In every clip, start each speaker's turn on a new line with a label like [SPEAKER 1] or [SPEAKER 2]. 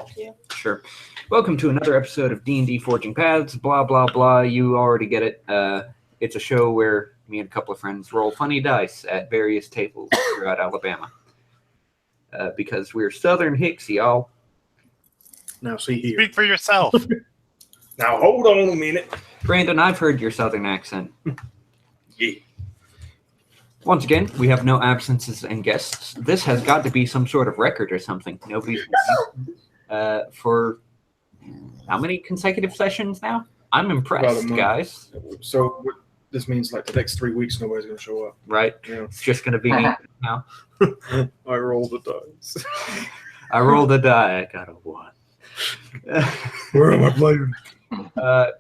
[SPEAKER 1] help you.
[SPEAKER 2] Sure. Welcome to another episode of D&D Forging Paths, blah, blah, blah. You already get it. It's a show where me and a couple of friends roll funny dice at various tables throughout Alabama. Because we're Southern Hicks, y'all.
[SPEAKER 3] Now see here.
[SPEAKER 4] Speak for yourself.
[SPEAKER 3] Now hold on a minute.
[SPEAKER 2] Brandon, I've heard your Southern accent.
[SPEAKER 3] Yeah.
[SPEAKER 2] Once again, we have no absences and guests. This has got to be some sort of record or something. Nobody's for how many consecutive sessions now? I'm impressed, guys.
[SPEAKER 3] So this means like the next 3 weeks nobody's going to show up.
[SPEAKER 2] Right?
[SPEAKER 3] Yeah.
[SPEAKER 2] It's just going to be me now.
[SPEAKER 3] I roll the dice.
[SPEAKER 2] I rolled a die. I got a 1.
[SPEAKER 3] Where am I playing?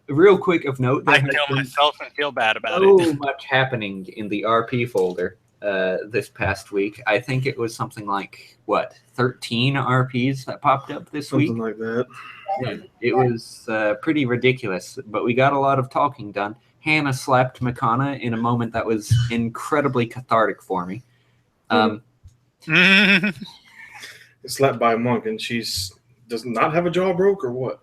[SPEAKER 2] Real quick of note,
[SPEAKER 4] I
[SPEAKER 2] there
[SPEAKER 4] kill
[SPEAKER 2] has been
[SPEAKER 4] myself and feel bad about
[SPEAKER 2] so
[SPEAKER 4] it.
[SPEAKER 2] much happening in the RP folder this past week. I think it was something like, 13 RPs that popped up this week?
[SPEAKER 3] Something like that.
[SPEAKER 2] Yeah, it was pretty ridiculous, but we got a lot of talking done. Hannah slapped Makana in a moment that was incredibly cathartic for me.
[SPEAKER 3] Slapped by a monk and does not have a jaw broke or what?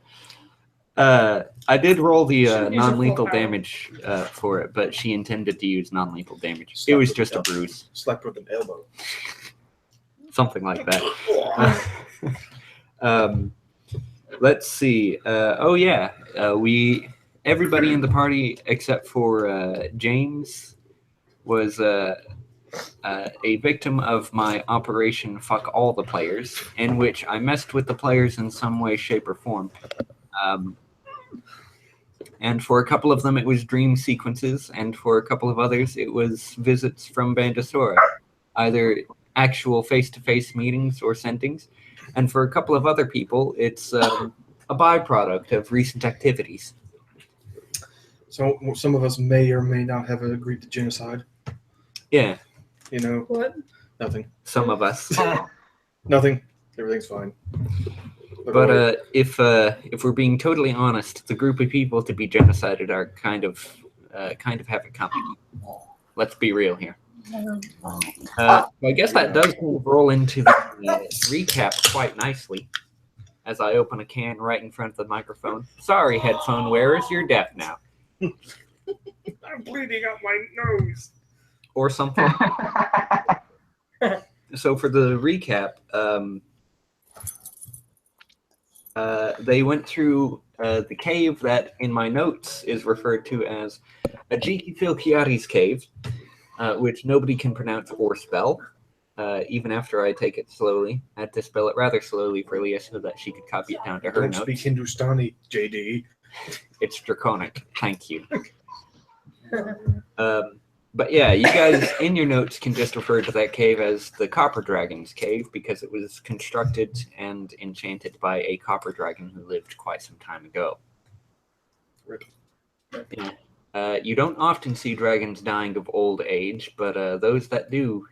[SPEAKER 2] I did roll the
[SPEAKER 1] She used
[SPEAKER 2] non-lethal
[SPEAKER 1] her full power.
[SPEAKER 2] damage for it, but she intended to use non-lethal damage. It was just a bruise.
[SPEAKER 3] Slapped with an elbow.
[SPEAKER 2] Something like that. Let's see. Everybody in the party except for James was a victim of my Operation Fuck All the Players, in which I messed with the players in some way, shape, or form. And for a couple of them, it was dream sequences, and for a couple of others, it was visits from Bandasora, either actual face-to-face meetings or sentings. And for a couple of other people, it's a byproduct of recent activities.
[SPEAKER 3] So some of us may or may not have agreed to genocide.
[SPEAKER 2] Yeah,
[SPEAKER 3] You know,
[SPEAKER 1] What?
[SPEAKER 3] nothing.
[SPEAKER 2] some of us.
[SPEAKER 3] Nothing. Everything's fine.
[SPEAKER 2] But if we're being totally honest, the group of people to be genocided are kind of have it coming. Let's be real here. I guess that does roll into the recap quite nicely. As I open a can right in front of the microphone. Sorry, headphone wearers, you're deaf now.
[SPEAKER 3] I'm bleeding out my nose.
[SPEAKER 2] Or something. So for the recap, they went through the cave that, in my notes, is referred to as Ajiki Filchiari's cave, which nobody can pronounce or spell, even after I take it slowly. I had to spell it rather slowly for Leah so that she could copy it down to her
[SPEAKER 3] Don't
[SPEAKER 2] notes.
[SPEAKER 3] speak Hindustani, JD.
[SPEAKER 2] It's draconic. Thank you. But yeah, you guys in your notes can just refer to that cave as the Copper Dragon's Cave because it was constructed and enchanted by a copper dragon who lived quite some time ago.
[SPEAKER 3] Rip.
[SPEAKER 2] Yeah. You don't often see dragons dying of old age, but those that do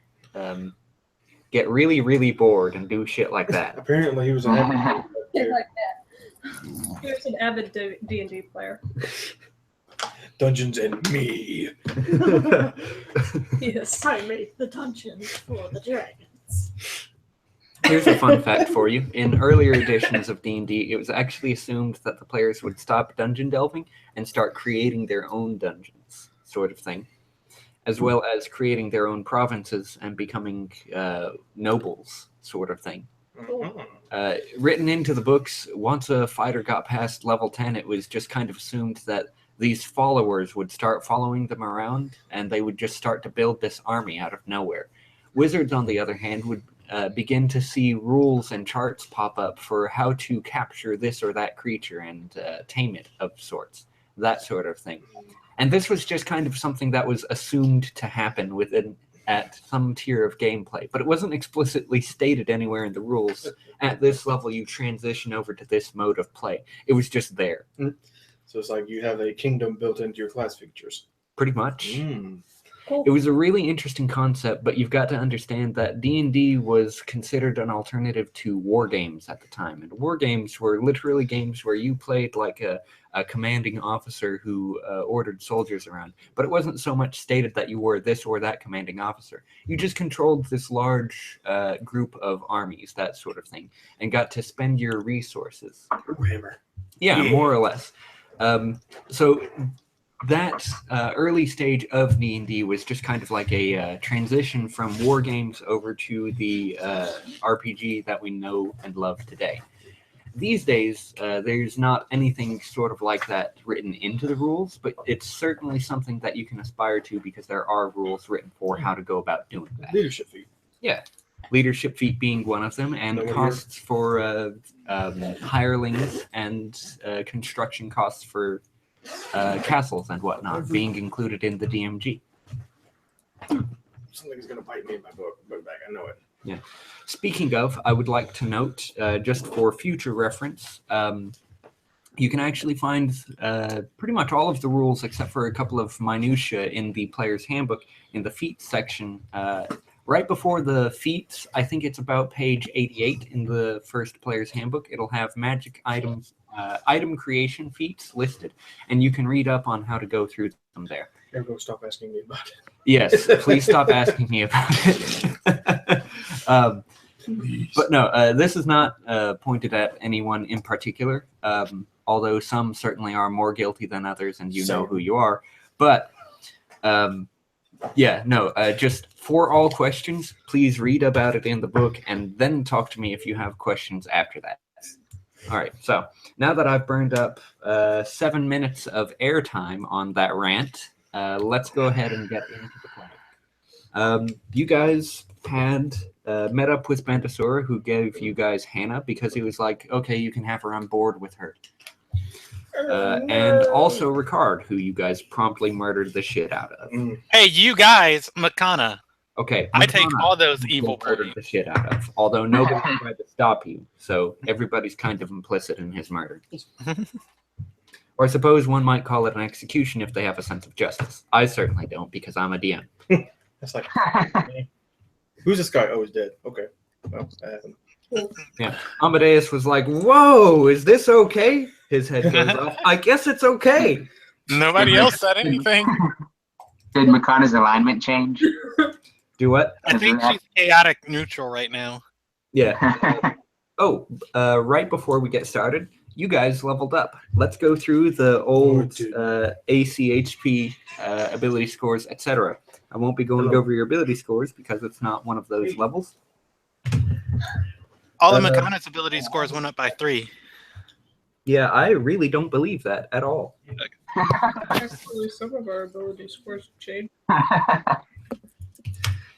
[SPEAKER 2] get really, really bored and do shit like that.
[SPEAKER 3] Apparently he was an avid
[SPEAKER 1] Like that. He was an avid D&D player.
[SPEAKER 3] Dungeons and me.
[SPEAKER 1] Yes.
[SPEAKER 5] I made the dungeons for the dragons.
[SPEAKER 2] Here's a fun fact for you. In earlier editions of D&D, it was actually assumed that the players would stop dungeon delving and start creating their own dungeons, sort of thing, as well as creating their own provinces and becoming nobles, sort of thing. Written into the books, once a fighter got past level 10, it was just kind of assumed that these followers would start following them around, and they would just start to build this army out of nowhere. Wizards, on the other hand, would begin to see rules and charts pop up for how to capture this or that creature and tame it of sorts, that sort of thing. And this was just kind of something that was assumed to happen at some tier of gameplay, but it wasn't explicitly stated anywhere in the rules. At this level, you transition over to this mode of play. It was just there.
[SPEAKER 3] So it's like you have a kingdom built into your class features.
[SPEAKER 2] Pretty much.
[SPEAKER 1] Cool.
[SPEAKER 2] It was a really interesting concept, but you've got to understand that D&D was considered an alternative to war games at the time. And war games were literally games where you played like a commanding officer who ordered soldiers around. But it wasn't so much stated that you were this or that commanding officer. You just controlled this large group of armies, that sort of thing, and got to spend your resources.
[SPEAKER 3] Warhammer.
[SPEAKER 2] Yeah, more or less. So that early stage of D&D was just kind of like a transition from war games over to the RPG that we know and love today. These days, there's not anything sort of like that written into the rules, but it's certainly something that you can aspire to because there are rules written for how to go about doing that.
[SPEAKER 3] Leadership feat.
[SPEAKER 2] Yeah. Leadership feat being one of them, and costs for hirelings and construction costs for castles and whatnot being included in the DMG.
[SPEAKER 3] Something's going to bite me in my book bag. I know it.
[SPEAKER 2] Yeah. Speaking of, I would like to note, just for future reference, you can actually find pretty much all of the rules except for a couple of minutiae in the player's handbook in the feats section. Right before the feats, I think it's about page 88 in the first player's handbook. It'll have magic items, item creation feats listed, and you can read up on how to go through them there.
[SPEAKER 3] Everyone stop asking me about it.
[SPEAKER 2] Yes, please stop asking me about it. But no, this is not pointed at anyone in particular, although some certainly are more guilty than others, and you know who you are. But yeah, no, just for all questions, please read about it in the book and then talk to me if you have questions after that. All right, so now that I've burned up 7 minutes of airtime on that rant, let's go ahead and get into the plan. You guys had met up with Bentasura, who gave you guys Hannah because he was like, okay, you can have her on board with her. And also Ricard, who you guys promptly murdered the shit out of.
[SPEAKER 4] Hey, you guys, Makana.
[SPEAKER 2] Okay,
[SPEAKER 4] I take
[SPEAKER 2] Makana
[SPEAKER 4] all those evil
[SPEAKER 2] murdered
[SPEAKER 4] brains.
[SPEAKER 2] the shit out of, although nobody tried to stop you, so everybody's kind of implicit in his murder. Or I suppose one might call it an execution if they have a sense of justice. I certainly don't, because I'm a DM.
[SPEAKER 3] That's like, who's this guy? Oh, he's dead. Okay. Well, that happened.
[SPEAKER 2] Yeah. Amadeus was like, whoa, is this okay? His head goes off. I guess it's okay.
[SPEAKER 4] Nobody else said anything.
[SPEAKER 6] Did Makana's alignment change?
[SPEAKER 2] Do what?
[SPEAKER 4] I think she's chaotic neutral right now.
[SPEAKER 2] Yeah. Oh, right before we get started, you guys leveled up. Let's go through the old AC, HP, ability scores, etc. I won't be going over your ability scores because it's not one of those levels.
[SPEAKER 4] All of Makana's ability scores went up by 3.
[SPEAKER 2] Yeah, I really don't believe that at all.
[SPEAKER 1] Actually, some of our ability scores changed.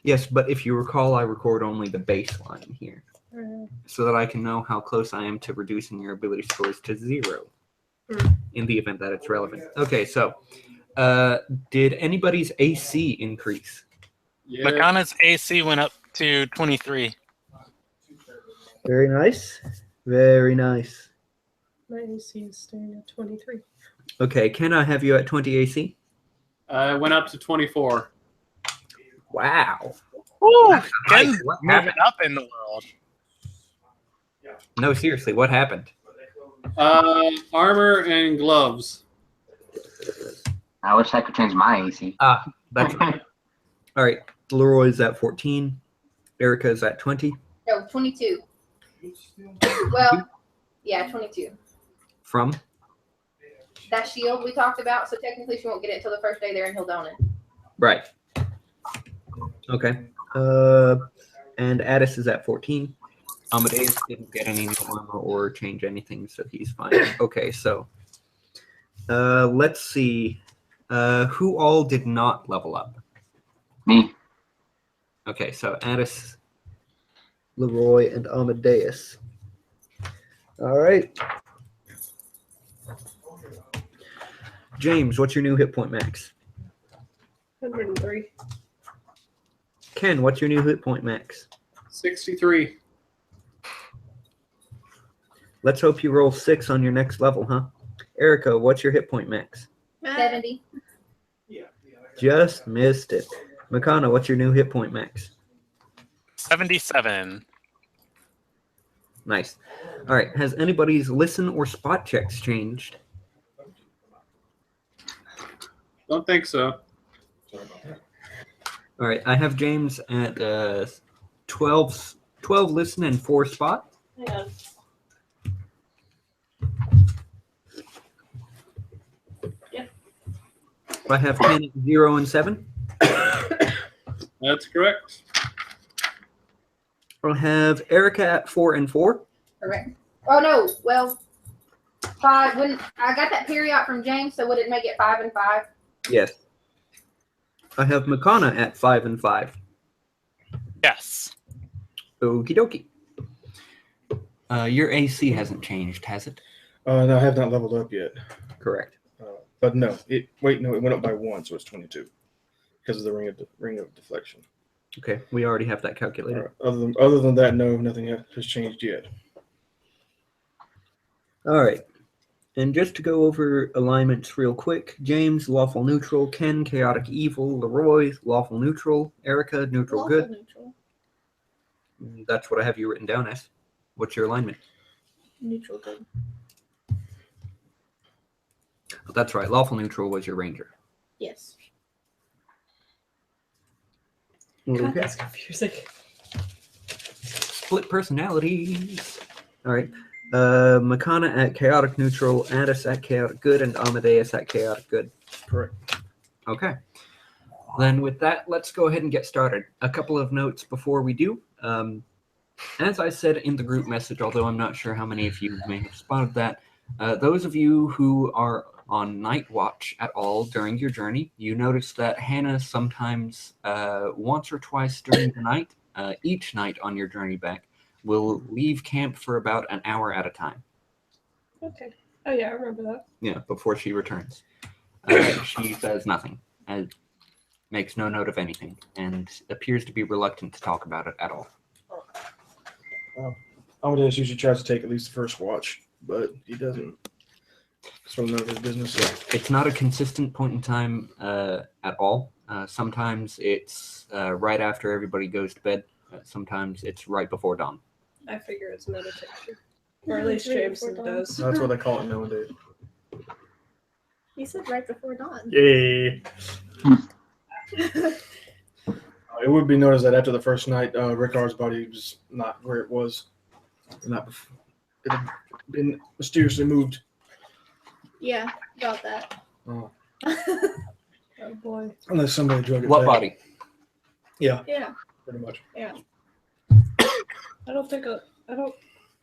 [SPEAKER 2] Yes, but if you recall, I record only the baseline here, so that I can know how close I am to reducing your ability scores to 0 in the event that it's relevant. Okay, so did anybody's AC increase?
[SPEAKER 3] Yeah.
[SPEAKER 4] Makana's AC went up to 23.
[SPEAKER 2] Very nice. Very nice.
[SPEAKER 1] My AC is staying at 23.
[SPEAKER 2] Okay, can I have you at 20 AC?
[SPEAKER 7] It went up to 24.
[SPEAKER 2] Wow.
[SPEAKER 4] Woo!
[SPEAKER 2] Nice.
[SPEAKER 4] Ken
[SPEAKER 2] What
[SPEAKER 4] moving
[SPEAKER 2] happened?
[SPEAKER 4] up in the world.
[SPEAKER 2] No, seriously, what happened?
[SPEAKER 7] Armor and gloves.
[SPEAKER 6] I wish I could change my AC.
[SPEAKER 2] Ah, that's right. All right, Leroy's at 14. Erica's at 20.
[SPEAKER 8] No, 22. Well, yeah, 22.
[SPEAKER 2] From?
[SPEAKER 8] That shield we talked about, so technically she won't get it until the first day there in Hildona.
[SPEAKER 2] Right. Okay. And Addis is at 14. Amadeus didn't get any new armor or change anything, so he's fine. Okay, so let's see. Who all did not level up?
[SPEAKER 6] Me.
[SPEAKER 2] Okay, so Addis, Leroy, and Amadeus. All right. James, what's your new hit point max?
[SPEAKER 1] 103.
[SPEAKER 2] Ken, what's your new hit point max?
[SPEAKER 7] 63.
[SPEAKER 2] Let's hope you roll 6 on your next level, huh? Erica, what's your hit point max?
[SPEAKER 8] 70.
[SPEAKER 2] Just missed it. Makana, what's your new hit point max?
[SPEAKER 4] 77.
[SPEAKER 2] Nice. All right. Has anybody's listen or spot checks changed?
[SPEAKER 7] Don't think so.
[SPEAKER 2] All right. I have James at 12 listen and 4 spot.
[SPEAKER 1] Hang on.
[SPEAKER 2] I have 10 at 0 and 7.
[SPEAKER 7] That's correct.
[SPEAKER 2] I'll have Erica at 4 and 4.
[SPEAKER 8] Correct. Oh no. Well, 5. When I got that period from James, so would it make it 5 and 5?
[SPEAKER 2] Yes. I have Makana at 5 and 5.
[SPEAKER 4] Yes.
[SPEAKER 2] Okie dokie. Your AC hasn't changed, has it?
[SPEAKER 3] No, I have not leveled up yet.
[SPEAKER 2] Correct.
[SPEAKER 3] But no, it went up by 1, so it's 22 because of the ring of deflection.
[SPEAKER 2] Okay, we already have that calculated.
[SPEAKER 3] Other than that, no, nothing has changed yet.
[SPEAKER 2] All right. And just to go over alignments real quick, James, lawful neutral, Ken, chaotic evil, Leroy, lawful neutral, Erica, neutral
[SPEAKER 5] Lawful
[SPEAKER 2] good.
[SPEAKER 5] neutral.
[SPEAKER 2] That's what I have you written down as. What's your alignment?
[SPEAKER 5] Neutral good.
[SPEAKER 2] Oh, that's right. Lawful neutral was your ranger.
[SPEAKER 5] Yes.
[SPEAKER 1] God,
[SPEAKER 2] Okay.
[SPEAKER 1] that's confusing.
[SPEAKER 2] Split personalities. All right. Makana at chaotic neutral, Addis at chaotic good, and Amadeus at chaotic good.
[SPEAKER 3] Correct.
[SPEAKER 2] Okay. Then with that, let's go ahead and get started. A couple of notes before we do. As I said in the group message, although I'm not sure how many of you may have spotted that, those of you who are on night watch at all during your journey, you notice that Hannah sometimes, once or twice during the night, each night on your journey back, will leave camp for about an hour at a time.
[SPEAKER 1] Okay. Oh yeah, I remember that.
[SPEAKER 2] Yeah, before she returns. She says nothing, makes no note of anything, and appears to be reluctant to talk about it at all.
[SPEAKER 3] Amadeus usually tries to take at least the first watch, but he doesn't. It's from none of his business.
[SPEAKER 2] It's not a consistent point in time at all. Sometimes it's right after everybody goes to bed. Sometimes it's right before dawn.
[SPEAKER 1] I figure it's meditation. Or at least Jameson does.
[SPEAKER 3] That's what they call it nowadays.
[SPEAKER 5] You said right before dawn.
[SPEAKER 3] Yay! It would be noticed that after the first night, Rickard's body was not where it was. Not before. It had been mysteriously moved.
[SPEAKER 5] Yeah, got that.
[SPEAKER 3] Oh.
[SPEAKER 1] Oh boy.
[SPEAKER 3] Unless somebody drug it
[SPEAKER 2] What
[SPEAKER 3] back.
[SPEAKER 2] body?
[SPEAKER 3] Yeah,
[SPEAKER 5] Yeah.
[SPEAKER 3] pretty much.
[SPEAKER 1] I don't think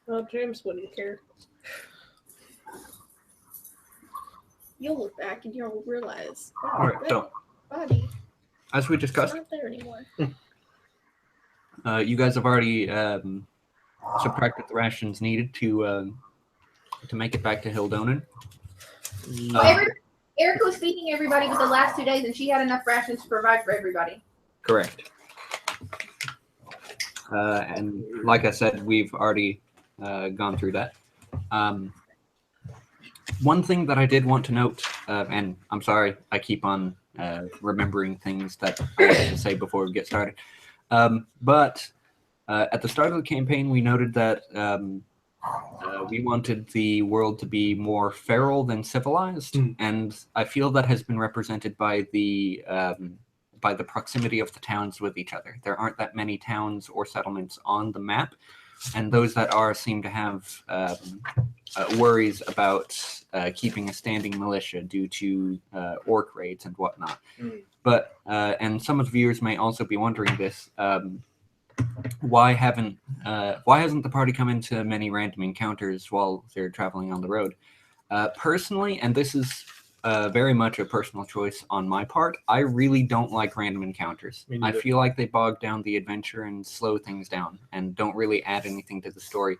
[SPEAKER 1] well, James wouldn't care.
[SPEAKER 5] You'll look back and you'll realize.
[SPEAKER 2] All right, so
[SPEAKER 5] Body.
[SPEAKER 2] as we
[SPEAKER 5] It's
[SPEAKER 2] discussed,
[SPEAKER 5] not there anymore.
[SPEAKER 2] you guys have already subtracted the rations needed to make it back to Hildonen.
[SPEAKER 8] Erica was feeding everybody with the last 2 days, and she had enough rations to provide for everybody.
[SPEAKER 2] Correct. And like I said, we've already gone through that. One thing that I did want to note, and I'm sorry, I keep on remembering things that I have to say before we get started. But at the start of the campaign, we noted that we wanted the world to be more feral than civilized, and I feel that has been represented by the proximity of the towns with each other. There aren't that many towns or settlements on the map, and those that are seem to have worries about keeping a standing militia due to orc raids and whatnot. But and some of the viewers may also be wondering this. Why hasn't the party come into many random encounters while they're traveling on the road? Personally, and this is very much a personal choice on my part, I really don't like random encounters. I feel like they bog down the adventure and slow things down and don't really add anything to the story.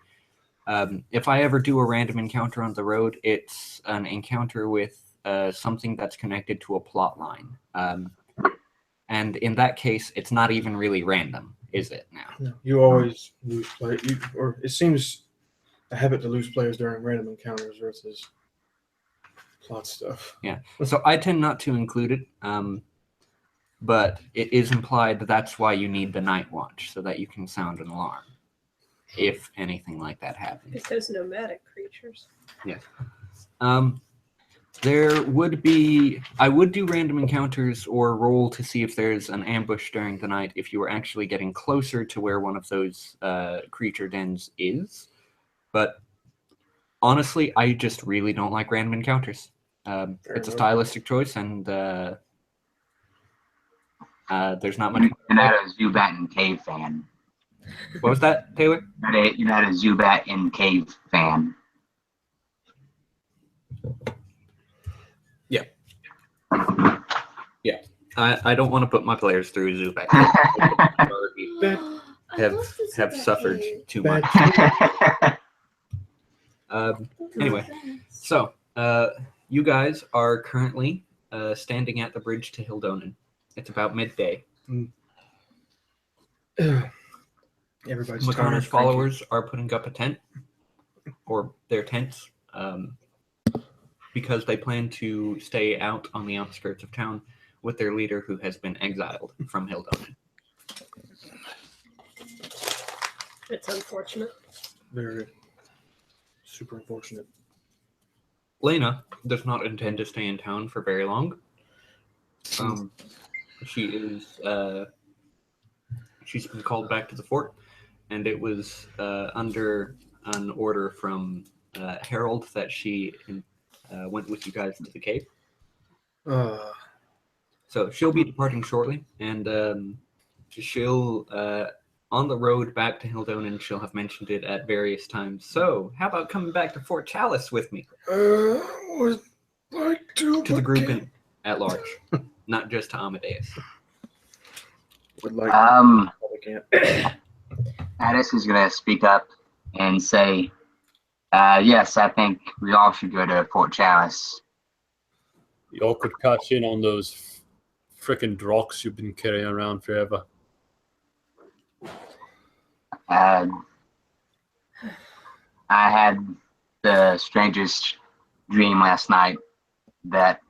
[SPEAKER 2] If I ever do a random encounter on the road, it's an encounter with something that's connected to a plot line. And in that case, it's not even really random, is it now?
[SPEAKER 3] No, you always lose players, or it seems a habit to lose players during random encounters versus plot stuff.
[SPEAKER 2] Yeah. So I tend not to include it. but it is implied that that's why you need the night watch, so that you can sound an alarm if anything like that happens.
[SPEAKER 1] Because nomadic creatures.
[SPEAKER 2] There would I would do random encounters or roll to see if there's an ambush during the night if you were actually getting closer to where one of those creature dens is. But honestly, I just really don't like random encounters. It's a stylistic choice, and there's not much.
[SPEAKER 6] You're not a Zubat and Cave fan.
[SPEAKER 2] What was that, Taylor?
[SPEAKER 6] You're not a Zubat and Cave fan.
[SPEAKER 2] Yeah. I don't want to put my players through a Zubat. have suffered too much. Anyway, so you guys are currently standing at the bridge to Hildonen. It's about midday.
[SPEAKER 3] Everybody's
[SPEAKER 2] Makana's followers are putting up a tent, or their tents, because they plan to stay out on the outskirts of town with their leader who has been exiled from Hildonen.
[SPEAKER 1] It's unfortunate.
[SPEAKER 3] Very super unfortunate.
[SPEAKER 2] Lena does not intend to stay in town for very long. She is she's been called back to the fort, and it was under an order from Harold that she went with you guys to the cave. So she'll be departing shortly, and she'll on the road back to Hildonen, she'll have mentioned it at various times. So, how about coming back to Fort Chalice with me?
[SPEAKER 3] Would like to
[SPEAKER 2] the group at large, not just to Amadeus.
[SPEAKER 3] Would like.
[SPEAKER 6] Addis is gonna speak up and say, "Yes, I think we all should go to Fort Chalice."
[SPEAKER 9] Y'all could cash in on those frickin' drogs you've been carrying around forever.
[SPEAKER 6] I had the strangest dream last night that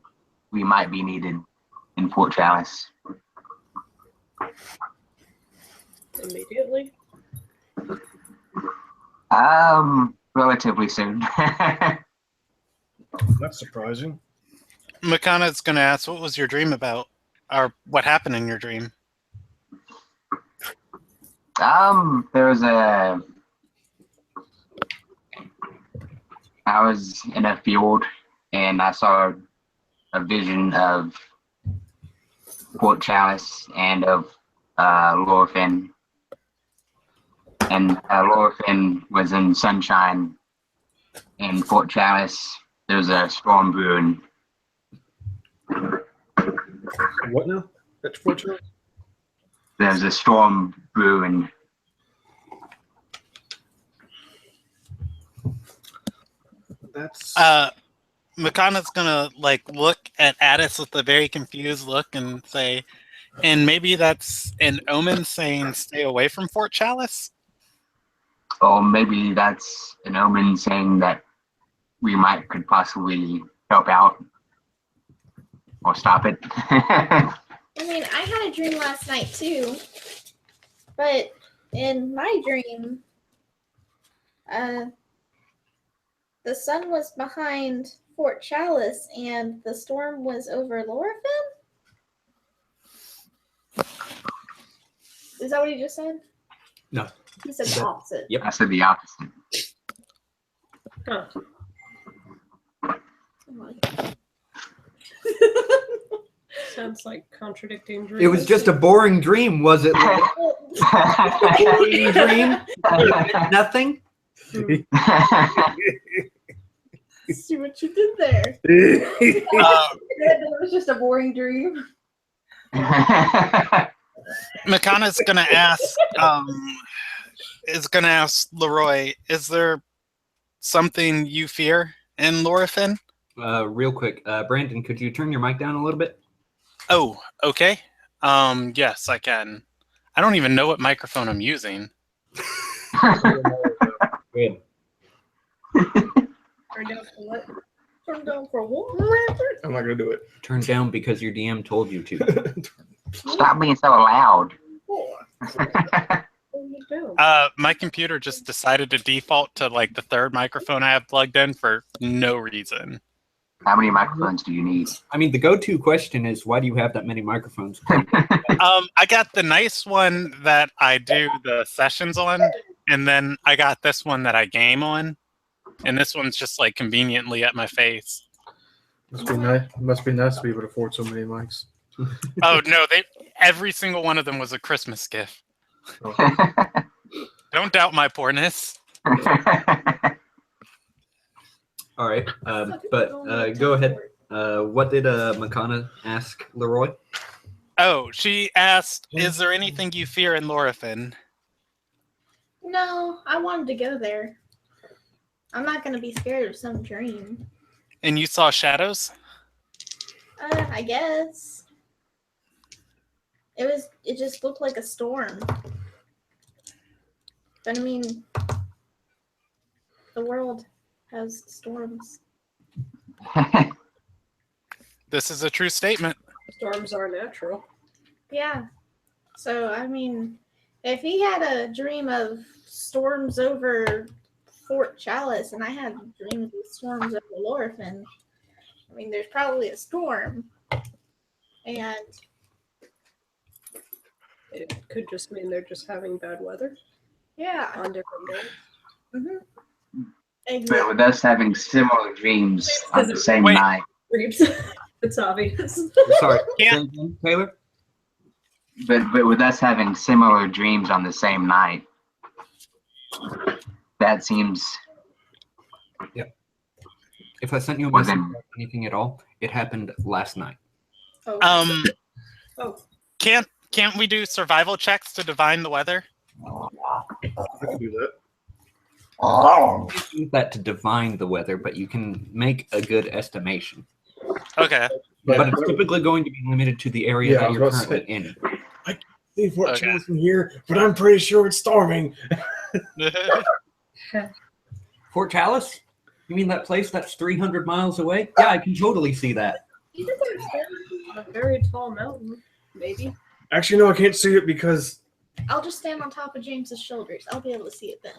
[SPEAKER 6] we might be needed in Fort Chalice.
[SPEAKER 1] Immediately?
[SPEAKER 6] Relatively soon.
[SPEAKER 3] That's surprising.
[SPEAKER 4] Makana's going to ask, what was your dream about? Or what happened in your dream?
[SPEAKER 6] There was I was in a field and I saw a vision of Fort Chalice and of Lorfin. And Lorfin was in sunshine. In Fort Chalice, there was a storm brewing.
[SPEAKER 3] What now? That's Fort Chalice?
[SPEAKER 6] There's a storm brewing.
[SPEAKER 3] That's
[SPEAKER 4] Makana's gonna look at Addis with a very confused look and say, and maybe that's an omen saying stay away from Fort Chalice?
[SPEAKER 6] Or maybe that's an omen saying that we could possibly help out or stop it.
[SPEAKER 5] I mean, I had a dream last night too, but in my dream, the sun was behind Fort Chalice and the storm was over Lorfin? Is that what he just said?
[SPEAKER 2] No.
[SPEAKER 5] He said the opposite.
[SPEAKER 2] Yep.
[SPEAKER 6] I said the opposite.
[SPEAKER 1] Huh. Sounds like contradicting dreams.
[SPEAKER 2] It was just a boring dream, was it? Boring dream? Nothing?
[SPEAKER 5] See what you did there. It was just a boring dream.
[SPEAKER 4] Makana's gonna ask Leroy, is there something you fear in Lorfin?
[SPEAKER 2] Real quick, Brandon, could you turn your mic down a little bit?
[SPEAKER 4] Oh, okay. Yes, I can. I don't even know what microphone I'm using.
[SPEAKER 2] Good.
[SPEAKER 1] Turn down for what? Turn down for what?
[SPEAKER 3] I'm not gonna do it.
[SPEAKER 2] Turn down because your DM told you to.
[SPEAKER 6] Stop being so loud.
[SPEAKER 1] There you go.
[SPEAKER 4] My computer just decided to default to like the third microphone I have plugged in for no reason.
[SPEAKER 6] How many microphones do you need?
[SPEAKER 2] I mean, the go-to question is, why do you have that many microphones?
[SPEAKER 4] I got the nice one that I do the sessions on, and then I got this one that I game on, and this one's just like conveniently at my face.
[SPEAKER 3] Must be nice to be able to afford so many mics.
[SPEAKER 4] Oh no, every single one of them was a Christmas gift. Don't doubt my poorness.
[SPEAKER 2] All right, but go ahead. What did Makana ask Leroy?
[SPEAKER 4] Oh, she asked, "Is there anything you fear in Lorifin?"
[SPEAKER 5] No, I wanted to go there. I'm not gonna be scared of some dream.
[SPEAKER 4] And you saw shadows?
[SPEAKER 5] I guess. It just looked like a storm. But I mean, the world has storms.
[SPEAKER 4] This is a true statement.
[SPEAKER 1] Storms are natural.
[SPEAKER 5] Yeah. So, I mean, if he had a dream of storms over Fort Chalice and I had dreams of storms over Lorifin, I mean, there's probably a storm. And
[SPEAKER 1] It could just mean they're just having bad weather
[SPEAKER 5] yeah.
[SPEAKER 1] on different days.
[SPEAKER 5] Mm-hmm.
[SPEAKER 6] But
[SPEAKER 5] Exactly.
[SPEAKER 6] with us having similar dreams on the same
[SPEAKER 4] Wait.
[SPEAKER 6] night.
[SPEAKER 1] Dreams. It's obvious.
[SPEAKER 2] Sorry,
[SPEAKER 4] Yeah.
[SPEAKER 2] say again, Taylor.
[SPEAKER 6] But with us having similar dreams on the same night, that seems.
[SPEAKER 2] If I sent you a
[SPEAKER 6] Well,
[SPEAKER 2] message
[SPEAKER 6] then-
[SPEAKER 2] about anything at all, it happened last night.
[SPEAKER 1] Oh. Oh.
[SPEAKER 4] Can't we do survival checks to divine the weather?
[SPEAKER 3] I can do that.
[SPEAKER 2] You can use that to divine the weather, but you can make a good estimation.
[SPEAKER 4] Okay.
[SPEAKER 2] But it's typically going to be limited to the area
[SPEAKER 3] Yeah, I
[SPEAKER 2] that
[SPEAKER 3] was
[SPEAKER 2] you're
[SPEAKER 3] about to
[SPEAKER 2] currently in.
[SPEAKER 3] See Fort
[SPEAKER 4] Okay.
[SPEAKER 3] Chalice from here, but I'm pretty sure it's storming.
[SPEAKER 2] Fort Chalice? You mean that place that's 300 miles away? Yeah, I can totally see that.
[SPEAKER 1] You think there's on a very tall mountain, maybe?
[SPEAKER 3] Actually, no, I can't see it because
[SPEAKER 5] I'll just stand on top of James's shoulders. I'll be able to see it then.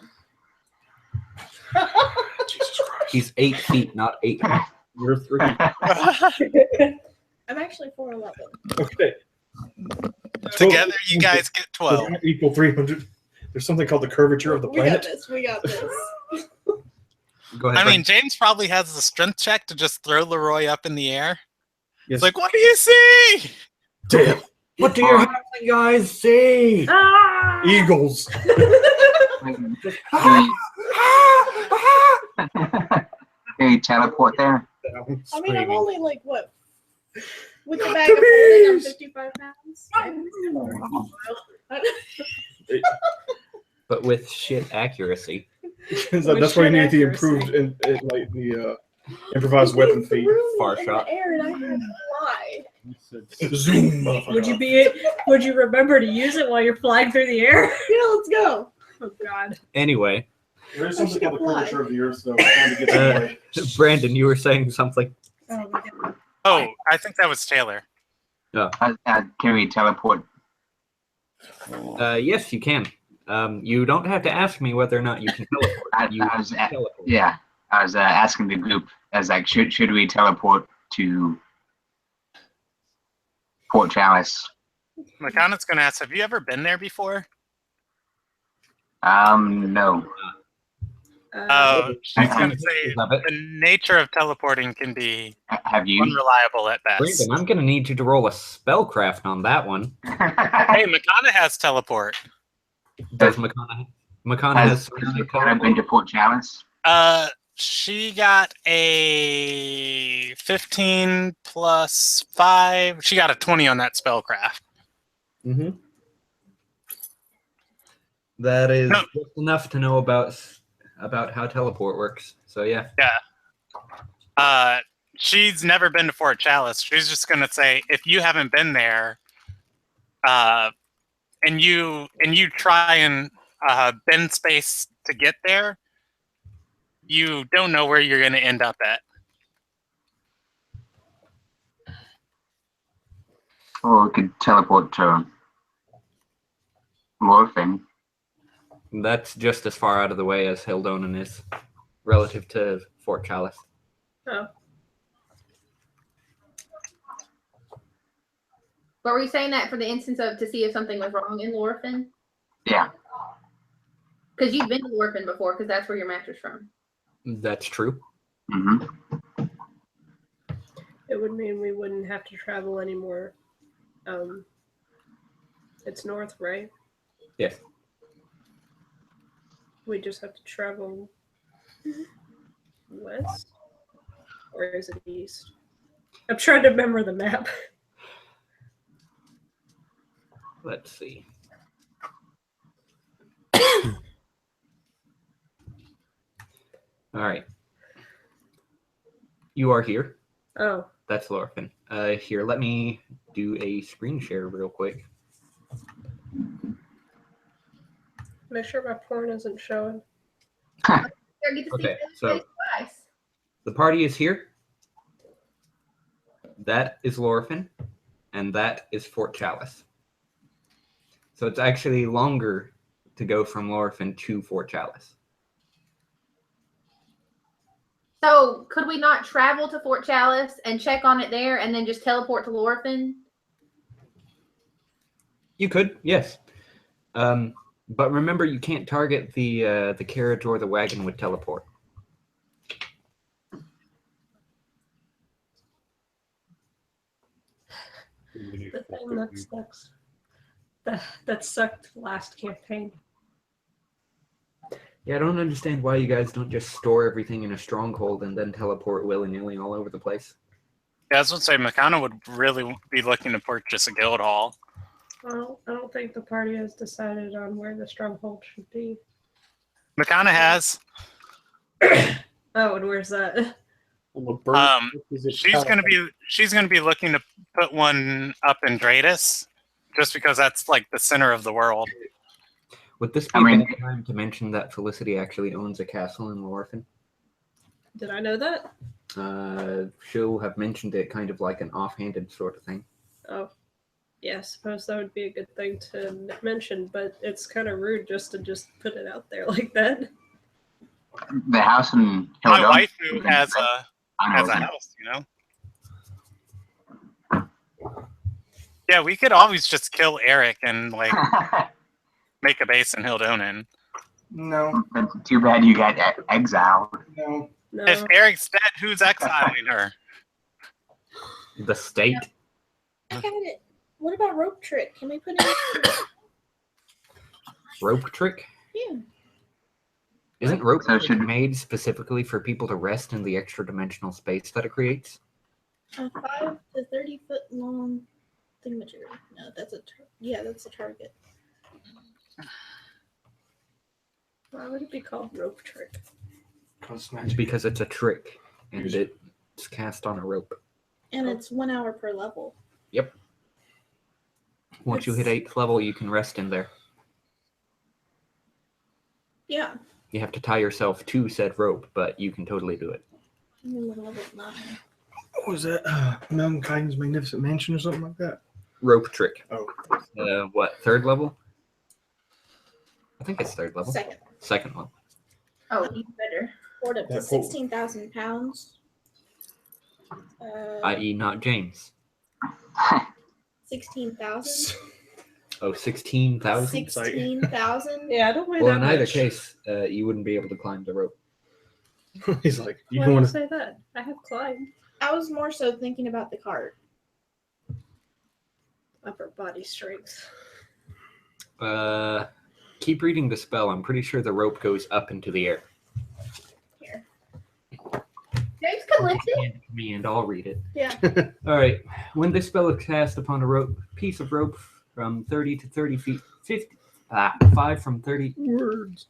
[SPEAKER 3] Jesus Christ.
[SPEAKER 2] He's 8 feet, not 8.
[SPEAKER 3] You're 3.
[SPEAKER 5] I'm actually 4'11".
[SPEAKER 3] Okay.
[SPEAKER 4] Together, you guys get 12.
[SPEAKER 3] Equal 300. There's something called the curvature of the
[SPEAKER 5] We got
[SPEAKER 3] planet.
[SPEAKER 5] this. We got this.
[SPEAKER 2] Go ahead.
[SPEAKER 4] I mean, James probably has the strength check to just throw Leroy up in the air.
[SPEAKER 3] Yes.
[SPEAKER 4] It's like, what do you see?
[SPEAKER 3] Damn.
[SPEAKER 2] what do your halfling guys see?
[SPEAKER 1] Ah!
[SPEAKER 3] Eagles.
[SPEAKER 6] Can you teleport there?
[SPEAKER 5] I mean, I'm only like what? With the
[SPEAKER 3] Not
[SPEAKER 5] bag
[SPEAKER 3] the
[SPEAKER 5] of holding, I'm
[SPEAKER 3] bees!
[SPEAKER 5] 55 pounds.
[SPEAKER 2] But with shit accuracy.
[SPEAKER 3] That's why you need the improved like the improvised weapon feat.
[SPEAKER 2] Far
[SPEAKER 5] in
[SPEAKER 2] shot.
[SPEAKER 5] the air and I had to fly.
[SPEAKER 3] Zoom, motherfucker.
[SPEAKER 1] Would you remember to use it while you're flying through the air?
[SPEAKER 5] Yeah, let's go.
[SPEAKER 1] Oh God.
[SPEAKER 2] Anyway,
[SPEAKER 3] There is
[SPEAKER 5] something called the curvature
[SPEAKER 3] of the earth, though. Trying to get
[SPEAKER 2] Uh, Brandon, you were saying something.
[SPEAKER 5] Oh my God.
[SPEAKER 4] Oh, I think that was Taylor.
[SPEAKER 6] Can we teleport?
[SPEAKER 2] Yes, you can. You don't have to ask me whether or not you can teleport.
[SPEAKER 6] I was asking the group as like, should we teleport to Fort Chalice?
[SPEAKER 4] Makana's going to ask, have you ever been there before?
[SPEAKER 6] No.
[SPEAKER 4] She's going to say
[SPEAKER 2] Love it.
[SPEAKER 4] the nature of teleporting can be
[SPEAKER 6] Have you?
[SPEAKER 4] unreliable at best.
[SPEAKER 2] Brandon, I'm going to need you to roll a spellcraft on that one.
[SPEAKER 4] Hey, Makana has teleport.
[SPEAKER 2] Does Makana has
[SPEAKER 6] I've been to Fort Chalice.
[SPEAKER 4] She got a 15 plus 5. She got a 20 on that spellcraft.
[SPEAKER 2] Mm-hmm. That is
[SPEAKER 4] No.
[SPEAKER 2] just enough to know about how teleport works. So yeah.
[SPEAKER 4] She's never been to Fort Chalice. She's just gonna say, if you haven't been there, and you try and bend space to get there, you don't know where you're gonna end up at.
[SPEAKER 6] Or we could teleport to Lorfin.
[SPEAKER 2] That's just as far out of the way as Hildonen is, relative to Fort Chalice.
[SPEAKER 1] Oh,
[SPEAKER 8] But were you saying that for the instance of to see if something was wrong in Lorfin?
[SPEAKER 6] Yeah.
[SPEAKER 8] Because you've been to Lorfin before, because that's where your match was from.
[SPEAKER 2] That's true.
[SPEAKER 6] Mm-hmm.
[SPEAKER 1] it would mean we wouldn't have to travel anymore. It's north, right?
[SPEAKER 2] Yes.
[SPEAKER 1] We just have to travel west? Or is it east? I'm trying to remember the map.
[SPEAKER 2] Let's see. All right. You are here.
[SPEAKER 1] Oh,
[SPEAKER 2] That's Lorfin. Here, let me do a screen share real quick.
[SPEAKER 1] make sure my porn isn't showing.
[SPEAKER 8] I get to
[SPEAKER 2] Okay,
[SPEAKER 8] see
[SPEAKER 2] so-
[SPEAKER 8] face twice.
[SPEAKER 2] The party is here. That is Lorfin, and that is Fort Chalice. So it's actually longer to go from Lorfin to Fort Chalice.
[SPEAKER 8] So could we not travel to Fort Chalice and check on it there and then just teleport to Lorfin?
[SPEAKER 2] You could, yes. But remember, you can't target the carriage or the wagon with teleport.
[SPEAKER 1] The thing that sucks. That sucked last campaign.
[SPEAKER 2] Yeah, I don't understand why you guys don't just store everything in a stronghold and then teleport willy-nilly all over the place.
[SPEAKER 4] Yeah, I was going to say, Makana would really be looking to purchase a guild hall.
[SPEAKER 1] Well, I don't think the party has decided on where the stronghold should be.
[SPEAKER 4] Makana has.
[SPEAKER 1] Oh, and where's that?
[SPEAKER 4] She's gonna be looking to put one up in Dratus, just because that's like the center of the world.
[SPEAKER 2] Would this be a bad time to mention that Felicity actually owns a castle in Lorfin?
[SPEAKER 1] Did I know that?
[SPEAKER 2] She'll have mentioned it kind of like an offhanded sort of thing.
[SPEAKER 1] Oh, yeah, I suppose that would be a good thing to mention, but it's kind of rude just to put it out there like that.
[SPEAKER 6] The house in
[SPEAKER 4] My
[SPEAKER 6] Hildon.
[SPEAKER 4] waifu has a house, you know. Yeah, we could always just kill Eric and like make a base in Hildonen.
[SPEAKER 3] No.
[SPEAKER 6] Too bad you got exiled.
[SPEAKER 3] No.
[SPEAKER 1] No.
[SPEAKER 4] If Eric's dead, who's exiling her?
[SPEAKER 2] The state?
[SPEAKER 5] I got it. What about rope trick? Can we put it?
[SPEAKER 2] Rope trick?
[SPEAKER 5] Yeah.
[SPEAKER 2] Isn't rope
[SPEAKER 6] So
[SPEAKER 2] trick made specifically for people to rest in the extra dimensional space that it creates?
[SPEAKER 5] A 5 to 30 foot long thingamajig. No, that's that's a target.
[SPEAKER 1] Why would it be called rope trick?
[SPEAKER 2] Because it's a trick, and it's cast on a rope.
[SPEAKER 5] And it's 1 hour per level.
[SPEAKER 2] Yep. Once you hit 8th level, you can rest in there.
[SPEAKER 5] Yeah.
[SPEAKER 2] You have to tie yourself to said rope, but you can totally do it.
[SPEAKER 5] I'm in level 9.
[SPEAKER 3] What was that? Mankind's Magnificent Mansion or something like that?
[SPEAKER 2] Rope trick.
[SPEAKER 3] Oh.
[SPEAKER 2] What, 3rd level? I think it's 3rd level. Second level.
[SPEAKER 8] Oh, even better.
[SPEAKER 5] Poured up to 16,000 pounds.
[SPEAKER 2] I.e. not James.
[SPEAKER 5] 16,000.
[SPEAKER 2] Oh, 16,000?
[SPEAKER 5] 16,000.
[SPEAKER 1] Yeah, I don't weigh
[SPEAKER 2] Well,
[SPEAKER 1] that
[SPEAKER 2] in either
[SPEAKER 1] much.
[SPEAKER 2] case, you wouldn't be able to climb the rope.
[SPEAKER 3] He's like, you
[SPEAKER 1] Why
[SPEAKER 3] don't
[SPEAKER 1] would
[SPEAKER 3] want
[SPEAKER 1] I say that? I have climbed.
[SPEAKER 5] I was more so thinking about the cart.
[SPEAKER 1] Upper body strength.
[SPEAKER 2] Keep reading the spell. I'm pretty sure the rope goes up into the air.
[SPEAKER 5] Here.
[SPEAKER 8] James can lift it.
[SPEAKER 2] Hand it to me and I'll read it.
[SPEAKER 5] Yeah.
[SPEAKER 2] All right. When this spell is cast upon a piece of rope from 30 to 30 feet, 5 from 30 words.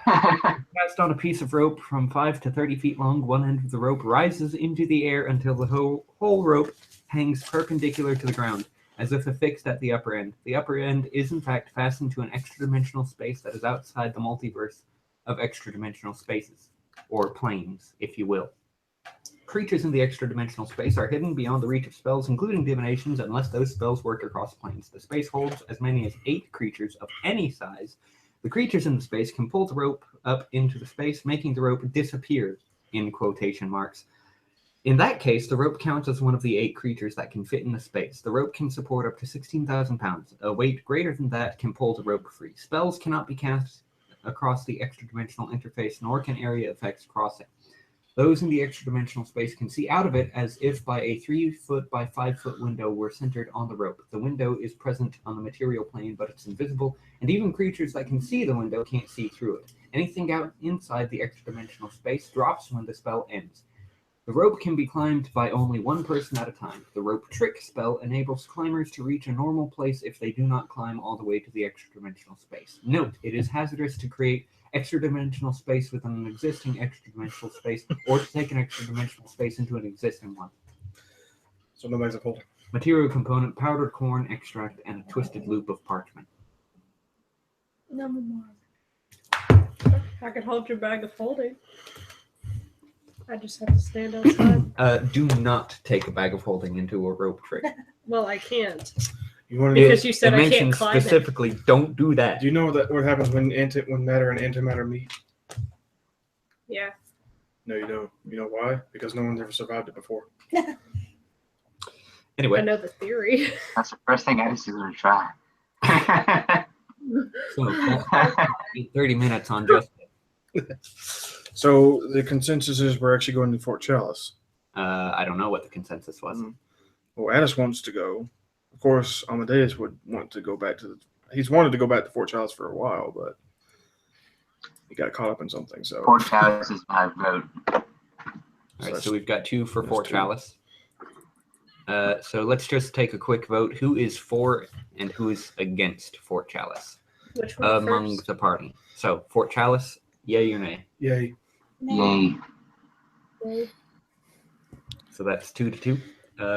[SPEAKER 2] Cast on a piece of rope from 5 to 30 feet long, one end of the rope rises into the air until the whole rope hangs perpendicular to the ground, as if affixed at the upper end. The upper end is in fact fastened to an extra-dimensional space that is outside the multiverse of extra-dimensional spaces, or planes, if you will. creatures in the extra-dimensional space are hidden beyond the reach of spells, including divinations, unless those spells work across planes. The space holds as many as 8 creatures of any size. The creatures in the space can pull the rope up into the space, making the rope disappear, in quotation marks. In that case, the rope counts as one of the 8 creatures that can fit in the space. The rope can support up to 16,000 pounds. A weight greater than that can pull the rope free. Spells cannot be cast across the extra-dimensional interface, nor can area effects cross it. Those in the extra-dimensional space can see out of it as if by a 3-foot by 5-foot window were centered on the rope. The window is present on the material plane, but it's invisible, and even creatures that can see the window can't see through it. Anything out inside the extra-dimensional space drops when the spell ends. The rope can be climbed by only one person at a time. The rope trick spell enables climbers to reach a normal place if they do not climb all the way to the extra-dimensional space. Note, it is hazardous to create extra-dimensional space within an existing extra-dimensional space, or to take an extra-dimensional space into an existing one.
[SPEAKER 3] So no bags of holding.
[SPEAKER 2] Material component, powdered corn extract, and a twisted loop of parchment.
[SPEAKER 5] No more.
[SPEAKER 1] I could hold your bag of holding. I just have to stand outside.
[SPEAKER 2] Do not take a bag of holding into a rope trick.
[SPEAKER 1] Well, I can't.
[SPEAKER 3] You want to
[SPEAKER 1] Because you said
[SPEAKER 2] it
[SPEAKER 1] I can't
[SPEAKER 2] mentions
[SPEAKER 1] climb it.
[SPEAKER 2] specifically, don't do that.
[SPEAKER 3] Do you know what happens when matter and antimatter meet?
[SPEAKER 1] Yeah.
[SPEAKER 3] No, you don't. You know why? Because no one's ever survived it before.
[SPEAKER 2] Anyway.
[SPEAKER 1] I know the theory.
[SPEAKER 6] That's the first thing Addis is going to try.
[SPEAKER 2] So, 30 minutes on just
[SPEAKER 3] So the consensus is we're actually going to Fort Chalice.
[SPEAKER 2] I don't know what the consensus was.
[SPEAKER 3] Well, Addis wants to go. Of course, Amadeus would want to go back to he's wanted to go back to Fort Chalice for a while, but he got caught up in something. So
[SPEAKER 6] Fort Chalice is my vote.
[SPEAKER 2] All right, so we've got 2 for Fort Chalice. So let's just take a quick vote. Who is for and who is against Fort Chalice
[SPEAKER 1] Which one
[SPEAKER 2] among
[SPEAKER 1] first?
[SPEAKER 2] the party? So Fort Chalice, yay or nay?
[SPEAKER 3] yay.
[SPEAKER 6] Yay.
[SPEAKER 2] So that's 2-2.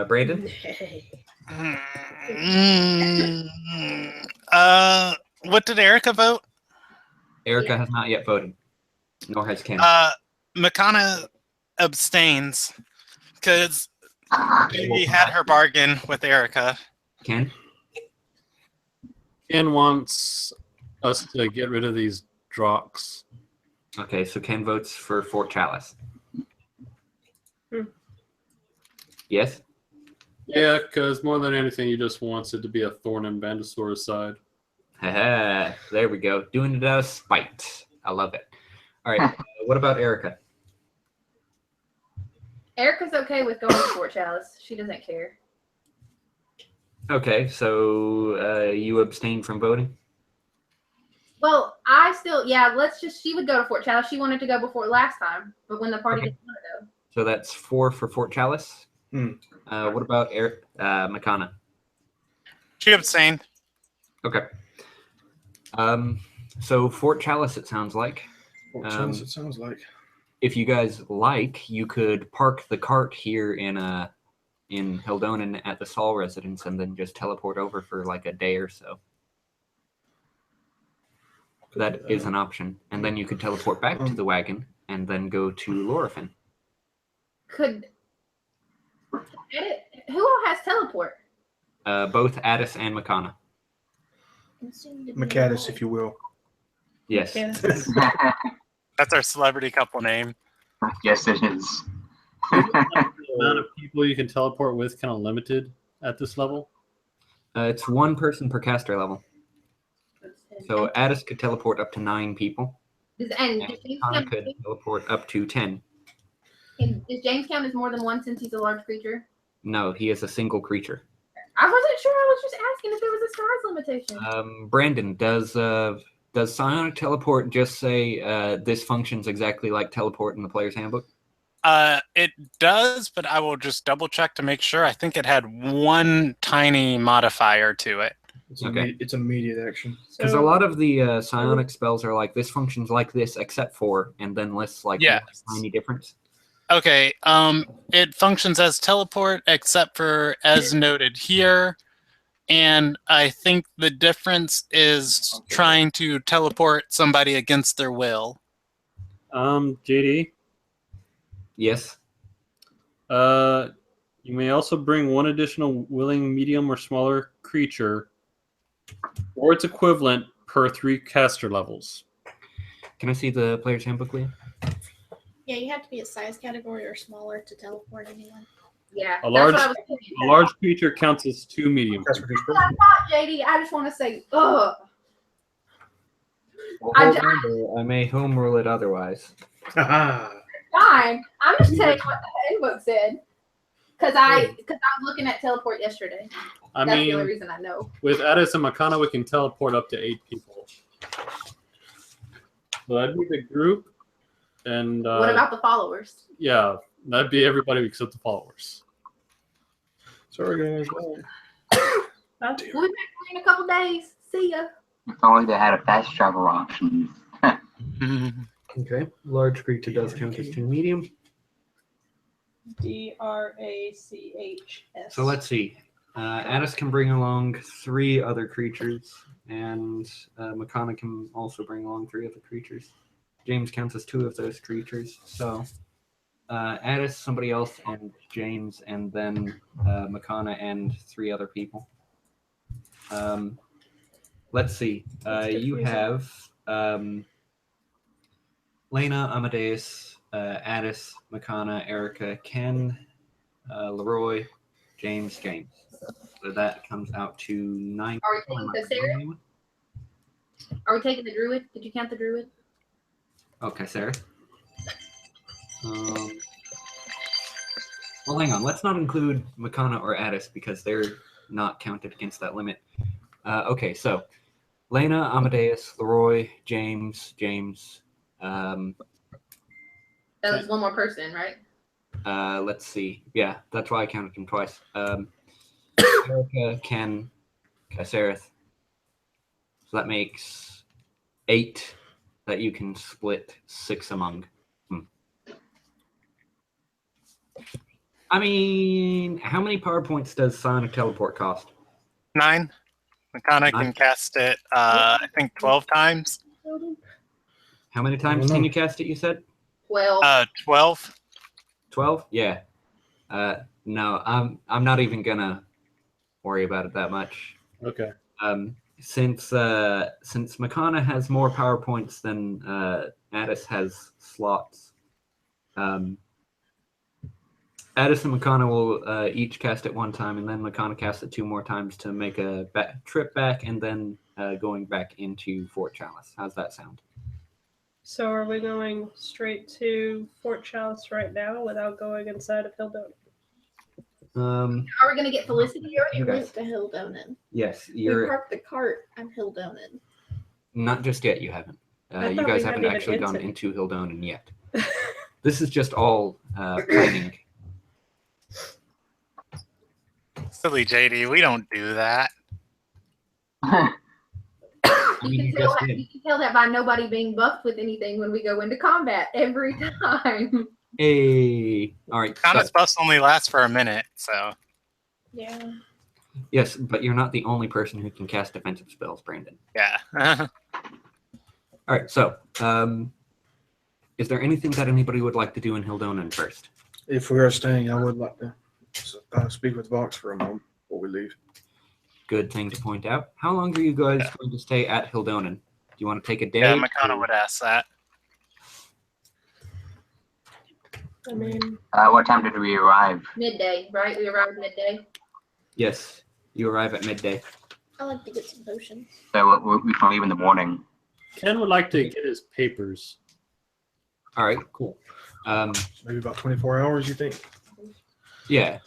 [SPEAKER 2] Brandon?
[SPEAKER 4] What did Erica vote?
[SPEAKER 2] Erica has not yet voted, nor has Ken.
[SPEAKER 4] Makana abstains because she had her bargain with Erica.
[SPEAKER 2] Ken?
[SPEAKER 9] Ken wants us to get rid of these Drox.
[SPEAKER 2] Okay, so Ken votes for Fort Chalice. Yes?
[SPEAKER 9] Yeah, because more than anything, he just wants it to be a thorn in Bandasaur's side.
[SPEAKER 2] Haha, there we go. Doing it out of spite. I love it. All right, what about Erica?
[SPEAKER 8] Erica's okay with going to Fort Chalice. She doesn't care.
[SPEAKER 2] Okay, so you abstain from voting?
[SPEAKER 8] Well, she would go to Fort Chalice. She wanted to go before last time, but when the party didn't want to go.
[SPEAKER 2] So that's 4 for Fort Chalice. What about Makana?
[SPEAKER 4] She abstained.
[SPEAKER 2] Okay. So Fort Chalice, it sounds like.
[SPEAKER 3] Fort Chalice, it sounds like.
[SPEAKER 2] If you guys like, you could park the cart here in Hildonen at the Saul residence and then just teleport over for like a day or so. That is an option. And then you could teleport back to the wagon and then go to Lorifin.
[SPEAKER 8] Who all has teleport?
[SPEAKER 2] Both Addis and Makana.
[SPEAKER 3] McAddis, if you will.
[SPEAKER 2] Yes.
[SPEAKER 4] That's our celebrity couple name.
[SPEAKER 6] Yes, it is.
[SPEAKER 9] The amount of people you can teleport with kind of limited at this level.
[SPEAKER 2] It's 1 person per caster level. So Addis could teleport up to 9 people.
[SPEAKER 8] And
[SPEAKER 2] Makana could teleport up to 10.
[SPEAKER 8] does James count as more than 1 since he's a large creature?
[SPEAKER 2] No, he is a single creature.
[SPEAKER 8] I wasn't sure. I was just asking if there was a size limitation.
[SPEAKER 2] Brandon, does Psionic Teleport just say this functions exactly like Teleport in the player's handbook?
[SPEAKER 4] It does, but I will just double check to make sure. I think it had 1 tiny modifier to it.
[SPEAKER 3] It's immediate action.
[SPEAKER 2] Because a lot of the psionic spells are like, this functions like this, except for, and then lists like one tiny difference.
[SPEAKER 4] Okay, it functions as teleport, except for as noted here. And I think the difference is trying to teleport somebody against their will.
[SPEAKER 9] JD?
[SPEAKER 2] Yes?
[SPEAKER 9] You may also bring one additional willing medium or smaller creature or its equivalent per 3 caster levels.
[SPEAKER 2] Can I see the player's handbook, Lena?
[SPEAKER 5] Yeah, you have to be a size category or smaller to teleport anyone.
[SPEAKER 8] Yeah,
[SPEAKER 9] A large,
[SPEAKER 8] that's what I was thinking.
[SPEAKER 9] a large creature counts as 2 medium.
[SPEAKER 3] That's what he's
[SPEAKER 8] That's what I thought, JD. I just want to say, ugh.
[SPEAKER 2] Well,
[SPEAKER 8] I-
[SPEAKER 2] I may home rule it otherwise.
[SPEAKER 3] Haha.
[SPEAKER 8] Fine. I'm just telling you what the handbook said. Because I was looking at teleport yesterday.
[SPEAKER 9] I
[SPEAKER 8] That's the only
[SPEAKER 9] mean,
[SPEAKER 8] reason I know.
[SPEAKER 9] with Addis and Makana, we can teleport up to 8 people. So that'd be the group. And
[SPEAKER 8] What about the followers?
[SPEAKER 9] yeah, that'd be everybody except the followers.
[SPEAKER 3] Sorry, guys.
[SPEAKER 8] We'll be back in a couple days. See ya.
[SPEAKER 6] If only they had a fast travel option.
[SPEAKER 2] Okay. Large creature does count as 2 medium.
[SPEAKER 1] DRACHS.
[SPEAKER 2] So let's see. Addis can bring along 3 other creatures, and Makana can also bring along 3 other creatures. James counts as 2 of those creatures. So Addis, somebody else, and James, and then Makana and 3 other people. Let's see. You have Lena, Amadeus, Addis, Makana, Erica, Ken, Leroy, James. So that comes out to 9.
[SPEAKER 8] Are we taking the Sarah? Are we taking the druid? Did you count the druid?
[SPEAKER 2] Okay, Sarah. Well, hang on. Let's not include Makana or Addis because they're not counted against that limit. Okay, so Lena, Amadeus, Leroy, James.
[SPEAKER 8] That was one more person, right?
[SPEAKER 2] Let's see. Yeah, that's why I counted him twice. Erica, Ken, Kaserith. So that makes 8 that you can split 6 among. I mean, how many power points does Sonic Teleport cost?
[SPEAKER 4] 9. Makana
[SPEAKER 2] 9.
[SPEAKER 4] can cast it, I think, 12 times.
[SPEAKER 2] How many times can you cast it, you said?
[SPEAKER 8] 12.
[SPEAKER 4] 12.
[SPEAKER 2] 12? Yeah. No, I'm not even gonna worry about it that much.
[SPEAKER 9] Okay.
[SPEAKER 2] Since Makana has more power points than Addis has slots, Addis and Makana will each cast it 1 time, and then Makana casts it 2 more times to make a trip back, and then going back into Fort Chalice. How's that sound?
[SPEAKER 1] So are we going straight to Fort Chalice right now without going inside of Hildon?
[SPEAKER 8] Are we going to get Felicity?
[SPEAKER 5] We already
[SPEAKER 2] You guys.
[SPEAKER 5] went to Hildonen.
[SPEAKER 2] Yes,
[SPEAKER 5] We
[SPEAKER 2] you're
[SPEAKER 5] parked the cart at Hildonen.
[SPEAKER 2] not just yet. You haven't.
[SPEAKER 1] I
[SPEAKER 2] You
[SPEAKER 1] thought
[SPEAKER 2] guys
[SPEAKER 1] we
[SPEAKER 2] haven't
[SPEAKER 1] hadn't
[SPEAKER 2] actually
[SPEAKER 1] even
[SPEAKER 2] gone
[SPEAKER 1] entered.
[SPEAKER 2] into Hildonen yet. This is just all planning.
[SPEAKER 4] Silly JD, we don't do that.
[SPEAKER 2] I mean,
[SPEAKER 8] You
[SPEAKER 2] you
[SPEAKER 8] can, tell
[SPEAKER 2] just
[SPEAKER 8] that,
[SPEAKER 2] did.
[SPEAKER 8] you can tell that by nobody being buffed with anything when we go into combat every time.
[SPEAKER 2] Hey, all right. So,
[SPEAKER 4] Makana's buffs only last for a minute, so.
[SPEAKER 5] Yeah.
[SPEAKER 2] yes, but you're not the only person who can cast defensive spells, Brandon.
[SPEAKER 4] Yeah.
[SPEAKER 2] All right. So, is there anything that anybody would like to do in Hildonen first?
[SPEAKER 3] If we are staying, I would like to speak with Vox for a moment before we leave.
[SPEAKER 2] Good thing to point out. How long are you guys going to stay at Hildonen? Do you want to take a day?
[SPEAKER 4] Yeah, Makana would ask that.
[SPEAKER 1] I mean,
[SPEAKER 6] What time did we arrive?
[SPEAKER 8] Midday, right? We arrived midday.
[SPEAKER 2] Yes, you arrive at midday.
[SPEAKER 5] I like to get some potions.
[SPEAKER 6] So we can leave in the morning.
[SPEAKER 9] Ken would like to get his papers.
[SPEAKER 2] All right, cool.
[SPEAKER 3] Maybe about 24 hours, you think?
[SPEAKER 2] Yeah.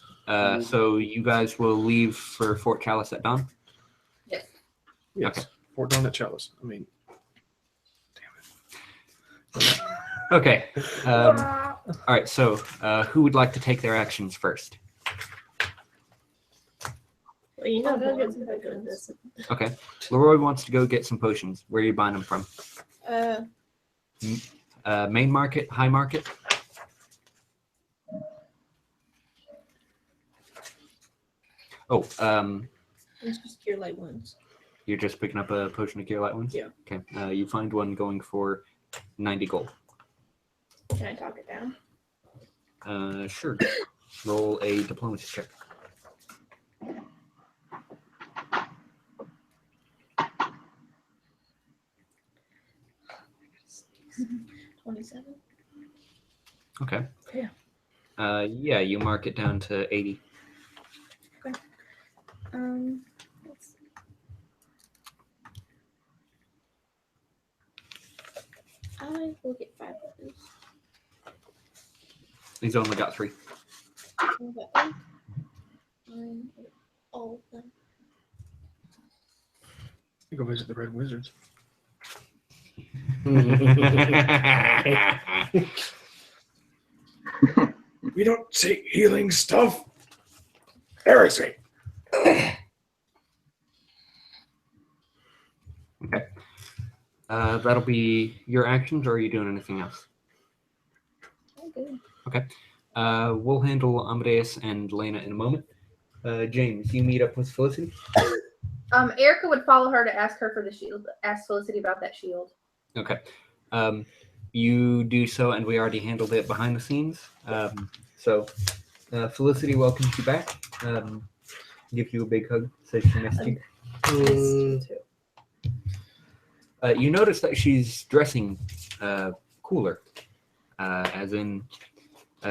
[SPEAKER 2] So you guys will leave for Fort Chalice at dawn?
[SPEAKER 8] Yes.
[SPEAKER 3] Yes.
[SPEAKER 2] Okay.
[SPEAKER 3] Fort Don at Chalice. I mean,
[SPEAKER 2] Okay. All right, so who would like to take their actions first?
[SPEAKER 1] well, you know,
[SPEAKER 5] I'll go
[SPEAKER 1] go
[SPEAKER 5] get some potions.
[SPEAKER 2] Okay. Leroy wants to go get some potions. Where are you buying them from? Main market, high market? Oh,
[SPEAKER 5] It's just cure light ones.
[SPEAKER 2] you're just picking up a potion of cure light ones?
[SPEAKER 5] Yeah.
[SPEAKER 2] Okay. You find one going for 90 gold.
[SPEAKER 5] Can I talk it down?
[SPEAKER 2] Sure. roll a diplomacy check.
[SPEAKER 5] $27.
[SPEAKER 2] Okay.
[SPEAKER 1] Yeah.
[SPEAKER 2] Yeah, you mark it down to 80.
[SPEAKER 5] Let's see. I will get 5 of those.
[SPEAKER 2] He's only got 3.
[SPEAKER 5] All of them.
[SPEAKER 3] You go visit the Red Wizards. We don't say healing stuff. Heresy.
[SPEAKER 2] Okay. That'll be your actions, or are you doing anything else?
[SPEAKER 5] Okay.
[SPEAKER 2] Okay. We'll handle Amadeus and Lena in a moment. James, you meet up with Felicity?
[SPEAKER 8] Erica would follow her to ask her for the shield. Ask Felicity about that shield.
[SPEAKER 2] Okay. You do so, and we already handled it behind the scenes. So Felicity welcomes you back. Gives you a big hug. Says she missed you.
[SPEAKER 1] Missed you too.
[SPEAKER 2] You notice that she's dressing cooler, as in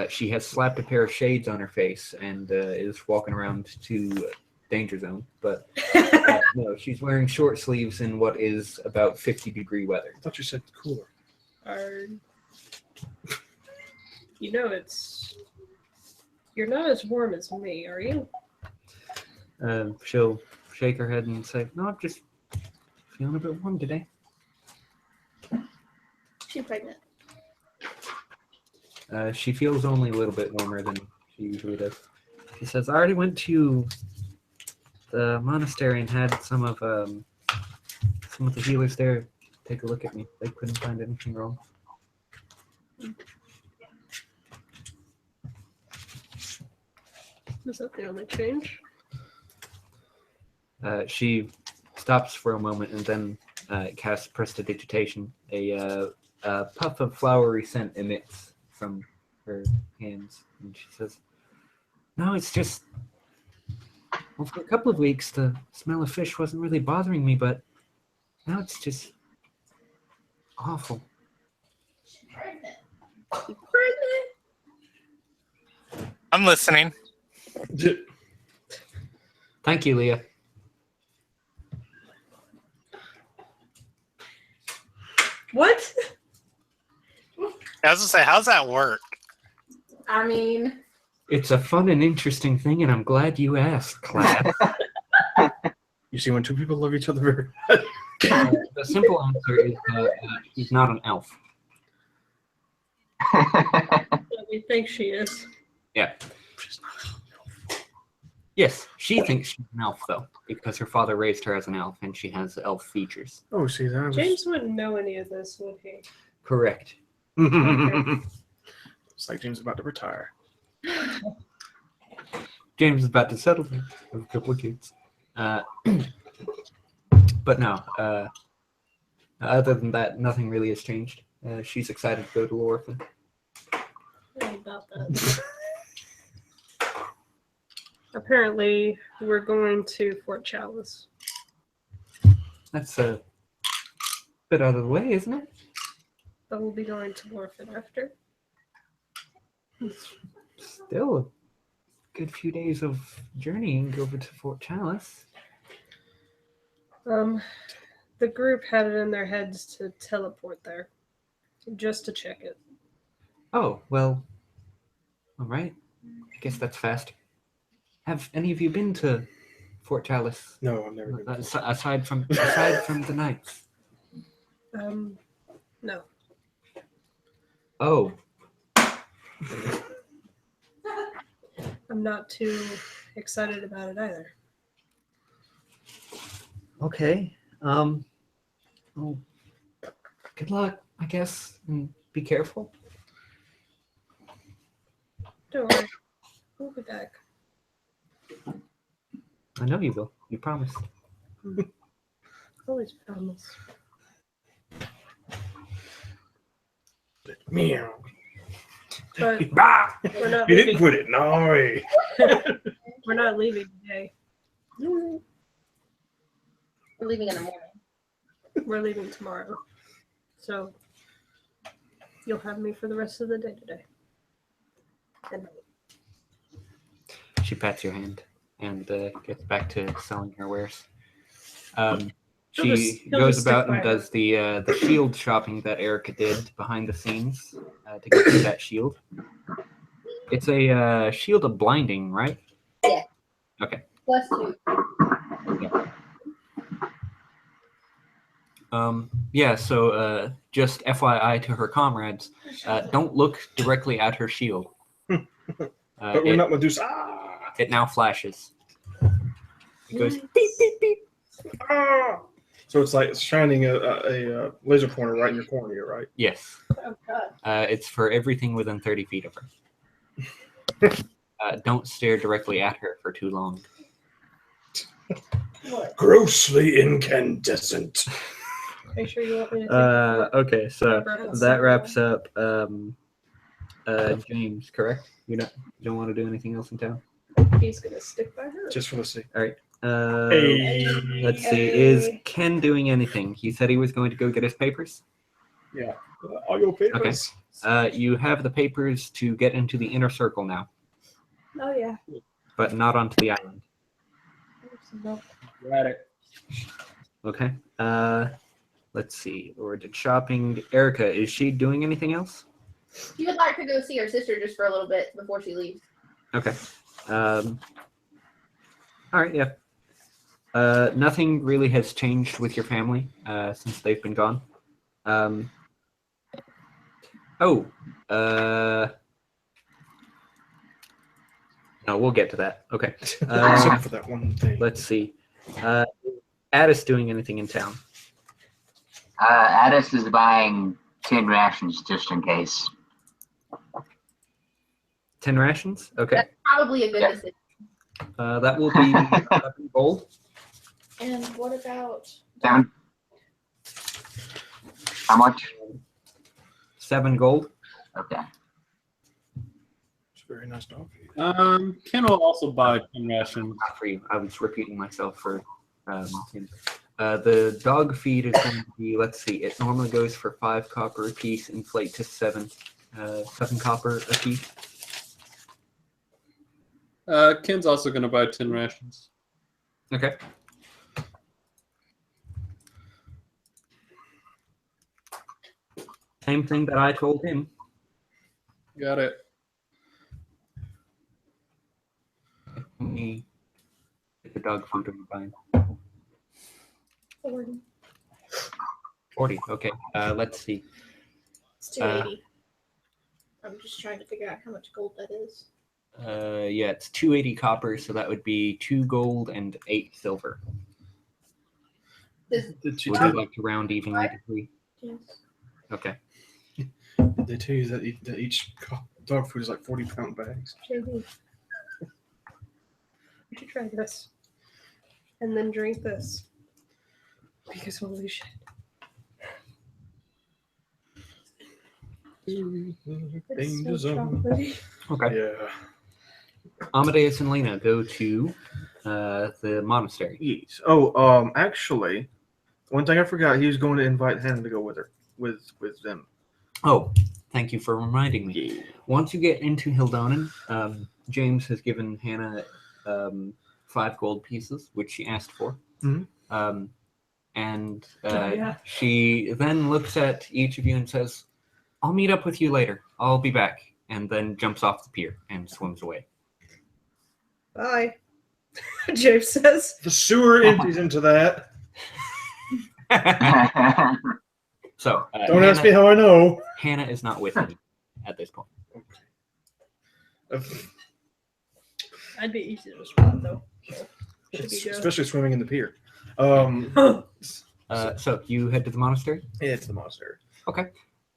[SPEAKER 2] she has slapped a pair of shades on her face and is walking around to danger zone. But no, she's wearing short sleeves in what is about 50-degree weather.
[SPEAKER 3] I thought you said cooler.
[SPEAKER 1] You know, you're not as warm as me, are you?
[SPEAKER 2] She'll shake her head and say, "No, I'm just feeling a bit warm today."
[SPEAKER 5] She's pregnant.
[SPEAKER 2] She feels only a little bit warmer than she usually does. She says, "I already went to the monastery and had some of the healers there take a look at me. They couldn't find anything wrong."
[SPEAKER 1] Is that the only change?
[SPEAKER 2] She stops for a moment and then casts prestidigitation. A puff of flowery scent emits from her hands, and she says, "No, it's just, well, for a couple of weeks the smell of fish wasn't really bothering me, but now it's just awful."
[SPEAKER 5] She's pregnant.
[SPEAKER 4] I'm listening.
[SPEAKER 2] Thank you, Leah.
[SPEAKER 1] What?
[SPEAKER 4] I was gonna say, how's that work?
[SPEAKER 8] I mean,
[SPEAKER 2] It's a fun and interesting thing, and I'm glad you asked, class.
[SPEAKER 3] You see, when two people love each other very much.
[SPEAKER 2] The simple answer is that she's not an elf.
[SPEAKER 1] We think she is.
[SPEAKER 2] Yeah. Yes, she thinks she's an elf, though, because her father raised her as an elf, and she has elf features.
[SPEAKER 3] Oh, see, that was...
[SPEAKER 1] James wouldn't know any of this, would he?
[SPEAKER 2] Correct.
[SPEAKER 3] It's like James is about to retire.
[SPEAKER 2] James is about to settle down with a couple of kids. But no, other than that, nothing really has changed. She's excited to go to Lorphin.
[SPEAKER 1] About that. Apparently, we're going to Fort Chalice.
[SPEAKER 2] That's a bit out of the way, isn't it?
[SPEAKER 1] But we'll be going to Lorphin after.
[SPEAKER 2] Still a good few days of journeying over to Fort Chalice.
[SPEAKER 1] The group had it in their heads to teleport there, just to check it.
[SPEAKER 2] Oh, well, all right. I guess that's fast. Have any of you been to Fort Chalice?
[SPEAKER 3] No, I've never been.
[SPEAKER 2] Aside from the knights.
[SPEAKER 1] No.
[SPEAKER 2] Oh,
[SPEAKER 1] I'm not too excited about it either.
[SPEAKER 2] okay. Well, good luck, I guess, and be careful.
[SPEAKER 1] Don't worry. We'll be back.
[SPEAKER 2] I know you will. You promised.
[SPEAKER 1] Always promise.
[SPEAKER 3] Meow.
[SPEAKER 1] But
[SPEAKER 3] Bah!
[SPEAKER 1] we're not
[SPEAKER 3] He didn't
[SPEAKER 1] leaving.
[SPEAKER 3] put it. No.
[SPEAKER 1] We're not leaving today.
[SPEAKER 8] We're leaving in the morning.
[SPEAKER 1] We're leaving tomorrow. So you'll have me for the rest of the day today. And
[SPEAKER 2] She pats your hand and gets back to selling her wares.
[SPEAKER 1] He'll
[SPEAKER 2] She
[SPEAKER 1] just
[SPEAKER 2] goes
[SPEAKER 1] stick
[SPEAKER 2] about
[SPEAKER 1] by
[SPEAKER 2] and
[SPEAKER 1] her.
[SPEAKER 2] does the shield shopping that Erica did behind the scenes to get you that shield. It's a shield of blinding, right?
[SPEAKER 8] Yeah.
[SPEAKER 2] Okay.
[SPEAKER 8] +2.
[SPEAKER 2] Yeah, so just FYI to her comrades, don't look directly at her shield.
[SPEAKER 3] But we're not Medusa.
[SPEAKER 2] It now flashes. It goes beep, beep, beep.
[SPEAKER 3] Ah! So it's like shining a laser pointer right in your cornea, right?
[SPEAKER 2] Yes.
[SPEAKER 5] Oh god.
[SPEAKER 2] It's for everything within 30 feet of her. Don't stare directly at her for too long.
[SPEAKER 5] What?
[SPEAKER 3] Grossly incandescent.
[SPEAKER 1] are you sure you want me to take
[SPEAKER 2] Okay, so
[SPEAKER 1] Whatever.
[SPEAKER 2] that wraps up James, correct? You don't want to do anything else in town?
[SPEAKER 1] He's gonna stick by her.
[SPEAKER 3] Just for the sake.
[SPEAKER 2] All right.
[SPEAKER 3] Hey.
[SPEAKER 2] Let's see. Is Ken doing anything? He said he was going to go get his papers.
[SPEAKER 3] Yeah. All your papers.
[SPEAKER 2] You have the papers to get into the inner circle now,
[SPEAKER 1] Oh yeah.
[SPEAKER 2] but not onto the island.
[SPEAKER 9] Got it.
[SPEAKER 2] Okay. Let's see. Or did shopping. Erica, is she doing anything else?
[SPEAKER 8] She would like to go see her sister just for a little bit before she leaves.
[SPEAKER 2] Okay. All right. Yeah. Nothing really has changed with your family since they've been gone. No, we'll get to that. Okay.
[SPEAKER 3] Except for that one thing.
[SPEAKER 2] Let's see. Addis doing anything in town?
[SPEAKER 6] Addis is buying 10 rations just in case.
[SPEAKER 2] 10 rations? Okay.
[SPEAKER 8] That's probably a good
[SPEAKER 6] Yeah.
[SPEAKER 8] decision.
[SPEAKER 2] That will be 7 gold.
[SPEAKER 5] And what about
[SPEAKER 6] 7? How much?
[SPEAKER 2] 7 gold.
[SPEAKER 6] Okay.
[SPEAKER 3] It's a very nice dog.
[SPEAKER 9] Ken will also buy 10 rations.
[SPEAKER 2] Not for you. I was repeating myself for him. The dog feed is going to be, let's see, it normally goes for 5 copper a piece, inflate to 7 copper a piece.
[SPEAKER 9] Ken's also going to buy 10 rations.
[SPEAKER 2] Okay. Same thing that I told him.
[SPEAKER 9] Got it.
[SPEAKER 2] Let me get the dog food I'm buying. 40. Okay. Let's see.
[SPEAKER 5] it's 280? I'm just trying to figure out how much gold that is.
[SPEAKER 2] Yeah, it's 280 copper, so that would be 2 gold and 8 silver.
[SPEAKER 8] Does-
[SPEAKER 3] Did she
[SPEAKER 2] Would
[SPEAKER 3] tell
[SPEAKER 2] you like to round evenly to 3?
[SPEAKER 5] Yes.
[SPEAKER 2] Okay.
[SPEAKER 3] Did they tell you that each dog food is like 40-pound bags?
[SPEAKER 1] JD. You should try this. And then drink this. Because holy shit. It's
[SPEAKER 3] Danger
[SPEAKER 1] so
[SPEAKER 3] zone.
[SPEAKER 1] chocolatey.
[SPEAKER 2] Okay.
[SPEAKER 3] Yeah.
[SPEAKER 2] Amadeus and Lena go to the monastery.
[SPEAKER 3] Yes. Oh, actually, one thing I forgot, he was going to invite Hannah to go with her, with them.
[SPEAKER 2] Oh, thank you for reminding me.
[SPEAKER 3] Yeah.
[SPEAKER 2] Once you get into Hildonen, James has given Hannah 5 gold pieces, which she asked for.
[SPEAKER 3] Mhm.
[SPEAKER 2] And
[SPEAKER 1] yeah.
[SPEAKER 2] she then looks at each of you and says, I'll meet up with you later. I'll be back. And then jumps off the pier and swims away.
[SPEAKER 1] Bye. James says.
[SPEAKER 3] The sewer empties into that.
[SPEAKER 2] So,
[SPEAKER 3] Don't ask me how I know.
[SPEAKER 2] Hannah is not with me at this point.
[SPEAKER 1] I'd be easy to spot though. So should be good.
[SPEAKER 3] Especially swimming in the pier.
[SPEAKER 2] So you head to the monastery?
[SPEAKER 3] Yeah, it's the monastery.
[SPEAKER 2] Okay.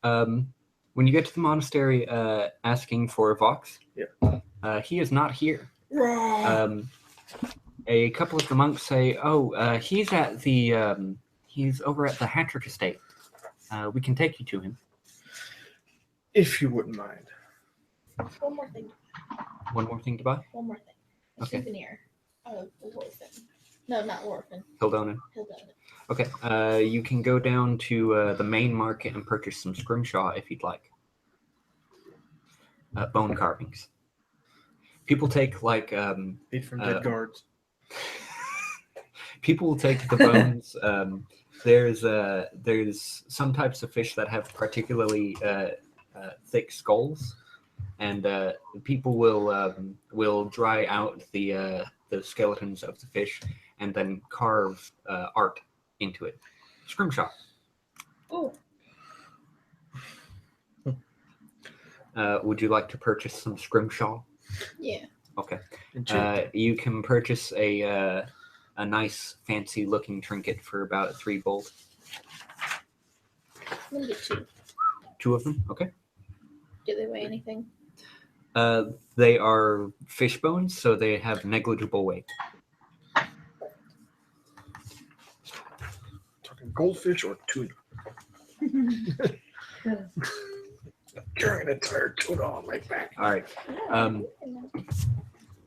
[SPEAKER 2] When you get to the monastery asking for Vox, he is not here. A couple of the monks say, he's at the he's over at the Hattrick estate. We can take you to him.
[SPEAKER 3] If you wouldn't mind.
[SPEAKER 5] One more thing.
[SPEAKER 2] One more thing to buy?
[SPEAKER 5] One more thing. A
[SPEAKER 2] Okay.
[SPEAKER 5] souvenir of Orphan. No, not Orphan.
[SPEAKER 2] Hildonan.
[SPEAKER 5] Hildona.
[SPEAKER 2] Okay. You can go down to the main market and purchase some scrimshaw if you'd like. Bone carvings. People take like
[SPEAKER 3] Eat from dead guards.
[SPEAKER 2] people will take the bones. There's some types of fish that have particularly thick skulls, and people will dry out the skeletons of the fish and then carve art into it. Scrimshaw.
[SPEAKER 5] Oh.
[SPEAKER 2] Would you like to purchase some scrimshaw?
[SPEAKER 5] Yeah.
[SPEAKER 2] Okay.
[SPEAKER 3] And cheap.
[SPEAKER 2] You can purchase a nice, fancy-looking trinket for about 3 gold.
[SPEAKER 5] I'm gonna get 2.
[SPEAKER 2] 2 of them. Okay.
[SPEAKER 5] Do they weigh anything?
[SPEAKER 2] They are fish bones, so they have negligible weight.
[SPEAKER 3] Talking goldfish or tuna? Carrying a tired tuna on my back.
[SPEAKER 2] All right.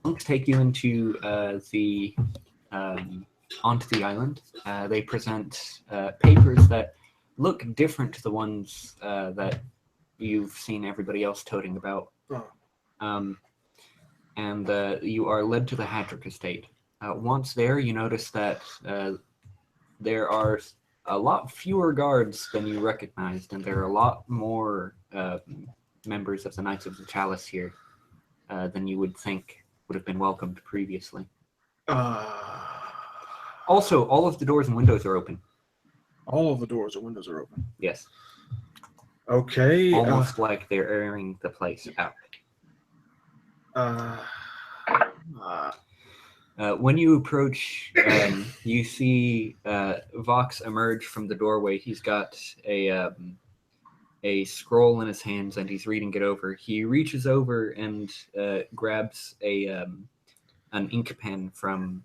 [SPEAKER 2] Let's take you into the onto the island. They present papers that look different to the ones that you've seen everybody else toting about.
[SPEAKER 3] Oh.
[SPEAKER 2] And you are led to the Hadrick estate. Once there, you notice that there are a lot fewer guards than you recognized, and there are a lot more members of the Knights of the Chalice here than you would think would have been welcomed previously. Also, all of the doors and windows are open.
[SPEAKER 3] All of the doors and windows are open.
[SPEAKER 2] Yes.
[SPEAKER 3] Okay.
[SPEAKER 2] Almost like they're airing the place out. When you approach, you see Vox emerge from the doorway. He's got a scroll in his hands, and he's reading it over. He reaches over and grabs an ink pen from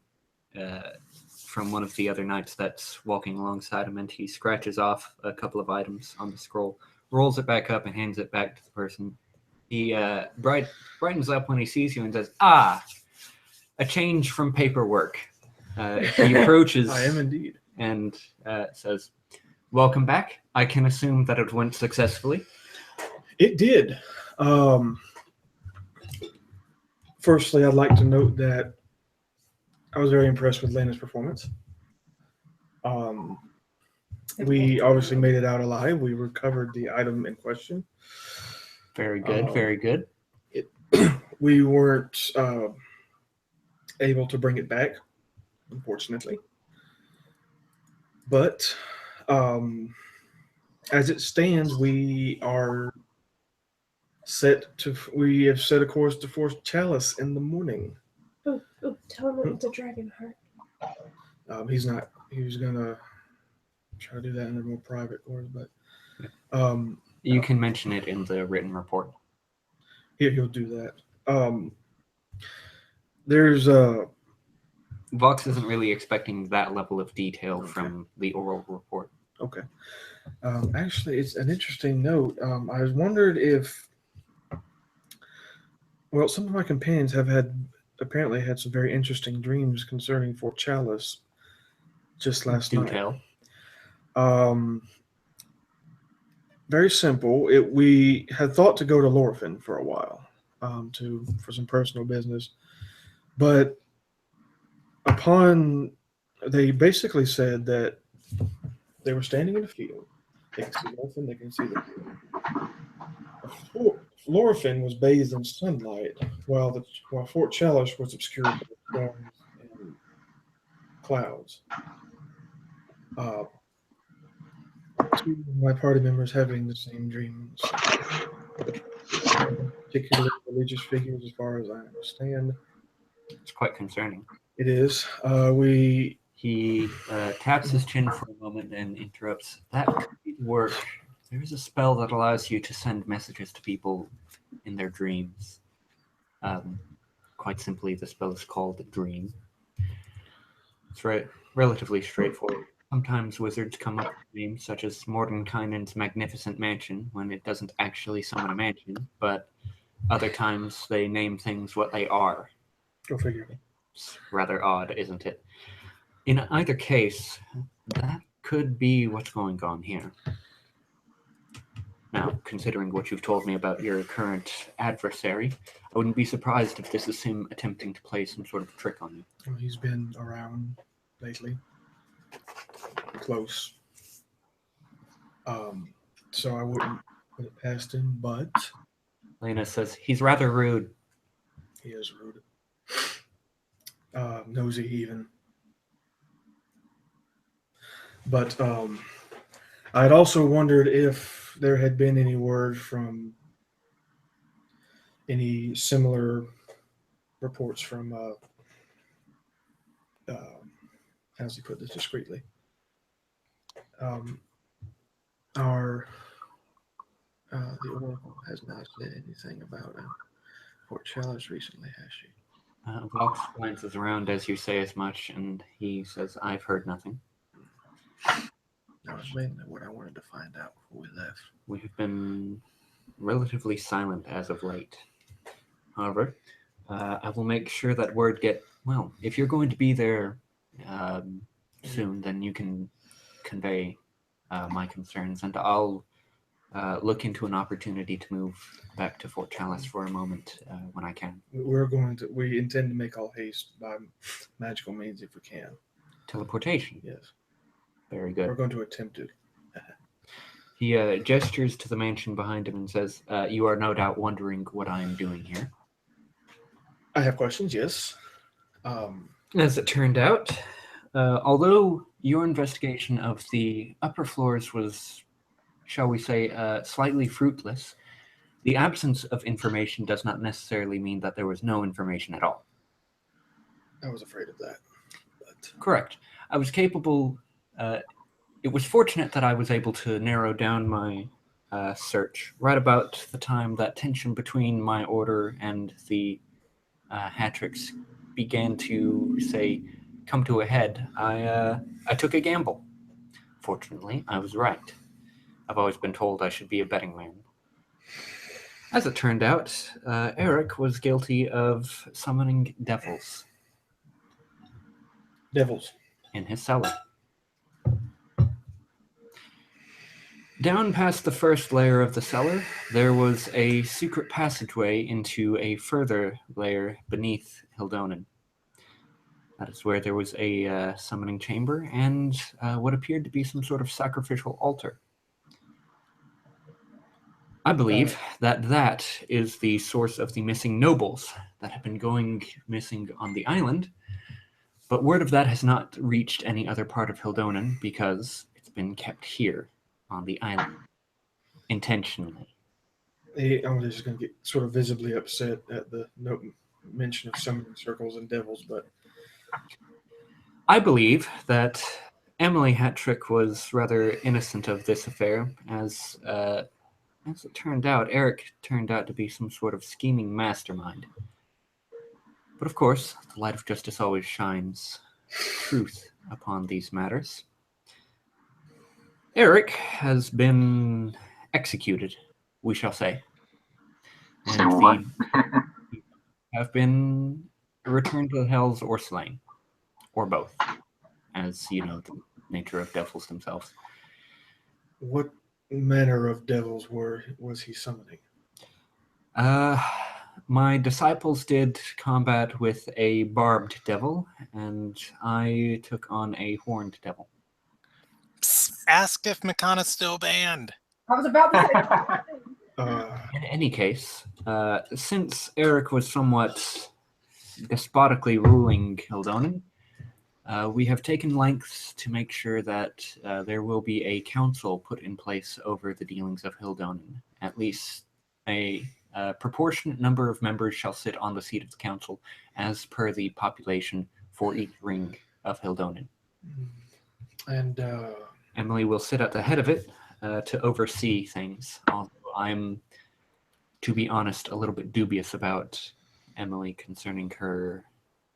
[SPEAKER 2] one of the other knights that's walking alongside him, and he scratches off a couple of items on the scroll, rolls it back up, and hands it back to the person. He brightens up when he sees you and says, "Ah, a change from paperwork." He approaches
[SPEAKER 3] I am indeed.
[SPEAKER 2] and says, "Welcome back. I can assume that it went successfully."
[SPEAKER 3] It did. Firstly, I'd like to note that I was very impressed with Lena's performance. We obviously made it out alive. We recovered the item in question.
[SPEAKER 2] Very good, very good.
[SPEAKER 3] We weren't able to bring it back, unfortunately. But as it stands, we are we have set a course to Fort Chalice in the morning.
[SPEAKER 1] Oh, tell him it's a dragon heart.
[SPEAKER 3] He's not. He was gonna try to do that in a more private course, but
[SPEAKER 2] You can mention it in the written report.
[SPEAKER 3] he'll do that. There's
[SPEAKER 2] Vox isn't really expecting that level of detail from the oral report.
[SPEAKER 3] okay. Actually, it's an interesting note. I was wondered if, well, some of my companions have apparently had some very interesting dreams concerning Fort Chalice just last
[SPEAKER 2] Do
[SPEAKER 3] night.
[SPEAKER 2] tell.
[SPEAKER 3] Very simple. We had thought to go to Lorfin for a while, for some personal business, but they basically said that they were standing in a field. They can see Lorfin. They can see the field. Lorfin was bathed in sunlight, while Fort Chalice was obscured by storms and clouds. Two of my party members having the same dreams, particularly religious figures, as far as I understand.
[SPEAKER 2] It's quite concerning.
[SPEAKER 3] It is.
[SPEAKER 2] He taps his chin for a moment and interrupts. That could work. There is a spell that allows you to send messages to people in their dreams. Quite simply, the spell is called Dream. It's relatively straightforward. Sometimes wizards come up with names such as Mordenkainen's Magnificent Mansion when it doesn't actually summon a mansion, but Other times they name things what they are.
[SPEAKER 3] Go figure.
[SPEAKER 2] It's rather odd, isn't it? In either case, that could be what's going on here. Now, considering what you've told me about your current adversary, I wouldn't be surprised if this is him attempting to play some sort of trick on you.
[SPEAKER 3] Well, he's been around lately. Close. So I wouldn't put it past him, but
[SPEAKER 2] Lena says, he's rather rude.
[SPEAKER 3] he is rude. Nosy even. But I'd also wondered if there had been any word from any similar reports from how does he put this discreetly? The Oracle has not said anything about Fort Chalice recently, has she?
[SPEAKER 2] Vox glances around as you say as much, and he says, I've heard nothing.
[SPEAKER 3] That was mainly what I wanted to find out before we left.
[SPEAKER 2] We have been relatively silent as of late. However, I will make sure that word well, if you're going to be there soon, then you can convey my concerns, and I'll look into an opportunity to move back to Fort Chalice for a moment when I can.
[SPEAKER 3] We intend to make all haste by magical means if we can.
[SPEAKER 2] Teleportation?
[SPEAKER 3] Yes.
[SPEAKER 2] Very good.
[SPEAKER 3] We're going to attempt it.
[SPEAKER 2] He gestures to the mansion behind him and says, you are no doubt wondering what I am doing here.
[SPEAKER 3] I have questions, yes.
[SPEAKER 2] As it turned out, although your investigation of the upper floors was, shall we say, slightly fruitless, the absence of information does not necessarily mean that there was no information at all.
[SPEAKER 3] I was afraid of that. But...
[SPEAKER 2] Correct. I was capable... it was fortunate that I was able to narrow down my search right about the time that tension between my order and the Hatricks began to, say, come to a head. I took a gamble. Fortunately, I was right. I've always been told I should be a betting man. As it turned out, Eric was guilty of summoning devils.
[SPEAKER 3] Devils.
[SPEAKER 2] In his cellar. Down past the first layer of the cellar, there was a secret passageway into a further layer beneath Hildonen. That is where there was a summoning chamber and what appeared to be some sort of sacrificial altar. I believe that is the source of the missing nobles that have been going missing on the island, but word of that has not reached any other part of Hildonen because it's been kept here on the island, intentionally.
[SPEAKER 3] I'm just going to get sort of visibly upset at the mention of summoning circles and devils, but...
[SPEAKER 2] I believe that Emily Hatrick was rather innocent of this affair, as it turned out, Eric turned out to be some sort of scheming mastermind. But of course, the light of justice always shines truth upon these matters. Eric has been executed, we shall say. And have been returned to the hells or slain, or both, as you know, the nature of devils themselves.
[SPEAKER 3] What manner of devils was he summoning?
[SPEAKER 2] My disciples did combat with a barbed devil, and I took on a horned devil.
[SPEAKER 4] Psst, ask if Makana's still banned.
[SPEAKER 8] I was about to say.
[SPEAKER 2] In any case, since Eric was somewhat despotically ruling Hildonen, we have taken lengths to make sure that there will be a council put in place over the dealings of Hildonen. At least a proportionate number of members shall sit on the seat of the council as per the population for each ring of Hildonen.
[SPEAKER 3] And
[SPEAKER 2] Emily will sit at the head of it to oversee things, although I'm, to be honest, a little bit dubious about Emily concerning her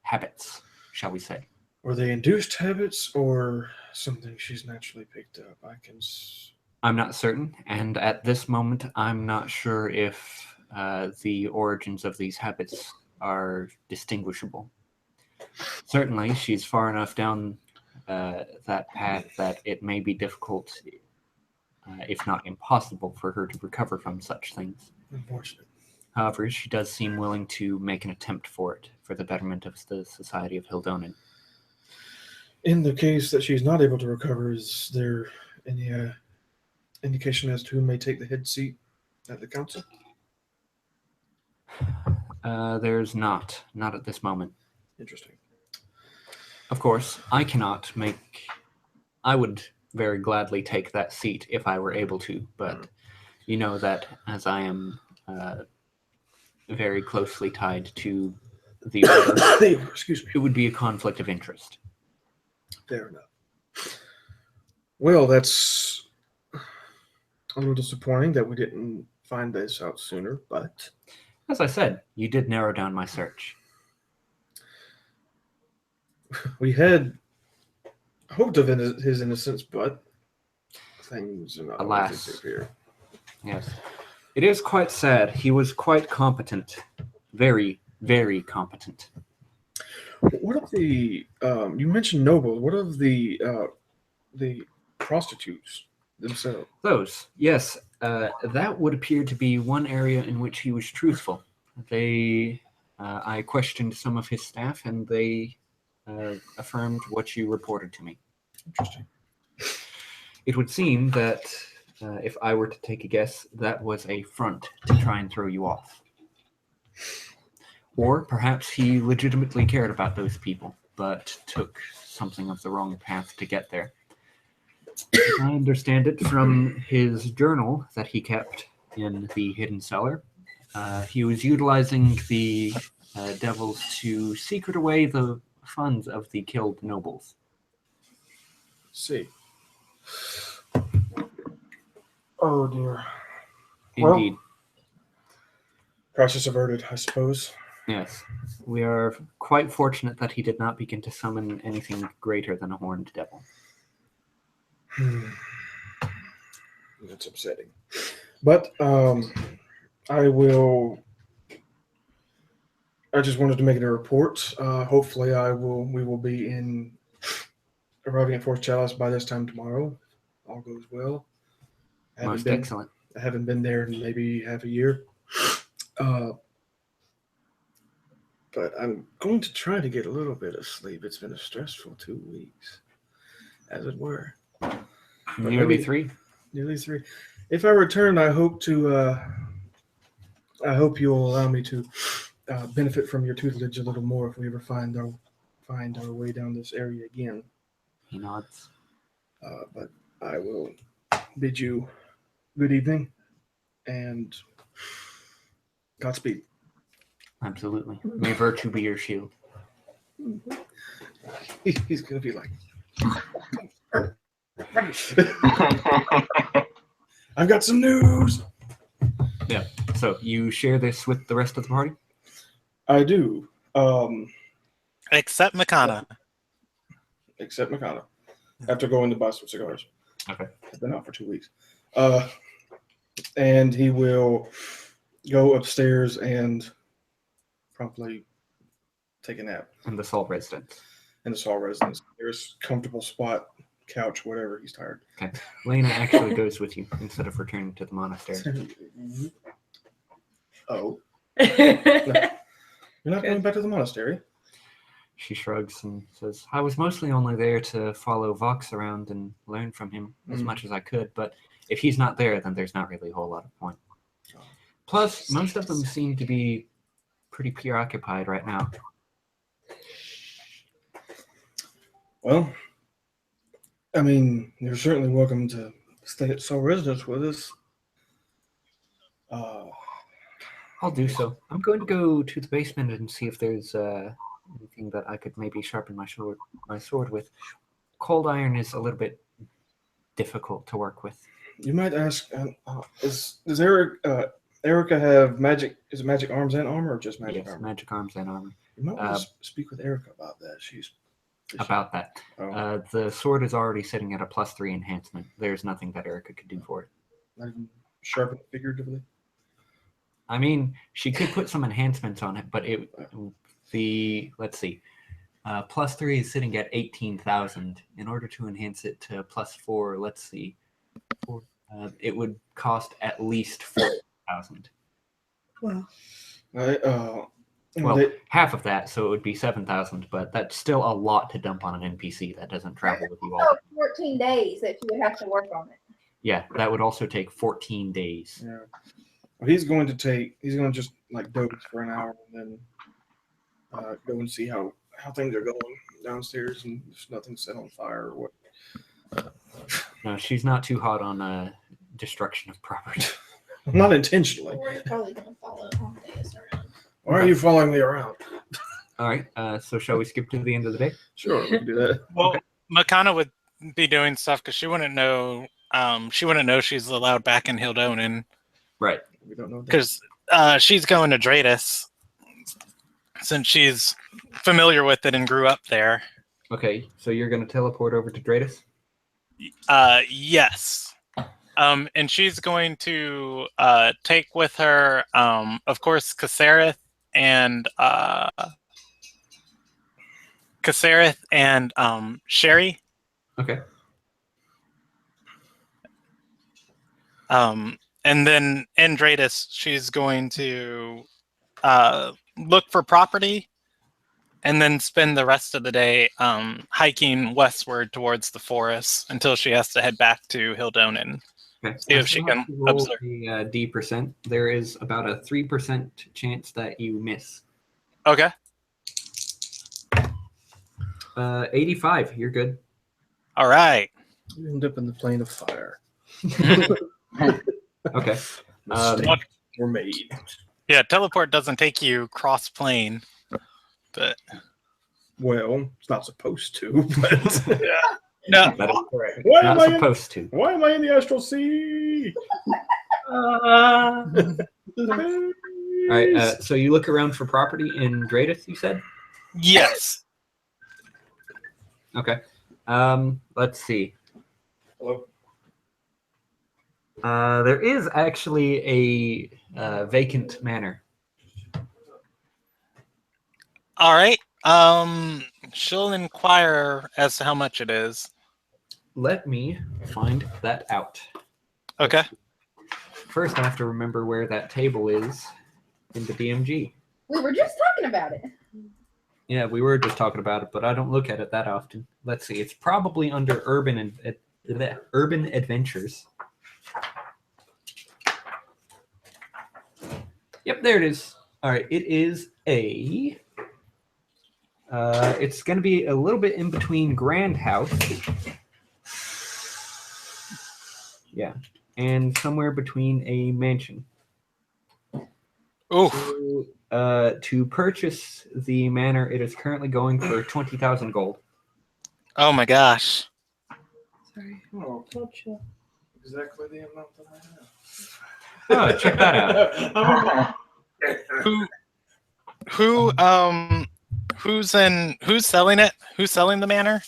[SPEAKER 2] habits, shall we say.
[SPEAKER 3] Were they induced habits or something she's naturally picked up?
[SPEAKER 2] I'm not certain, and at this moment, I'm not sure if the origins of these habits are distinguishable. Certainly, she's far enough down that path that it may be difficult, if not impossible, for her to recover from such things.
[SPEAKER 3] Unfortunate.
[SPEAKER 2] However, she does seem willing to make an attempt for it, for the betterment of the Society of Hildonan.
[SPEAKER 3] In the case that she's not able to recover, is there any indication as to who may take the head seat at the council?
[SPEAKER 2] There's not at this moment.
[SPEAKER 3] Interesting.
[SPEAKER 2] Of course, I cannot make... I would very gladly take that seat if I were able to, but you know that as I am very closely tied to the order,
[SPEAKER 3] Excuse me.
[SPEAKER 2] it would be a conflict of interest.
[SPEAKER 3] Fair enough. Well, that's a little disappointing that we didn't find this out sooner, but...
[SPEAKER 2] As I said, you did narrow down my search.
[SPEAKER 3] We had hoped of his innocence, but things are not
[SPEAKER 2] Alas.
[SPEAKER 3] always here.
[SPEAKER 2] Yes. It is quite sad. He was quite competent. Very, very competent.
[SPEAKER 3] What of the you mentioned nobles? What of the prostitutes themselves?
[SPEAKER 2] Those, yes. That would appear to be one area in which he was truthful. I questioned some of his staff, and they affirmed what you reported to me.
[SPEAKER 3] Interesting.
[SPEAKER 2] It would seem that, if I were to take a guess, that was a front to try and throw you off. Or perhaps he legitimately cared about those people, but took something of the wrong path to get there. I understand it from his journal that he kept in the hidden cellar. He was utilizing the devils to secret away the funds of the killed nobles.
[SPEAKER 3] See. Oh dear.
[SPEAKER 2] Indeed.
[SPEAKER 3] Well, crisis averted, I suppose.
[SPEAKER 2] Yes. We are quite fortunate that he did not begin to summon anything greater than a horned devil.
[SPEAKER 3] That's upsetting. But I just wanted to make it a report. Hopefully we will be arriving at Fort Chalice by this time tomorrow. All goes well.
[SPEAKER 2] Most excellent.
[SPEAKER 3] I haven't been there in maybe half a year. But I'm going to try to get a little bit of sleep. It's been a stressful 2 weeks, as it were.
[SPEAKER 2] Nearly 3.
[SPEAKER 3] Nearly 3. If I return, I hope you'll allow me to benefit from your tutelage a little more if we ever find our way down this area again.
[SPEAKER 2] He nods.
[SPEAKER 3] But I will bid you good evening and Godspeed.
[SPEAKER 2] Absolutely. May virtue be your shield.
[SPEAKER 3] He's going to be like, I've got some news.
[SPEAKER 2] Yeah. So you share this with the rest of the party?
[SPEAKER 3] I do.
[SPEAKER 4] Except Makana.
[SPEAKER 3] Except Makana. After going to buy some cigars.
[SPEAKER 2] Okay.
[SPEAKER 3] I've been out for 2 weeks. And he will go upstairs and promptly take a nap.
[SPEAKER 2] In the Sol residence.
[SPEAKER 3] In the Sol residence. There's comfortable spot, couch, whatever. He's tired.
[SPEAKER 2] Okay. Lena actually goes with you instead of returning to the monastery.
[SPEAKER 3] Oh. No. You're not going back to the monastery?
[SPEAKER 2] She shrugs and says, I was mostly only there to follow Vox around and learn from him as much as I could, but if he's not there, then there's not really a whole lot of point. Plus, most of them seem to be pretty preoccupied right now.
[SPEAKER 3] Well, I mean, you're certainly welcome to stay at Sol Residence with us.
[SPEAKER 2] I'll do so. I'm going to go to the basement and see if there's anything that I could maybe sharpen my sword with. Cold iron is a little bit difficult to work with.
[SPEAKER 3] You might ask, does Erica have magic? Is it magic arms and armor, or just magic armor?
[SPEAKER 2] Magic arms and armor.
[SPEAKER 3] You might want to speak with Erica about that.
[SPEAKER 2] About that.
[SPEAKER 3] Oh.
[SPEAKER 2] The sword is already sitting at a +3 enhancement. There's nothing that Erica could do for it.
[SPEAKER 3] Not even sharpen it figuratively.
[SPEAKER 2] I mean, she could put some enhancements on it, but let's see. +3 is sitting at 18,000. In order to enhance it to +4, let's see. It would cost at least 4,000.
[SPEAKER 1] Wow.
[SPEAKER 2] Well, half of that, so it would be 7,000, but that's still a lot to dump on an NPC that doesn't travel with you all.
[SPEAKER 8] So 14 days that you would have to work on it.
[SPEAKER 2] Yeah, that would also take 14 days.
[SPEAKER 3] Yeah. Well, he's going to just like doze for an hour and then go and see how things are going downstairs and if nothing's set on fire or what.
[SPEAKER 2] No, she's not too hot on destruction of property.
[SPEAKER 3] Not intentionally.
[SPEAKER 5] Or you're probably going to follow Amadeus around.
[SPEAKER 3] Why are you following me around?
[SPEAKER 2] All right, so shall we skip to the end of the day?
[SPEAKER 3] Sure, we can do that.
[SPEAKER 4] Well, Makana would be doing stuff because she wouldn't know. She wouldn't know she's allowed back in Hildonen.
[SPEAKER 2] Right.
[SPEAKER 3] We don't know that.
[SPEAKER 4] Because she's going to Dratus since she's familiar with it and grew up there.
[SPEAKER 2] Okay, so you're going to teleport over to Dratus?
[SPEAKER 4] Yes. And she's going to take with her, of course, Caserith and Sherry.
[SPEAKER 2] Okay.
[SPEAKER 4] And then in Dratus, she's going to look for property and then spend the rest of the day hiking westward towards the forest until she has to head back to Hildonen.
[SPEAKER 2] Okay.
[SPEAKER 4] See if she can
[SPEAKER 2] roll
[SPEAKER 4] observe.
[SPEAKER 2] the D%. There is about a 3% chance that you miss.
[SPEAKER 4] Okay.
[SPEAKER 2] 85, you're good.
[SPEAKER 4] All right.
[SPEAKER 3] You end up in the plane of fire.
[SPEAKER 2] Okay.
[SPEAKER 3] Mistakes were made.
[SPEAKER 4] Yeah, teleport doesn't take you cross plane, but
[SPEAKER 3] Well, it's not supposed to, but
[SPEAKER 4] no.
[SPEAKER 2] That is correct.
[SPEAKER 3] Why
[SPEAKER 2] Not
[SPEAKER 3] am I in-
[SPEAKER 2] supposed to.
[SPEAKER 3] why am I in the astral sea?
[SPEAKER 2] All right, so you look around for property in Dratus, you said?
[SPEAKER 4] Yes.
[SPEAKER 2] Okay. Let's see.
[SPEAKER 3] Hello?
[SPEAKER 2] There is actually a vacant manor.
[SPEAKER 4] All right. She'll inquire as to how much it is.
[SPEAKER 2] Let me find that out.
[SPEAKER 4] Okay.
[SPEAKER 2] First, I have to remember where that table is in the DMG.
[SPEAKER 8] We were just talking about it.
[SPEAKER 2] Yeah, we were just talking about it, but I don't look at it that often. Let's see. It's probably under urban adventures. Yep, there it is. All right, it is a. It's going to be a little bit in between Grand House. Yeah, and somewhere between a mansion.
[SPEAKER 4] Ooh.
[SPEAKER 2] To purchase the manor, it is currently going for 20,000 gold.
[SPEAKER 4] Oh my gosh.
[SPEAKER 1] Sorry.
[SPEAKER 3] Oh,
[SPEAKER 1] Don't chill.
[SPEAKER 3] exactly the amount that I have.
[SPEAKER 2] Oh, check that out.
[SPEAKER 4] Who's selling it? Who's selling the manor?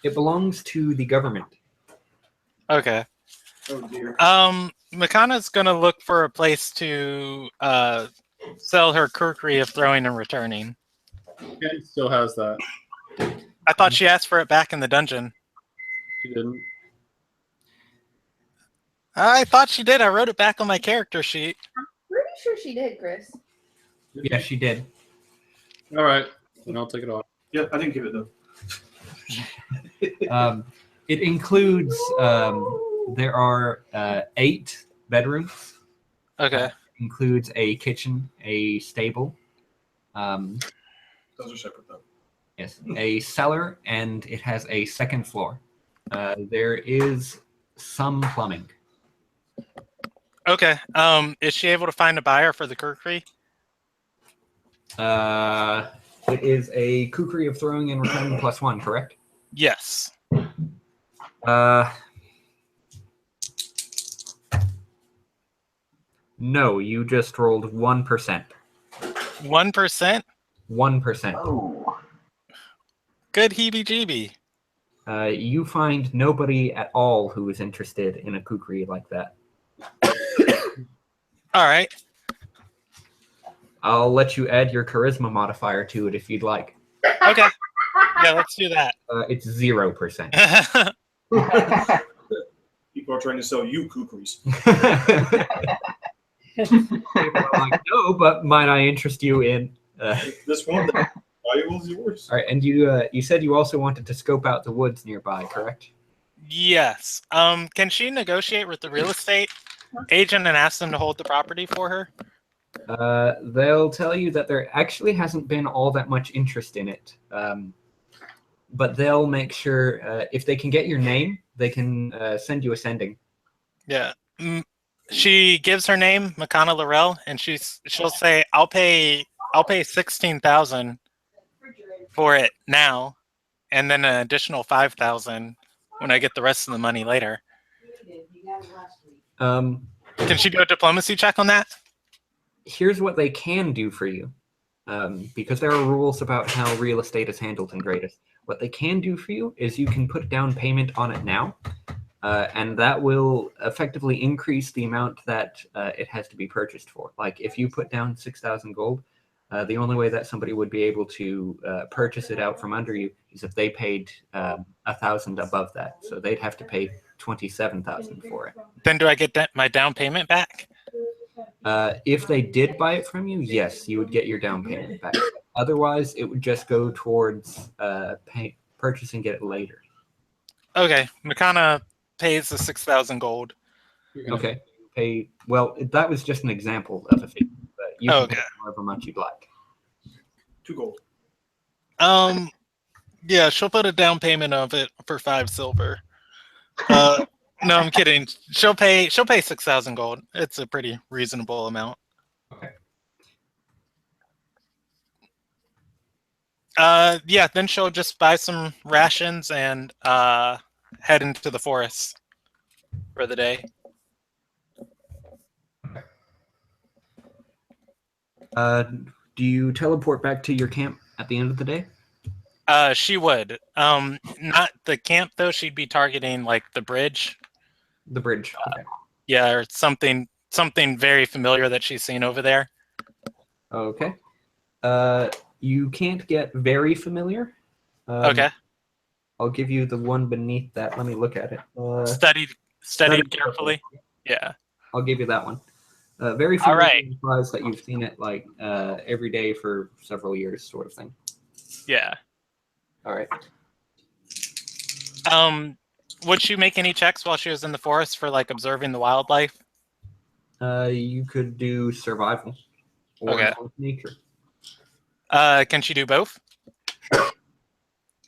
[SPEAKER 2] It belongs to the government.
[SPEAKER 4] Okay.
[SPEAKER 3] Oh dear.
[SPEAKER 4] Makana's gonna look for a place to sell her kukri of throwing and returning.
[SPEAKER 9] Ken still has that.
[SPEAKER 4] I thought she asked for it back in the dungeon.
[SPEAKER 9] She didn't.
[SPEAKER 4] I thought she did. I wrote it back on my character sheet.
[SPEAKER 8] Pretty sure she did, Chris.
[SPEAKER 2] Yeah, she did.
[SPEAKER 9] All right. Then I'll take it off.
[SPEAKER 3] Yeah, I didn't give it though.
[SPEAKER 2] It includes. There are 8 bedrooms.
[SPEAKER 4] Okay.
[SPEAKER 2] Includes a kitchen, a stable.
[SPEAKER 3] Those are separate though.
[SPEAKER 2] Yes, a cellar, and it has a second floor. There is some plumbing.
[SPEAKER 4] Okay. Is she able to find a buyer for the kukri?
[SPEAKER 2] It is a kukri of throwing and returning +1, correct?
[SPEAKER 4] Yes.
[SPEAKER 2] No, you just rolled 1%.
[SPEAKER 4] 1%?
[SPEAKER 2] 1%.
[SPEAKER 6] Oh.
[SPEAKER 4] Good heebie-jeebie.
[SPEAKER 2] You find nobody at all who is interested in a kukri like that.
[SPEAKER 4] All right.
[SPEAKER 2] I'll let you add your charisma modifier to it if you'd like.
[SPEAKER 4] Okay. Yeah, let's do that.
[SPEAKER 2] It's 0%.
[SPEAKER 3] People are trying to sell you kukris.
[SPEAKER 2] People are like, no, but might I interest you in?
[SPEAKER 3] This one, the valuable is yours.
[SPEAKER 2] All right, and you said you also wanted to scope out the woods nearby, correct?
[SPEAKER 4] Yes. Can she negotiate with the real estate agent and ask them to hold the property for her?
[SPEAKER 2] They'll tell you that there actually hasn't been all that much interest in it. But they'll make sure if they can get your name, they can send you a sending.
[SPEAKER 4] Yeah. She gives her name, Makana Laurel, and she'll say, "I'll pay 16,000 for it now, and then an additional 5,000 when I get the rest of the money later." Can she do a diplomacy check on that?
[SPEAKER 2] Here's what they can do for you, because there are rules about how real estate is handled in Greatest. What they can do for you is you can put down payment on it now, and that will effectively increase the amount that it has to be purchased for. Like if you put down 6,000 gold, the only way that somebody would be able to purchase it out from under you is if they paid 1,000 above that. So they'd have to pay 27,000 for it.
[SPEAKER 4] Then do I get my down payment back?
[SPEAKER 2] If they did buy it from you, yes, you would get your down payment back. Otherwise, it would just go towards purchasing it later.
[SPEAKER 4] Okay, Makana pays the 6,000 gold.
[SPEAKER 2] Okay. Well, that was just an example of a fee, but you can pay however much you'd like.
[SPEAKER 3] 2 gold.
[SPEAKER 4] Yeah, she'll put a down payment of it for 5 silver. No, I'm kidding. She'll pay 6,000 gold. It's a pretty reasonable amount.
[SPEAKER 2] Okay.
[SPEAKER 4] Yeah, then she'll just buy some rations and head into the forest for the day.
[SPEAKER 2] Do you teleport back to your camp at the end of the day?
[SPEAKER 4] She would. Not the camp though. She'd be targeting like the bridge.
[SPEAKER 2] The bridge. Okay.
[SPEAKER 4] Yeah, or something very familiar that she's seen over there.
[SPEAKER 2] Okay. You can't get very familiar.
[SPEAKER 4] Okay.
[SPEAKER 2] I'll give you the one beneath that. Let me look at it.
[SPEAKER 4] Studied carefully. Yeah.
[SPEAKER 2] I'll give you that one. Very familiar.
[SPEAKER 4] All right.
[SPEAKER 2] Implies that you've seen it like every day for several years, sort of thing.
[SPEAKER 4] Yeah.
[SPEAKER 2] All right.
[SPEAKER 4] Would she make any checks while she was in the forest for like observing the wildlife?
[SPEAKER 2] You could do survival or nature.
[SPEAKER 4] Can she do both?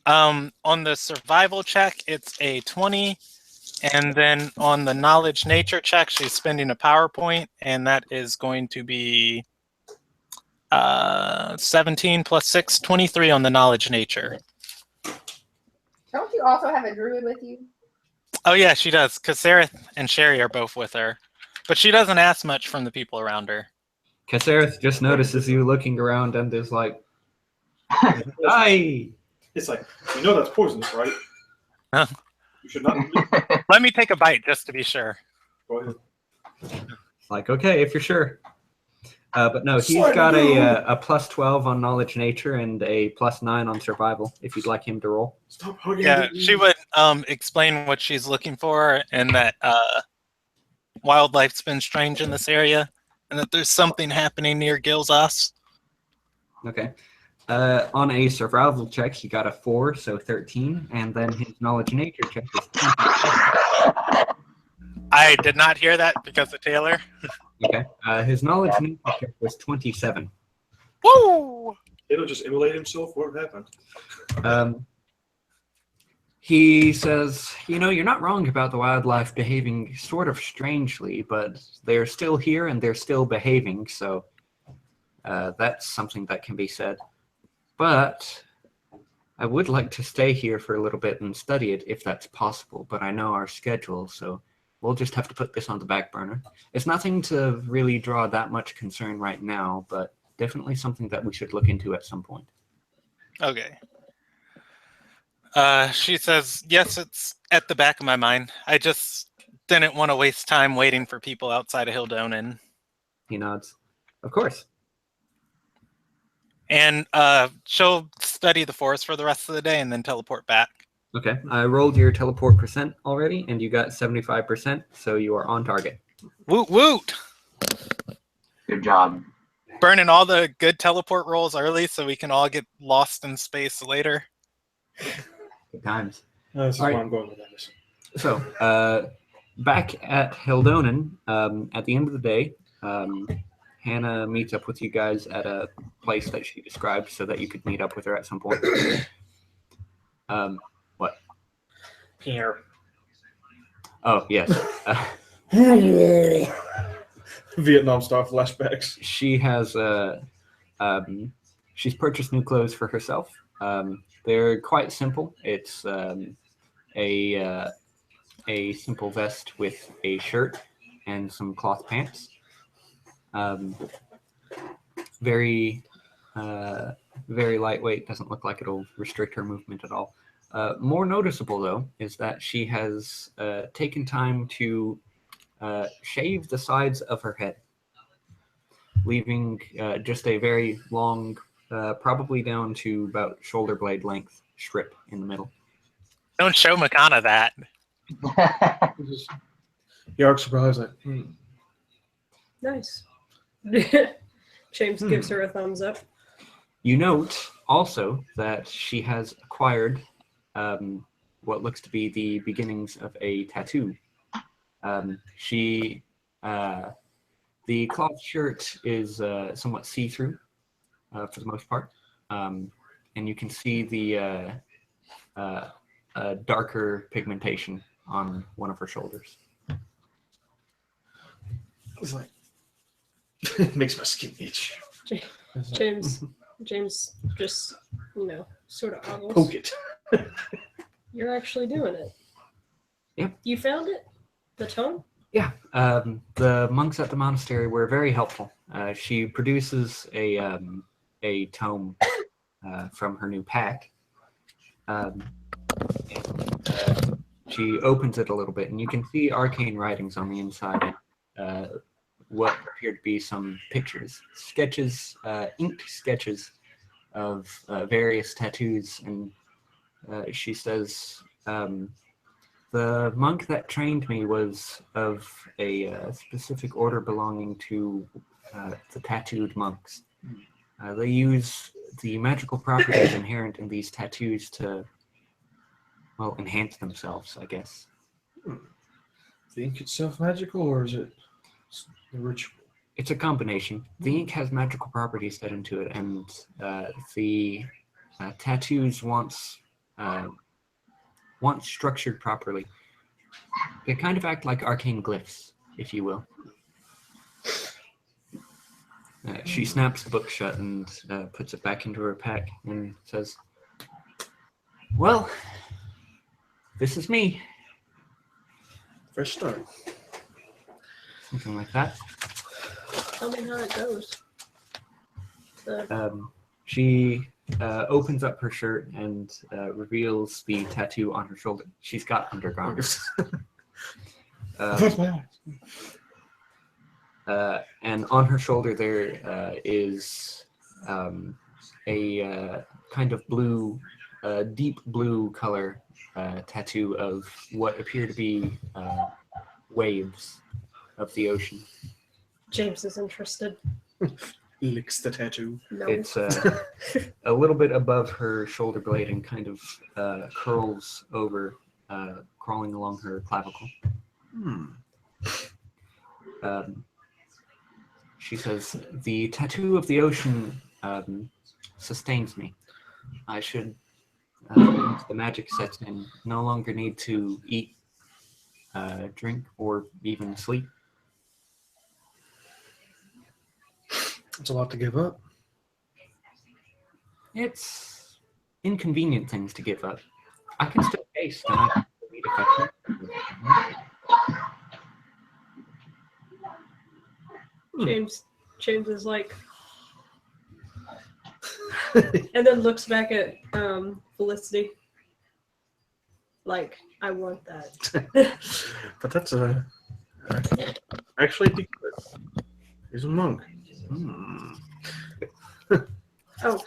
[SPEAKER 4] On the survival check, it's a 20, and then on the knowledge nature check, she's spending a PowerPoint, and that is going to be 17 plus 6, 23 on the knowledge nature.
[SPEAKER 8] Don't you also have a druid with you?
[SPEAKER 4] Oh yeah, she does. Kasserith and Sherry are both with her, but she doesn't ask much from the people around her.
[SPEAKER 2] Kasserith just notices you looking around and is like, "Hi."
[SPEAKER 3] It's like, you know that's poisonous, right?
[SPEAKER 4] Huh?
[SPEAKER 3] You should not.
[SPEAKER 4] Let me take a bite just to be sure.
[SPEAKER 3] Go ahead.
[SPEAKER 2] It's like, okay, if you're sure. But no, he's got a plus 12 on knowledge nature and a plus 9 on survival. If you'd like him to roll.
[SPEAKER 3] Stop hugging
[SPEAKER 4] Yeah,
[SPEAKER 3] me.
[SPEAKER 4] she would explain what she's looking for, and that wildlife's been strange in this area, and that there's something happening near Gilzas.
[SPEAKER 2] Okay. On a survival check, he got a 4, so 13, and then his knowledge nature check is 20.
[SPEAKER 4] I did not hear that because of Taylor.
[SPEAKER 2] Okay. His knowledge nature check was 27.
[SPEAKER 4] Woo!
[SPEAKER 3] It'll just immolate himself. What happened?
[SPEAKER 2] He says, you're not wrong about the wildlife behaving sort of strangely, but they're still here and they're still behaving, so that's something that can be said. But I would like to stay here for a little bit and study it if that's possible, but I know our schedule, so we'll just have to put this on the back burner. It's nothing to really draw that much concern right now, but definitely something that we should look into at some point.
[SPEAKER 4] Okay. She says, yes, it's at the back of my mind. I just didn't want to waste time waiting for people outside of Hildonen.
[SPEAKER 2] He nods. Of course.
[SPEAKER 4] And she'll study the forest for the rest of the day and then teleport back.
[SPEAKER 2] Okay, I rolled your teleport percent already, and you got 75%, so you are on target.
[SPEAKER 4] Woot woot!
[SPEAKER 6] Good job.
[SPEAKER 4] Burning all the good teleport rolls early so we can all get lost in space later.
[SPEAKER 2] Good times.
[SPEAKER 3] This is
[SPEAKER 2] All
[SPEAKER 3] why
[SPEAKER 2] right.
[SPEAKER 3] I'm going with that.
[SPEAKER 2] So, back at Hildonen, at the end of the day, Hannah meets up with you guys at a place that she described so that you could meet up with her at some point. What?
[SPEAKER 3] Here.
[SPEAKER 2] Oh, yes.
[SPEAKER 3] Vietnam style flashbacks.
[SPEAKER 2] She has she's purchased new clothes for herself. They're quite simple. It's a simple vest with a shirt and some cloth pants. Very lightweight. Doesn't look like it'll restrict her movement at all. More noticeable, though, is that she has taken time to shave the sides of her head, leaving just a very long, probably down to about shoulder blade length strip in the middle.
[SPEAKER 4] Don't show Makana that.
[SPEAKER 3] Yark's surprised, like,
[SPEAKER 1] Nice. James gives her a thumbs up.
[SPEAKER 2] You note also that she has acquired what looks to be the beginnings of a tattoo. The cloth shirt is somewhat see-through for the most part, and you can see the darker pigmentation on one of her shoulders.
[SPEAKER 3] it's like, it makes my skin itch.
[SPEAKER 1] James just, sort of ogles.
[SPEAKER 3] Poke it.
[SPEAKER 1] You're actually doing it.
[SPEAKER 2] Yep.
[SPEAKER 1] You found it? The tome?
[SPEAKER 2] Yeah, the monks at the monastery were very helpful. She produces a tome from her new pack. She opens it a little bit, and you can see arcane writings on the inside. What appear to be some pictures, sketches, inked sketches of various tattoos. And she says, the monk that trained me was of a specific order belonging to the tattooed monks. They use the magical properties inherent in these tattoos to, well, enhance themselves, I guess.
[SPEAKER 3] Do you think itself magical, or is it a ritual?
[SPEAKER 2] It's a combination. The ink has magical properties set into it, and the tattoos, once structured properly, they kind of act like arcane glyphs, if you will. She snaps the book shut and puts it back into her pack and says, well, this is me.
[SPEAKER 3] Fresh start.
[SPEAKER 2] Something like that.
[SPEAKER 1] Tell me how it goes.
[SPEAKER 2] She opens up her shirt and reveals the tattoo on her shoulder. She's got undergarments. And on her shoulder there is a kind of blue, deep blue color tattoo of what appear to be waves of the ocean.
[SPEAKER 1] James is interested.
[SPEAKER 3] Licks the tattoo.
[SPEAKER 1] No.
[SPEAKER 2] It's a little bit above her shoulder blade and kind of curls over, crawling along her clavicle. She says, the tattoo of the ocean sustains me. I should, once the magic sets in, no longer need to eat, drink, or even sleep.
[SPEAKER 3] It's a lot to give up.
[SPEAKER 2] It's inconvenient things to give up. I can still taste, and I can still eat if I can.
[SPEAKER 1] James is like, and then looks back at Felicity. Like, I want that.
[SPEAKER 3] But that's actually, he's a monk.
[SPEAKER 1] Oh,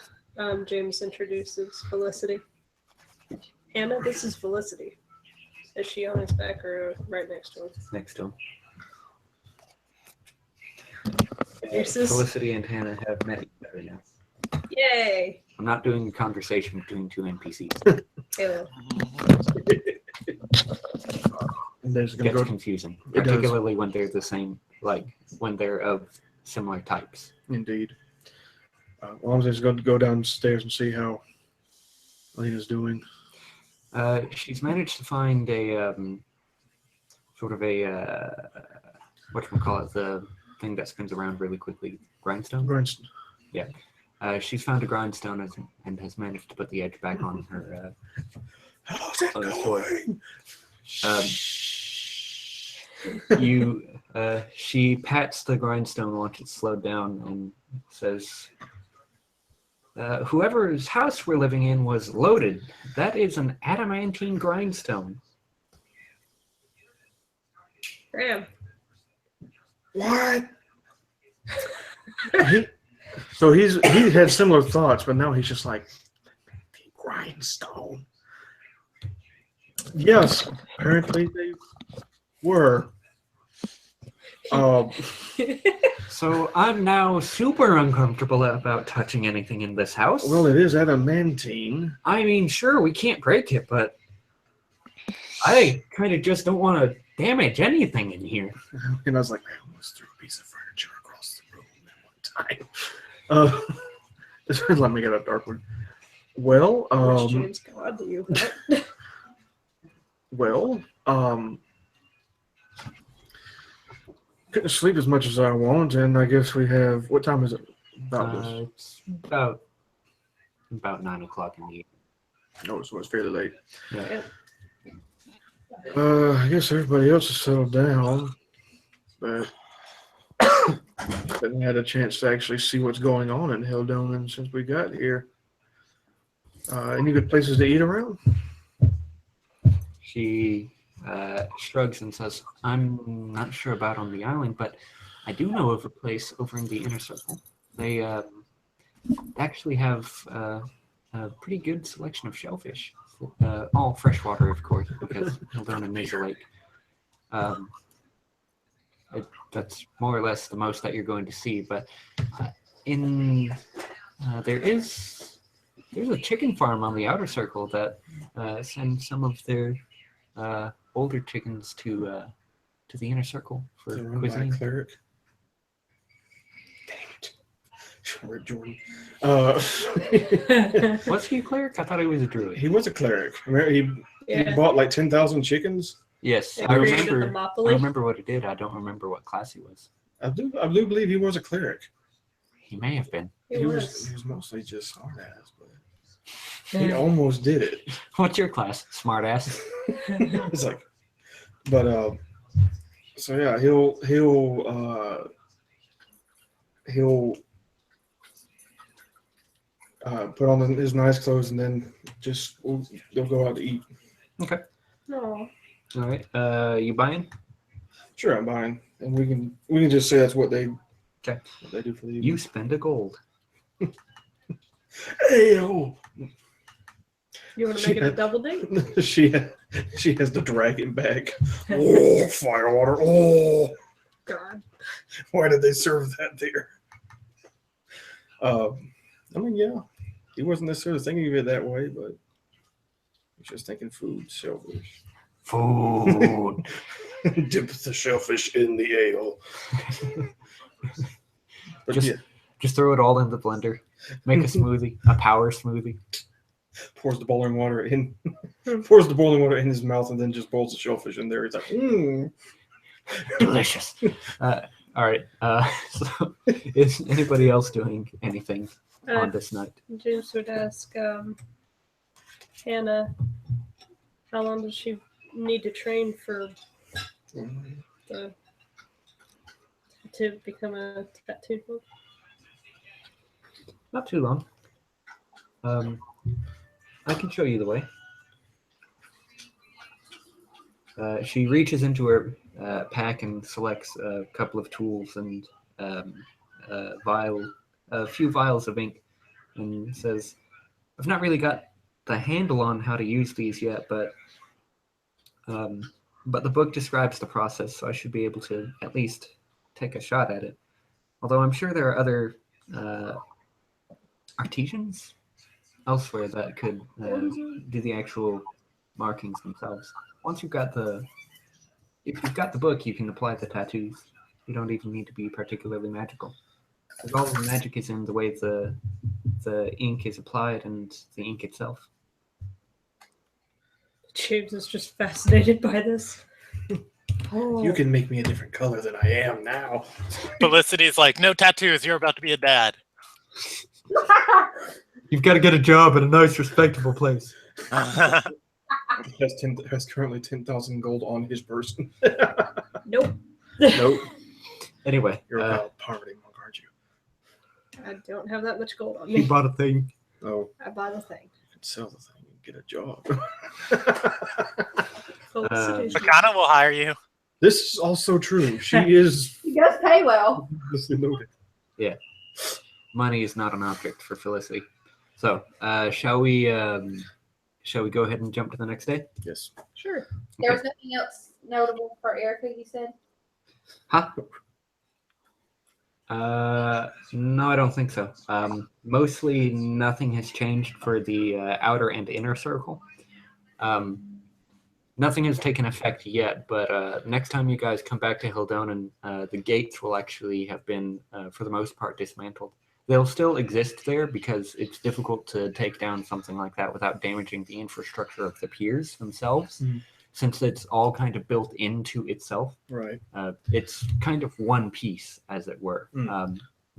[SPEAKER 1] James introduces Felicity. Hannah, this is Felicity. Is she on his back or right next to him?
[SPEAKER 2] Next to him.
[SPEAKER 1] Introduces.
[SPEAKER 2] Felicity and Hannah have met each other now.
[SPEAKER 1] Yay!
[SPEAKER 2] I'm not doing a conversation between two NPCs.
[SPEAKER 1] Ew.
[SPEAKER 3] And there's
[SPEAKER 2] It
[SPEAKER 3] gonna
[SPEAKER 2] gets
[SPEAKER 3] go.
[SPEAKER 2] confusing,
[SPEAKER 3] It does.
[SPEAKER 2] particularly when they're the same, like when they're of similar types.
[SPEAKER 3] Indeed. Well, I'm just going to go downstairs and see how Lena's doing.
[SPEAKER 2] She's managed to find a sort of a whatchamacallit, the thing that spins around really quickly, grindstone.
[SPEAKER 3] Grindstone.
[SPEAKER 2] She's found a grindstone and has managed to put the edge back on her.
[SPEAKER 3] How's it
[SPEAKER 2] On the sword.
[SPEAKER 3] going?
[SPEAKER 2] She pats the grindstone once it's slowed down and says, "Whoever's house we're living in was loaded. That is an adamantine grindstone."
[SPEAKER 1] Graham.
[SPEAKER 3] What? So he had similar thoughts, but now he's just like, grindstone. Yes, apparently they were.
[SPEAKER 2] So I'm now super uncomfortable about touching anything in this house.
[SPEAKER 3] Well, it is adamantine.
[SPEAKER 2] I mean, sure, we can't break it, but I kind of just don't want to damage anything in here.
[SPEAKER 3] And I was like, I almost threw a piece of furniture across the room at one time. Just let me get a dark one. Well,
[SPEAKER 1] Wish James God to you.
[SPEAKER 3] well, couldn't sleep as much as I want, and I guess we have. What time is it?
[SPEAKER 2] It's about 9 o'clock in the evening.
[SPEAKER 3] No, so it's fairly late.
[SPEAKER 2] Yeah.
[SPEAKER 3] I guess everybody else has settled down, but haven't had a chance to actually see what's going on in Helldomen since we got here. Any good places to eat around?
[SPEAKER 2] She shrugs and says, "I'm not sure about on the island, but I do know of a place over in the inner circle. They actually have a pretty good selection of shellfish. All freshwater, of course, because Helldomen is a lake. That's more or less the most that you're going to see. But there's a chicken farm on the outer circle that sends some of their older chickens to the inner circle for
[SPEAKER 3] They're run by a
[SPEAKER 2] cuisine."
[SPEAKER 3] cleric. Dang it. We're Jordan.
[SPEAKER 2] Was he a cleric? I thought he was a druid.
[SPEAKER 3] He was a cleric. Remember, he
[SPEAKER 1] Yeah.
[SPEAKER 3] bought like 10,000 chickens.
[SPEAKER 2] Yes,
[SPEAKER 1] They
[SPEAKER 2] I
[SPEAKER 1] created
[SPEAKER 2] remember.
[SPEAKER 1] the
[SPEAKER 2] I
[SPEAKER 1] Monopoly.
[SPEAKER 2] remember what he did. I don't remember what class he was.
[SPEAKER 3] I do believe he was a cleric.
[SPEAKER 2] He may have been.
[SPEAKER 1] He was.
[SPEAKER 3] He was mostly just hard ass, but he almost did it.
[SPEAKER 2] What's your class? Smartass.
[SPEAKER 3] It's like, but so yeah, he'll put on his nice clothes and then they'll go out to eat.
[SPEAKER 2] Okay.
[SPEAKER 1] No.
[SPEAKER 2] All right. You buying?
[SPEAKER 3] Sure, I'm buying, and we can just say that's what they
[SPEAKER 2] Okay.
[SPEAKER 3] what they do for the evening.
[SPEAKER 2] You spend a gold.
[SPEAKER 3] Hey yo.
[SPEAKER 1] You want to make it a double date?
[SPEAKER 3] she has the dragon back. Oh, firewater. Oh,
[SPEAKER 1] God.
[SPEAKER 3] why did they serve that there? I mean, yeah, he wasn't necessarily thinking of it that way, but he was just thinking food, shellfish.
[SPEAKER 2] Food.
[SPEAKER 3] Dip the shellfish in the ale. But
[SPEAKER 2] Just throw it all in the blender. Make a smoothie. A power smoothie.
[SPEAKER 3] pours the boiling water in his mouth, and then just boils the shellfish in there. He's like,
[SPEAKER 2] Delicious. All right. So is anybody else doing anything on this night?
[SPEAKER 1] James would ask Hannah, how long does she need to train for to become a tattooed monk?
[SPEAKER 2] Not too long. I can show you the way. She reaches into her pack and selects a couple of tools and a few vials of ink, and says, "I've not really got the handle on how to use these yet, but the book describes the process, so I should be able to at least take a shot at it. Although I'm sure there are other artisans elsewhere that could do the actual markings themselves. Once if you've got the book, you can apply the tattoos. You don't even need to be particularly magical. Because all the magic is in the way the ink is applied and the ink itself."
[SPEAKER 1] James is just fascinated by this.
[SPEAKER 3] You can make me a different color than I am now.
[SPEAKER 4] Felicity's like, no tattoos. You're about to be a dad.
[SPEAKER 2] You've got to get a job at a nice, respectable place.
[SPEAKER 3] Has currently 10,000 gold on his person.
[SPEAKER 1] Nope.
[SPEAKER 2] Nope. Anyway,
[SPEAKER 3] You're about poverty monk, aren't you?
[SPEAKER 1] I don't have that much gold on
[SPEAKER 2] he
[SPEAKER 1] me.
[SPEAKER 2] bought a thing.
[SPEAKER 3] Oh,
[SPEAKER 1] I bought a thing.
[SPEAKER 3] you could sell the thing and get a job.
[SPEAKER 1] Felicity's
[SPEAKER 4] Makana will hire you.
[SPEAKER 3] This is also true. She is.
[SPEAKER 8] He does pay well.
[SPEAKER 3] Noted.
[SPEAKER 2] Money is not an object for Felicity. So, shall we go ahead and jump to the next day?
[SPEAKER 3] Yes.
[SPEAKER 1] Sure.
[SPEAKER 8] There was nothing else notable for Erica, you said?
[SPEAKER 2] Huh? No, I don't think so. Mostly nothing has changed for the outer and inner circle. Nothing has taken effect yet, but next time you guys come back to Hildonan, the gates will actually have been, for the most part, dismantled. They'll still exist there because it's difficult to take down something like that without damaging the infrastructure of the piers themselves, since it's all kind of built into itself.
[SPEAKER 3] Right.
[SPEAKER 2] It's kind of one piece, as it were.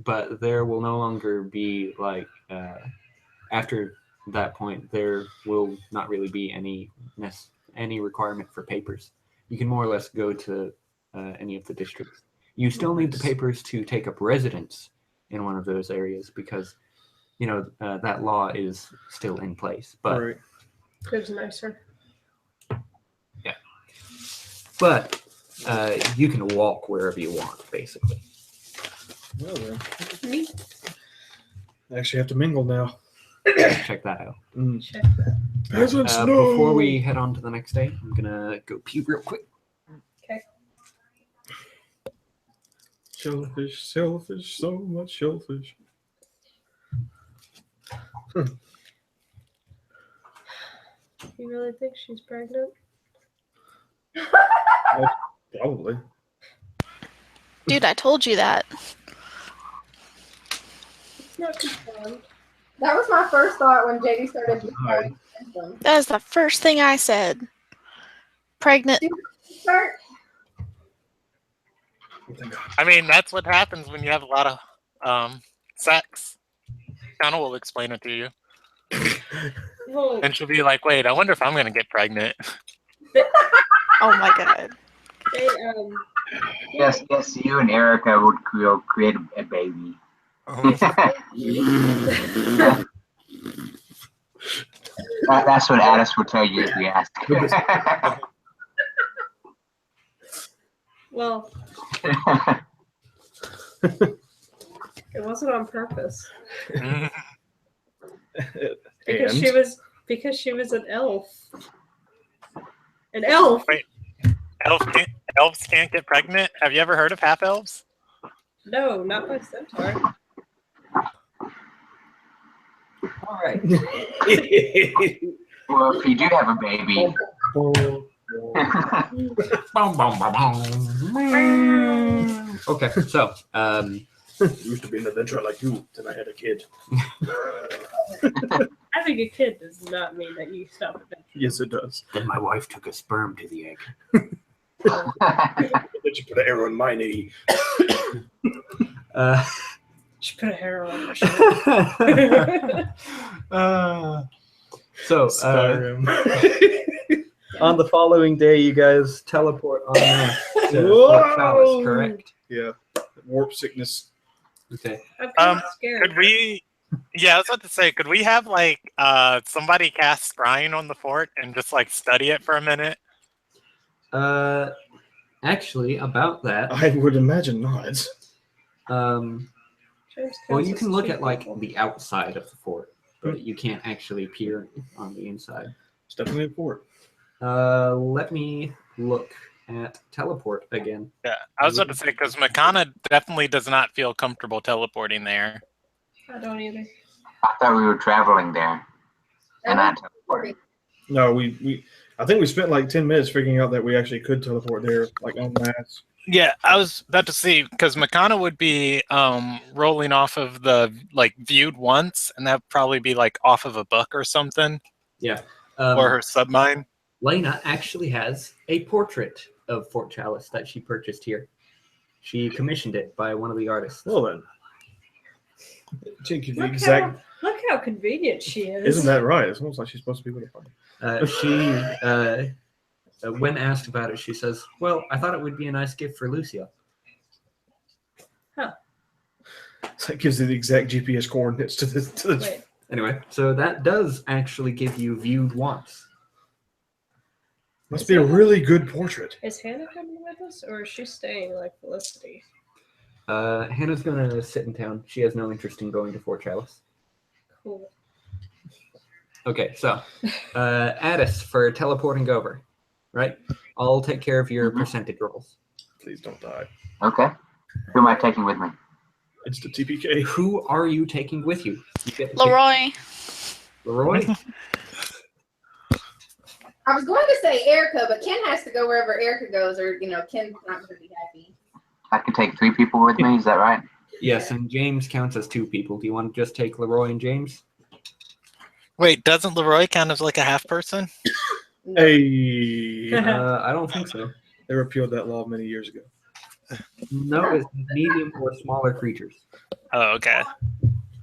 [SPEAKER 2] But there will no longer be, like, after that point, there will not really be any requirement for papers. You can more or less go to any of the districts. You still need the papers to take up residence in one of those areas because, that law is still in place. But
[SPEAKER 3] Right.
[SPEAKER 1] It's nicer.
[SPEAKER 2] yeah. But you can walk wherever you want, basically.
[SPEAKER 3] Well then.
[SPEAKER 1] Me?
[SPEAKER 3] I actually have to mingle now.
[SPEAKER 2] Check that out.
[SPEAKER 1] Check that.
[SPEAKER 3] Peasants, no!
[SPEAKER 2] Before we head on to the next day, I'm gonna go pee real quick.
[SPEAKER 1] Okay.
[SPEAKER 3] Shellfish, shellfish, so much shellfish.
[SPEAKER 1] You really think she's pregnant?
[SPEAKER 3] Probably.
[SPEAKER 10] Dude, I told you that.
[SPEAKER 1] It's not confirmed.
[SPEAKER 8] That was my first thought when JD started
[SPEAKER 3] Hi.
[SPEAKER 8] symptoms.
[SPEAKER 10] That is the first thing I said. Pregnant.
[SPEAKER 8] Start.
[SPEAKER 3] Thank God.
[SPEAKER 4] I mean, that's what happens when you have a lot of sex. Makana will explain it to you.
[SPEAKER 1] Well,
[SPEAKER 4] And she'll be like, wait, I wonder if I'm going to get pregnant.
[SPEAKER 10] Oh my god.
[SPEAKER 1] they,
[SPEAKER 6] Yes, you and Erica will create a baby. That's what Alice will tell you if you ask.
[SPEAKER 1] well, it wasn't on purpose. Because she was an elf. An elf.
[SPEAKER 4] Wait. Elves can't get pregnant? Have you ever heard of half-elves?
[SPEAKER 1] No, not by Centaur.
[SPEAKER 2] All right.
[SPEAKER 6] Well, if you do have a baby,
[SPEAKER 2] Okay, so
[SPEAKER 3] Used to be an adventurer like you, then I had a kid.
[SPEAKER 1] Having a kid does not mean that you stop adventuring.
[SPEAKER 3] Yes, it does.
[SPEAKER 2] then my wife took a sperm to the egg.
[SPEAKER 3] Then you put an arrow in my knee.
[SPEAKER 1] She put a hair on her shoulder.
[SPEAKER 2] So
[SPEAKER 3] Skyrim.
[SPEAKER 2] on the following day, you guys teleport on to
[SPEAKER 3] Whoa!
[SPEAKER 2] Fort Chalice, correct?
[SPEAKER 3] Yeah. Warp sickness.
[SPEAKER 2] Okay.
[SPEAKER 1] I'm kind of scared.
[SPEAKER 4] Could we... Yeah, I was about to say, could we have, like, somebody cast scrying on the fort and just, like, study it for a minute?
[SPEAKER 2] Actually, about that,
[SPEAKER 3] I would imagine not.
[SPEAKER 1] James
[SPEAKER 2] Well,
[SPEAKER 1] counts
[SPEAKER 2] you
[SPEAKER 1] as
[SPEAKER 2] can look
[SPEAKER 1] two
[SPEAKER 2] at like
[SPEAKER 1] people.
[SPEAKER 2] the outside of the fort, but you can't actually peer on the inside.
[SPEAKER 3] It's definitely a fort.
[SPEAKER 2] Let me look at teleport again.
[SPEAKER 4] Yeah, I was about to say because Makana definitely does not feel comfortable teleporting there.
[SPEAKER 1] I don't either.
[SPEAKER 6] I thought we were traveling there, and I teleported.
[SPEAKER 3] No, I think we spent like 10 minutes figuring out that we actually could teleport there, like en masse.
[SPEAKER 4] Yeah, I was about to see because Makana would be rolling off of the like viewed once, and that'd probably be like off of a book or something,
[SPEAKER 2] Yeah.
[SPEAKER 4] or her submine.
[SPEAKER 2] Lena actually has a portrait of Fort Chalice that she purchased here. She commissioned it by one of the artists.
[SPEAKER 3] Well then, the
[SPEAKER 1] Look
[SPEAKER 3] exact.
[SPEAKER 1] Look how convenient she is.
[SPEAKER 3] Isn't that right? It's almost like she's supposed to be with a party.
[SPEAKER 2] When asked about it, she says, "Well, I thought it would be a nice gift for Lucia."
[SPEAKER 1] Huh.
[SPEAKER 3] So it gives you the exact GPS coordinates to the.
[SPEAKER 1] Wait.
[SPEAKER 2] Anyway, so that does actually give you viewed once.
[SPEAKER 3] Must be a really good portrait.
[SPEAKER 1] Is Hannah coming with us, or is she staying like Felicity?
[SPEAKER 2] Hannah's gonna sit in town. She has no interest in going to Fort Chalice.
[SPEAKER 1] Cool.
[SPEAKER 2] Okay, so Addis for teleporting over, right? I'll take care of your percentage rolls.
[SPEAKER 3] Please don't die.
[SPEAKER 6] Okay. Who am I taking with me?
[SPEAKER 3] It's the TPK.
[SPEAKER 2] Who are you taking with you? You get to pick
[SPEAKER 10] Leroy.
[SPEAKER 2] Leroy?
[SPEAKER 8] I was going to say Erica, but Ken has to go wherever Erica goes, or Ken's not going to be happy.
[SPEAKER 6] I can take 3 people with me. Is that right?
[SPEAKER 2] Yes, and James counts as 2 people. Do you want to just take Leroy and James?
[SPEAKER 4] Wait, doesn't Leroy count as like a half person?
[SPEAKER 3] Hey.
[SPEAKER 2] I don't think so.
[SPEAKER 3] They repealed that law many years ago.
[SPEAKER 2] No, it's medium or smaller creatures.
[SPEAKER 4] Oh, okay.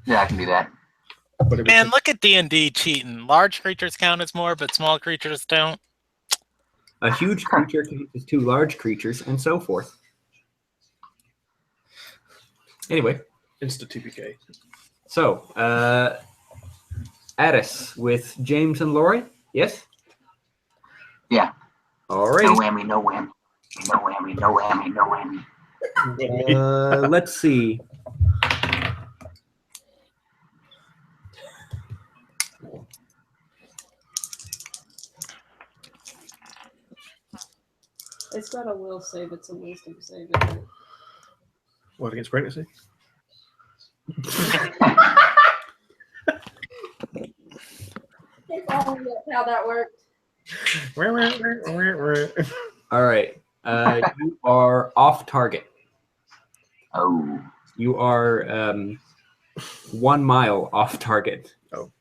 [SPEAKER 6] Yeah, I can do that.
[SPEAKER 3] But it
[SPEAKER 4] Man, look at D&D cheating. Large creatures count as more, but small creatures don't.
[SPEAKER 2] A huge creature counts as 2 large creatures, and so forth. Anyway,
[SPEAKER 3] Insta TPK.
[SPEAKER 2] so Addis with James and Leroy? Yes?
[SPEAKER 6] Yeah.
[SPEAKER 2] All right.
[SPEAKER 6] No whammy, no whammy. No whammy, no whammy, no whammy.
[SPEAKER 2] Let's see.
[SPEAKER 1] It's not a will save, it's a wisdom save, isn't it?
[SPEAKER 3] What, against pregnancy?
[SPEAKER 8] That's how that worked.
[SPEAKER 2] All right. You are off target.
[SPEAKER 6] Oh.
[SPEAKER 2] You are 1 mile off target.
[SPEAKER 3] Oh.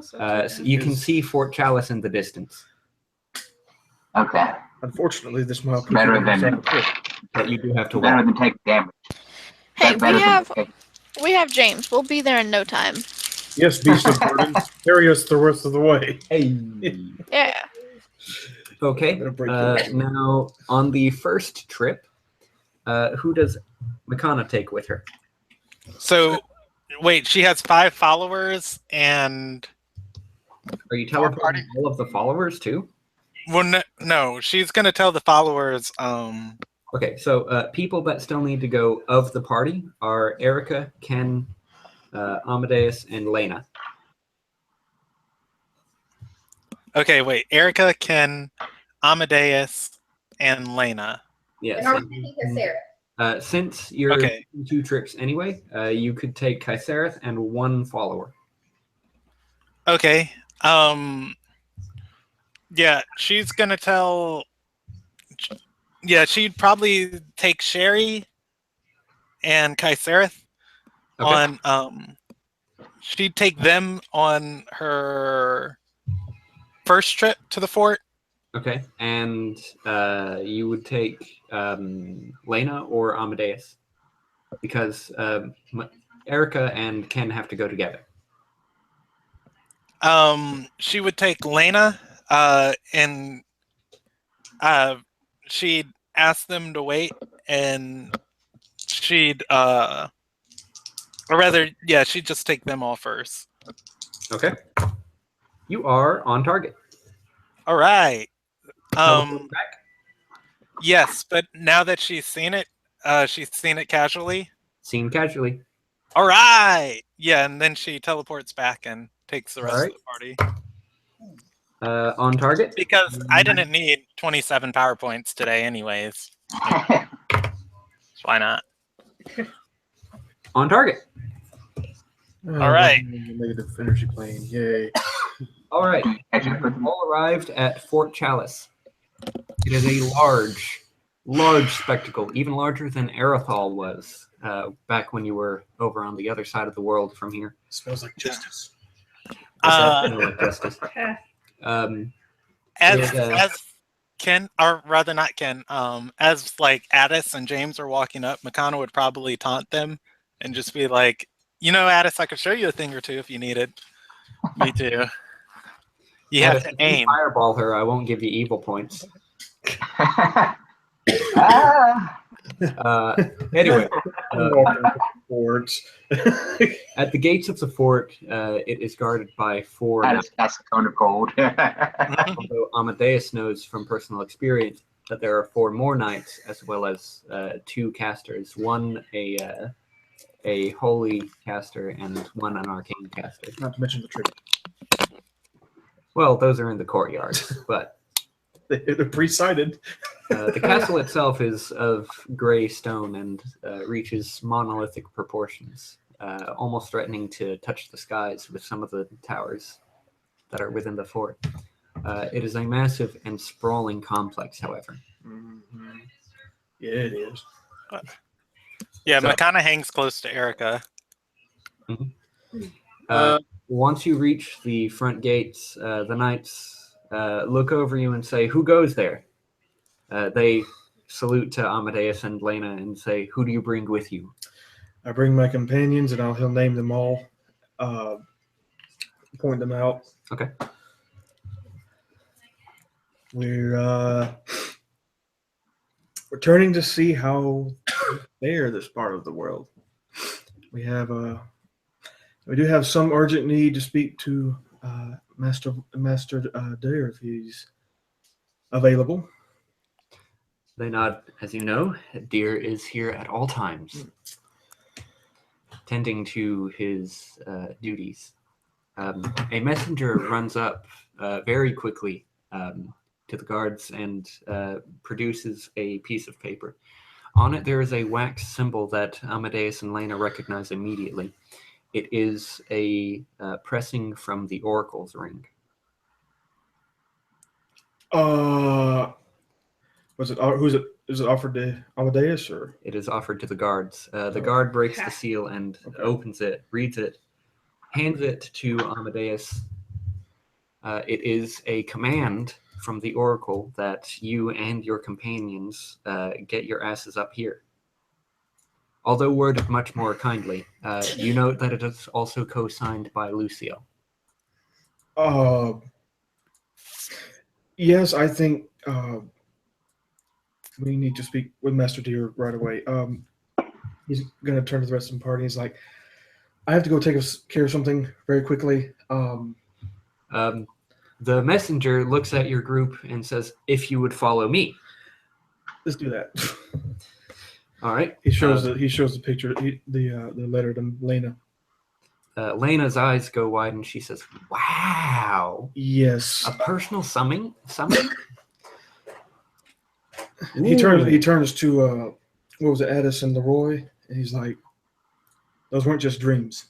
[SPEAKER 2] So you can see Fort Chalice in the distance.
[SPEAKER 6] Okay.
[SPEAKER 3] Unfortunately, this mile puts
[SPEAKER 6] Better
[SPEAKER 3] you on the
[SPEAKER 6] than-
[SPEAKER 3] side of the cliff.
[SPEAKER 2] But you do have to
[SPEAKER 6] Better
[SPEAKER 2] walk.
[SPEAKER 6] than take damage.
[SPEAKER 10] Hey,
[SPEAKER 6] Better than take-
[SPEAKER 10] we have James. We'll be there in no time.
[SPEAKER 3] Yes, beast of burden, carry us the rest of the way.
[SPEAKER 2] Hey.
[SPEAKER 10] Yeah.
[SPEAKER 2] Okay.
[SPEAKER 3] Better break your leg.
[SPEAKER 2] Now, on the first trip, who does Makana take with her?
[SPEAKER 4] So, wait, she has 5 followers, and
[SPEAKER 2] Are you
[SPEAKER 4] Our party?
[SPEAKER 2] teleporting all of the followers too?
[SPEAKER 4] well, no, she's gonna tell the followers.
[SPEAKER 2] Okay, so people that still need to go of the party are Erica, Ken, Amadeus, and Lena.
[SPEAKER 4] Okay, wait, Erica, Ken, Amadeus, and Lena.
[SPEAKER 2] Yes.
[SPEAKER 8] And I'm taking Sarah.
[SPEAKER 2] Since you're
[SPEAKER 4] Okay.
[SPEAKER 2] taking 2 trips anyway, you could take Kaiserath and 1 follower.
[SPEAKER 4] Okay. Yeah, she's gonna tell. Yeah, she'd probably take Sherry and Kaiserath
[SPEAKER 2] Okay.
[SPEAKER 4] on. She'd take them on her first trip to the fort.
[SPEAKER 2] Okay, and you would take Lena or Amadeus because Erica and Ken have to go together.
[SPEAKER 4] She would take Lena, and she'd ask them to wait, and she'd, or rather, yeah, she'd just take them all first.
[SPEAKER 2] Okay. You are on target.
[SPEAKER 4] All right.
[SPEAKER 2] Teleport back?
[SPEAKER 4] Yes, but now that she's seen it casually.
[SPEAKER 2] Seen casually.
[SPEAKER 4] All right. Yeah, and then she teleports back and takes the rest
[SPEAKER 2] Alright.
[SPEAKER 4] of the party.
[SPEAKER 2] On target.
[SPEAKER 4] Because I didn't need 27 PowerPoints today, anyways. Why not?
[SPEAKER 2] On target.
[SPEAKER 4] All right.
[SPEAKER 3] Negative energy plane. Yay.
[SPEAKER 2] All right. You've all arrived at Fort Chalice. It is a large spectacle, even larger than Arathal was back when you were over on the other side of the world from here.
[SPEAKER 3] Smells like justice.
[SPEAKER 2] Like justice.
[SPEAKER 4] As Ken, or rather not Ken, as like Addis and James are walking up, Makana would probably taunt them and just be like, Addis, I could show you a thing or two if you needed me to. You have to aim.
[SPEAKER 2] Fireball her, I won't give you evil points. Anyway, at the gates of the fort, it is guarded by 4 knights.
[SPEAKER 6] That's kind of cold.
[SPEAKER 2] Although Amadeus knows from personal experience that there are 4 more knights, as well as 2 casters. One a holy caster and one an arcane caster.
[SPEAKER 3] Not to mention the tribute.
[SPEAKER 2] Well, those are in the courtyard, but
[SPEAKER 3] they're pre-sighted.
[SPEAKER 2] The castle itself is of gray stone and reaches monolithic proportions, almost threatening to touch the skies with some of the towers that are within the fort. It is a massive and sprawling complex, however.
[SPEAKER 3] Mm-hmm. Yeah, it is.
[SPEAKER 4] Yeah, Makana hangs close to Erica.
[SPEAKER 2] Once you reach the front gates, the knights look over you and say, "Who goes there?" They salute to Amadeus and Lena and say, "Who do you bring with you?"
[SPEAKER 3] I bring my companions, and he'll name them all, point them out.
[SPEAKER 2] Okay.
[SPEAKER 3] We're returning to see how they are this part of the world. We do have some urgent need to speak to Master Dare if he's available.
[SPEAKER 2] They nod. As you know, Deer is here at all times, tending to his duties. A messenger runs up very quickly to the guards and produces a piece of paper. On it, there is a wax symbol that Amadeus and Lena recognize immediately. It is a pressing from the Oracle's ring.
[SPEAKER 3] Was it? Who's it? Is it offered to Amadeus or?
[SPEAKER 2] It is offered to the guards. The guard breaks the seal and opens it, reads it, hands it to Amadeus. It is a command from the Oracle that you and your companions get your asses up here. Although worded much more kindly, you note that it is also co-signed by Lucio.
[SPEAKER 3] Yes, I think we need to speak with Master Deer right away. He's going to turn to the rest of the party. He's like, I have to go take care of something very quickly.
[SPEAKER 2] The messenger looks at your group and says, "If you would follow me."
[SPEAKER 3] Let's do that.
[SPEAKER 2] All right.
[SPEAKER 3] He shows the picture, the letter to Lena.
[SPEAKER 2] Lena's eyes go wide and she says, "Wow."
[SPEAKER 3] Yes.
[SPEAKER 2] A personal summon?
[SPEAKER 3] He turns to what was it, Addis and Leroy, and he's like, "Those weren't just dreams.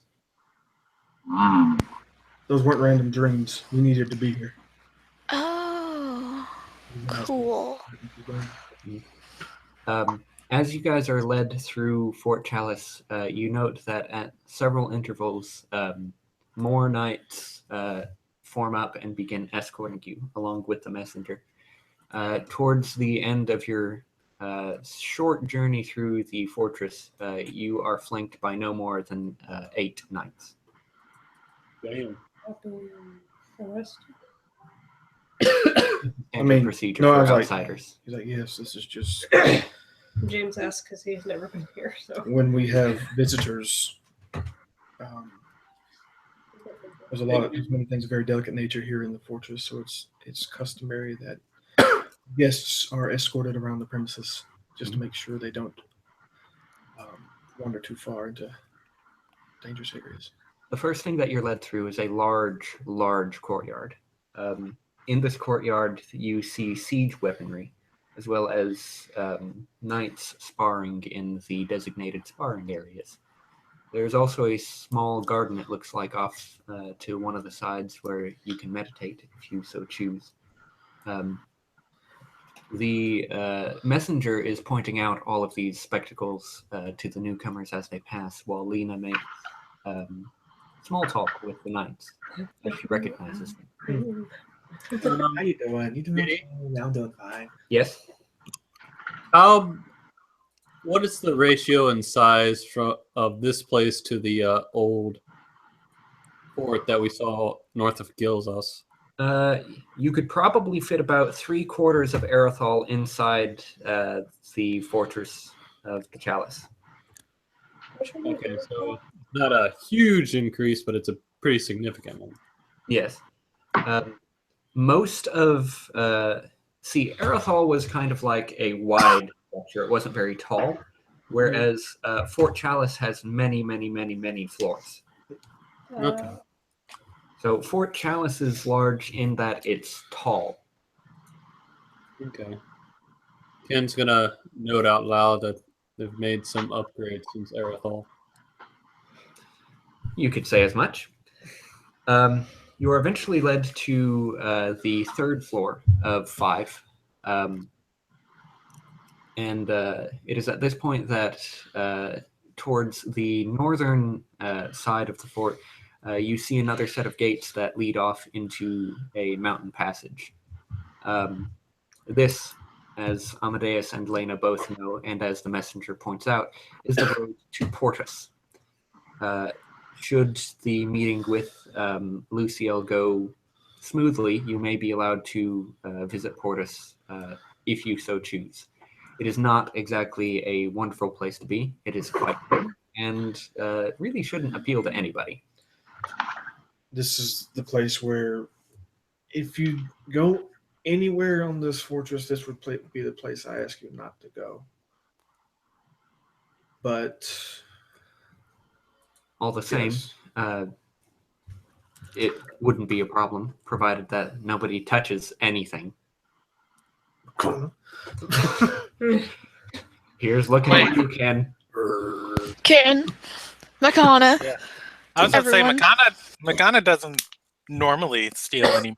[SPEAKER 3] Those weren't random dreams. We needed to be here."
[SPEAKER 10] Oh, cool.
[SPEAKER 2] As you guys are led through Fort Chalice, you note that at several intervals, more knights form up and begin escorting you along with the messenger. Towards the end of your short journey through the fortress, you are flanked by no more than 8 knights.
[SPEAKER 9] Damn.
[SPEAKER 2] Procedure for outsiders.
[SPEAKER 3] He's like, yes, this is just.
[SPEAKER 1] James asked because he's never been here. So
[SPEAKER 3] when we have visitors, there's many things of very delicate nature here in the fortress, so it's customary that guests are escorted around the premises just to make sure they don't wander too far into dangerous areas.
[SPEAKER 2] The first thing that you're led through is a large, large courtyard. In this courtyard, you see siege weaponry, as well as knights sparring in the designated sparring areas. There's also a small garden, it looks like, off to one of the sides where you can meditate if you so choose. The messenger is pointing out all of these spectacles to the newcomers as they pass, while Lena makes small talk with the knights as she recognizes them.
[SPEAKER 3] How you doing? You doing
[SPEAKER 9] Diddy?
[SPEAKER 3] okay? Yeah, I'm doing fine.
[SPEAKER 2] Yes?
[SPEAKER 9] What is the ratio and size of this place to the old fort that we saw north of Gilzos?
[SPEAKER 2] You could probably fit about 3/4 of Erythal inside the fortress of the Chalice.
[SPEAKER 9] Okay, so it's not a huge increase, but it's a pretty significant one.
[SPEAKER 2] Yes. Most of Erythal was kind of like a wide structure. It wasn't very tall, whereas Fort Chalice has many, many, many, many floors.
[SPEAKER 9] Okay.
[SPEAKER 2] So Fort Chalice is large in that it's tall.
[SPEAKER 9] Okay. Ken's gonna note out loud that they've made some upgrades since Erythal.
[SPEAKER 2] You could say as much. You are eventually led to the 3rd floor of 5. And it is at this point that towards the northern side of the fort, you see another set of gates that lead off into a mountain passage. This, as Amadeus and Lena both know, and as the messenger points out, is the road to Portus. Should the meeting with Luciel go smoothly, you may be allowed to visit Portus if you so choose. It is not exactly a wonderful place to be. It is quite big and really shouldn't appeal to anybody.
[SPEAKER 3] This is the place where, if you go anywhere on this fortress, this would be the place I ask you not to go. But
[SPEAKER 2] All the same,
[SPEAKER 3] yes.
[SPEAKER 2] it wouldn't be a problem, provided that nobody touches anything. Here's looking at you, Ken.
[SPEAKER 10] Ken, Makana,
[SPEAKER 4] Yeah. I was going to say,
[SPEAKER 10] Everyone.
[SPEAKER 4] Makana doesn't normally steal any.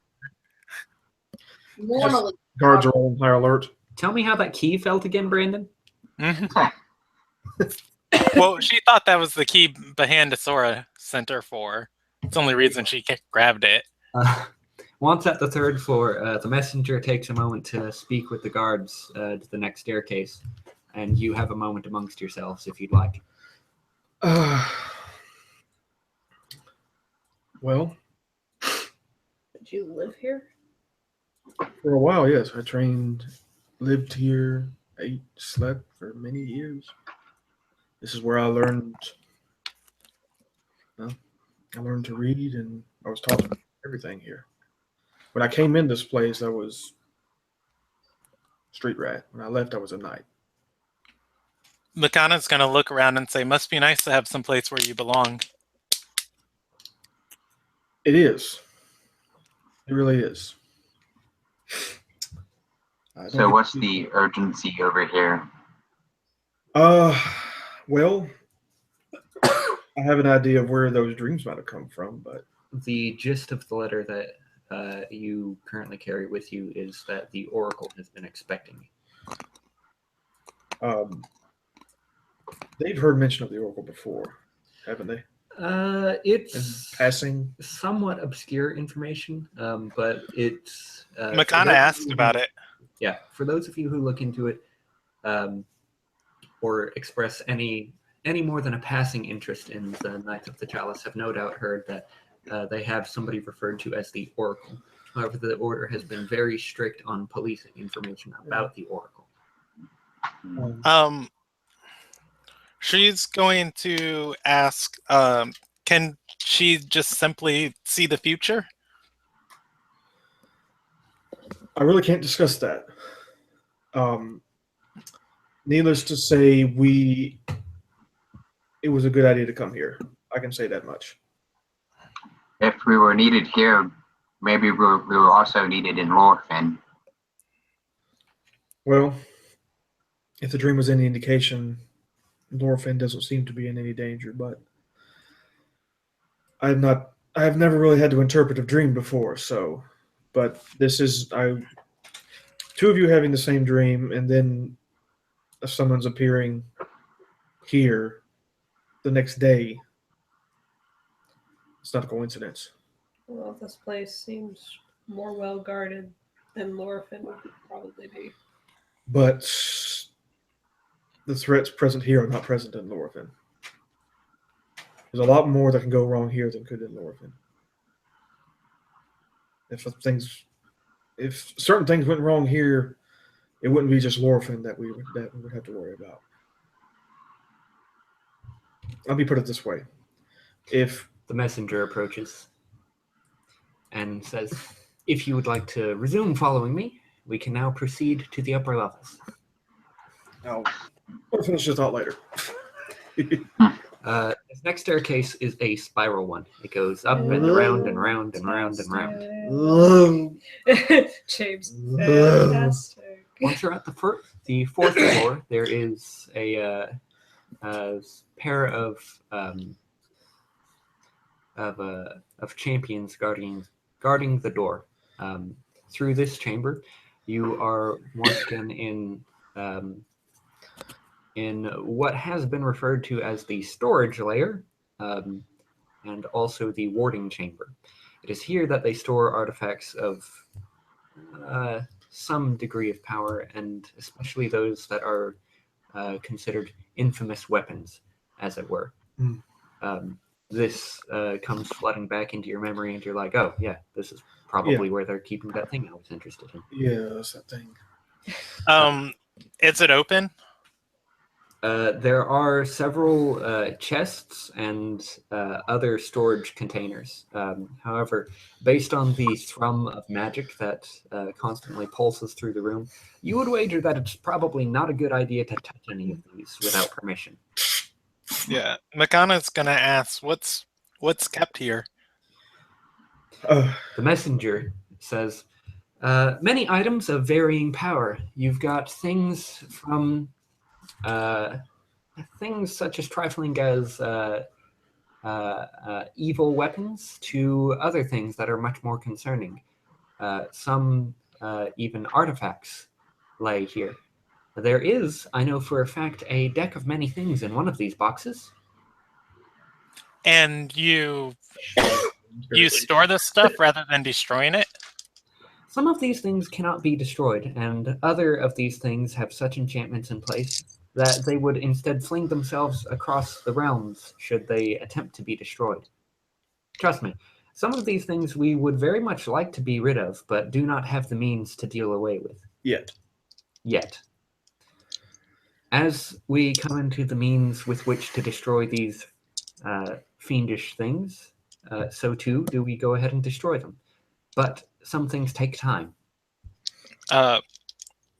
[SPEAKER 8] Normally.
[SPEAKER 3] Guards are on high alert.
[SPEAKER 2] Tell me how that key felt again, Brandon.
[SPEAKER 4] Well, she thought that was the key Bahandasora sent her for. It's the only reason she grabbed it.
[SPEAKER 2] Once at the 3rd floor, the messenger takes a moment to speak with the guards to the next staircase, and you have a moment amongst yourselves if you'd like.
[SPEAKER 3] Well,
[SPEAKER 1] Did you live here?
[SPEAKER 3] for a while, yes. I lived here, ate, slept for many years. This is where I learned. I learned to read, and I was taught everything here. When I came in this place, I was street rat. When I left, I was a knight.
[SPEAKER 4] Makana's going to look around and say, must be nice to have some place where you belong.
[SPEAKER 3] It is. It really is.
[SPEAKER 6] So what's the urgency over here?
[SPEAKER 3] Well, I have an idea of where those dreams might have come from, but
[SPEAKER 2] The gist of the letter that you currently carry with you is that the Oracle has been expecting you.
[SPEAKER 3] they've heard mention of the Oracle before, haven't they?
[SPEAKER 2] It's
[SPEAKER 3] In passing.
[SPEAKER 2] somewhat obscure information, but it's...
[SPEAKER 4] Makana asked about it.
[SPEAKER 2] Yeah, for those of you who look into it or express any more than a passing interest in the Knights of the Chalice have no doubt heard that they have somebody referred to as the Oracle. However, the Order has been very strict on policing information about the Oracle.
[SPEAKER 4] She's going to ask, can she just simply see the future?
[SPEAKER 3] I really can't discuss that. Needless to say, it was a good idea to come here. I can say that much.
[SPEAKER 6] If we were needed here, maybe we were also needed in Lorfin.
[SPEAKER 3] Well, if the dream was any indication, Lorfin doesn't seem to be in any danger, but I've never really had to interpret a dream before, so, but this is, two of you having the same dream, and then someone's appearing here the next day. It's not a coincidence.
[SPEAKER 1] Well, this place seems more well guarded than Lorfin would probably be.
[SPEAKER 3] But the threats present here are not present in Lorfin. There's a lot more that can go wrong here than could in Lorfin. If certain things went wrong here, it wouldn't be just Lorfin that we would have to worry about. Let me put it this way: if
[SPEAKER 2] The messenger approaches and says, "If you would like to resume following me, we can now proceed to the upper levels."
[SPEAKER 3] I'll finish your thought later.
[SPEAKER 2] This next staircase is a spiral one. It goes up and around and round and round and round.
[SPEAKER 1] James, fantastic.
[SPEAKER 2] Once you're at the fourth floor, there is a pair of champions guarding the door. Through this chamber, you are once again in what has been referred to as the storage layer, and also the warding chamber. It is here that they store artifacts of some degree of power, and especially those that are considered infamous weapons, as it were. This comes flooding back into your memory, and you're like, oh, yeah, this is probably where they're keeping that thing I was interested in.
[SPEAKER 3] Yeah, that's that thing.
[SPEAKER 4] Is it open?
[SPEAKER 2] There are several chests and other storage containers. However, based on the thrum of magic that constantly pulses through the room, you would wager that it's probably not a good idea to touch any of these without permission.
[SPEAKER 4] Yeah, Makana's gonna ask, what's kept here?
[SPEAKER 2] The messenger says, many items of varying power. You've got things from things such as trifling as evil weapons to other things that are much more concerning. Some even artifacts lay here. There is, I know for a fact, a deck of many things in one of these boxes.
[SPEAKER 4] And you store this stuff rather than destroying it?
[SPEAKER 2] Some of these things cannot be destroyed, and other of these things have such enchantments in place that they would instead fling themselves across the realms should they attempt to be destroyed. Trust me, some of these things we would very much like to be rid of, but do not have the means to deal away with. Yet. As we come into the means with which to destroy these fiendish things, so too do we go ahead and destroy them. But some things take time.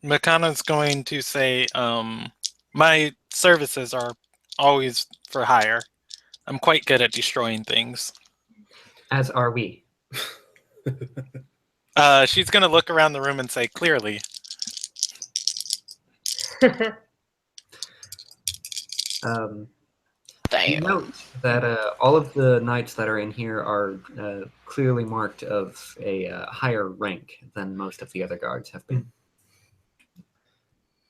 [SPEAKER 4] Makana's going to say, my services are always for hire. I'm quite good at destroying things.
[SPEAKER 2] As are we.
[SPEAKER 4] She's going to look around the room and say, clearly.
[SPEAKER 2] Note that all of the knights that are in here are clearly marked of a higher rank than most of the other guards have been.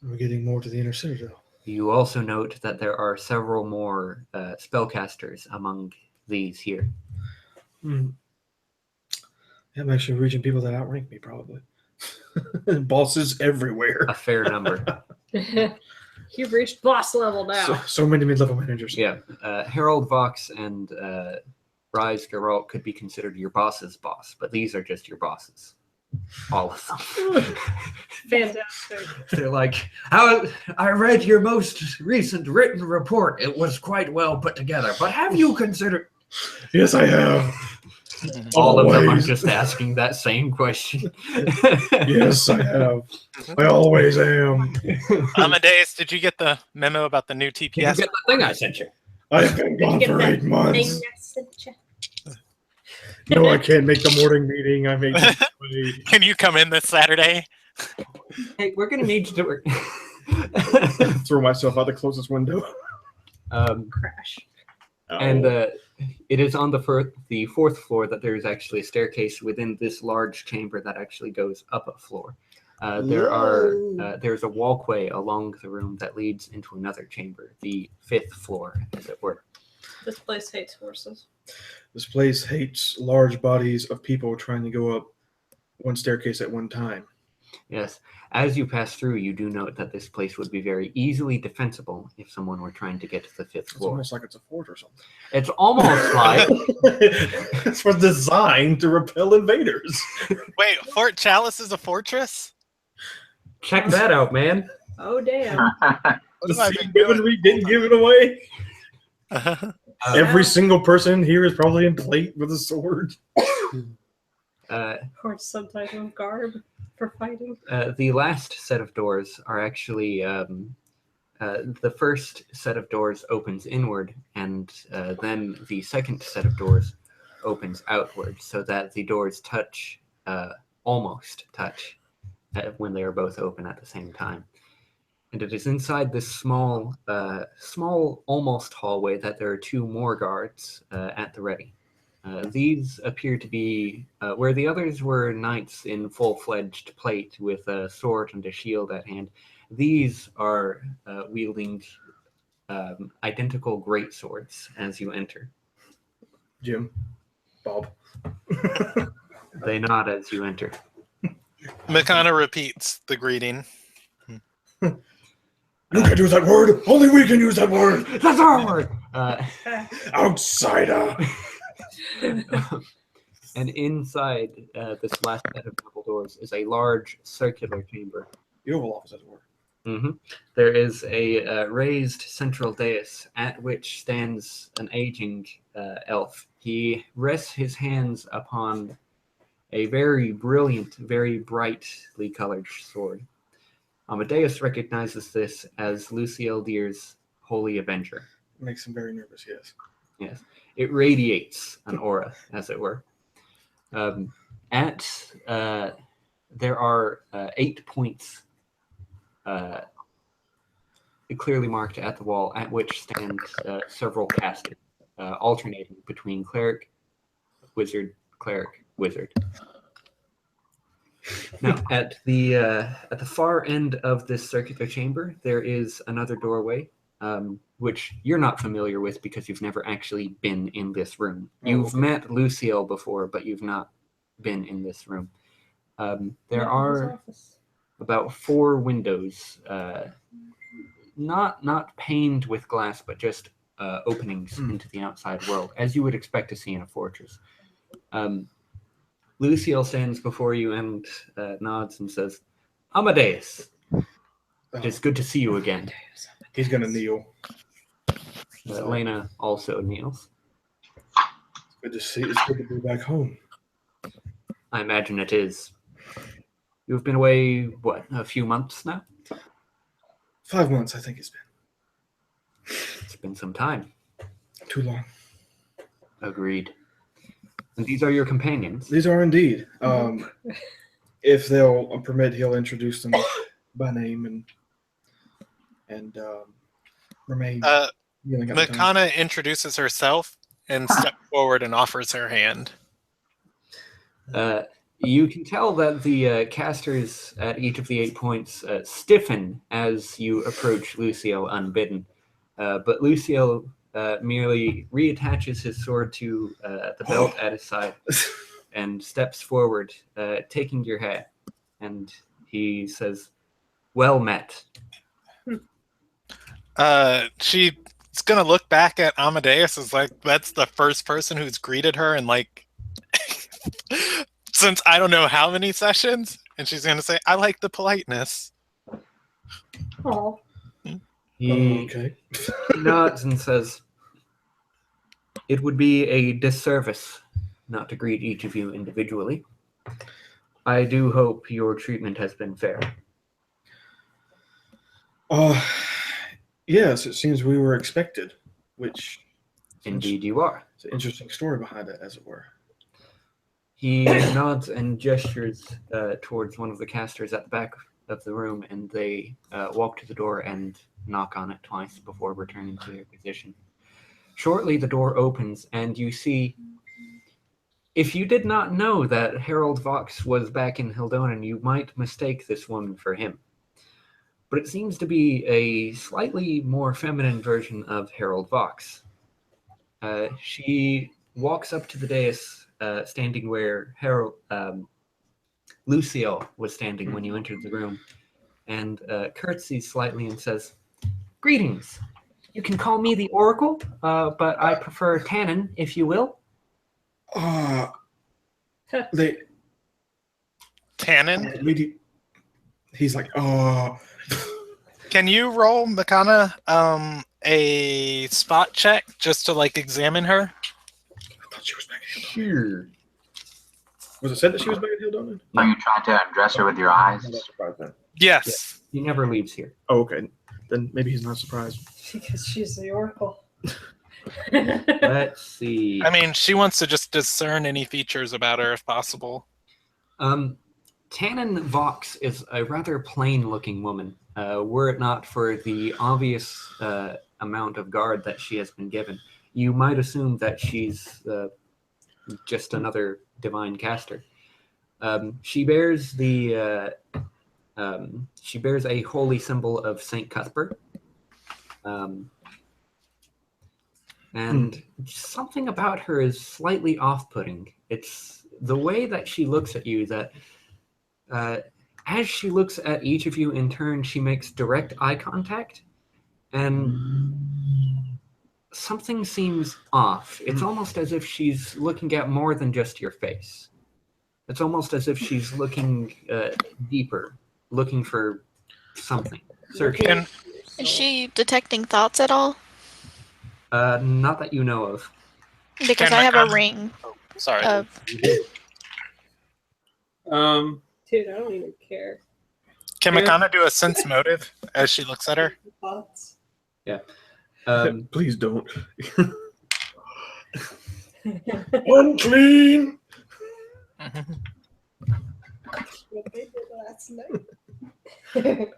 [SPEAKER 3] We're getting more to the inner citadel.
[SPEAKER 2] You also note that there are several more spellcasters among these here.
[SPEAKER 3] I'm actually reaching people that outrank me, probably. Bosses everywhere.
[SPEAKER 2] A fair number.
[SPEAKER 1] You've reached boss level now.
[SPEAKER 3] So many mid-level managers.
[SPEAKER 2] Yeah. Harold Vox and Rise Geralt could be considered your boss's boss, but these are just your bosses. All of them.
[SPEAKER 1] Fantastic.
[SPEAKER 2] They're like, I read your most recent written report. It was quite well put together, but have you considered...
[SPEAKER 3] Yes, I have.
[SPEAKER 2] All of them are just asking that same question.
[SPEAKER 3] Yes, I have. I always am.
[SPEAKER 4] Amadeus, did you get the memo about the new
[SPEAKER 2] Did you
[SPEAKER 4] TPS?
[SPEAKER 2] get the thing I sent you?
[SPEAKER 3] I've been gone
[SPEAKER 1] Get
[SPEAKER 3] for
[SPEAKER 1] that
[SPEAKER 3] 8 months.
[SPEAKER 1] thing I sent you.
[SPEAKER 3] No, I can't make the morning meeting. I made that way.
[SPEAKER 4] Can you come in this Saturday?
[SPEAKER 2] Hey, we're gonna need you to work.
[SPEAKER 3] Throw myself out the closest window.
[SPEAKER 1] Crash.
[SPEAKER 2] And
[SPEAKER 3] Oh.
[SPEAKER 2] it is on the fourth floor that there is actually a staircase within this large chamber that actually goes up a floor. There's a walkway along the room that leads into another chamber, the 5th floor, as it were.
[SPEAKER 1] This place hates horses.
[SPEAKER 3] This place hates large bodies of people trying to go up one staircase at one time.
[SPEAKER 2] Yes. As you pass through, you do note that this place would be very easily defensible if someone were trying to get to the 5th
[SPEAKER 3] It's
[SPEAKER 2] floor.
[SPEAKER 3] almost like it's a fort or something.
[SPEAKER 2] It's almost like
[SPEAKER 3] It's was designed to repel invaders.
[SPEAKER 4] Wait, Fort Chalice is a fortress?
[SPEAKER 2] check that out, man.
[SPEAKER 1] Oh damn.
[SPEAKER 4] What
[SPEAKER 3] The
[SPEAKER 4] have I
[SPEAKER 3] scene
[SPEAKER 4] been doing?
[SPEAKER 3] we didn't give it away. Every
[SPEAKER 1] Sounds-
[SPEAKER 3] single person here is probably in plate with a sword.
[SPEAKER 1] Or some type of garb for fighting.
[SPEAKER 2] The last set of doors are actually the first set of doors opens inward, and then the second set of doors opens outward, so that the doors touch, almost touch, when they are both open at the same time. And it is inside this small almost hallway that there are 2 more guards at the ready. These appear to be where the others were knights in full-fledged plate with a sword and a shield at hand. These are wielding identical greatswords as you enter.
[SPEAKER 3] Jim, Bob.
[SPEAKER 2] They nod as you enter.
[SPEAKER 4] Makana repeats the greeting.
[SPEAKER 3] You can use that word. Only we can use that word.
[SPEAKER 2] That's our word!
[SPEAKER 3] Outsider.
[SPEAKER 2] And inside this last set of double doors is a large circular chamber.
[SPEAKER 3] The Oval Office has a word.
[SPEAKER 2] There is a raised central dais at which stands an aging elf. He rests his hands upon a very brilliant, very brightly colored sword. Amadeus recognizes this as Luciel Deer's Holy Avenger.
[SPEAKER 3] Makes him very nervous, yes.
[SPEAKER 2] Yes, it radiates an aura, as it were. There are 8 points clearly marked at the wall, at which stand several casters, alternating between cleric, wizard, cleric, wizard. Now, at the far end of this circular chamber, there is another doorway, which you're not familiar with because you've never actually been in this room. You've met Lucille before, but you've not been in this room. There are about 4 windows, not paned with glass, but just openings into the outside world, as you would expect to see in a fortress. Lucille stands before you and nods and says, "Amadeus, it is good to see you again."
[SPEAKER 3] He's gonna kneel.
[SPEAKER 2] Lena also kneels.
[SPEAKER 3] It's good to be back home.
[SPEAKER 2] I imagine it is. You've been away, what, a few months now?
[SPEAKER 3] 5 months, I think it's been.
[SPEAKER 2] It's been some time.
[SPEAKER 3] Too long.
[SPEAKER 2] Agreed. And these are your companions?
[SPEAKER 3] These are indeed. If they'll permit, he'll introduce them by name and remain. kneeling at the time.
[SPEAKER 4] Makana introduces herself and steps forward and offers her hand.
[SPEAKER 2] You can tell that the casters at each of the 8 points stiffen as you approach Lucio unbidden. But Lucio merely reattaches his sword to the belt at his side and steps forward, taking your hat. And he says, "Well met."
[SPEAKER 4] She's gonna look back at Amadeus as like that's the first person who's greeted her in like since I don't know how many sessions, and she's gonna say, "I like the politeness."
[SPEAKER 1] Oh.
[SPEAKER 2] He
[SPEAKER 3] Okay.
[SPEAKER 2] nods and says, "It would be a disservice not to greet each of you individually. I do hope your treatment has been fair."
[SPEAKER 3] Yes, it seems we were expected. which
[SPEAKER 2] Indeed, you are.
[SPEAKER 3] it's an interesting story behind it, as it were.
[SPEAKER 2] He nods and gestures towards one of the casters at the back of the room, and they walk to the door and knock on it twice before returning to their position. Shortly, the door opens, and you see. If you did not know that Harold Vox was back in Hildonan, you might mistake this woman for him. But it seems to be a slightly more feminine version of Harold Vox. She walks up to the dais, standing where Lucille was standing when you entered the room, and curtsies slightly and says, "Greetings. You can call me the Oracle, but I prefer Tannen, if you will."
[SPEAKER 3] They
[SPEAKER 4] Tannen?
[SPEAKER 3] He's like,
[SPEAKER 4] Can you roll Makana a spot check just to like examine her?
[SPEAKER 3] I thought she was back in Hildonan.
[SPEAKER 2] Sure.
[SPEAKER 3] Was it said that she was back in Hildonan?
[SPEAKER 6] Are you trying to undress her with your eyes?
[SPEAKER 3] I'm not surprised then.
[SPEAKER 4] Yes.
[SPEAKER 2] He never leaves here.
[SPEAKER 3] Oh, okay. Then maybe he's not surprised.
[SPEAKER 1] Because she's the Oracle.
[SPEAKER 2] Let's see.
[SPEAKER 4] I mean, she wants to just discern any features about her if possible.
[SPEAKER 2] Tannen Vox is a rather plain-looking woman, were it not for the obvious amount of guard that she has been given. You might assume that she's just another divine caster. She bears a holy symbol of Saint Cuthbert. And something about her is slightly off-putting. It's the way that she looks at you that as she looks at each of you in turn, she makes direct eye contact, and something seems off. It's almost as if she's looking at more than just your face. It's almost as if she's looking deeper, looking for something. Searching.
[SPEAKER 10] Is she detecting thoughts at all?
[SPEAKER 2] Not that you know of.
[SPEAKER 10] Because I have a ring.
[SPEAKER 4] Sorry.
[SPEAKER 1] Dude, I don't even care.
[SPEAKER 4] Can Makana do a sense motive as she looks at her?
[SPEAKER 1] Thoughts.
[SPEAKER 2] Yeah.
[SPEAKER 3] Please don't. Unclean.
[SPEAKER 1] What they did last night.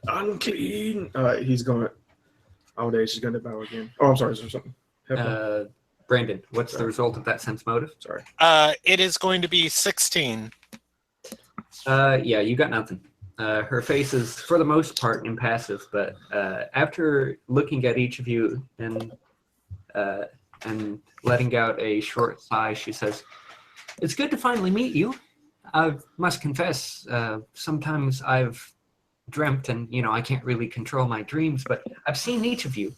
[SPEAKER 3] Unclean. He's going. Oh, she's going to bow again. Oh, I'm sorry. Is there something?
[SPEAKER 2] Brandon, what's the result of that sense motive?
[SPEAKER 3] Sorry.
[SPEAKER 4] It is going to be 16.
[SPEAKER 2] Yeah, you got nothing. Her face is, for the most part, impassive, but after looking at each of you and letting out a short sigh, she says, "It's good to finally meet you. I must confess, sometimes I've dreamt and, I can't really control my dreams, but I've seen each of you.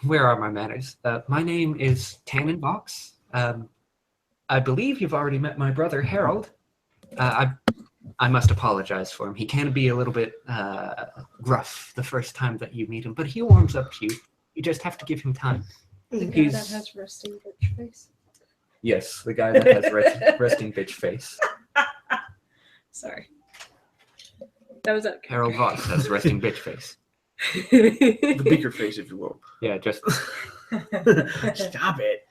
[SPEAKER 2] Where are my manners? My name is Tannen Vox. I believe you've already met my brother, Harold. I must apologize for him. He can be a little bit gruff the first time that you meet him, but he warms up to you. You just have to give him time."
[SPEAKER 1] The guy that has resting bitch face.
[SPEAKER 2] Yes, the guy that has resting bitch face.
[SPEAKER 1] Sorry. That was okay.
[SPEAKER 2] Harold Vox has resting bitch face.
[SPEAKER 3] The bigger face, if you will.
[SPEAKER 2] Yeah, just
[SPEAKER 3] Stop it.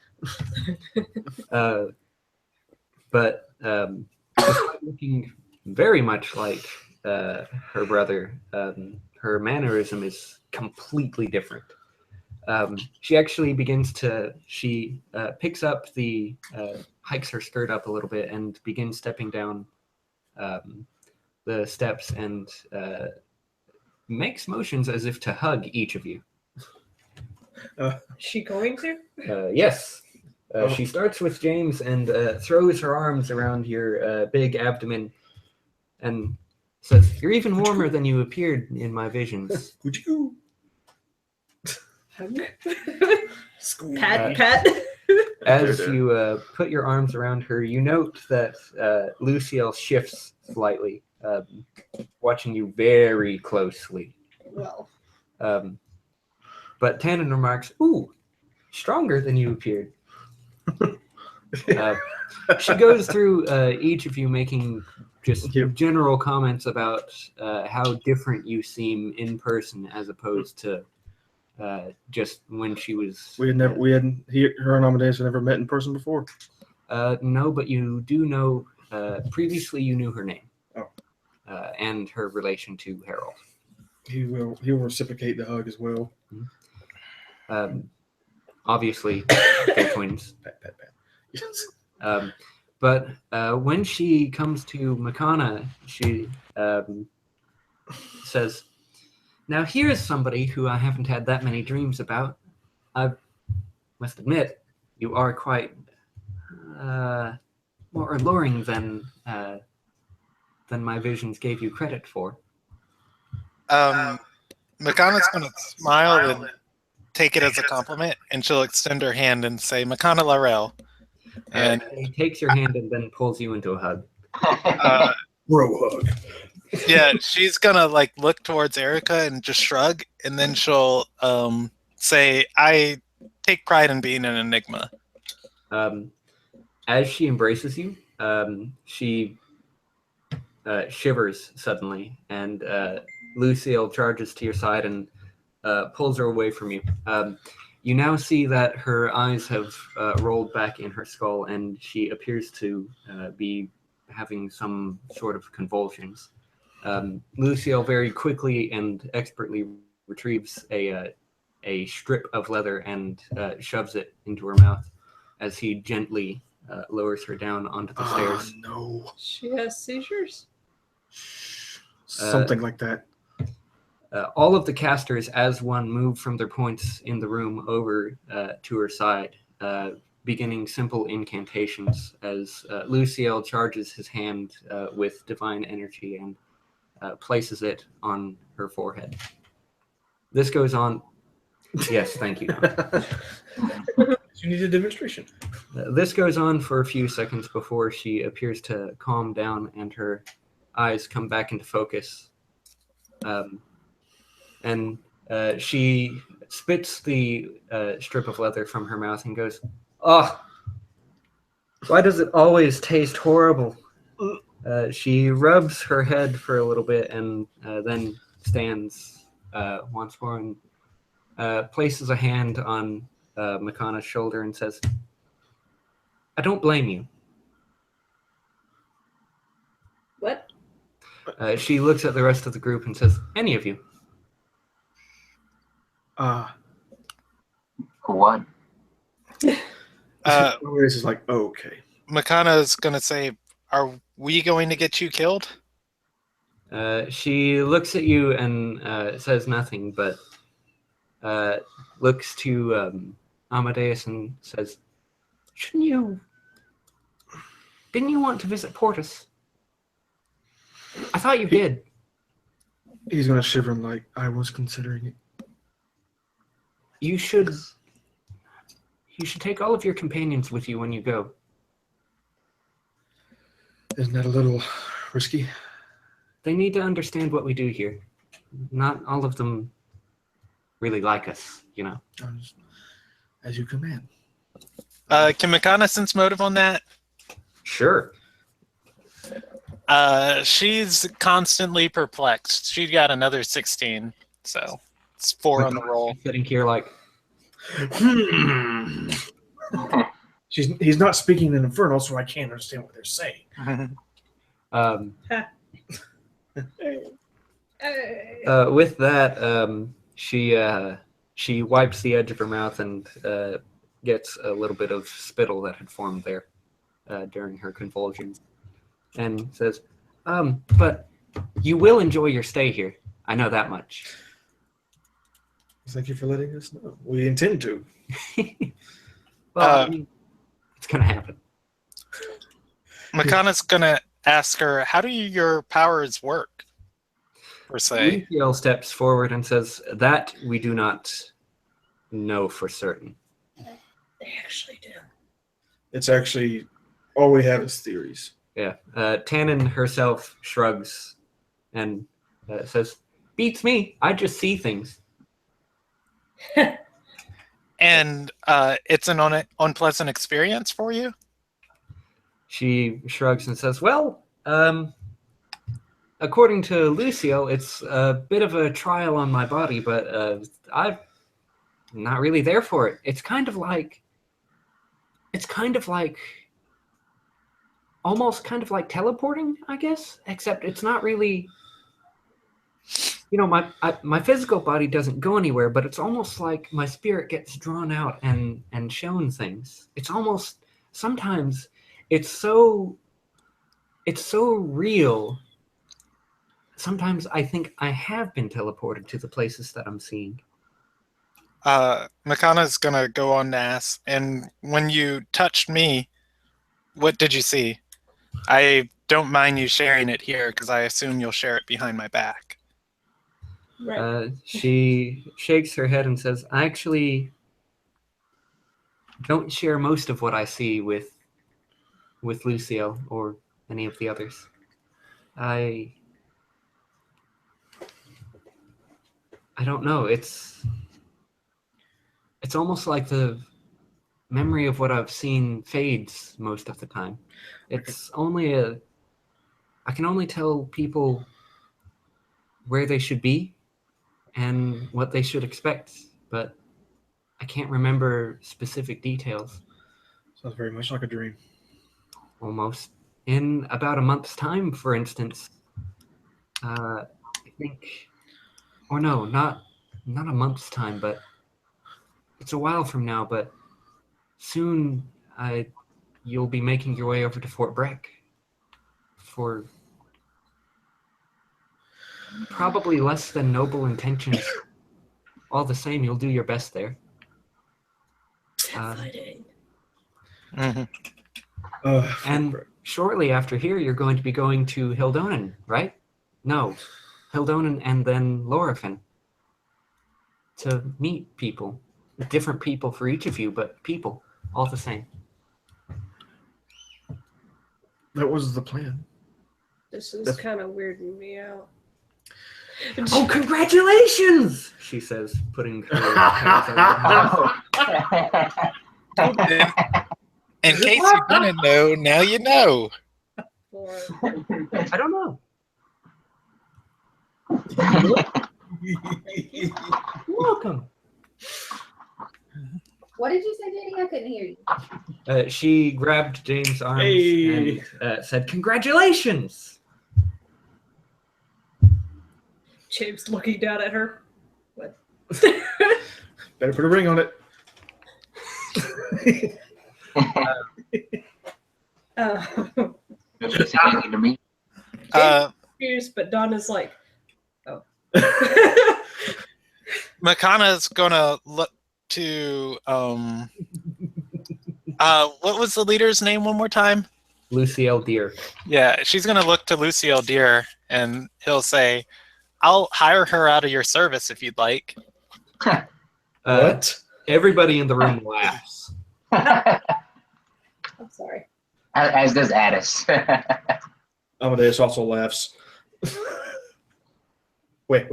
[SPEAKER 2] But despite looking very much like her brother, her mannerism is completely different. She actually picks up hikes her skirt up a little bit and begins stepping down the steps and makes motions as if to hug each of you.
[SPEAKER 1] Is she going to?
[SPEAKER 2] Yes. She starts with James and throws her arms around your big abdomen and says, "You're even warmer than you appeared in my visions."
[SPEAKER 3] Would you?
[SPEAKER 1] Pat.
[SPEAKER 2] As you put your arms around her, you note that Lucille shifts slightly, watching you very closely.
[SPEAKER 1] Well.
[SPEAKER 2] But Tannen remarks, "Ooh, stronger than you appeared." She goes through each of you, making just general comments about how different you seem in person as opposed to just when she was.
[SPEAKER 3] We hadn't her and Amadeus had never met in person before.
[SPEAKER 2] No, but you do know. Previously, you knew her name.
[SPEAKER 3] Oh.
[SPEAKER 2] And her relation to Harold.
[SPEAKER 3] He'll reciprocate the hug as well.
[SPEAKER 2] Obviously, they're twins.
[SPEAKER 3] Pat. Yes.
[SPEAKER 2] But when she comes to Makana, she says, "Now here's somebody who I haven't had that many dreams about. I must admit, you are quite more alluring than my visions gave you credit for."
[SPEAKER 4] Makana's going to smile and take it as a compliment, and she'll extend her hand and say, "Makana Larell." And
[SPEAKER 2] he takes your hand and then pulls you into a hug.
[SPEAKER 3] Bro hug.
[SPEAKER 4] Yeah, she's gonna like look towards Erica and just shrug, and then she'll say, "I take pride in being an enigma."
[SPEAKER 2] As she embraces you, she shivers suddenly, and Lucille charges to your side and pulls her away from you. You now see that her eyes have rolled back in her skull, and she appears to be having some sort of convulsions. Lucille very quickly and expertly retrieves a strip of leather and shoves it into her mouth as he gently lowers her down onto the stairs.
[SPEAKER 3] No.
[SPEAKER 1] She has seizures?
[SPEAKER 3] Something like that.
[SPEAKER 2] All of the casters, as one, move from their points in the room over to her side, beginning simple incantations as Luciel charges his hand with divine energy and places it on her forehead. This goes on. Yes, thank you.
[SPEAKER 3] You need a demonstration.
[SPEAKER 2] This goes on for a few seconds before she appears to calm down and her eyes come back into focus. And she spits the strip of leather from her mouth and goes, "Oh, why does it always taste horrible?" She rubs her head for a little bit and then stands once more and places a hand on Makana's shoulder and says, "I don't blame you."
[SPEAKER 1] What?
[SPEAKER 2] She looks at the rest of the group and says, "Any of you?"
[SPEAKER 6] What?
[SPEAKER 3] This is like, okay.
[SPEAKER 4] Makana's gonna say, "Are we going to get you killed?"
[SPEAKER 2] She looks at you and says nothing, but looks to Amadeus and says, "Didn't you want to visit Portus? I thought you did."
[SPEAKER 3] He's gonna shiver and like, I was considering it.
[SPEAKER 2] You should take all of your companions with you when you go.
[SPEAKER 3] Isn't that a little risky?
[SPEAKER 2] They need to understand what we do here. Not all of them really like us, you know.
[SPEAKER 3] As you command.
[SPEAKER 4] Can Makana sense motive on that?
[SPEAKER 2] Sure.
[SPEAKER 4] She's constantly perplexed. She got another 16, so it's 4 on the roll.
[SPEAKER 2] Sitting here like,
[SPEAKER 3] He's not speaking in Infernal, so I can't understand what they're saying.
[SPEAKER 2] With that, she wipes the edge of her mouth and gets a little bit of spittle that had formed there during her convulsions, and says, "But you will enjoy your stay here. I know that much."
[SPEAKER 3] Thank you for letting us know. We intend to.
[SPEAKER 2] Well, I mean, it's gonna happen.
[SPEAKER 4] Makana's gonna ask her, "How do your powers work?" Per se.
[SPEAKER 2] Luciel steps forward and says, "That we do not know for certain."
[SPEAKER 1] They actually do.
[SPEAKER 3] It's actually all we have is theories.
[SPEAKER 2] Yeah. Tannen herself shrugs and says, "Beats me. I just see things."
[SPEAKER 4] And it's an unpleasant experience for you?
[SPEAKER 2] She shrugs and says, "Well, according to Lucio, it's a bit of a trial on my body, but not really there for it. It's kind of like almost kind of like teleporting, I guess, except it's not really, my physical body doesn't go anywhere, but it's almost like my spirit gets drawn out and shown things. It's almost, sometimes it's so real. Sometimes I think I have been teleported to the places that I'm seeing.
[SPEAKER 4] Makana's gonna go on to ask, and when you touched me, what did you see? I don't mind you sharing it here because I assume you'll share it behind my back.
[SPEAKER 1] Right.
[SPEAKER 2] She shakes her head and says, I actually don't share most of what I see with Lucio or any of the others. I don't know. It's almost like the memory of what I've seen fades most of the time. It's only I can only tell people where they should be and what they should expect, but I can't remember specific details.
[SPEAKER 3] Sounds very much like a dream.
[SPEAKER 2] Almost. In about a month's time, for instance, I think, or no, not a month's time, but it's a while from now, but soon you'll be making your way over to Fort Breck for probably less than noble intentions. All the same, you'll do your best there. And shortly after here, you're going to be going to Hildonen, right? No, Hildonen and then Lorifin to meet people. Different people for each of you, but people, all the same.
[SPEAKER 3] That was the plan.
[SPEAKER 1] This is kind of weirding me out.
[SPEAKER 2] Oh, congratulations! She says, putting her hands on her head.
[SPEAKER 4] In case you didn't know, now you know.
[SPEAKER 2] I don't know. Welcome.
[SPEAKER 8] What did you say, JD? I couldn't hear you.
[SPEAKER 2] She grabbed James' arms and said, congratulations!
[SPEAKER 1] James looking down at her. What?
[SPEAKER 3] Better put a ring on it.
[SPEAKER 6] It sounds good to me.
[SPEAKER 1] Confused, but Donna's like, oh.
[SPEAKER 4] Makana's gonna look to what was the leader's name one more time?
[SPEAKER 2] Luciel Deer.
[SPEAKER 4] Yeah, she's gonna look to Luciel Deer and he'll say, I'll hire her out of your service if you'd like.
[SPEAKER 3] What?
[SPEAKER 2] Everybody in the room laughs.
[SPEAKER 1] I'm sorry.
[SPEAKER 6] As does Addis.
[SPEAKER 3] Amadeus also laughs. Wait.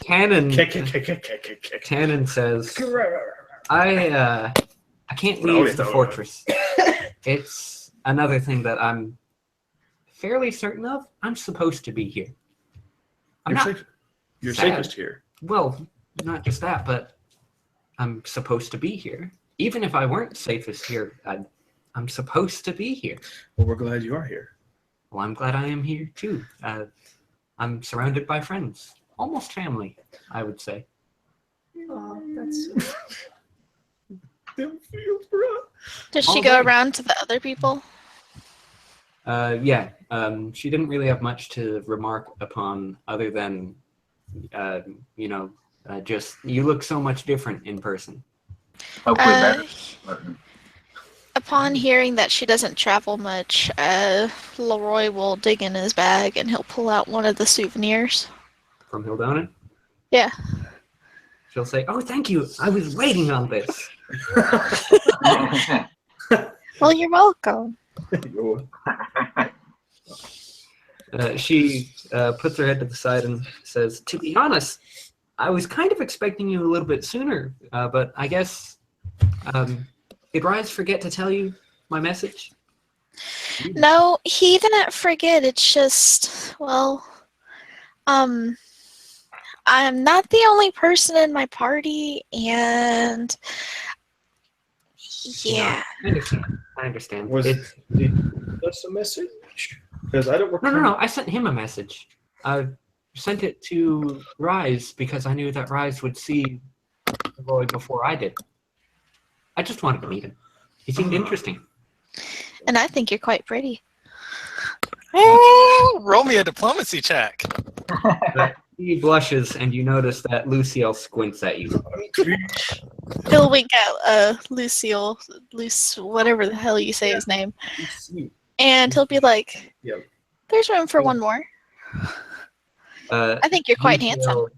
[SPEAKER 2] Tannen says, I can't leave the fortress. It's another thing that I'm fairly certain of. I'm supposed to be here.
[SPEAKER 3] You're safest here.
[SPEAKER 2] Well, not just that, but I'm supposed to be here. Even if I weren't safest here, I'm supposed to be here.
[SPEAKER 3] Well, we're glad you are here.
[SPEAKER 2] Well, I'm glad I am here too. I'm surrounded by friends, almost family, I would say.
[SPEAKER 1] Oh, that's
[SPEAKER 3] Them feels, bro.
[SPEAKER 10] Does she go around to the other people?
[SPEAKER 2] Yeah. She didn't really have much to remark upon other than, just you look so much different in person.
[SPEAKER 6] Hopefully better.
[SPEAKER 10] Upon hearing that she doesn't travel much, Leroy will dig in his bag and he'll pull out one of the souvenirs.
[SPEAKER 2] From Hildonen?
[SPEAKER 10] Yeah.
[SPEAKER 2] She'll say, oh, thank you. I was waiting on this.
[SPEAKER 10] Well, you're welcome.
[SPEAKER 2] She puts her head to the side and says, to be honest, I was kind of expecting you a little bit sooner, but I guess, did Rise forget to tell you my message?
[SPEAKER 10] No, he didn't forget. It's just, well, I'm not the only person in my party, and yeah.
[SPEAKER 2] I understand. I understand.
[SPEAKER 3] Was
[SPEAKER 2] It's,
[SPEAKER 3] that's a message? Because I don't.
[SPEAKER 2] no. I sent him a message. I sent it to Rise because I knew that Rise would see Roy before I did. I just wanted to meet him. He seemed interesting.
[SPEAKER 10] And I think you're quite pretty.
[SPEAKER 4] Oh, roll me a diplomacy check.
[SPEAKER 2] He blushes, and you notice that Lucille squints at you.
[SPEAKER 10] He'll wink at Lucille, whatever the hell you say his name. And he'll be like,
[SPEAKER 3] Yep.
[SPEAKER 10] there's room for one more. I think you're quite
[SPEAKER 2] Lucille,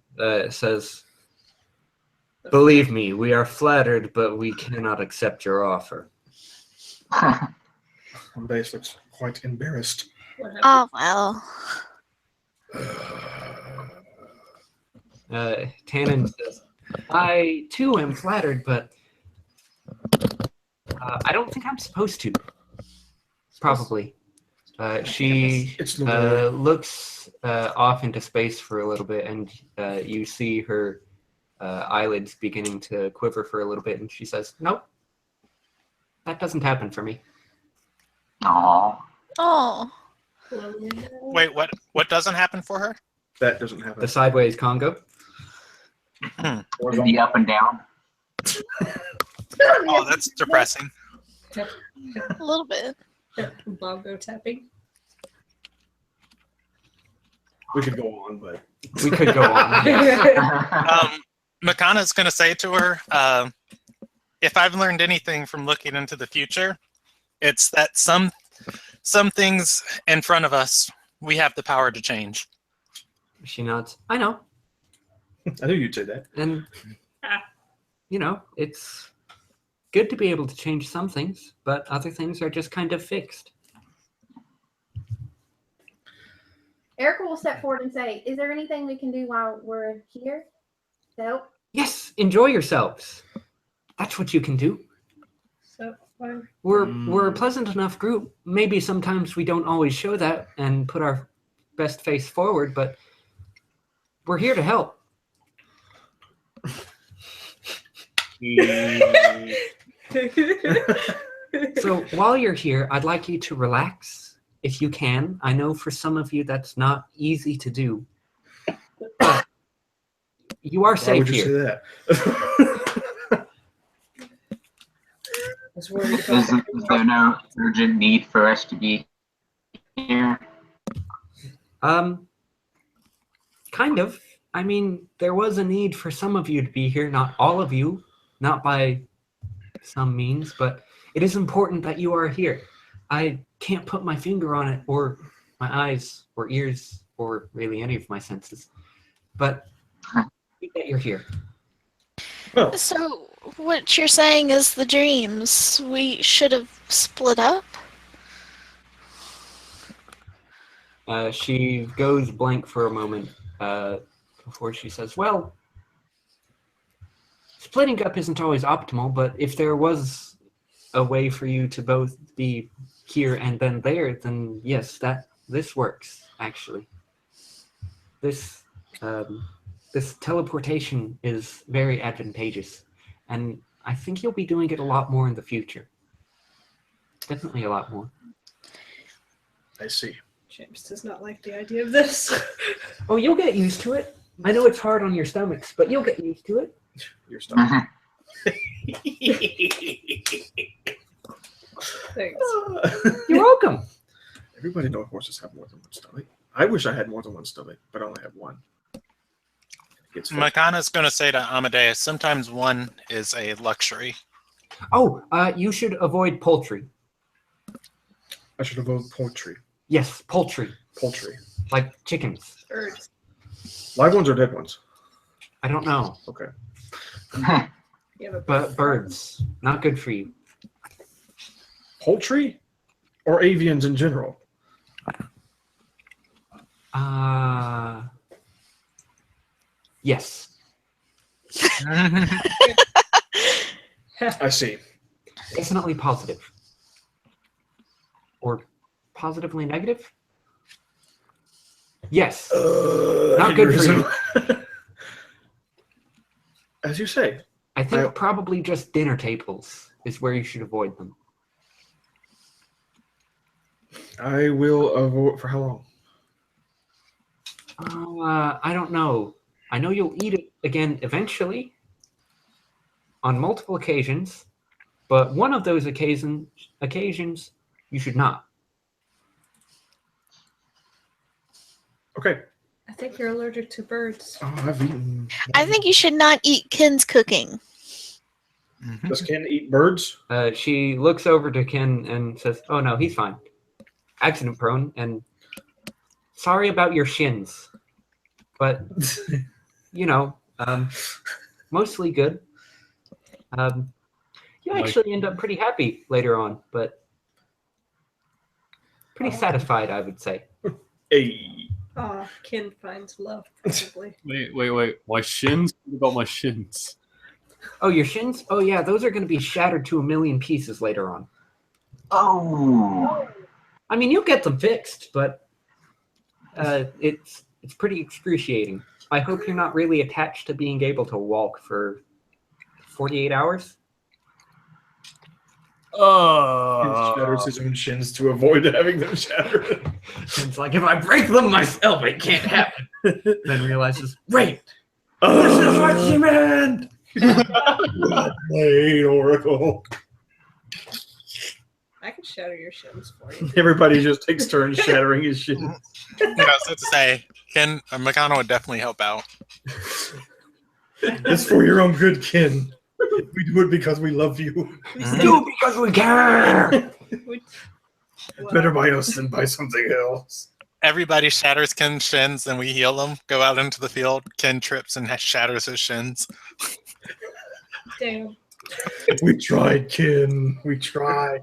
[SPEAKER 2] says, believe me, we are flattered, but we cannot accept your offer.
[SPEAKER 3] Base looks quite embarrassed.
[SPEAKER 10] Oh, well.
[SPEAKER 2] Tannen says, I too am flattered, but I don't think I'm supposed to. Probably. She looks off into space for a little bit, and you see her eyelids beginning to quiver for a little bit, and she says, nope, that doesn't happen for me.
[SPEAKER 6] Aww.
[SPEAKER 10] Oh.
[SPEAKER 4] Wait, what doesn't happen for her?
[SPEAKER 3] That doesn't happen.
[SPEAKER 2] The sideways Congo.
[SPEAKER 6] The up and down.
[SPEAKER 4] Oh, that's depressing.
[SPEAKER 10] A little bit.
[SPEAKER 1] Bongo tapping.
[SPEAKER 3] We could go on, but
[SPEAKER 2] We could go on. Yes.
[SPEAKER 4] Makana's going to say to her, if I've learned anything from looking into the future, it's that some things in front of us, we have the power to change.
[SPEAKER 2] She nods. I know.
[SPEAKER 3] I knew you'd say that.
[SPEAKER 2] And, you know, it's good to be able to change some things, but other things are just kind of fixed.
[SPEAKER 8] Erica will step forward and say, is there anything we can do while we're here to help?
[SPEAKER 2] Yes, enjoy yourselves. That's what you can do.
[SPEAKER 1] So far.
[SPEAKER 2] We're a pleasant enough group. Maybe sometimes we don't always show that and put our best face forward, but we're here to help. So while you're here, I'd like you to relax if you can. I know for some of you that's not easy to do. But you are
[SPEAKER 3] Why
[SPEAKER 2] safe
[SPEAKER 3] would you
[SPEAKER 2] here.
[SPEAKER 3] say that?
[SPEAKER 1] was worried
[SPEAKER 6] Is,
[SPEAKER 1] about
[SPEAKER 6] is there no urgent need for us to be here?
[SPEAKER 2] Kind of. I mean, there was a need for some of you to be here, not all of you, not by some means, but it is important that you are here. I can't put my finger on it, or my eyes, or ears, or really any of my senses, but that you're here.
[SPEAKER 3] Well,
[SPEAKER 10] So, what you're saying is the dreams. We should have split up?
[SPEAKER 2] She goes blank for a moment before she says, well, splitting up isn't always optimal, but if there was a way for you to both be here and then there, then yes, this works, actually. This teleportation is very advantageous, and I think you'll be doing it a lot more in the future. Definitely a lot more.
[SPEAKER 3] I see.
[SPEAKER 1] James does not like the idea of this.
[SPEAKER 2] Oh, you'll get used to it. I know it's hard on your stomachs, but you'll get used to it.
[SPEAKER 3] Your stomach.
[SPEAKER 1] Thanks.
[SPEAKER 2] You're welcome.
[SPEAKER 3] Everybody knows horses have more than one stomach. I wish I had more than one stomach, but I only have one. It's
[SPEAKER 4] Makana's going to say to Amadeus, sometimes one is a luxury.
[SPEAKER 2] Oh, you should avoid poultry.
[SPEAKER 3] I should avoid poultry.
[SPEAKER 2] Yes, poultry.
[SPEAKER 3] Poultry.
[SPEAKER 2] Like chickens.
[SPEAKER 1] Birds.
[SPEAKER 3] Live ones or dead ones?
[SPEAKER 2] I don't know.
[SPEAKER 3] Okay.
[SPEAKER 1] You have a
[SPEAKER 2] But birds, not good for you.
[SPEAKER 3] Poultry or avians in general?
[SPEAKER 2] Yes.
[SPEAKER 3] I see.
[SPEAKER 2] Definitely positive. Or positively negative? Yes. Not good for you.
[SPEAKER 3] As you say,
[SPEAKER 2] I think probably just dinner tables is where you should avoid them.
[SPEAKER 3] I will avoid. For how long?
[SPEAKER 2] Oh, I don't know. I know you'll eat it again eventually, on multiple occasions, but one of those occasions you should not.
[SPEAKER 3] Okay.
[SPEAKER 1] I think you're allergic to birds.
[SPEAKER 3] Oh, I've eaten.
[SPEAKER 10] I think you should not eat Ken's cooking.
[SPEAKER 3] Does Ken eat birds?
[SPEAKER 2] She looks over to Ken and says, "Oh no, he's fine. Accident prone, and sorry about your shins, but you know, mostly good. You actually end up pretty happy later on, but pretty satisfied, I would say."
[SPEAKER 3] Hey.
[SPEAKER 1] Oh, Ken finds love, probably.
[SPEAKER 9] Wait. My shins? What about my shins?
[SPEAKER 2] Oh, your shins? Oh yeah, those are going to be shattered to a million pieces later on.
[SPEAKER 6] Oh.
[SPEAKER 2] I mean, you'll get them fixed, but it's pretty excruciating. I hope you're not really attached to being able to walk for 48 hours.
[SPEAKER 3] He shatters his own shins to avoid having them shattered.
[SPEAKER 2] It's like, if I break them myself, it can't happen. Then realizes, wait,
[SPEAKER 3] This is what she meant! Well played, Oracle.
[SPEAKER 1] I can shatter your shins for you.
[SPEAKER 3] Everybody just takes turns shattering his shins.
[SPEAKER 4] Yeah, so to say, Ken Meccano would definitely help out.
[SPEAKER 3] It's for your own good, Ken. We do it because we love you.
[SPEAKER 2] do it because we care.
[SPEAKER 3] Better by us than by something else.
[SPEAKER 4] Everybody shatters Ken's shins, and we heal them. Go out into the field. Ken trips and shatters his shins.
[SPEAKER 1] Damn.
[SPEAKER 3] We tried, Ken. We tried.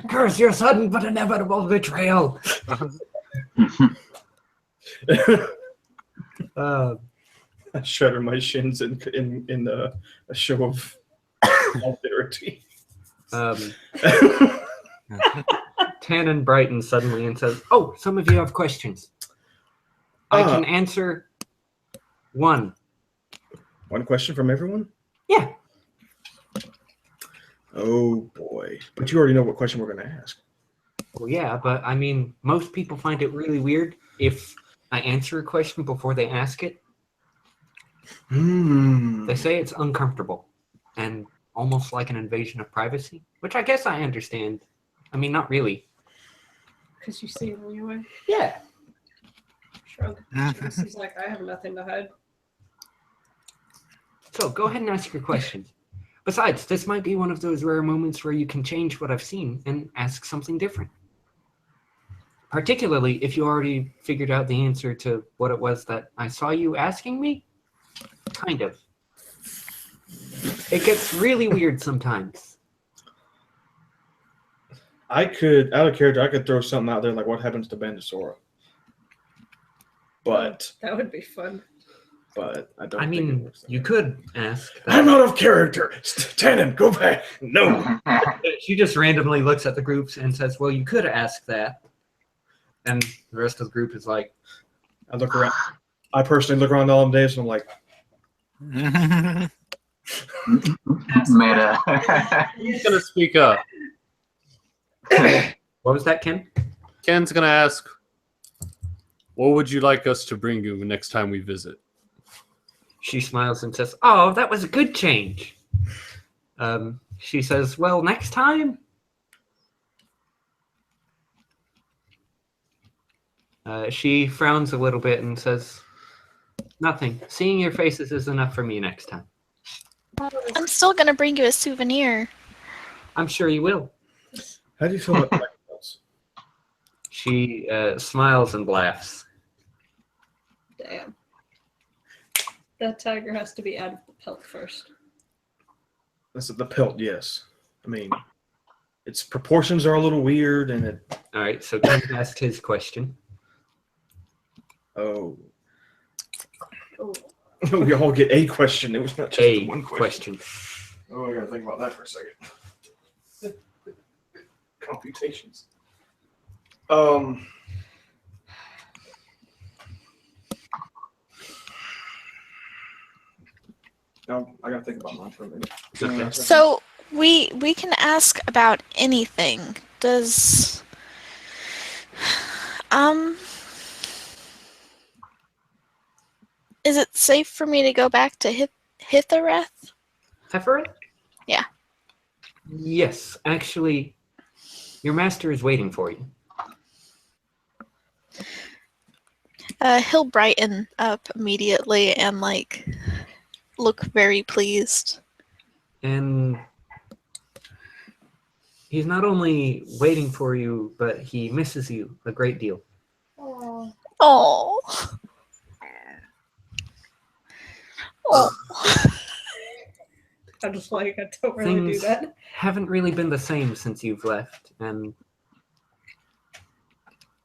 [SPEAKER 2] Curse your sudden but inevitable betrayal.
[SPEAKER 3] I shatter my shins in a show of solidarity.
[SPEAKER 2] Tannen brightens suddenly and says, "Oh, some of you have questions. I can answer one."
[SPEAKER 3] One question from everyone?
[SPEAKER 2] Yeah.
[SPEAKER 3] Oh boy. But you already know what question we're going to ask.
[SPEAKER 2] Well, yeah, but I mean, most people find it really weird if I answer a question before they ask it. They say it's uncomfortable and almost like an invasion of privacy, which I guess I understand. I mean, not really.
[SPEAKER 1] Because you see it anyway.
[SPEAKER 2] Yeah.
[SPEAKER 1] Shrug. This is like, I have nothing to hide.
[SPEAKER 2] So go ahead and ask your question. Besides, this might be one of those rare moments where you can change what I've seen and ask something different. Particularly if you already figured out the answer to what it was that I saw you asking me. Kind of. It gets really weird sometimes.
[SPEAKER 3] I could, out of character, I could throw something out there like what happens to Bandasora. But
[SPEAKER 1] That would be fun.
[SPEAKER 3] I don't
[SPEAKER 2] I
[SPEAKER 3] think
[SPEAKER 2] mean,
[SPEAKER 3] it works that
[SPEAKER 2] you
[SPEAKER 3] way.
[SPEAKER 2] could ask.
[SPEAKER 3] I'm out of character. Tannen, go back. No.
[SPEAKER 2] She just randomly looks at the groups and says, "Well, you could ask that." And the rest of the group is like,
[SPEAKER 3] I look around. I personally look around all them days and I'm like,
[SPEAKER 6] Meta.
[SPEAKER 9] Who's gonna speak up?
[SPEAKER 2] what was that, Ken?
[SPEAKER 9] Ken's gonna ask, "What would you like us to bring you next time we visit?"
[SPEAKER 2] She smiles and says, "Oh, that was a good change." She says, "Well, next time." She frowns a little bit and says, "Nothing. Seeing your faces is enough for me next time."
[SPEAKER 10] I'm still gonna bring you a souvenir.
[SPEAKER 2] I'm sure you will.
[SPEAKER 3] how do you feel about blackmails?
[SPEAKER 2] She smiles and laughs.
[SPEAKER 1] Damn. That tiger has to be out of the pelt first.
[SPEAKER 3] That's the pelt, yes. I mean, its proportions are a little weird and it.
[SPEAKER 2] All right, so Ken asked his question.
[SPEAKER 3] Oh.
[SPEAKER 1] Oh.
[SPEAKER 3] We all get a question. It was not just
[SPEAKER 2] A
[SPEAKER 3] one question.
[SPEAKER 2] question.
[SPEAKER 3] Oh, I gotta think about that for a second. Computations. No, I gotta think about mine for a minute.
[SPEAKER 2] Okay.
[SPEAKER 10] So we can ask about anything. Does is it safe for me to go back to Hithereth?
[SPEAKER 2] Heifereth?
[SPEAKER 10] Yeah.
[SPEAKER 2] Yes, actually, your master is waiting for you.
[SPEAKER 10] He'll brighten up immediately and like look very pleased.
[SPEAKER 2] And he's not only waiting for you, but he misses you a great deal.
[SPEAKER 5] Oh.
[SPEAKER 10] Oh. Oh.
[SPEAKER 1] I'm just like, I don't really do
[SPEAKER 2] Things
[SPEAKER 1] that.
[SPEAKER 2] haven't really been the same since you've left, and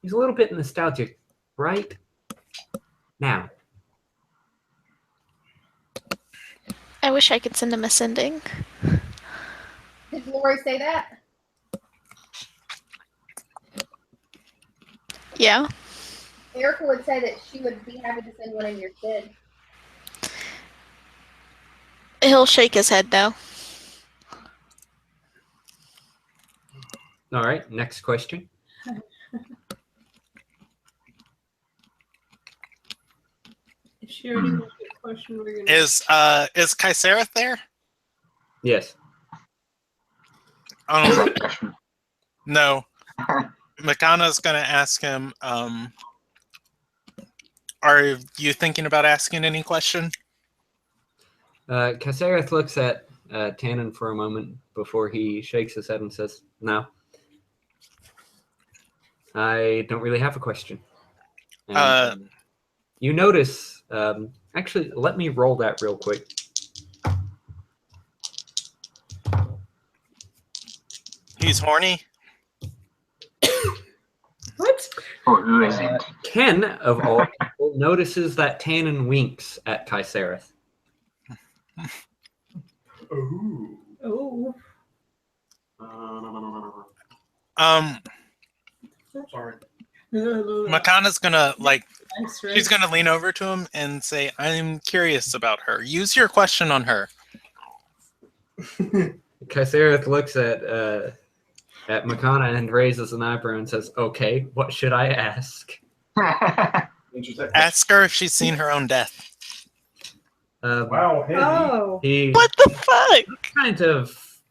[SPEAKER 2] he's a little bit nostalgic right now.
[SPEAKER 10] I wish I could send him a sending.
[SPEAKER 8] Did Lori say that?
[SPEAKER 10] Yeah.
[SPEAKER 8] Erica would say that she would be happy to send one in your stead.
[SPEAKER 10] He'll shake his head no.
[SPEAKER 2] All right, next question.
[SPEAKER 1] If she already knows what question we're gonna
[SPEAKER 4] Is Kaiserath there?
[SPEAKER 2] Yes.
[SPEAKER 4] No. Makana's gonna ask him, are you thinking about asking any question?
[SPEAKER 2] Kaiserath looks at Tannen for a moment before he shakes his head and says, "No, I don't really have a question." And, you notice, actually, let me roll that real quick.
[SPEAKER 4] He's horny.
[SPEAKER 1] What?
[SPEAKER 6] Or who is it?
[SPEAKER 2] Ken, of all people, notices that Tannen winks at Kaiserath.
[SPEAKER 3] Ooh.
[SPEAKER 1] Oh.
[SPEAKER 3] Sorry.
[SPEAKER 4] Makana's gonna
[SPEAKER 1] Thanks, right?
[SPEAKER 4] she's gonna lean over to him and say, "I'm curious about her. Use your question on her."
[SPEAKER 2] Kaiserath looks at Makana and raises an eyebrow and says, "Okay, what should I ask?"
[SPEAKER 3] Interesting.
[SPEAKER 4] Ask her if she's seen her own death.
[SPEAKER 3] Wow, heavy.
[SPEAKER 1] Oh.
[SPEAKER 2] He
[SPEAKER 10] What the fuck?
[SPEAKER 2] kind of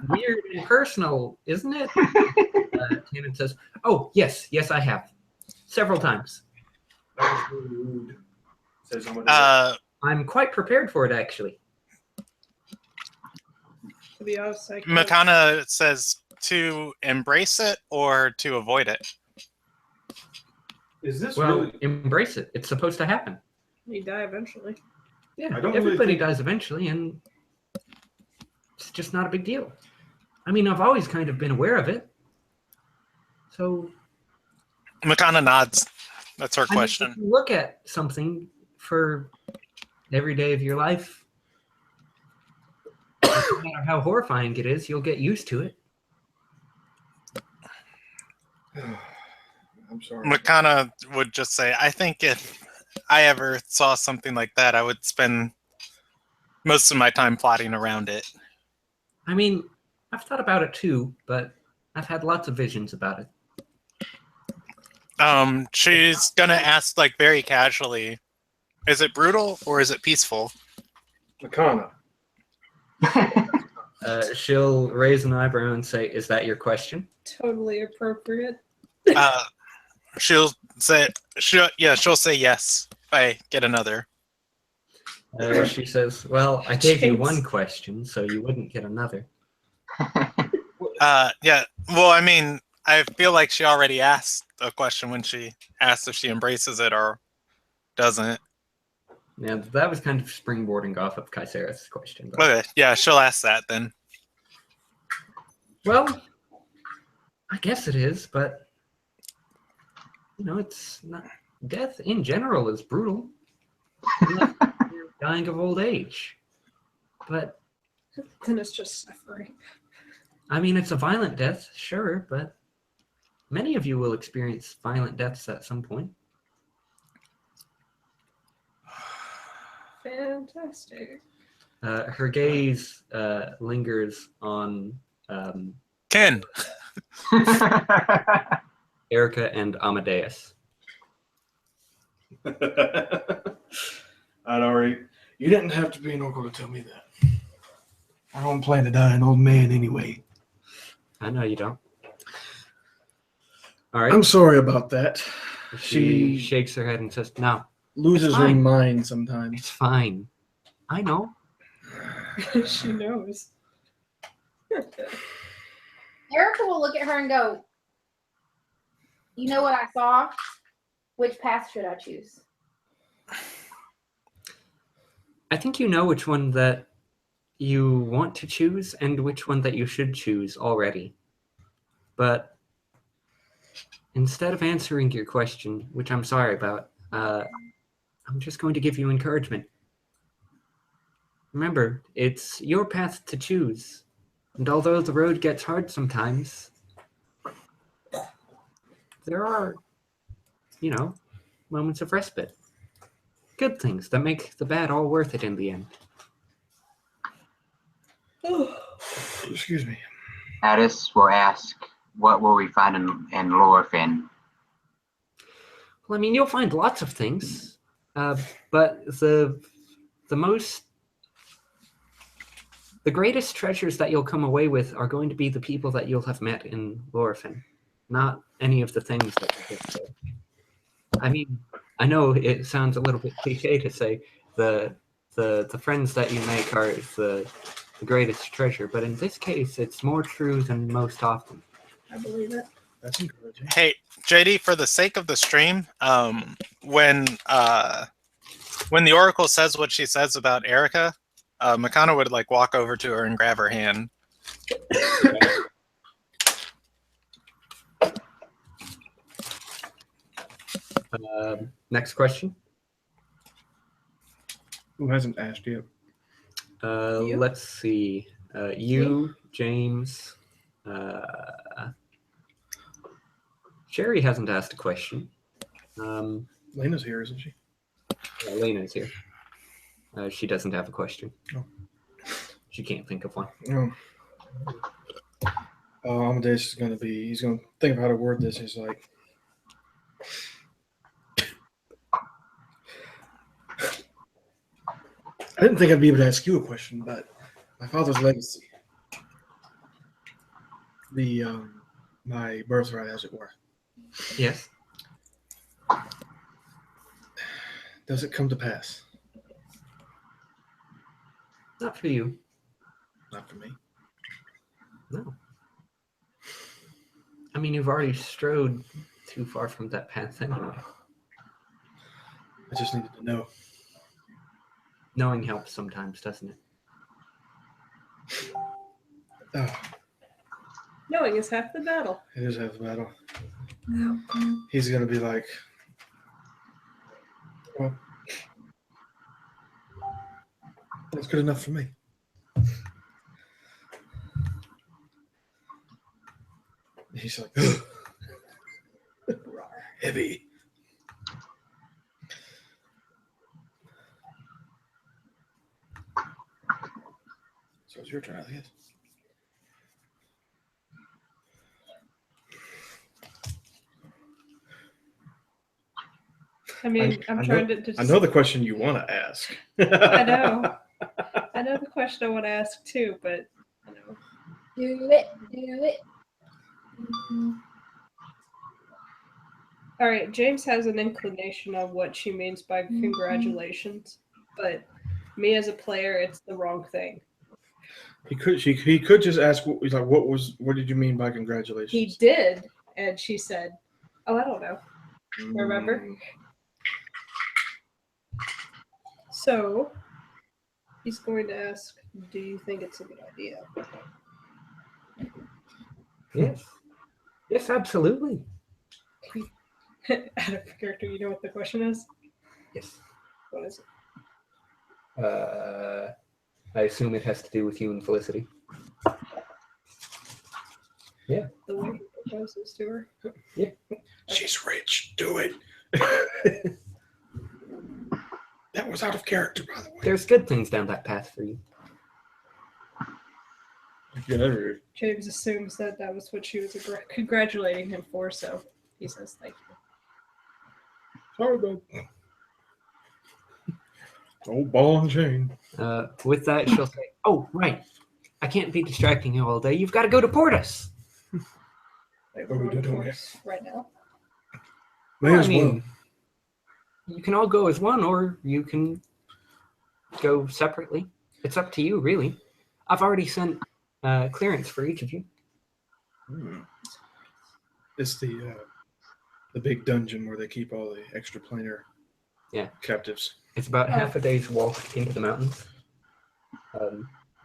[SPEAKER 2] weird and personal, isn't it? Tannen says, "Oh, yes, I have. Several times.
[SPEAKER 3] That was really rude. Says somebody.
[SPEAKER 2] I'm quite prepared for it, actually."
[SPEAKER 1] To be honest, I can't.
[SPEAKER 4] Makana says to embrace it or to avoid it.
[SPEAKER 3] Is this
[SPEAKER 2] Well,
[SPEAKER 3] really?
[SPEAKER 2] embrace it. It's supposed to happen.
[SPEAKER 1] You die eventually.
[SPEAKER 2] Yeah,
[SPEAKER 3] I don't really
[SPEAKER 2] everybody
[SPEAKER 3] think-
[SPEAKER 2] dies eventually, and it's just not a big deal. I mean, I've always kind of been aware of it. So,
[SPEAKER 4] Makana nods. That's her
[SPEAKER 2] I mean,
[SPEAKER 4] question.
[SPEAKER 2] if you look at something for every day of your life, no matter how horrifying it is, you'll get used to it.
[SPEAKER 3] I'm sorry.
[SPEAKER 4] Makana would just say, "I think if I ever saw something like that, I would spend most of my time plotting around it."
[SPEAKER 2] I mean, I've thought about it too, but I've had lots of visions about it.
[SPEAKER 4] She's gonna ask very casually, "Is it brutal or is it peaceful?"
[SPEAKER 3] Makana.
[SPEAKER 2] She'll raise an eyebrow and say, "Is that your question?"
[SPEAKER 1] Totally appropriate.
[SPEAKER 4] She'll say yes if I get another.
[SPEAKER 2] She says, "Well, I gave you
[SPEAKER 1] Jinx.
[SPEAKER 2] one question, so you wouldn't get another."
[SPEAKER 4] Yeah. Well, I mean, I feel like she already asked a question when she asked if she embraces it or doesn't.
[SPEAKER 2] Yeah, that was kind of springboarding off of Kaisera's question. But...
[SPEAKER 4] Okay, yeah, she'll ask that then.
[SPEAKER 2] Well, I guess it is, but it's not. Death in general is brutal. Unless you're dying of old age. But
[SPEAKER 1] Then it's just suffering.
[SPEAKER 2] I mean, it's a violent death, sure, but many of you will experience violent deaths at some point.
[SPEAKER 1] Fantastic.
[SPEAKER 2] Her gaze lingers on
[SPEAKER 4] Ken.
[SPEAKER 2] Erica and Amadeus.
[SPEAKER 3] I'd already. You didn't have to be an oracle to tell me that. I don't plan to die an old man anyway.
[SPEAKER 2] I know you don't. All right.
[SPEAKER 3] I'm sorry about that.
[SPEAKER 2] She shakes her head and says, "No,
[SPEAKER 3] Loses
[SPEAKER 2] it's
[SPEAKER 3] her
[SPEAKER 2] fine.
[SPEAKER 3] mind sometimes.
[SPEAKER 2] It's fine. I know."
[SPEAKER 1] She knows.
[SPEAKER 8] Erica will look at her and go, "You know what I saw? Which path should I choose?"
[SPEAKER 2] I think you know which one that you want to choose and which one that you should choose already. But instead of answering your question, which I'm sorry about, I'm just going to give you encouragement. Remember, it's your path to choose. And although the road gets hard sometimes, there are, moments of respite. Good things that make the bad all worth it in the end.
[SPEAKER 3] Excuse me.
[SPEAKER 6] Addis will ask, what will we find in Lorfin?
[SPEAKER 2] Well, I mean, you'll find lots of things, but the greatest treasures that you'll come away with are going to be the people that you'll have met in Lorfin, not any of the things that you get there. I mean, I know it sounds a little bit cliche to say the friends that you make are the greatest treasure, but in this case, it's more true than most often.
[SPEAKER 1] I believe it.
[SPEAKER 3] That's encouraging.
[SPEAKER 4] Hey, JD, for the sake of the stream, when the Oracle says what she says about Erica, Makana would walk over to her and grab her hand.
[SPEAKER 2] Next question.
[SPEAKER 3] Who hasn't asked yet?
[SPEAKER 2] Let's see. You, James. Sherry hasn't asked a question.
[SPEAKER 3] Lena's here, isn't she?
[SPEAKER 2] Lena's here. She doesn't have a question.
[SPEAKER 3] Oh.
[SPEAKER 2] She can't think of one.
[SPEAKER 3] No. Amadeus is going to be, he's going to think of how to word this. He's like, I didn't think I'd be able to ask you a question, but my father's legacy, my birthright, as it were.
[SPEAKER 2] Yes.
[SPEAKER 3] Does it come to pass?
[SPEAKER 2] Not for you.
[SPEAKER 3] Not for me.
[SPEAKER 2] No. I mean, you've already strode too far from that path anyway.
[SPEAKER 3] I just needed to know.
[SPEAKER 2] Knowing helps sometimes, doesn't it?
[SPEAKER 3] Oh,
[SPEAKER 1] Knowing is half the battle.
[SPEAKER 3] it is half the battle. He's going to be like, well, that's good enough for me. He's like, heavy. So it's your turn, I guess.
[SPEAKER 1] I mean, I'm trying to just...
[SPEAKER 3] I know the question you want to ask.
[SPEAKER 1] I know. I know the question I want to ask too, but I know.
[SPEAKER 8] Do it.
[SPEAKER 1] All right, James has an inclination of what she means by congratulations, but me as a player, it's the wrong thing.
[SPEAKER 3] He could just ask. He's like, what did you mean by congratulations?
[SPEAKER 1] He did, and she said, "Oh, I don't know. Remember?" So he's going to ask, "Do you think it's a good idea?"
[SPEAKER 2] Yes. Yes, absolutely.
[SPEAKER 1] Out of character, you know what the question is?
[SPEAKER 2] Yes.
[SPEAKER 1] What is it?
[SPEAKER 2] I assume it has to do with you and Felicity. Yeah.
[SPEAKER 1] The way he proposes to her.
[SPEAKER 2] Yeah.
[SPEAKER 3] She's rich. Do it. That was out of character, by the way.
[SPEAKER 2] There's good things down that path for you.
[SPEAKER 3] Get over here.
[SPEAKER 1] James assumes that that was what she was congratulating him for, so he says thank you.
[SPEAKER 3] Sorry, bud. Old ball and chain.
[SPEAKER 2] With that, she'll say, "Oh, right. I can't be distracting you all day. You've got to go to Portus."
[SPEAKER 1] Wait,
[SPEAKER 3] What are we
[SPEAKER 1] we're
[SPEAKER 3] doing
[SPEAKER 1] going
[SPEAKER 3] here?
[SPEAKER 1] to right now.
[SPEAKER 3] May
[SPEAKER 2] Well,
[SPEAKER 3] as well.
[SPEAKER 2] you can all go as one, or you can go separately. It's up to you, really. I've already sent clearance for each of you.
[SPEAKER 3] It's the big dungeon where they keep all the extraplanar captives.
[SPEAKER 2] It's about half a day's walk into the mountains.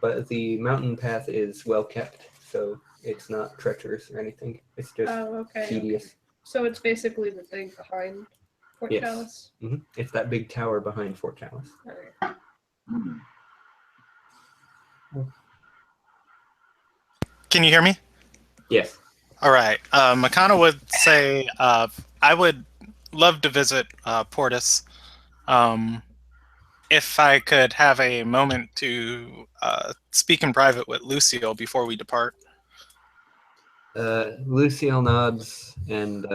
[SPEAKER 2] But the mountain path is well kept, so it's not treacherous or anything. It's just tedious.
[SPEAKER 1] Okay. So it's basically the thing behind Fort
[SPEAKER 2] Yes.
[SPEAKER 1] Chalice.
[SPEAKER 2] It's that big tower behind Fort Chalice.
[SPEAKER 1] Alright.
[SPEAKER 4] Can you hear me?
[SPEAKER 2] Yes.
[SPEAKER 4] All right. Makana would say, I would love to visit Portus. If I could have a moment to speak in private with Lucille before we depart.
[SPEAKER 2] Lucille nods and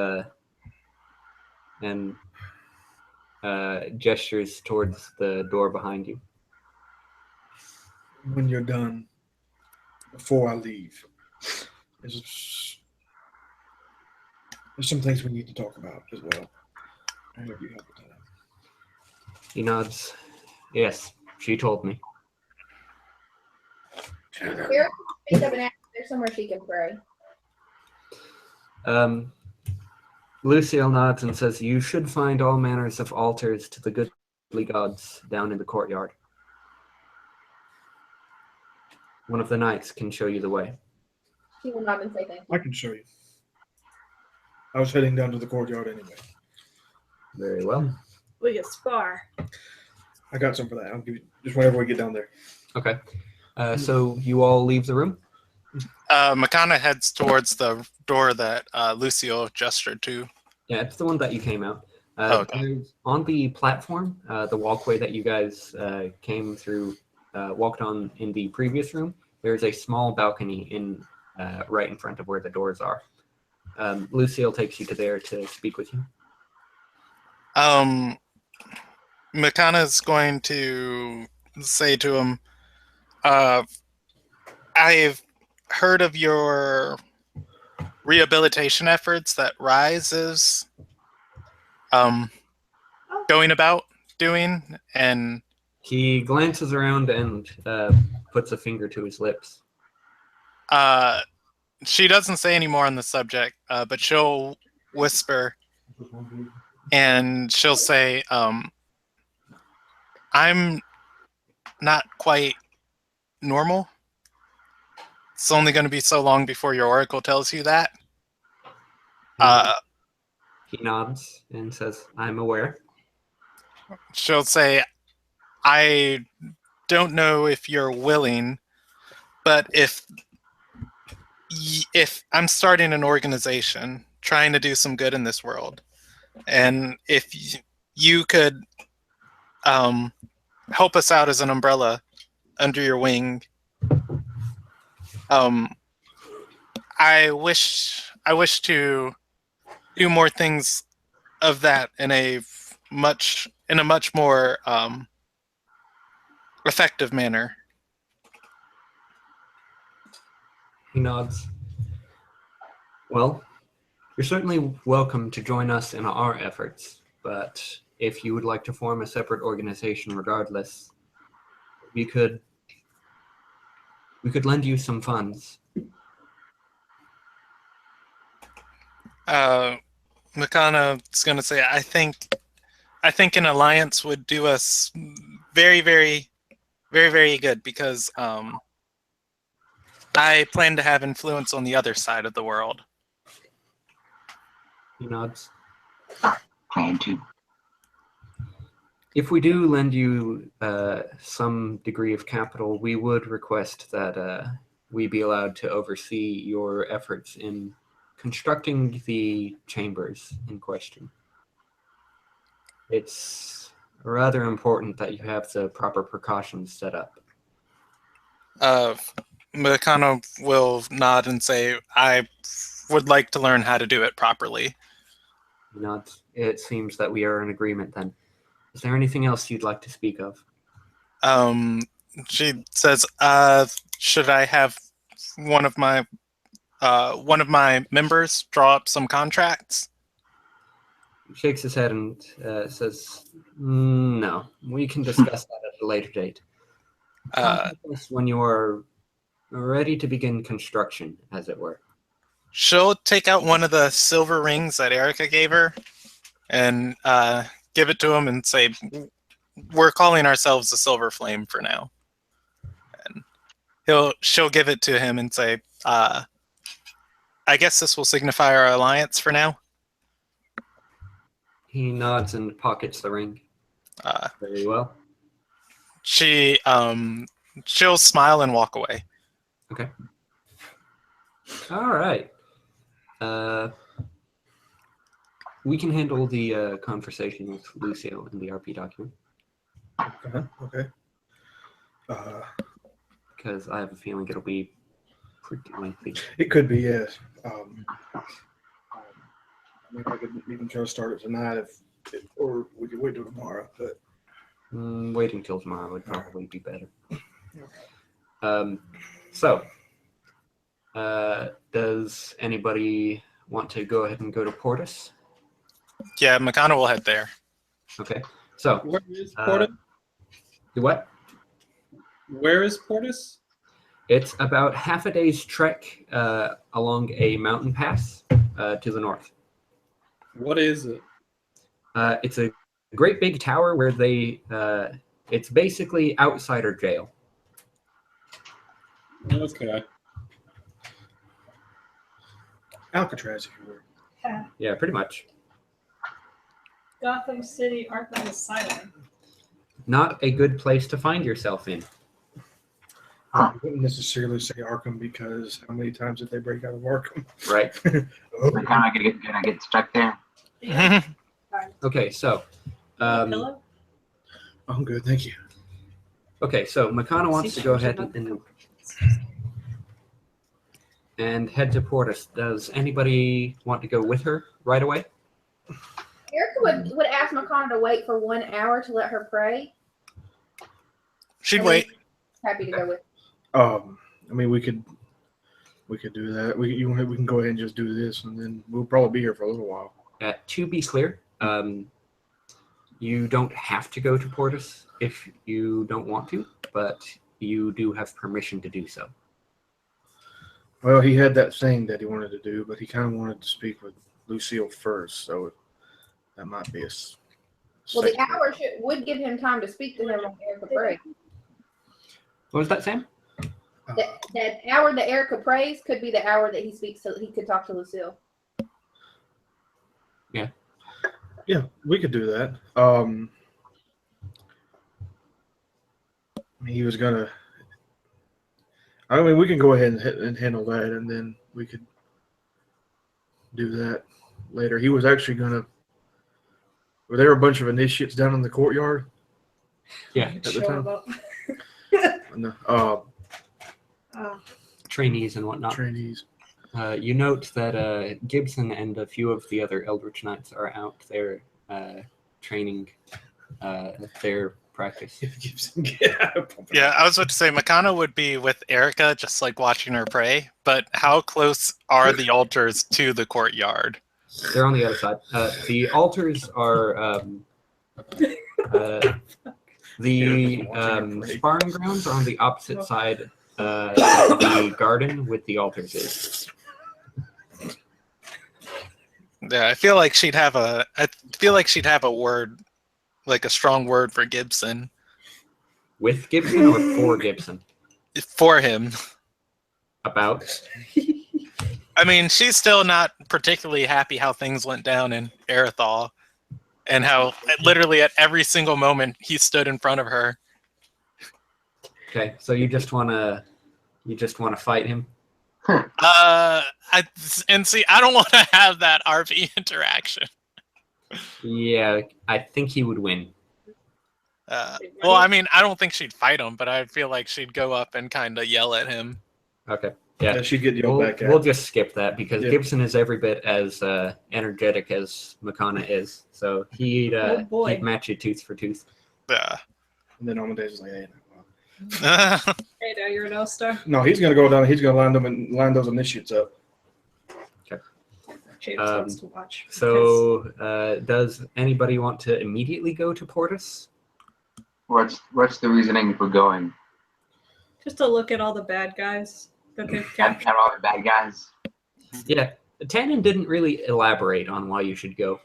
[SPEAKER 2] gestures towards the door behind you.
[SPEAKER 3] When you're done, before I leave, there's some things we need to talk about as well. I hope you help with that.
[SPEAKER 2] He nods. Yes, she told me.
[SPEAKER 8] Here, pick up an axe. There's somewhere she can pray.
[SPEAKER 2] Lucille nods and says, "You should find all manners of altars to the goodly gods down in the courtyard. One of the knights can show you the way."
[SPEAKER 8] She will not and say thank you.
[SPEAKER 3] I can show you. I was heading down to the courtyard anyway.
[SPEAKER 2] Very well.
[SPEAKER 1] We can spar.
[SPEAKER 3] I got some for that. I'll give you just whenever we get down there.
[SPEAKER 2] Okay. So you all leave the room?
[SPEAKER 4] Makana heads towards the door that Lucille gestured to.
[SPEAKER 2] Yeah, it's the one that you came out.
[SPEAKER 4] Okay.
[SPEAKER 2] On the platform, the walkway that you guys came through, walked on in the previous room, there's a small balcony right in front of where the doors are. Lucille takes you to there to speak with you.
[SPEAKER 4] Makana's going to say to him, I've heard of your rehabilitation efforts that Rise is going about doing, and
[SPEAKER 2] he glances around and puts a finger to his lips.
[SPEAKER 4] She doesn't say any more on the subject, but she'll whisper and she'll say, I'm not quite normal. It's only going to be so long before your oracle tells you that.
[SPEAKER 2] He nods and says, "I'm aware."
[SPEAKER 4] She'll say, I don't know if you're willing, but if I'm starting an organization trying to do some good in this world, and if you could help us out as an umbrella under your wing, I wish to do more things of that in a much more effective manner.
[SPEAKER 2] He nods. Well, you're certainly welcome to join us in our efforts, but if you would like to form a separate organization regardless, we could lend you some funds.
[SPEAKER 4] Makana's going to say, I think an alliance would do us very, very, very, very good, because I plan to have influence on the other side of the world.
[SPEAKER 2] He nods.
[SPEAKER 6] Plan to.
[SPEAKER 2] If we do lend you some degree of capital, we would request that we be allowed to oversee your efforts in constructing the chambers in question. It's rather important that you have the proper precautions set up.
[SPEAKER 4] Makano will nod and say, I would like to learn how to do it properly.
[SPEAKER 2] It seems that we are in agreement then. Is there anything else you'd like to speak of?
[SPEAKER 4] She says, should I have one of my members draw up some contracts?
[SPEAKER 2] He shakes his head and says, no, we can discuss that at a later date. Contact us when you are ready to begin construction, as it were.
[SPEAKER 4] She'll take out one of the silver rings that Erica gave her and give it to him and say, we're calling ourselves the Silver Flame for now. And she'll give it to him and say, I guess this will signify our alliance for now.
[SPEAKER 2] He nods and pockets the ring. Very well.
[SPEAKER 4] She'll smile and walk away.
[SPEAKER 2] Okay. All right. We can handle the conversation with Lucio in the RP document.
[SPEAKER 3] Okay.
[SPEAKER 2] Because I have a feeling it'll be pretty lengthy.
[SPEAKER 3] It could be, yes. I could even try to start it tonight, or we could wait till tomorrow. But
[SPEAKER 2] waiting till tomorrow would probably be better. So, does anybody want to go ahead and go to Portus?
[SPEAKER 4] Yeah, Makano will head there.
[SPEAKER 2] Okay. So,
[SPEAKER 7] Where is Portus?
[SPEAKER 2] Do what?
[SPEAKER 7] Where is Portus?
[SPEAKER 2] It's about half a day's trek along a mountain pass to the north.
[SPEAKER 7] What is it?
[SPEAKER 2] It's a great big tower where it's basically outsider jail.
[SPEAKER 7] Okay.
[SPEAKER 3] Alcatraz, if you will.
[SPEAKER 2] Yeah, pretty much.
[SPEAKER 1] Gotham City Arkham Asylum.
[SPEAKER 2] Not a good place to find yourself in.
[SPEAKER 3] I wouldn't necessarily say Arkham because how many times did they break out of Arkham?
[SPEAKER 2] Right.
[SPEAKER 6] We're kind of gonna get stuck there.
[SPEAKER 2] Okay, so.
[SPEAKER 1] Pillow?
[SPEAKER 3] I'm good, thank you.
[SPEAKER 2] Okay, so Makana wants to go ahead and head to Portus. Does anybody want to go with her right away?
[SPEAKER 8] Erica would ask Makana to wait for 1 hour to let her pray.
[SPEAKER 4] She'd wait.
[SPEAKER 8] Happy to go with.
[SPEAKER 3] I mean, we could do that. We can go ahead and just do this, and then we'll probably be here for a little while.
[SPEAKER 2] To be clear, you don't have to go to Portus if you don't want to, but you do have permission to do so.
[SPEAKER 3] Well, he had that thing that he wanted to do, but he kind of wanted to speak with Lucille first, so that might be a.
[SPEAKER 8] Well, the hour would give him time to speak to him on Erica pray.
[SPEAKER 2] What was that, Sam?
[SPEAKER 8] That hour that Erica prays could be the hour that he speaks, so he could talk to Lucille.
[SPEAKER 3] Yeah, we could do that. He was gonna. I mean, we can go ahead and handle that, and then we could do that later. He was actually gonna. Were there a bunch of initiates down in the courtyard?
[SPEAKER 2] Yeah,
[SPEAKER 3] at the time. No.
[SPEAKER 2] Trainees and whatnot.
[SPEAKER 3] Trainees.
[SPEAKER 2] You note that Gibson and a few of the other Eldritch Knights are out there training their practice.
[SPEAKER 4] Yeah, I was about to say Makana would be with Erica, just like watching her pray. But how close are the altars to the courtyard?
[SPEAKER 2] They're on the other side. The altars are the sparring grounds are on the opposite side of the garden with the altars is.
[SPEAKER 4] Yeah, I feel like she'd have a word, like a strong word for Gibson.
[SPEAKER 2] With Gibson or for Gibson?
[SPEAKER 4] For him.
[SPEAKER 2] About?
[SPEAKER 4] I mean, she's still not particularly happy how things went down in Arathal, and how literally at every single moment he stood in front of her.
[SPEAKER 2] Okay, so you just wanna fight him?
[SPEAKER 4] I don't want to have that RP interaction.
[SPEAKER 2] Yeah, I think he would win.
[SPEAKER 4] Well, I mean, I don't think she'd fight him, but I feel like she'd go up and kind of yell at him.
[SPEAKER 2] Okay. Yeah.
[SPEAKER 3] She'd get yelled back at.
[SPEAKER 2] We'll just skip that because
[SPEAKER 3] Yeah.
[SPEAKER 2] Gibson is every bit as energetic as Makana is. So he'd match you tooth for tooth.
[SPEAKER 4] Yeah.
[SPEAKER 3] And then Amadeus is like, hey.
[SPEAKER 1] Hey, now you're an All-Star.
[SPEAKER 3] No, he's going to go down. He's going to line those initiates up.
[SPEAKER 2] Okay.
[SPEAKER 1] James wants to watch.
[SPEAKER 2] So does anybody want to immediately go to Portus?
[SPEAKER 6] What's the reasoning for going?
[SPEAKER 1] Just to look at all the bad guys that they've
[SPEAKER 6] Have
[SPEAKER 1] captured.
[SPEAKER 6] all the bad guys?
[SPEAKER 2] Yeah. Tannen didn't really elaborate on why you should go.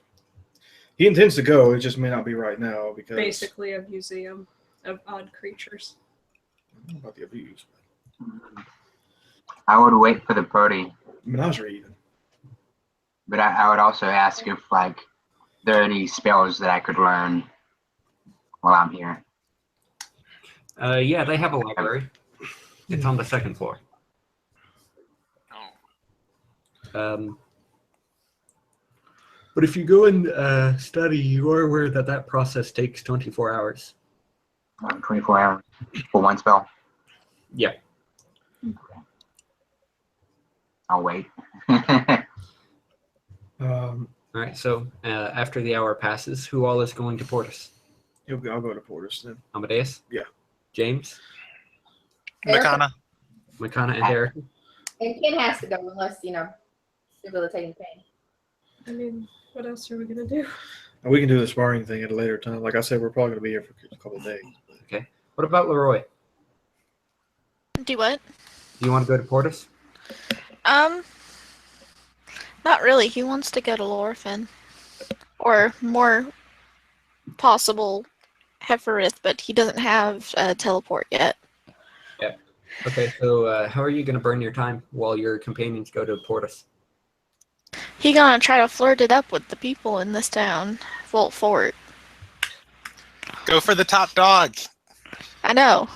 [SPEAKER 3] He intends to go. It just may not be right now because
[SPEAKER 1] Basically a museum of odd creatures.
[SPEAKER 3] I don't know about the abuse.
[SPEAKER 6] I would wait for the party.
[SPEAKER 3] Menagerie even.
[SPEAKER 6] But I would also ask if there are any spells that I could learn while I'm here.
[SPEAKER 2] Yeah, they have a library. It's on the second floor. But if you go and study, you are aware that process takes 24 hours.
[SPEAKER 6] 24 hours for one spell?
[SPEAKER 2] Yeah.
[SPEAKER 6] I'll wait.
[SPEAKER 2] All right, so after the hour passes, who all is going to Portus?
[SPEAKER 3] I'll go to Portus then.
[SPEAKER 2] Amadeus?
[SPEAKER 3] Yeah.
[SPEAKER 2] James?
[SPEAKER 4] Makana.
[SPEAKER 2] Makana and Derek?
[SPEAKER 8] And Ken has to go unless, debilitating pain.
[SPEAKER 1] I mean, what else are we going to do?
[SPEAKER 3] And we can do the sparring thing at a later time. Like I said, we're probably going to be here for a couple of days.
[SPEAKER 2] Okay. What about Leroy?
[SPEAKER 10] Do what?
[SPEAKER 2] Do you want to go to Portus?
[SPEAKER 10] Not really. He wants to go to Lorfin. Or more possible Heferith, but he doesn't have a teleport yet.
[SPEAKER 2] Yeah. Okay, so how are you going to burn your time while your companions go to Portus?
[SPEAKER 10] He gonna try to flirt it up with the people in this town. Volt Fort.
[SPEAKER 4] Go for the top dog.
[SPEAKER 10] I know.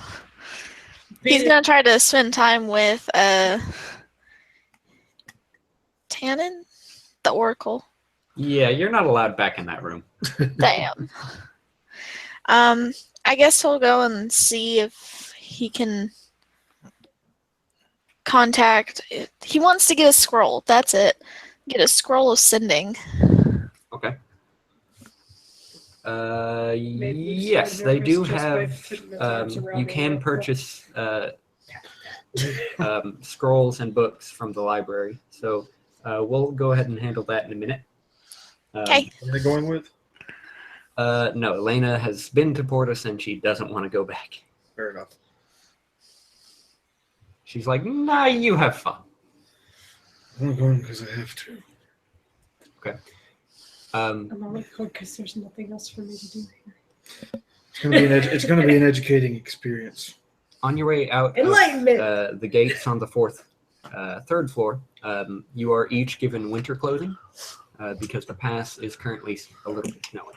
[SPEAKER 10] He's gonna try to spend time with Tannen, the Oracle.
[SPEAKER 2] Yeah, you're not allowed back in that room.
[SPEAKER 10] Damn. I guess he'll go and see if he can contact. He wants to get a scroll. That's it. Get a scroll of sending.
[SPEAKER 2] Okay. Yes, they do have. You can purchase scrolls and books from the library. So we'll go ahead and handle that in a minute.
[SPEAKER 10] Okay.
[SPEAKER 3] What are they going with?
[SPEAKER 2] No, Lena has been to Portus and she doesn't want to go back.
[SPEAKER 3] Fair enough.
[SPEAKER 2] She's like, nah, you have fun.
[SPEAKER 3] I'm going because I have to.
[SPEAKER 2] Okay.
[SPEAKER 1] I'm only going because there's nothing else for me to do here.
[SPEAKER 3] It's going to be an educating experience.
[SPEAKER 2] On your way out
[SPEAKER 1] Enlightenment!
[SPEAKER 2] of the gates on the third floor, you are each given winter clothing because the pass is currently a little bit snowy.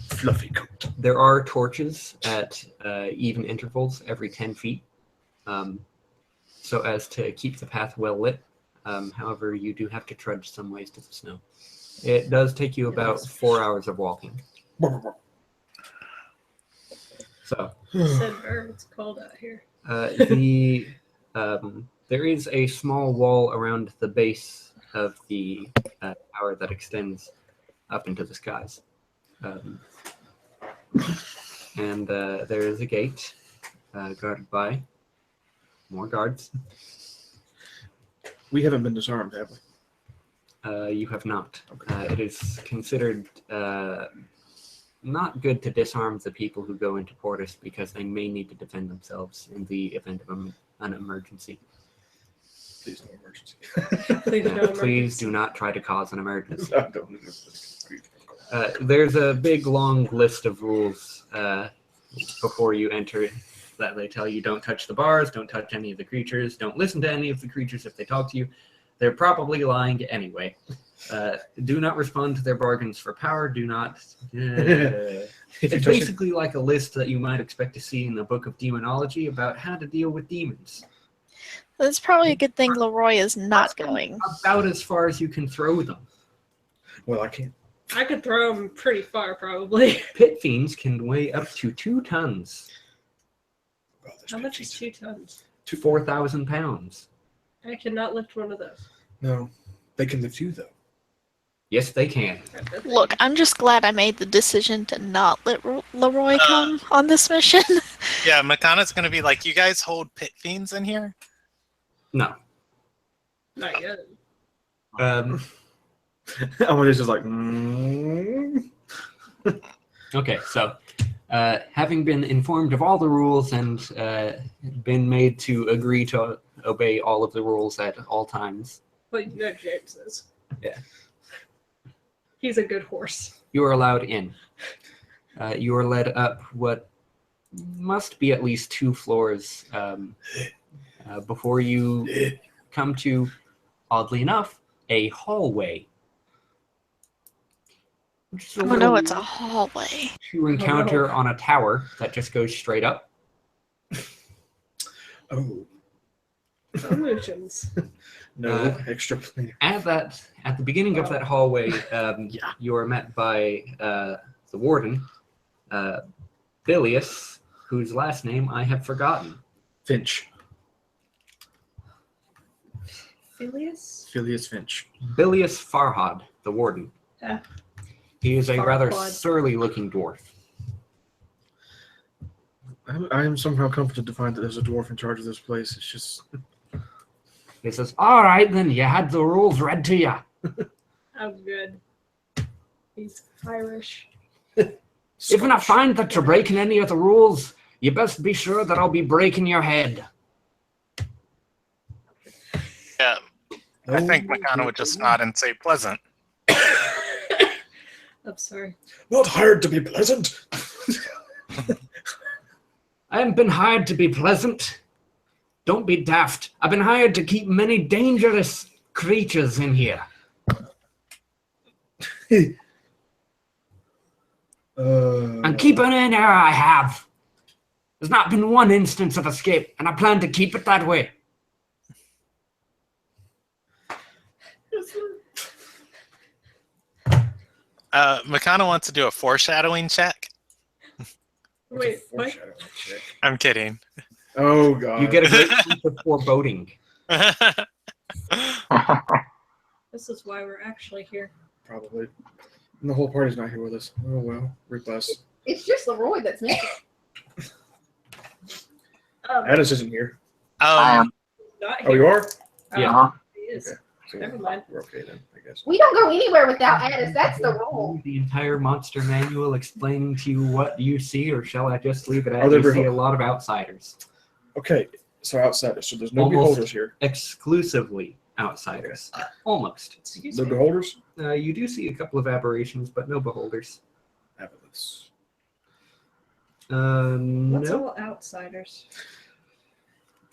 [SPEAKER 3] Fluffy coat.
[SPEAKER 2] There are torches at even intervals every 10 feet, so as to keep the path well lit. However, you do have to trudge some ways to the snow. It does take you about 4 hours of walking. So,
[SPEAKER 1] Said bird, it's cold out here.
[SPEAKER 2] there is a small wall around the base of the tower that extends up into the skies. And there is a gate guarded by more guards.
[SPEAKER 3] We haven't been disarmed, have we?
[SPEAKER 2] You have not. It is considered not good to disarm the people who go into Portus because they may need to defend themselves in the event of an emergency.
[SPEAKER 3] Please no emergency.
[SPEAKER 2] Please do not try to cause an emergency.
[SPEAKER 3] I don't know.
[SPEAKER 2] There's a big, long list of rules before you enter that they tell you don't touch the bars, don't touch any of the creatures, don't listen to any of the creatures if they talk to you. They're probably lying anyway. Do not respond to their bargains for power. Do not. It's basically like a list that you might expect to see in the Book of Demonology about how to deal with demons.
[SPEAKER 10] That's probably a good thing Leroy is not going.
[SPEAKER 2] About as far as you can throw them.
[SPEAKER 3] Well, I can't
[SPEAKER 1] I could throw them pretty far, probably.
[SPEAKER 2] Pit fiends can weigh up to 2 tons.
[SPEAKER 3] Oh, there's
[SPEAKER 1] How
[SPEAKER 3] pit
[SPEAKER 1] much is
[SPEAKER 3] fiends.
[SPEAKER 1] 2 tons?
[SPEAKER 2] To 4,000 pounds.
[SPEAKER 1] I cannot lift one of those.
[SPEAKER 3] No, they can lift you though.
[SPEAKER 2] Yes, they can.
[SPEAKER 1] I bet they
[SPEAKER 10] Look,
[SPEAKER 1] can.
[SPEAKER 10] I'm just glad I made the decision to not let Leroy come on this mission.
[SPEAKER 4] Yeah, Makana's gonna be like, you guys hold pit fiends in here?
[SPEAKER 2] No.
[SPEAKER 1] Not yet.
[SPEAKER 2] Um,
[SPEAKER 3] Amadeus is like,
[SPEAKER 2] okay, so having been informed of all the rules and been made to agree to obey all of the rules at all times,
[SPEAKER 1] But you know James is.
[SPEAKER 2] Yeah.
[SPEAKER 1] He's a good horse.
[SPEAKER 2] you are allowed in. You are led up what must be at least 2 floors before you come to, oddly enough, a hallway. Which is a
[SPEAKER 10] Oh no,
[SPEAKER 2] little
[SPEAKER 10] it's a hallway.
[SPEAKER 2] you encounter on a tower that just goes straight up.
[SPEAKER 3] oh,
[SPEAKER 1] Illusions.
[SPEAKER 3] no, extra planar.
[SPEAKER 2] At the beginning of that hallway, you are met by the warden, Bilius, whose last name I have forgotten.
[SPEAKER 3] Finch.
[SPEAKER 1] Phileas?
[SPEAKER 3] Finch.
[SPEAKER 2] Bilius Farhad, the warden.
[SPEAKER 1] Yeah.
[SPEAKER 2] He is a rather
[SPEAKER 1] Farhad.
[SPEAKER 2] surly-looking dwarf.
[SPEAKER 3] I am somehow comforted to find that there's a dwarf in charge of this place. It's just
[SPEAKER 2] He says, "All right, then, you had the rules read to you."
[SPEAKER 1] Oh, good. He's Irish.
[SPEAKER 2] If I find that you're breaking any of the rules, you best be sure that I'll be breaking your head.
[SPEAKER 4] Yeah. I think Makana would just nod and say pleasant.
[SPEAKER 1] I'm sorry.
[SPEAKER 3] Not hired to be pleasant.
[SPEAKER 2] I haven't been hired to be pleasant. Don't be daft. I've been hired to keep many dangerous creatures in here. And keeping in here I have. There's not been one instance of escape, and I plan to keep it that way.
[SPEAKER 4] Makana wants to do a foreshadowing check.
[SPEAKER 1] Wait, what?
[SPEAKER 4] I'm kidding.
[SPEAKER 3] Oh god.
[SPEAKER 2] You get a great sense of foreboding.
[SPEAKER 1] This is why we're actually here.
[SPEAKER 3] Probably. And the whole party's not here with us. Oh well, rip us.
[SPEAKER 8] It's just Leroy that's missing.
[SPEAKER 3] Addis isn't here.
[SPEAKER 6] I am.
[SPEAKER 1] Not
[SPEAKER 3] Oh, you
[SPEAKER 1] here.
[SPEAKER 3] are?
[SPEAKER 2] Yeah.
[SPEAKER 6] Uh-huh.
[SPEAKER 1] He is.
[SPEAKER 3] Okay. So
[SPEAKER 1] Never mind.
[SPEAKER 3] we're okay then, I guess.
[SPEAKER 8] We don't go anywhere without Addis. That's the rule.
[SPEAKER 2] The entire monster manual explaining to you what you see, or shall I just leave it
[SPEAKER 3] Are
[SPEAKER 2] at
[SPEAKER 3] there
[SPEAKER 2] you see
[SPEAKER 3] beho-
[SPEAKER 2] a lot of outsiders?
[SPEAKER 3] Okay, so outsiders. So there's no
[SPEAKER 2] Almost.
[SPEAKER 3] beholders here.
[SPEAKER 2] Exclusively outsiders. Almost.
[SPEAKER 1] Excuse
[SPEAKER 3] No
[SPEAKER 1] me.
[SPEAKER 3] beholders?
[SPEAKER 2] You do see a couple of aberrations, but no beholders.
[SPEAKER 3] Hapless.
[SPEAKER 1] What's
[SPEAKER 2] No.
[SPEAKER 1] all outsiders?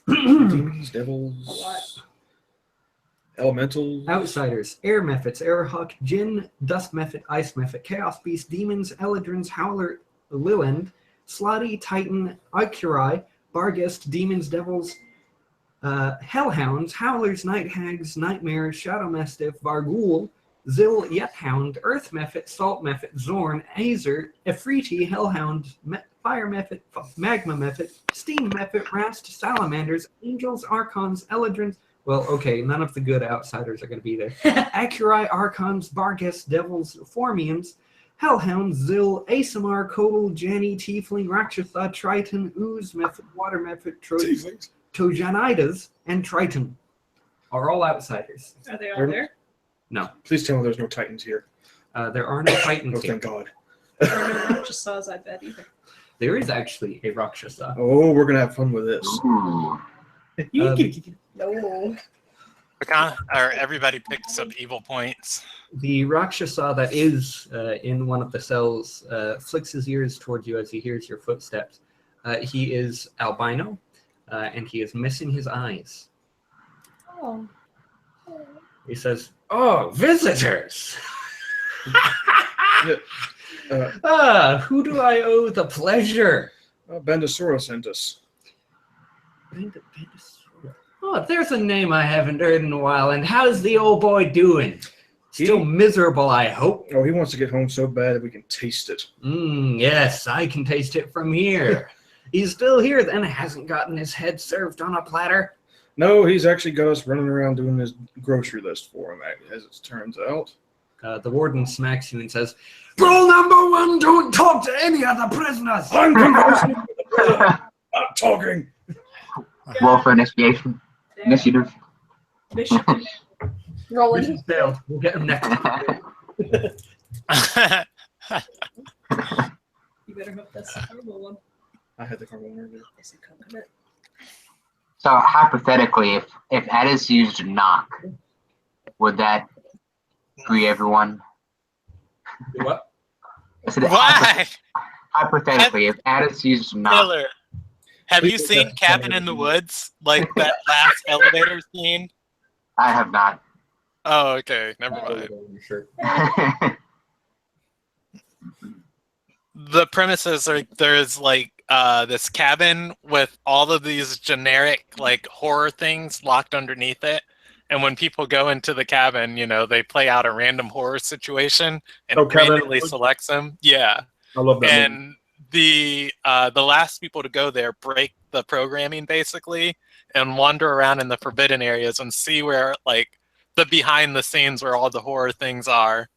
[SPEAKER 3] Demons,
[SPEAKER 1] A lot.
[SPEAKER 3] devils, elementals.
[SPEAKER 2] Outsiders. Air Mephits, Airhawk, Jinn, Dust Mephit, Ice Mephit, Chaos Beast, Demons, Eladrins, Howler, Liland, Slotty, Titan, Ikurai, Barghest, Demons, Devils, Hellhounds, Howlers, Night Hags, Nightmares, Shadow Mastiff, Varghoul, Zil, Yethound, Earth Mephit, Salt Mephit, Zorn, Azer, Efreeti, Hellhound, Fire Mephit, Magma Mephit, Steam Mephit, Rast, Salamanders, Angels, Archons, Eladrins. Well, okay, none of the good outsiders are going to be there. Akurai, Archons, Barghest, Devils, Formians, Hellhound, Zil, Asamar, Kotal, Janny, Tiefling, Rakshasa, Triton, Ooze, Mephit, Water Mephit,
[SPEAKER 3] Tieflings.
[SPEAKER 2] Tojanidas, and Triton are all outsiders.
[SPEAKER 1] Are they all there?
[SPEAKER 2] No,
[SPEAKER 3] Please tell me there's no titans here.
[SPEAKER 2] there are no Titans
[SPEAKER 3] Oh,
[SPEAKER 2] here.
[SPEAKER 3] thank God.
[SPEAKER 1] There are no Rakshasas, I bet, either.
[SPEAKER 2] There is actually a Rakshasa.
[SPEAKER 3] Oh, we're gonna have fun with this.
[SPEAKER 6] Ooh.
[SPEAKER 1] No.
[SPEAKER 4] Makana, or everybody picks up evil points.
[SPEAKER 2] The Rakshasa that is in one of the cells flicks his ears towards you as he hears your footsteps. He is albino, and he is missing his eyes.
[SPEAKER 1] Oh.
[SPEAKER 2] He says, "Oh, visitors! Who do I owe the pleasure?"
[SPEAKER 3] Bandasura sent us.
[SPEAKER 2] Oh, there's a name I haven't heard in a while. And how's the old boy doing? Still miserable, I hope.
[SPEAKER 3] Oh, he wants to get home so bad that we can taste it.
[SPEAKER 2] Yes, I can taste it from here. He's still here, then hasn't gotten his head served on a platter.
[SPEAKER 3] No, he's actually got us running around doing his grocery list for him, as it turns out.
[SPEAKER 2] The warden smacks you and says, "Rule number 1, don't talk to any other prisoners."
[SPEAKER 3] I'm conversing with the prisoner, not talking.
[SPEAKER 6] Wolf initiation. Initiative.
[SPEAKER 1] Mission.
[SPEAKER 8] Rolling.
[SPEAKER 2] Mission failed. We'll get him next time.
[SPEAKER 1] You better hope that's the horrible one.
[SPEAKER 3] I had the carbon earlier.
[SPEAKER 1] Is it coconut?
[SPEAKER 6] So hypothetically, if Addis used knock, would that free everyone?
[SPEAKER 2] What?
[SPEAKER 6] I said,
[SPEAKER 4] Why?
[SPEAKER 6] hypothetically, if Addis used knock,
[SPEAKER 4] Taylor, have you seen Cabin in the Woods? Like that last elevator scene?
[SPEAKER 6] I have not.
[SPEAKER 4] Oh, okay. Never mind.
[SPEAKER 2] Sure.
[SPEAKER 4] The premises are there's like this cabin with all of these generic like horror things locked underneath it. And when people go into the cabin, you know, they play out a random horror situation and randomly selects them. Yeah.
[SPEAKER 3] I love that movie.
[SPEAKER 4] And the last people to go there break the programming basically and wander around in the forbidden areas and see where like the behind the scenes where all the horror things are.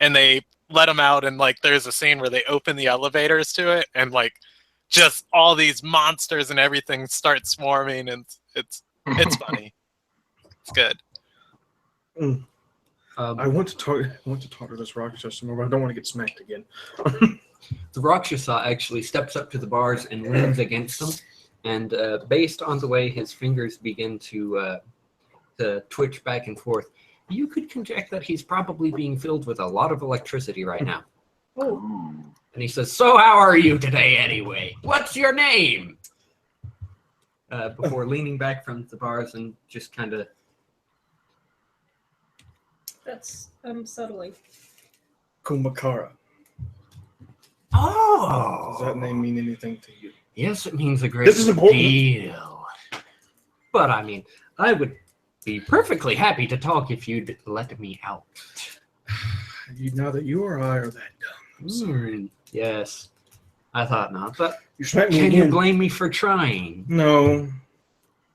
[SPEAKER 4] And they let them out and like there's a scene where they open the elevators to it and like just all these monsters and everything start swarming and it's funny. It's good.
[SPEAKER 3] I want to talk to this Rakshasa more, but I don't want to get smacked again.
[SPEAKER 2] The Rakshasa actually steps up to the bars and leans against them, and based on the way his fingers begin to twitch back and forth, you could conject that he's probably being filled with a lot of electricity right now.
[SPEAKER 1] Oh.
[SPEAKER 2] And he says, "So how are you today anyway? What's your name?" Before leaning back from the bars and just kind of...
[SPEAKER 1] That's unsettling.
[SPEAKER 3] Kumakara.
[SPEAKER 2] Oh!
[SPEAKER 3] Does that name mean anything to you?
[SPEAKER 2] Yes, it means a great
[SPEAKER 3] This is important.
[SPEAKER 2] deal. But I mean, I would be perfectly happy to talk if you'd let me out.
[SPEAKER 3] Neither you or I are that dumb. I'm sorry.
[SPEAKER 2] Yes, I thought not, but
[SPEAKER 3] You smacked me
[SPEAKER 2] can you
[SPEAKER 3] again.
[SPEAKER 2] blame me for trying?
[SPEAKER 3] No.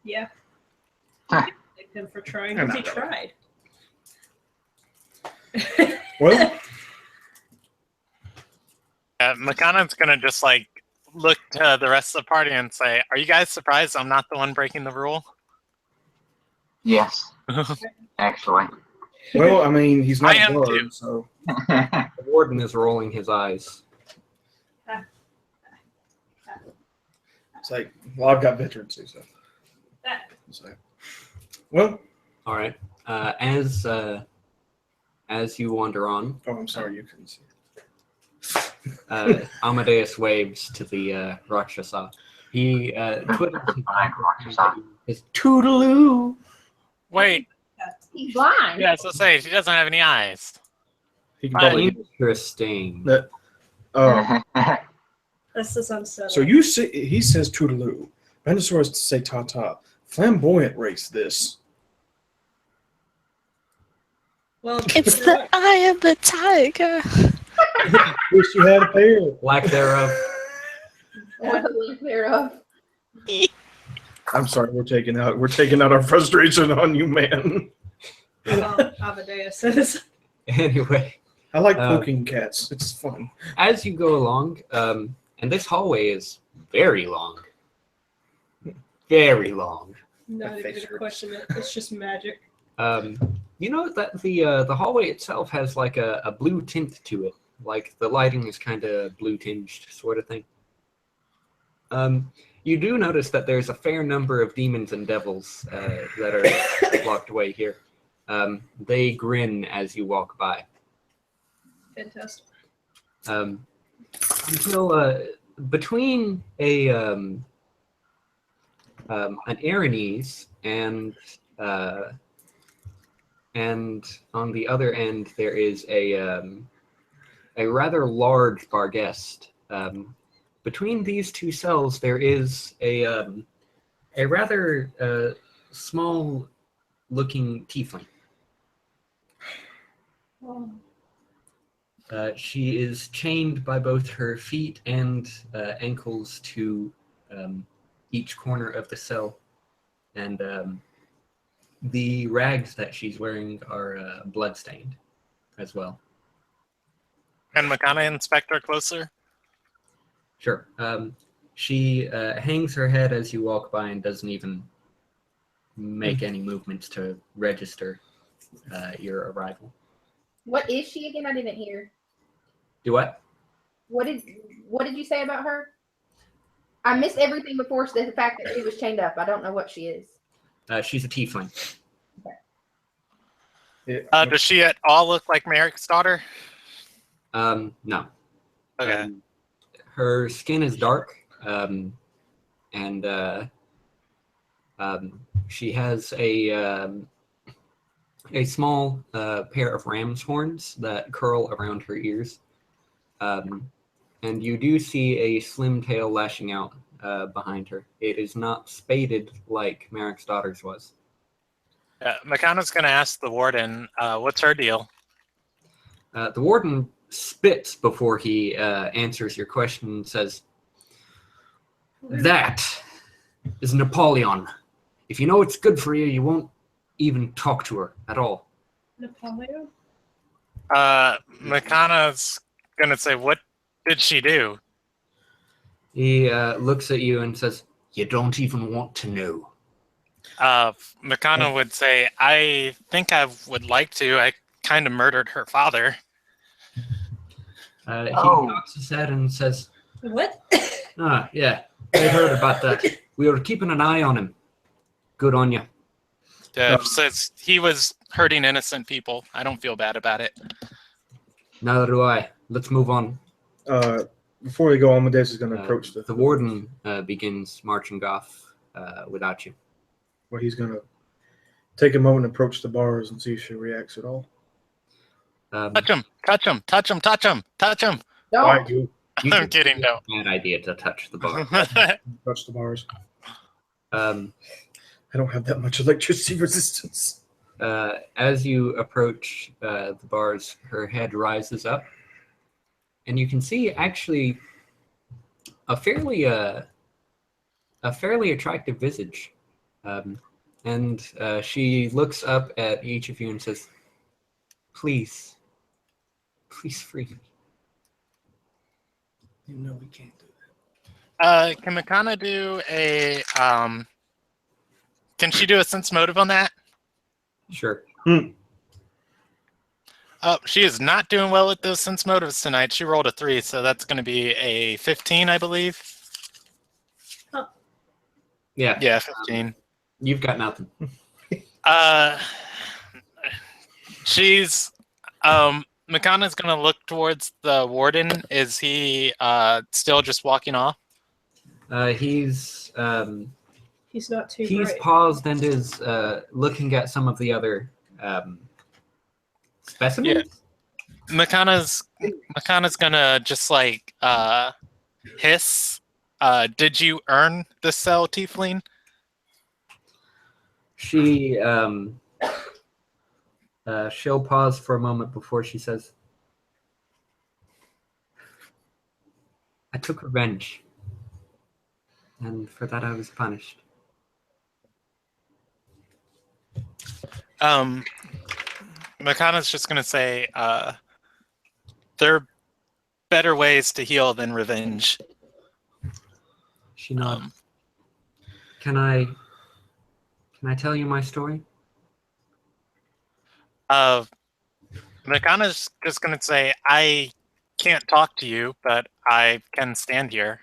[SPEAKER 1] Yeah.
[SPEAKER 6] Huh.
[SPEAKER 1] Thank him for trying.
[SPEAKER 3] I'm
[SPEAKER 1] He
[SPEAKER 3] not
[SPEAKER 1] tried.
[SPEAKER 3] Well,
[SPEAKER 4] Makana's gonna just like look to the rest of the party and say, "Are you guys surprised I'm not the one breaking the rule?"
[SPEAKER 6] Yes, actually.
[SPEAKER 3] well, I mean, he's not
[SPEAKER 4] I am
[SPEAKER 3] a
[SPEAKER 4] too.
[SPEAKER 3] guard, so
[SPEAKER 2] The warden is rolling his eyes.
[SPEAKER 3] it's like, well, I've got veterans too, so. It's like, well,
[SPEAKER 2] All right. As you wander on,
[SPEAKER 3] oh, I'm sorry, you couldn't see.
[SPEAKER 2] Amadeus waves to the Rakshasa. He twiddles his
[SPEAKER 6] Rakshasa.
[SPEAKER 2] his toodaloo.
[SPEAKER 4] Wait,
[SPEAKER 8] He's blind.
[SPEAKER 4] yeah, so say she doesn't have any eyes.
[SPEAKER 3] He can probably.
[SPEAKER 2] Interesting.
[SPEAKER 3] That.
[SPEAKER 1] This is unsettling.
[SPEAKER 3] So you say he says toodaloo. Benosaurus say ta ta. Flamboyant race this.
[SPEAKER 1] Well,
[SPEAKER 10] It's
[SPEAKER 1] you know
[SPEAKER 10] the eye of the tiger.
[SPEAKER 3] Wish you had a pair.
[SPEAKER 2] Lack thereof.
[SPEAKER 8] What a link thereof.
[SPEAKER 3] I'm sorry, we're taking out our frustration on you, man.
[SPEAKER 1] what? Amadeus says.
[SPEAKER 2] Anyway,
[SPEAKER 3] I like poking cats. It's fun.
[SPEAKER 2] as you go along, and this hallway is very long. Very long.
[SPEAKER 1] Not even gonna question it. It's just magic.
[SPEAKER 2] You know that the hallway itself has like a blue tint to it. Like the lighting is kind of blue tinged sort of thing. You do notice that there's a fair number of demons and devils that are locked away here. They grin as you walk by.
[SPEAKER 1] Fantastic.
[SPEAKER 2] Until between an Aranese and on the other end there is a rather large Barghest. Between these two cells there is a rather small looking tiefling. She is chained by both her feet and ankles to each corner of the cell, and the rags that she's wearing are bloodstained as well.
[SPEAKER 4] Can Makana inspect her closer?
[SPEAKER 2] Sure. She hangs her head as you walk by and doesn't even make any movements to register your arrival.
[SPEAKER 8] What is she again? I didn't hear.
[SPEAKER 2] Do what?
[SPEAKER 8] What did you say about her? I missed everything before the fact that she was chained up. I don't know what she is.
[SPEAKER 2] She's a tiefling.
[SPEAKER 4] Does she at all look like Merrick's daughter?
[SPEAKER 2] No.
[SPEAKER 4] Okay.
[SPEAKER 2] Her skin is dark, and she has a small pair of ram's horns that curl around her ears. And you do see a slim tail lashing out behind her. It is not spaded like Merrick's daughter's was.
[SPEAKER 4] Makana's going to ask the warden, what's her deal?
[SPEAKER 2] The warden spits before he answers your question and says, "That is Napoleon. If you know it's good for you, you won't even talk to her at all."
[SPEAKER 1] Napoleon?
[SPEAKER 4] Makana's going to say, what did she do?
[SPEAKER 2] He looks at you and says, "You don't even want to know."
[SPEAKER 4] Makana would say, I think I would like to. I kind of murdered her father.
[SPEAKER 2] He cocks his head and says,
[SPEAKER 1] What?
[SPEAKER 2] Yeah, I heard about that. We were keeping an eye on him. Good on you."
[SPEAKER 4] Says he was hurting innocent people. I don't feel bad about it.
[SPEAKER 2] Neither do I. Let's move on.
[SPEAKER 3] Before we go, Amadeus is going to approach
[SPEAKER 2] The warden begins marching off without you.
[SPEAKER 3] Well, he's going to take a moment and approach the bars and see if she reacts at all.
[SPEAKER 4] Touch him, touch him, touch him, touch him, touch him.
[SPEAKER 8] No.
[SPEAKER 3] Why you
[SPEAKER 4] I'm kidding, no.
[SPEAKER 2] Bad idea to touch the bar.
[SPEAKER 3] touch the bars?
[SPEAKER 2] I
[SPEAKER 3] don't have that much electricity resistance.
[SPEAKER 2] As you approach the bars, her head rises up, and you can see actually a fairly attractive visage. And she looks up at each of you and says, please free me."
[SPEAKER 3] You know we can't do that.
[SPEAKER 4] Can Makana do a, can she do a sense motive on that?
[SPEAKER 2] Sure.
[SPEAKER 4] She is not doing well with those sense motives tonight. She rolled a 3, so that's going to be a 15, I believe.
[SPEAKER 2] Yeah.
[SPEAKER 4] Yeah, 15.
[SPEAKER 2] You've got nothing.
[SPEAKER 4] She's Makana's gonna look towards the warden. Is he still just walking off?
[SPEAKER 2] He's
[SPEAKER 1] not too
[SPEAKER 2] He's
[SPEAKER 1] bright.
[SPEAKER 2] paused and is looking at some of the other specimens.
[SPEAKER 4] Yeah. Makana's gonna just like hiss. Did you earn the cell, Tiefling?
[SPEAKER 2] She'll pause for a moment before she says, "I took revenge, and for that I was punished."
[SPEAKER 4] Makana's just gonna say, there are better ways to heal than revenge.
[SPEAKER 2] She nods. Can I tell you my story?
[SPEAKER 4] Makana's just gonna say, I can't talk to you, but I can stand here.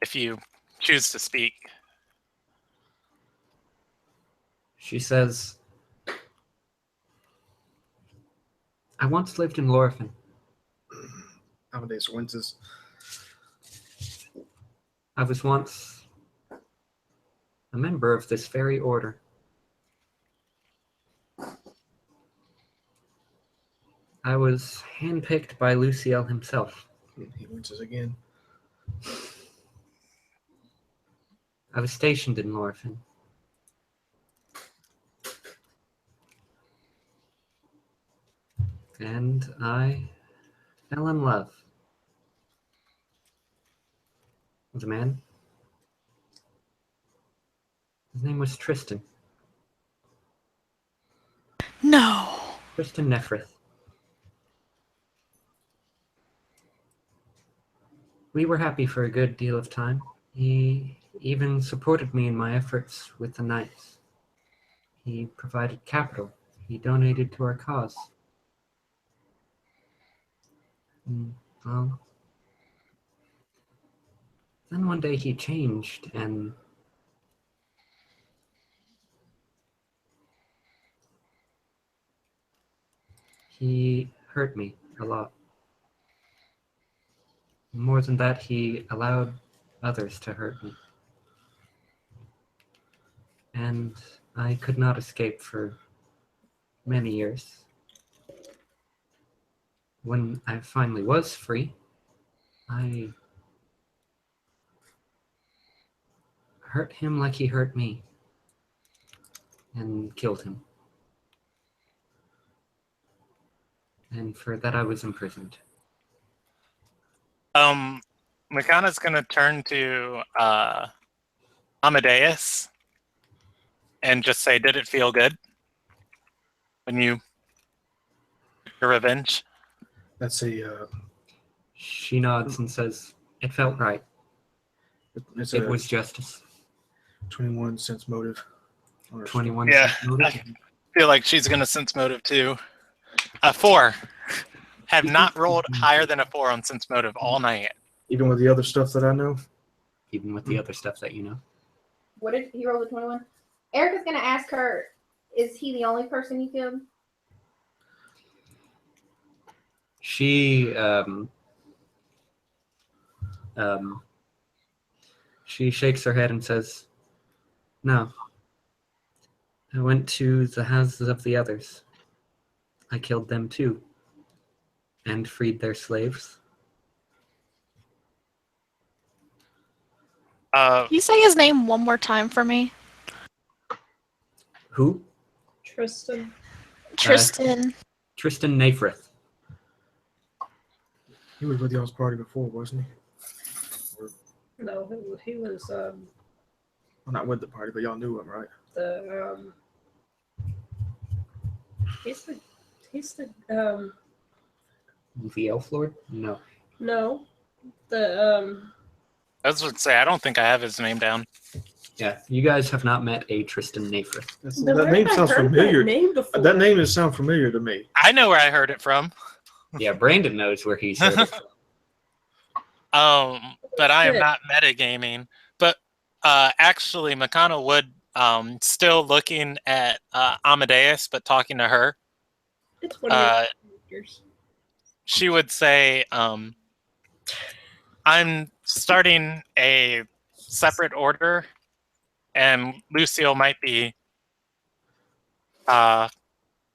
[SPEAKER 4] If you choose to speak.
[SPEAKER 2] She says, "I once lived in Lorphin.
[SPEAKER 3] Amadeus winces.
[SPEAKER 2] I was once a member of this very order. I was handpicked by Luciel himself.
[SPEAKER 3] He winces again.
[SPEAKER 2] I was stationed in Lorphin. And I fell in love with a man. His name was Tristan.
[SPEAKER 10] No.
[SPEAKER 2] Tristan Nephrith. We were happy for a good deal of time. He even supported me in my efforts with the Knights. He provided capital. He donated to our cause. Well, then one day he changed, and he hurt me a lot. More than that, he allowed others to hurt me. And I could not escape for many years. When I finally was free, I hurt him like he hurt me and killed him. And for that I was imprisoned.
[SPEAKER 4] Makana's gonna turn to Amadeus and just say, "Did it feel good when you took your revenge?"
[SPEAKER 3] That's a.
[SPEAKER 2] She nods and says, "It felt right.
[SPEAKER 3] It's
[SPEAKER 2] It
[SPEAKER 3] a
[SPEAKER 2] was justice."
[SPEAKER 3] 21 sense motive.
[SPEAKER 2] 21
[SPEAKER 4] Yeah,
[SPEAKER 2] cents motive.
[SPEAKER 4] I feel like she's gonna sense motive too. A 4. Have not rolled higher than a 4 on sense motive all night.
[SPEAKER 3] Even with the other stuff that I know.
[SPEAKER 2] Even with the other stuff that you know.
[SPEAKER 8] What did he roll? The 21. Erica's gonna ask her, "Is he the only person you killed?"
[SPEAKER 2] She she shakes her head and says, "No. I went to the houses of the others. I killed them too. And freed their slaves."
[SPEAKER 10] Can you say his name one more time for me?
[SPEAKER 2] Who?
[SPEAKER 1] Tristan.
[SPEAKER 10] Tristan.
[SPEAKER 2] Tristan Nephrith.
[SPEAKER 3] He was with y'all's party before, wasn't he?
[SPEAKER 1] No, he was
[SPEAKER 3] Well, not with the party, but y'all knew him, right?
[SPEAKER 1] he's the
[SPEAKER 2] The Elf Lord? No.
[SPEAKER 1] no,
[SPEAKER 4] I was going to say, I don't think I have his name down.
[SPEAKER 2] Yeah, you guys have not met a Tristan Nephrith.
[SPEAKER 3] That name sounds familiar. That name does sound familiar to me.
[SPEAKER 4] I know where I heard it from.
[SPEAKER 2] Yeah, Brandon knows where he's heard it from.
[SPEAKER 4] But I am not metagaming. But actually, Makana would still looking at Amadeus, but talking to her.
[SPEAKER 1] It's one of your characters.
[SPEAKER 4] She would say, "I'm starting a separate order, and Lucille might be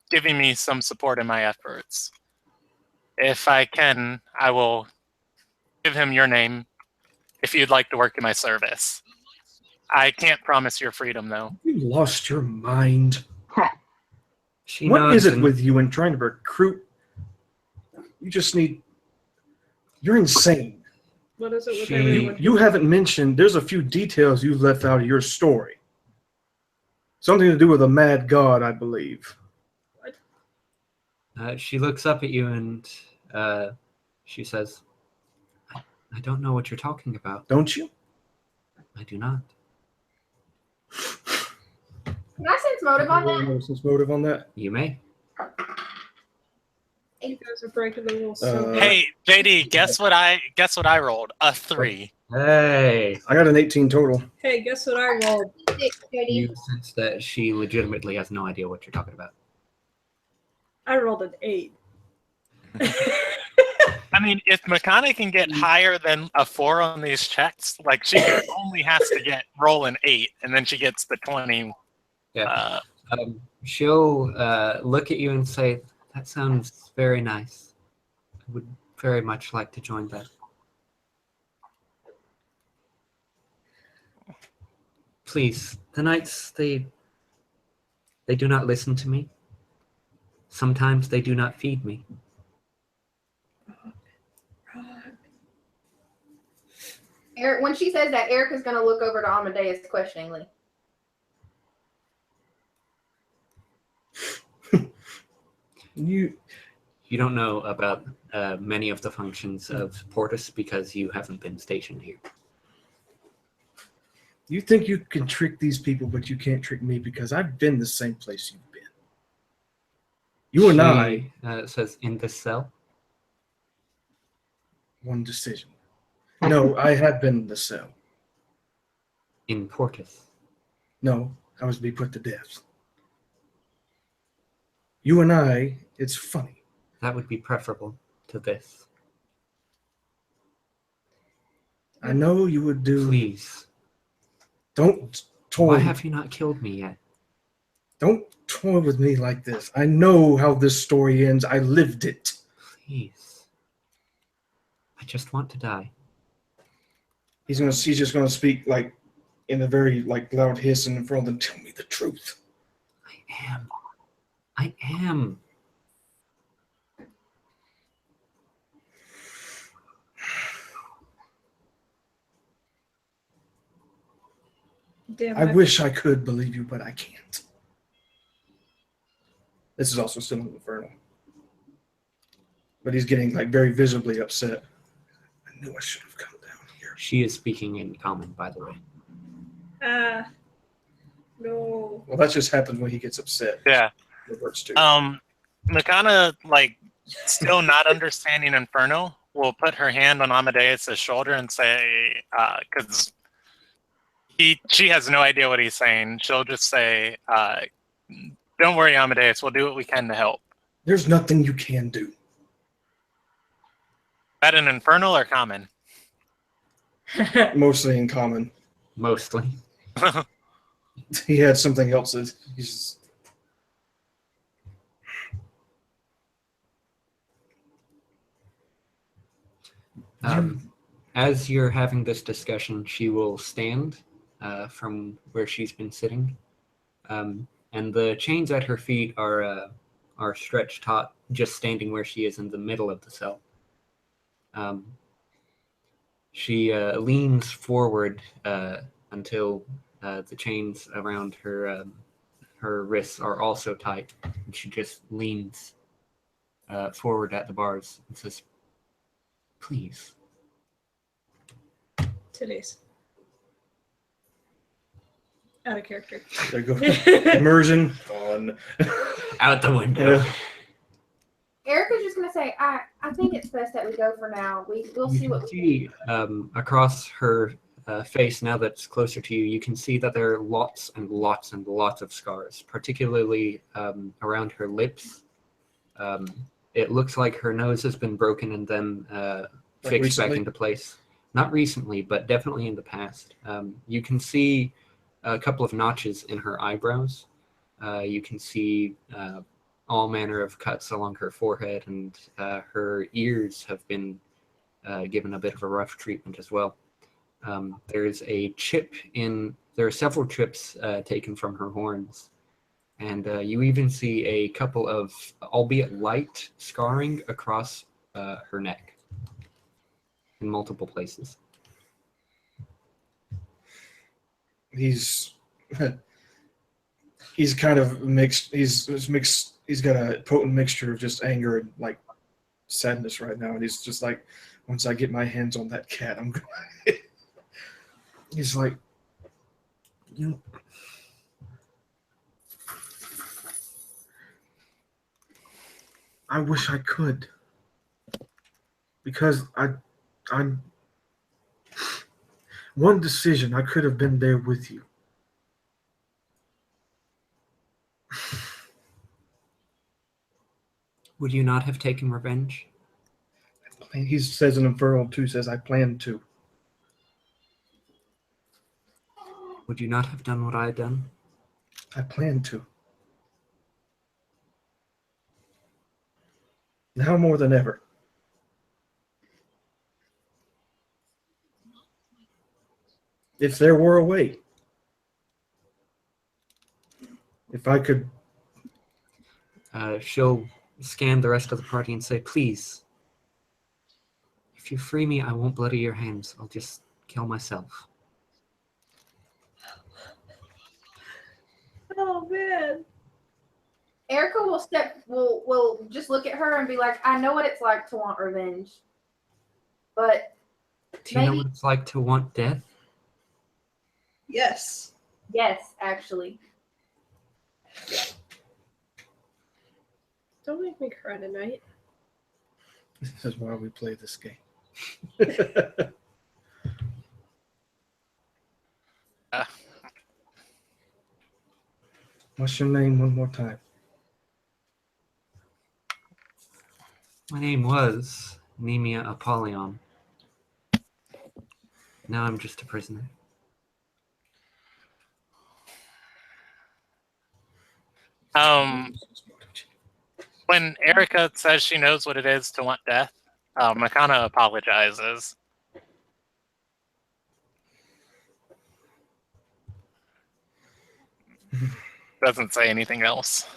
[SPEAKER 4] giving me some support in my efforts. If I can, I will give him your name if you'd like to work in my service. I can't promise your freedom, though."
[SPEAKER 3] You lost your mind.
[SPEAKER 2] She
[SPEAKER 3] What
[SPEAKER 2] nods
[SPEAKER 3] is it
[SPEAKER 2] and-
[SPEAKER 3] with you in trying to recruit? You just need. You're insane.
[SPEAKER 1] What is it with everyone?
[SPEAKER 3] You haven't mentioned. There's a few details you've left out of your story. Something to do with a mad god, I believe.
[SPEAKER 2] She looks up at you and she says, I don't know what you're talking about.
[SPEAKER 3] Don't you?
[SPEAKER 2] I do not.
[SPEAKER 8] Can I sense motive on that?
[SPEAKER 3] Sense motive on that?
[SPEAKER 2] You may.
[SPEAKER 1] You guys are breaking the rules. So bad.
[SPEAKER 4] Hey, JD, guess what I rolled? A 3.
[SPEAKER 2] Hey.
[SPEAKER 3] I got an 18 total.
[SPEAKER 1] Hey, guess what I rolled?
[SPEAKER 2] You sense that she legitimately has no idea what you're talking about.
[SPEAKER 1] I rolled an 8.
[SPEAKER 4] I mean, if Makana can get higher than a 4 on these checks, like she only has to roll an 8, and then she gets the 20.
[SPEAKER 2] Yeah. She'll look at you and say, "That sounds very nice. I would very much like to join that." Please, the Knights, they do not listen to me. Sometimes they do not feed me.
[SPEAKER 8] Eric, when she says that, Eric is going to look over to Amadeus questioningly.
[SPEAKER 3] You
[SPEAKER 2] don't know about many of the functions of Portus because you haven't been stationed here.
[SPEAKER 3] You think you can trick these people, but you can't trick me because I've been the same place you've been. You and I.
[SPEAKER 2] Says in this cell.
[SPEAKER 3] One decision. No, I have been in the cell.
[SPEAKER 2] In Portus.
[SPEAKER 3] No, I was to be put to death. You and I, it's funny.
[SPEAKER 2] That would be preferable to this.
[SPEAKER 3] I know you would do.
[SPEAKER 2] Please.
[SPEAKER 3] Don't toy.
[SPEAKER 2] Why have you not killed me yet?
[SPEAKER 3] Don't toy with me like this. I know how this story ends. I lived it.
[SPEAKER 2] Please. I just want to die.
[SPEAKER 3] He's just gonna speak like in a very like loud hiss in front of them. Tell me the truth.
[SPEAKER 2] I am.
[SPEAKER 1] Damn,
[SPEAKER 3] I wish I could believe you, but I can't. This is also still in Infernal. But he's getting like very visibly upset. I knew I should have come down here.
[SPEAKER 2] She is speaking in common, by the way.
[SPEAKER 1] No.
[SPEAKER 3] Well, that just happens when he gets upset.
[SPEAKER 4] Yeah.
[SPEAKER 3] Reverts to.
[SPEAKER 4] Makana, like, still not understanding Inferno, will put her hand on Amadeus' shoulder and say, because she has no idea what he's saying. She'll just say, don't worry, Amadeus, we'll do what we can to help.
[SPEAKER 3] There's nothing you can do.
[SPEAKER 4] That an Infernal or common?
[SPEAKER 3] Mostly in common.
[SPEAKER 2] Mostly.
[SPEAKER 3] He had something else that he's just...
[SPEAKER 2] As you're having this discussion, she will stand from where she's been sitting, and the chains at her feet are stretched taut, just standing where she is in the middle of the cell. She leans forward until the chains around her wrists are also tight, and she just leans forward at the bars and says, "Please."
[SPEAKER 1] Today's out of character.
[SPEAKER 3] There you go. Immersion on.
[SPEAKER 2] Out the window.
[SPEAKER 3] Yeah.
[SPEAKER 8] Erica's just gonna say, I think it's best that we go for now. We'll see what we
[SPEAKER 2] see across her face, now that's closer to you, you can see that there are lots and lots and lots of scars, particularly around her lips. It looks like her nose has been broken and then fixed
[SPEAKER 3] recently?
[SPEAKER 2] back into place. Not recently, but definitely in the past. You can see a couple of notches in her eyebrows. You can see all manner of cuts along her forehead, and her ears have been given a bit of a rough treatment as well. There's a chip there are several chips taken from her horns, and you even see a couple of, albeit light, scarring across her neck in multiple places.
[SPEAKER 3] He's kind of mixed. He's got a potent mixture of just anger and like sadness right now, and he's just like, once I get my hands on that cat, I'm gonna. He's like, I wish I could, because I'm one decision. I could have been there with you.
[SPEAKER 2] Would you not have taken revenge?
[SPEAKER 3] He says in Infernal 2, says, I plan to.
[SPEAKER 2] Would you not have done what I had done?
[SPEAKER 3] I plan to. Now more than ever. If there were a way. If I could.
[SPEAKER 2] she'll scan the rest of the party and say, please, if you free me, I won't bloody your hands. I'll just kill myself.
[SPEAKER 1] Oh man.
[SPEAKER 8] Erica will just look at her and be like, I know what it's like to want revenge. But
[SPEAKER 2] Do you know
[SPEAKER 8] maybe-
[SPEAKER 2] what it's like to want death?
[SPEAKER 1] Yes.
[SPEAKER 8] yes, actually.
[SPEAKER 1] Don't make me cry tonight.
[SPEAKER 3] This is why we play this game. What's your name one more time?
[SPEAKER 2] My name was Nemia Apollyon. Now I'm just a prisoner.
[SPEAKER 4] When Erica says she knows what it is to want death, Makana apologizes. Doesn't say anything else.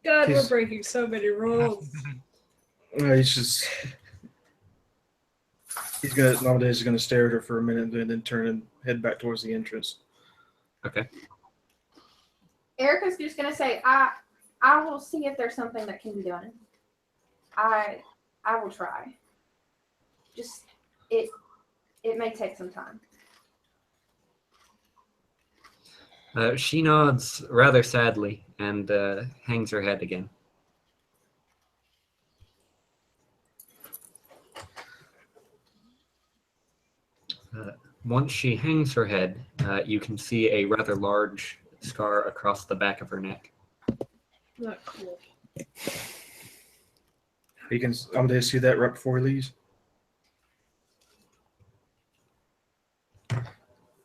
[SPEAKER 1] God, we're
[SPEAKER 3] He's-
[SPEAKER 1] breaking so many rules.
[SPEAKER 3] He's gonna stare at her for a minute and then turn and head back towards the entrance.
[SPEAKER 2] Okay.
[SPEAKER 8] Erica's just gonna say, I will see if there's something that can be done. I will try. Just it may take some time.
[SPEAKER 2] She nods rather sadly and hangs her head again. Once she hangs her head, you can see a rather large scar across the back of her neck.
[SPEAKER 1] Not cool.
[SPEAKER 3] You can. I'm gonna see that right before he leaves.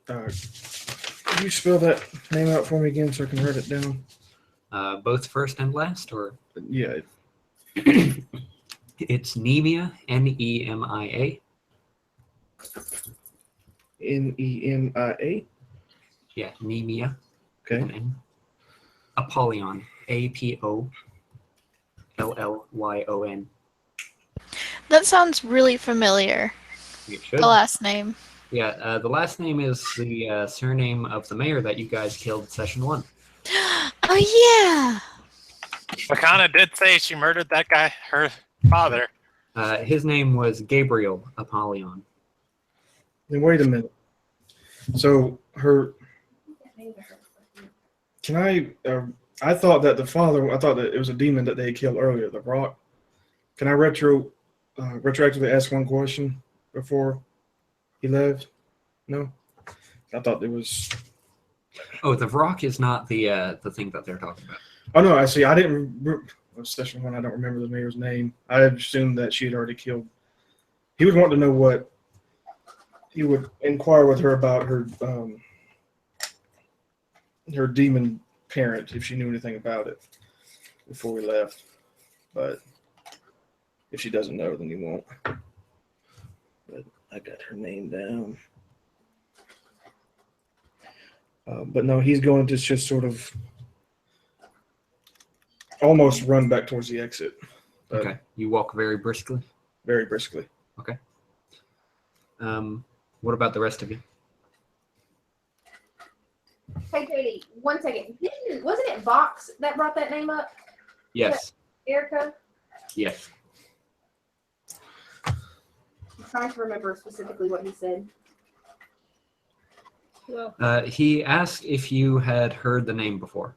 [SPEAKER 3] Can you spell that name out for me again so I can write it down?
[SPEAKER 2] Both first and last, or
[SPEAKER 3] Yeah.
[SPEAKER 2] it's Nemia, Nemia.
[SPEAKER 3] Nemia.
[SPEAKER 2] Yeah, Nemia.
[SPEAKER 3] Okay.
[SPEAKER 2] And Apollyon, Apollyon.
[SPEAKER 10] That sounds really familiar.
[SPEAKER 2] You should.
[SPEAKER 10] The last name.
[SPEAKER 2] Yeah, the last name is the surname of the mayor that you guys killed session 1.
[SPEAKER 10] Oh yeah.
[SPEAKER 4] Makana did say she murdered that guy, her father.
[SPEAKER 2] His name was Gabriel Apollyon.
[SPEAKER 3] Then wait a minute. So can I? I thought that the father. I thought that it was a demon that they had killed earlier. The rock. Can I retroactively ask one question before he left? No. I thought it was.
[SPEAKER 2] Oh, the rock is not the thing that they're talking about.
[SPEAKER 3] Oh no! I see. I didn't. Session 1. I don't remember the mayor's name. I assumed that she had already killed. He would want to know what. He would inquire with her about her demon parent if she knew anything about it before we left. But if she doesn't know, then he won't. But I got her name down. But no, he's going to just sort of almost run back towards the exit.
[SPEAKER 2] Okay, you walk very briskly.
[SPEAKER 3] Very briskly.
[SPEAKER 2] Okay. What about the rest of you?
[SPEAKER 8] Hey, JD, 1 second. Wasn't it Vox that brought that name up?
[SPEAKER 2] Yes.
[SPEAKER 8] Erica?
[SPEAKER 2] Yes.
[SPEAKER 8] I'm trying to remember specifically what he said.
[SPEAKER 1] Well,
[SPEAKER 2] He asked if you had heard the name before.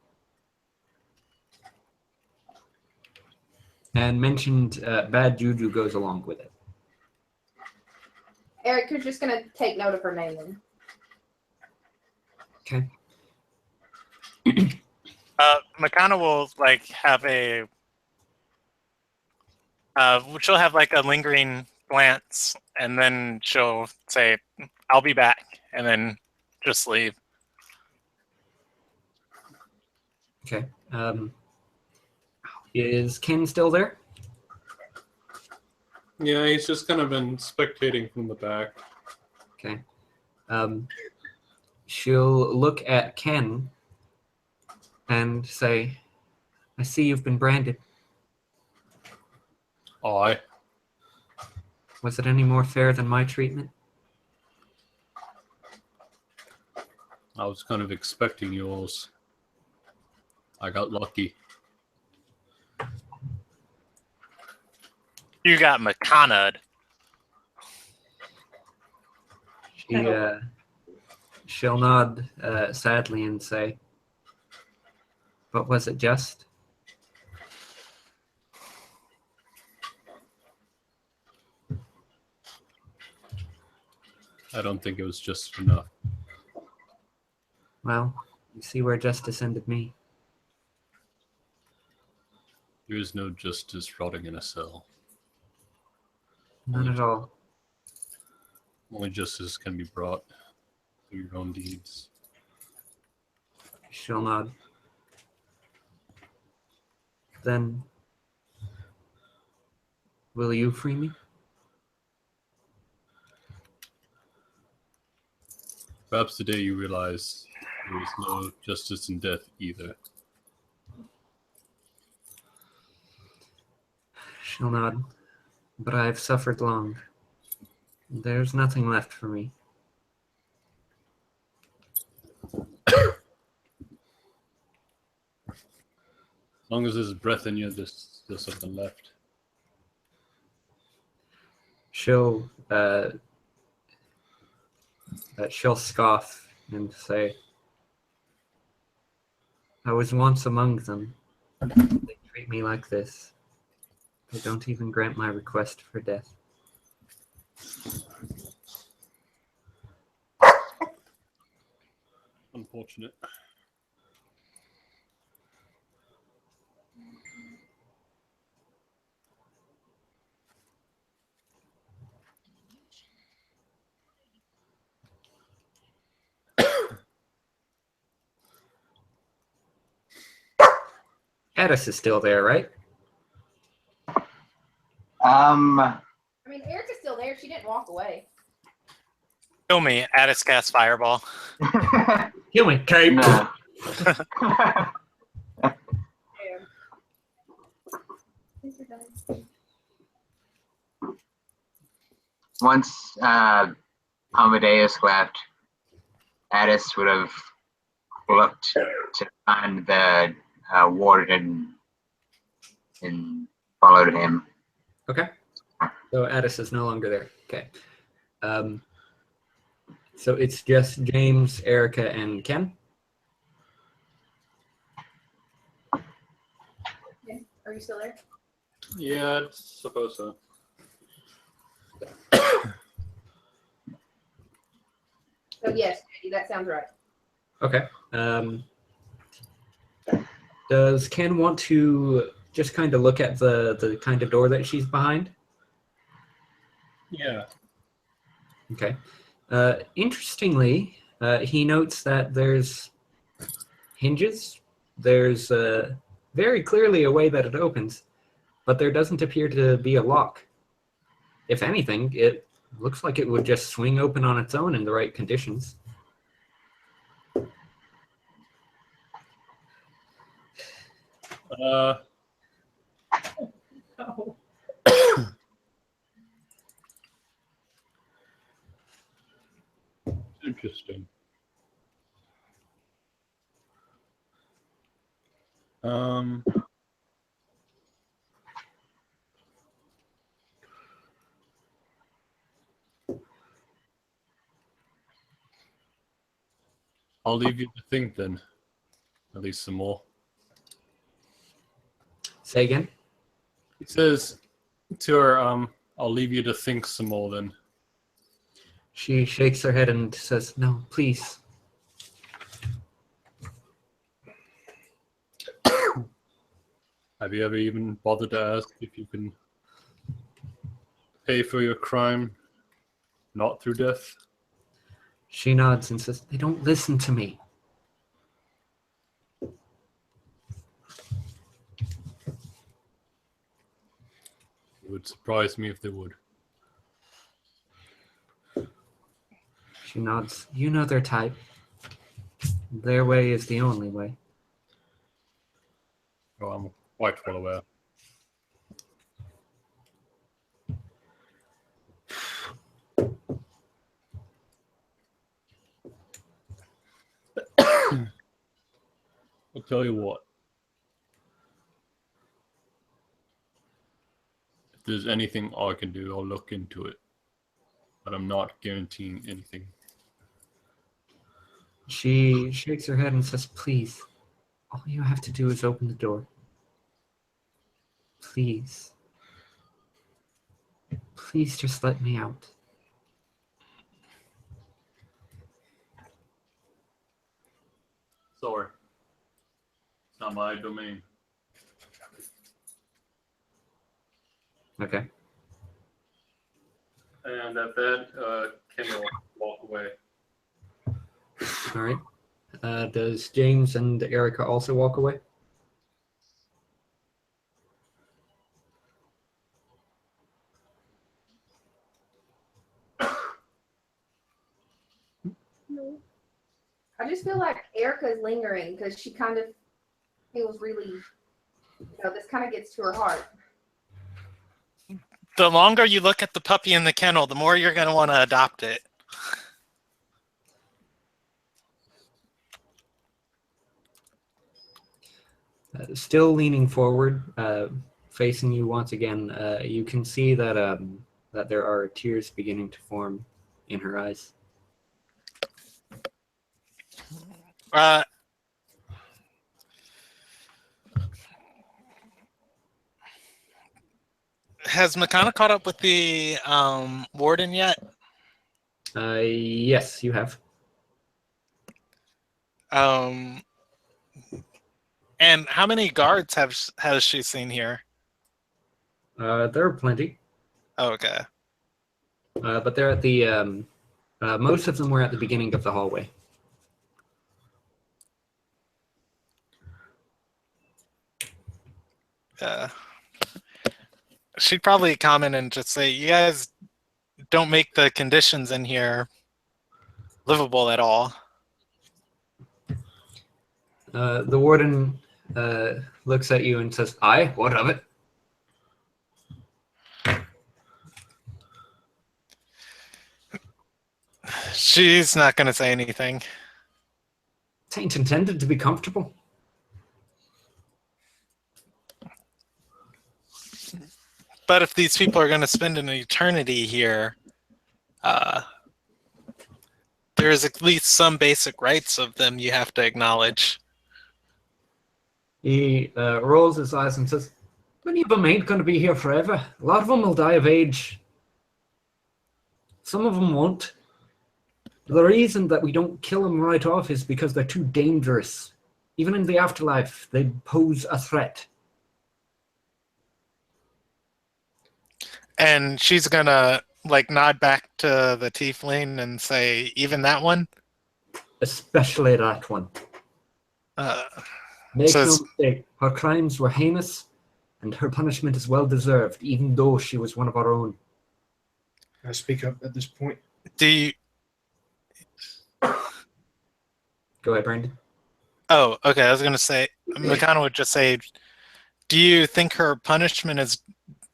[SPEAKER 2] And mentioned bad juju goes along with it.
[SPEAKER 8] Erica's just going to take note of her name then.
[SPEAKER 2] Okay.
[SPEAKER 4] Makana will have a she'll have a lingering glance, and then she'll say, "I'll be back," and then just leave.
[SPEAKER 2] Okay. Is Ken still there?
[SPEAKER 9] Yeah, he's just kind of been spectating from the back.
[SPEAKER 2] Okay. she'll look at Ken and say, I see you've been branded.
[SPEAKER 9] Aye.
[SPEAKER 2] Was it any more fair than my treatment?
[SPEAKER 9] I was kind of expecting yours. I got lucky.
[SPEAKER 4] You got McConna'd.
[SPEAKER 2] She'll nod sadly and say, but was it just?
[SPEAKER 9] I don't think it was just enough.
[SPEAKER 2] Well, you see where justice ended me.
[SPEAKER 9] There is no justice rotting in a cell.
[SPEAKER 2] None at all.
[SPEAKER 9] Only justice can be brought through your own deeds.
[SPEAKER 2] She'll nod. Then, will you free me?
[SPEAKER 9] Perhaps today you realize there is no justice in death either.
[SPEAKER 2] She'll nod. But I have suffered long. There's nothing left for me.
[SPEAKER 9] As long as there's breath in you, there's something left.
[SPEAKER 2] She'll scoff and say, I was once among them. They treat me like this. They don't even grant my request for death.
[SPEAKER 9] Unfortunate.
[SPEAKER 2] Addis is still there, right?
[SPEAKER 8] I mean, Erica's still there. She didn't walk away.
[SPEAKER 4] Kill me. Addis cast fireball.
[SPEAKER 2] Kill me, Cape.
[SPEAKER 6] No. Once Amadeus left, Addis would have looked to find the warden and followed him.
[SPEAKER 2] Okay. So Addis is no longer there. Okay. So it's just James, Erica, and Ken?
[SPEAKER 8] Yeah. Are you still there?
[SPEAKER 9] Yeah, I suppose so.
[SPEAKER 8] So yes, Katie, that sounds right.
[SPEAKER 2] Okay. Does Ken want to just kind of look at the kind of door that she's behind?
[SPEAKER 9] Yeah.
[SPEAKER 2] Okay. Interestingly, he notes that there's hinges. There's very clearly a way that it opens, but there doesn't appear to be a lock. If anything, it looks like it would just swing open on its own in the right conditions.
[SPEAKER 1] No.
[SPEAKER 9] Interesting. I'll leave you to think then. At least some more.
[SPEAKER 2] Say again?
[SPEAKER 9] He says to her, I'll leave you to think some more then.
[SPEAKER 2] She shakes her head and says, no, please.
[SPEAKER 9] Have you ever even bothered to ask if you can pay for your crime not through death?
[SPEAKER 2] She nods and says, they don't listen to me.
[SPEAKER 9] It would surprise me if they would.
[SPEAKER 2] She nods. You know their type. Their way is the only way.
[SPEAKER 9] Oh, I'm quite well aware. I'll tell you what. If there's anything I can do, I'll look into it. But I'm not guaranteeing anything.
[SPEAKER 2] She shakes her head and says, please, all you have to do is open the door. Please. Please just let me out.
[SPEAKER 9] Sorry. It's not my domain.
[SPEAKER 2] Okay.
[SPEAKER 9] And at that, Ken will walk away.
[SPEAKER 2] All right. Does James and Erica also walk away?
[SPEAKER 8] I just feel like Erica's lingering because she kind of feels really, this kind of gets to her heart.
[SPEAKER 4] The longer you look at the puppy in the kennel, the more you're going to want to adopt it.
[SPEAKER 2] Still leaning forward, facing you once again, you can see that that there are tears beginning to form in her eyes.
[SPEAKER 4] Has Makana caught up with the warden yet?
[SPEAKER 2] Yes, you have.
[SPEAKER 4] And how many guards has she seen here?
[SPEAKER 2] There are plenty.
[SPEAKER 4] Oh, okay.
[SPEAKER 2] But they're at the most of them were at the beginning of the hallway.
[SPEAKER 4] She'd probably comment and just say, you guys don't make the conditions in here livable at all.
[SPEAKER 2] The warden looks at you and says, aye, what of it?
[SPEAKER 4] She's not going to say anything.
[SPEAKER 2] It ain't intended to be comfortable.
[SPEAKER 4] But if these people are going to spend an eternity here, there's at least some basic rights of them you have to acknowledge.
[SPEAKER 2] He rolls his eyes and says, many of them ain't going to be here forever. A lot of them will die of age. Some of them won't. The reason that we don't kill them right off is because they're too dangerous. Even in the afterlife, they pose a threat.
[SPEAKER 4] And she's going to nod back to the tiefling and say, even that one?
[SPEAKER 2] Especially that one. Make no mistake, her crimes were heinous, and her punishment is well deserved, even though she was one of our own.
[SPEAKER 3] I speak up at this point.
[SPEAKER 4] Do you...
[SPEAKER 2] Go ahead, Brandon.
[SPEAKER 4] Oh, okay. I was going to say, Makana would just say, do you think her punishment is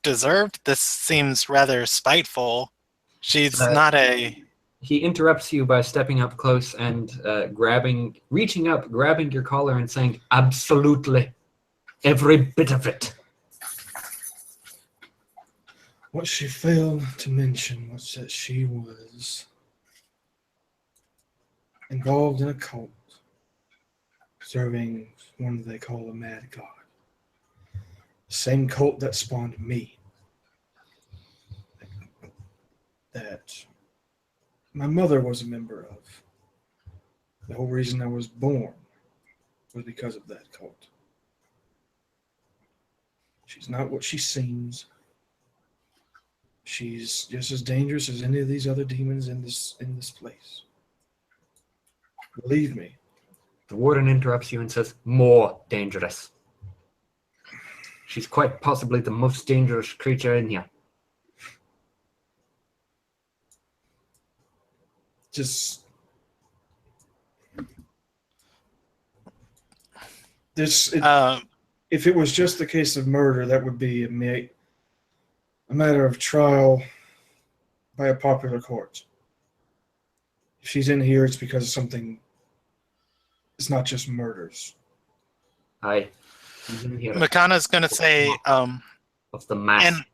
[SPEAKER 4] deserved? This seems rather spiteful. She's not a...
[SPEAKER 2] He interrupts you by stepping up close and reaching up, grabbing your collar and saying, absolutely, every bit of it.
[SPEAKER 3] What she failed to mention was that she was involved in a cult serving one they call a mad god. The same cult that spawned me. That my mother was a member of. The whole reason I was born was because of that cult. She's not what she seems. She's just as dangerous as any of these other demons in this place. Believe me.
[SPEAKER 2] The warden interrupts you and says, more dangerous. She's quite possibly the most dangerous creature in here.
[SPEAKER 3] If it was just the case of murder, that would be a matter of trial by a popular court. If she's in here, it's because of something. It's not just murders.
[SPEAKER 2] Hi.
[SPEAKER 4] Makana's gonna say,
[SPEAKER 2] Of the mass.
[SPEAKER 4] and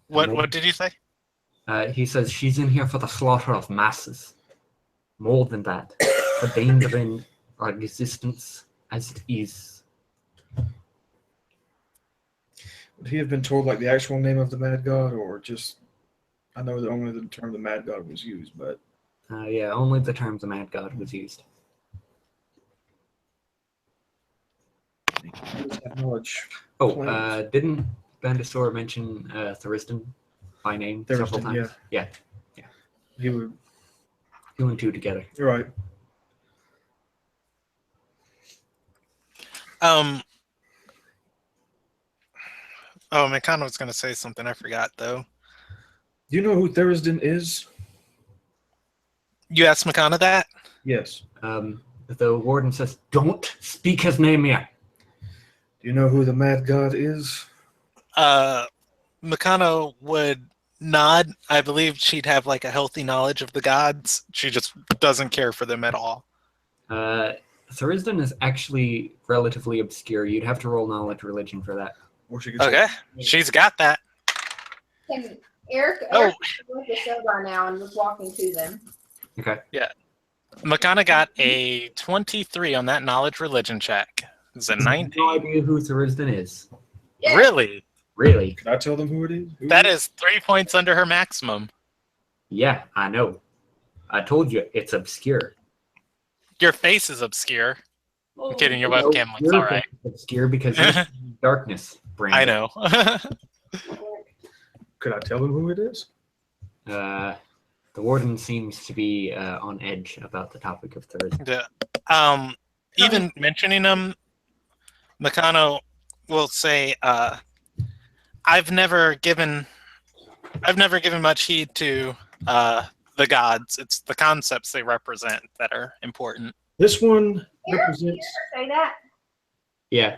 [SPEAKER 4] what did you say?
[SPEAKER 2] He says she's in here for the slaughter of masses. More than that, for endangering our existence as it is.
[SPEAKER 3] Would he have been told like the actual name of the mad god, or just? I know that only the term the mad god was used, but
[SPEAKER 2] Yeah, only the term the mad god was used.
[SPEAKER 3] knowledge.
[SPEAKER 2] Oh,
[SPEAKER 3] Claims.
[SPEAKER 2] didn't Bandasor mention Thuristan by name several
[SPEAKER 3] Thuristan,
[SPEAKER 2] times? Yeah.
[SPEAKER 3] He would.
[SPEAKER 2] 2 and 2 together.
[SPEAKER 3] You're right.
[SPEAKER 4] Oh, Makana was gonna say something. I forgot though.
[SPEAKER 3] Do you know who Thuristan is?
[SPEAKER 4] You asked Makana that?
[SPEAKER 3] Yes.
[SPEAKER 2] The warden says, "Don't speak his name here."
[SPEAKER 3] Do you know who the mad god is?
[SPEAKER 4] Makana would nod. I believe she'd have like a healthy knowledge of the gods. She just doesn't care for them at all.
[SPEAKER 2] Thuristan is actually relatively obscure. You'd have to roll knowledge religion for that.
[SPEAKER 3] Or she could
[SPEAKER 4] Okay, she's got that.
[SPEAKER 8] Can Eric
[SPEAKER 4] Oh.
[SPEAKER 8] with the show by now and was walking to them.
[SPEAKER 2] Okay.
[SPEAKER 4] Makana got a 23 on that knowledge religion check. It's a 19.
[SPEAKER 2] No idea who Thuristan is.
[SPEAKER 8] Yeah.
[SPEAKER 4] Really?
[SPEAKER 2] Really?
[SPEAKER 3] Can I tell them who it is?
[SPEAKER 4] That is 3 points under her maximum.
[SPEAKER 2] Yeah, I know. I told you it's obscure.
[SPEAKER 4] Your face is obscure. I'm kidding, your
[SPEAKER 2] No,
[SPEAKER 4] webcam looks
[SPEAKER 2] your
[SPEAKER 4] alright.
[SPEAKER 2] face is obscure because you're darkness. Brandon.
[SPEAKER 4] I know.
[SPEAKER 3] Could I tell them who it is?
[SPEAKER 2] The warden seems to be on edge about the topic of Thuristan.
[SPEAKER 4] Yeah. Even mentioning them, Makano will say, I've never given much heed to the gods. It's the concepts they represent that are important.
[SPEAKER 3] This one
[SPEAKER 8] Eric,
[SPEAKER 3] represents.
[SPEAKER 8] say that.
[SPEAKER 2] Yeah.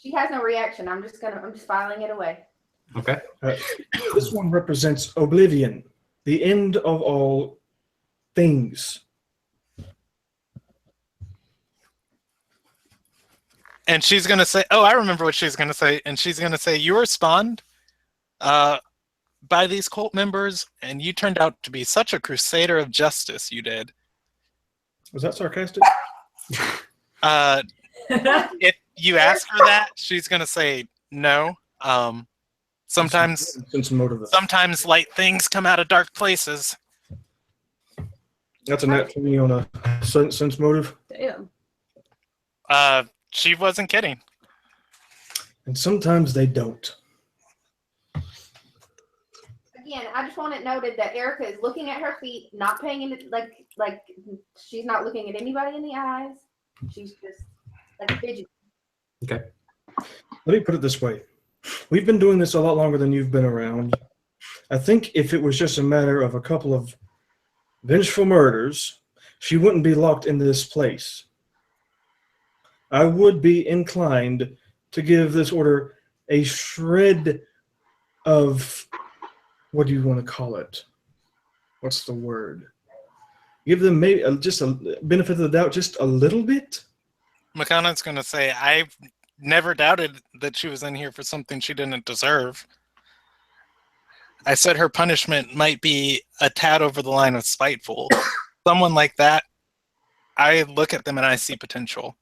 [SPEAKER 8] She has no reaction. I'm just filing it away.
[SPEAKER 2] Okay.
[SPEAKER 3] This one represents oblivion, the end of all things.
[SPEAKER 4] And she's gonna say, "Oh, I remember what she's gonna say." And she's gonna say, "You were spawned by these cult members, and you turned out to be such a crusader of justice. You did."
[SPEAKER 3] Was that sarcastic?
[SPEAKER 4] If you ask her that, she's gonna say no. Sometimes light things come out of dark places.
[SPEAKER 3] That's a nat 20 on a sense motive.
[SPEAKER 1] Damn.
[SPEAKER 4] She wasn't kidding.
[SPEAKER 3] And sometimes they don't.
[SPEAKER 8] Again, I just want it noted that Erica is looking at her feet, not paying into like she's not looking at anybody in the eyes. She's just like fidgeting.
[SPEAKER 2] Okay.
[SPEAKER 3] Let me put it this way. We've been doing this a lot longer than you've been around. I think if it was just a matter of a couple of vengeful murders, she wouldn't be locked into this place. I would be inclined to give this order a shred of, what do you want to call it? What's the word? Give them maybe just a benefit of the doubt, just a little bit.
[SPEAKER 4] Makana's going to say, I've never doubted that she was in here for something she didn't deserve. I said her punishment might be a tad over the line of spiteful. Someone like that, I look at them and I see potential.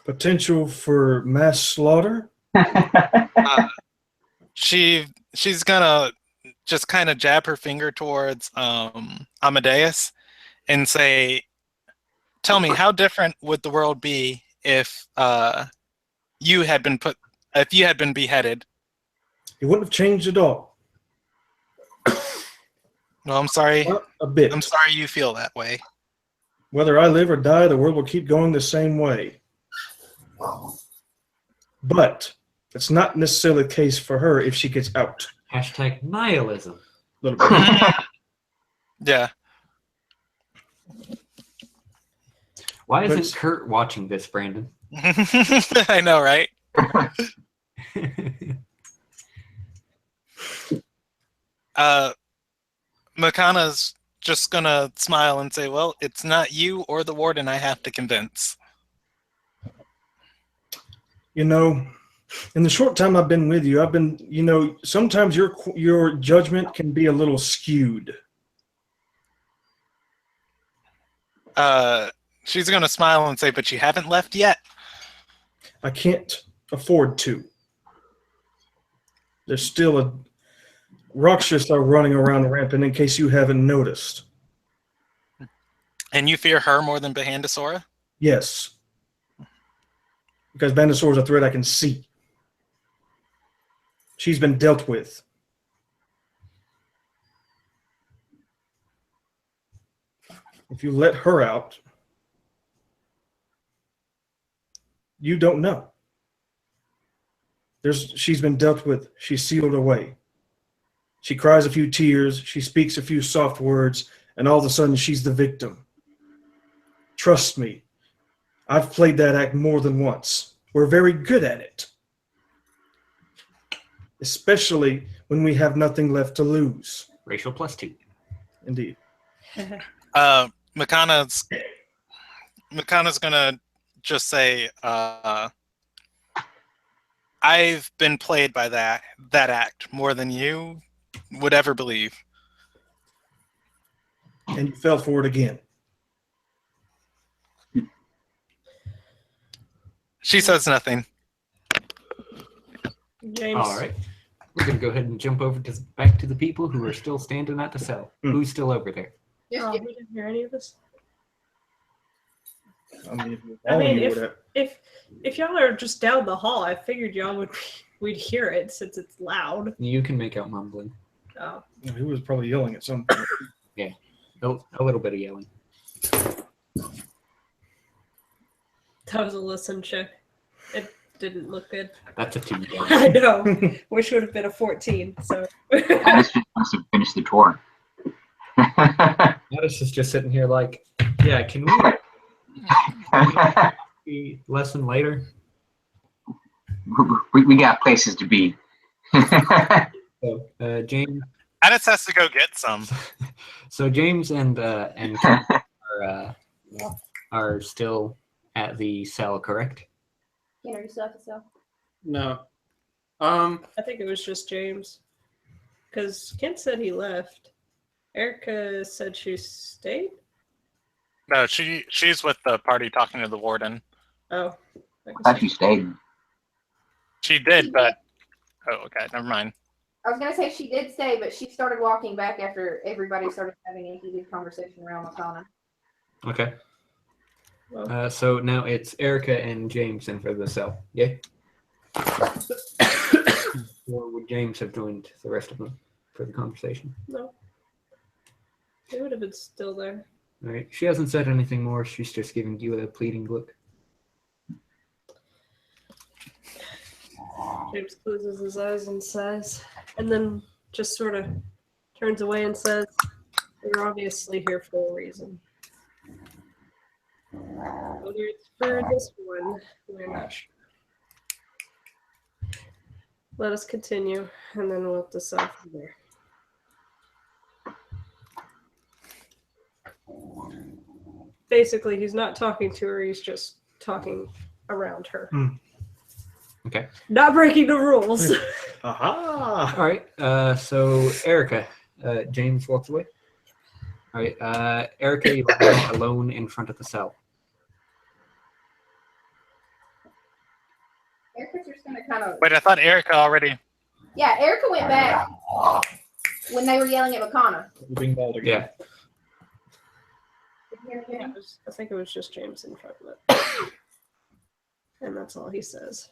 [SPEAKER 3] Potential for mass slaughter?
[SPEAKER 4] She's gonna just kind of jab her finger towards Amadeus and say, tell me, how different would the world be if you had been beheaded?
[SPEAKER 3] It wouldn't have changed at all.
[SPEAKER 4] Well, I'm sorry.
[SPEAKER 3] Not a bit.
[SPEAKER 4] I'm sorry you feel that way.
[SPEAKER 3] Whether I live or die, the world will keep going the same way. But it's not necessarily the case for her if she gets out.
[SPEAKER 2] Hashtag nihilism.
[SPEAKER 3] A little bit.
[SPEAKER 4] Yeah.
[SPEAKER 2] Why
[SPEAKER 3] But-
[SPEAKER 2] isn't Kurt watching this, Brandon?
[SPEAKER 4] I know, right? Makana's just gonna smile and say, well, it's not you or the warden I have to convince.
[SPEAKER 3] You know, in the short time I've been with you, I've been, you know, sometimes your judgment can be a little skewed.
[SPEAKER 4] She's gonna smile and say, but you haven't left yet.
[SPEAKER 3] I can't afford to. There's still a Rakshas are running around rampant in case you haven't noticed.
[SPEAKER 4] And you fear her more than Bahandasora?
[SPEAKER 3] Yes. Because Bandasaur is a threat I can see. She's been dealt with. If you let her out, you don't know. She's been dealt with. She's sealed away. She cries a few tears. She speaks a few soft words, and all of a sudden she's the victim. Trust me, I've played that act more than once. We're very good at it. Especially when we have nothing left to lose.
[SPEAKER 2] Racial +2.
[SPEAKER 3] Indeed.
[SPEAKER 4] Makana's gonna just say, I've been played by that act more than you would ever believe.
[SPEAKER 3] And you fell for it again.
[SPEAKER 4] She says nothing.
[SPEAKER 1] James.
[SPEAKER 2] All right. We're going to go ahead and jump over back to the people who are still standing at the cell. Who's still over there?
[SPEAKER 1] Oh, we didn't hear any of this.
[SPEAKER 3] I mean,
[SPEAKER 1] if y'all are just down the hall, I figured y'all we'd hear it since it's loud.
[SPEAKER 2] You can make out mumbling.
[SPEAKER 1] Oh.
[SPEAKER 3] He was probably yelling at some point.
[SPEAKER 2] Yeah, a little bit of yelling.
[SPEAKER 1] That was a listen check. It didn't look good.
[SPEAKER 2] That's a 2.
[SPEAKER 1] I know. Wish would have been a 14. So.
[SPEAKER 6] Alice just wants to finish the tour.
[SPEAKER 2] Alice is just sitting here like, yeah, can we lesson later?
[SPEAKER 6] we got places to be.
[SPEAKER 2] So, James.
[SPEAKER 4] Addis has to go get some.
[SPEAKER 2] So James and Ken are still at the cell, correct?
[SPEAKER 8] Ken, are you still at the cell?
[SPEAKER 9] No.
[SPEAKER 1] I think it was just James. Because Kent said he left. Erica said she stayed?
[SPEAKER 4] No, she's with the party talking to the warden.
[SPEAKER 1] Oh.
[SPEAKER 6] I thought you stayed.
[SPEAKER 4] She did, but... Oh, okay, never mind.
[SPEAKER 8] I was going to say she did stay, but she started walking back after everybody started having a heated conversation around Makana.
[SPEAKER 2] Okay.
[SPEAKER 1] Well,
[SPEAKER 2] So now it's Erica and James in for the cell. Yeah? Or would James have joined the rest of them for the conversation?
[SPEAKER 1] no. They would have been still there.
[SPEAKER 2] All right. She hasn't said anything more. She's just giving you a pleading look.
[SPEAKER 1] James closes his eyes and says, and then just sort of turns away and says, "We're obviously here for a reason. Whether it's for this one, we're not sure. Let us continue, and then we'll decide from there." Basically, he's not talking to her, he's just talking around her.
[SPEAKER 2] Okay.
[SPEAKER 1] Not breaking the rules.
[SPEAKER 3] Aha!
[SPEAKER 2] All right. So Erica, James walks away. All right. Erica, you are alone in front of the cell.
[SPEAKER 8] Erica's just going to kind of...
[SPEAKER 4] Wait, I thought Erica already...
[SPEAKER 8] Yeah, Erica went back when they were yelling at Makana.
[SPEAKER 3] Being bald again.
[SPEAKER 2] Yeah.
[SPEAKER 1] Yeah, I think it was just James in front of it. And that's all he says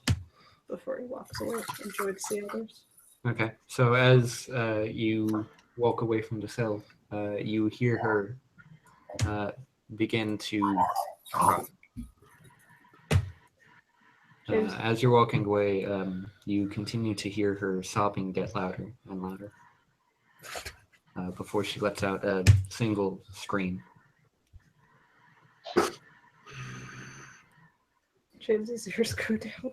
[SPEAKER 1] before he walks away. Enjoy to see others.
[SPEAKER 2] Okay. So as you walk away from the cell, you hear her begin to cry. As you're walking away, you continue to hear her sobbing get louder and louder before she lets out a single scream.
[SPEAKER 1] James's ears go down.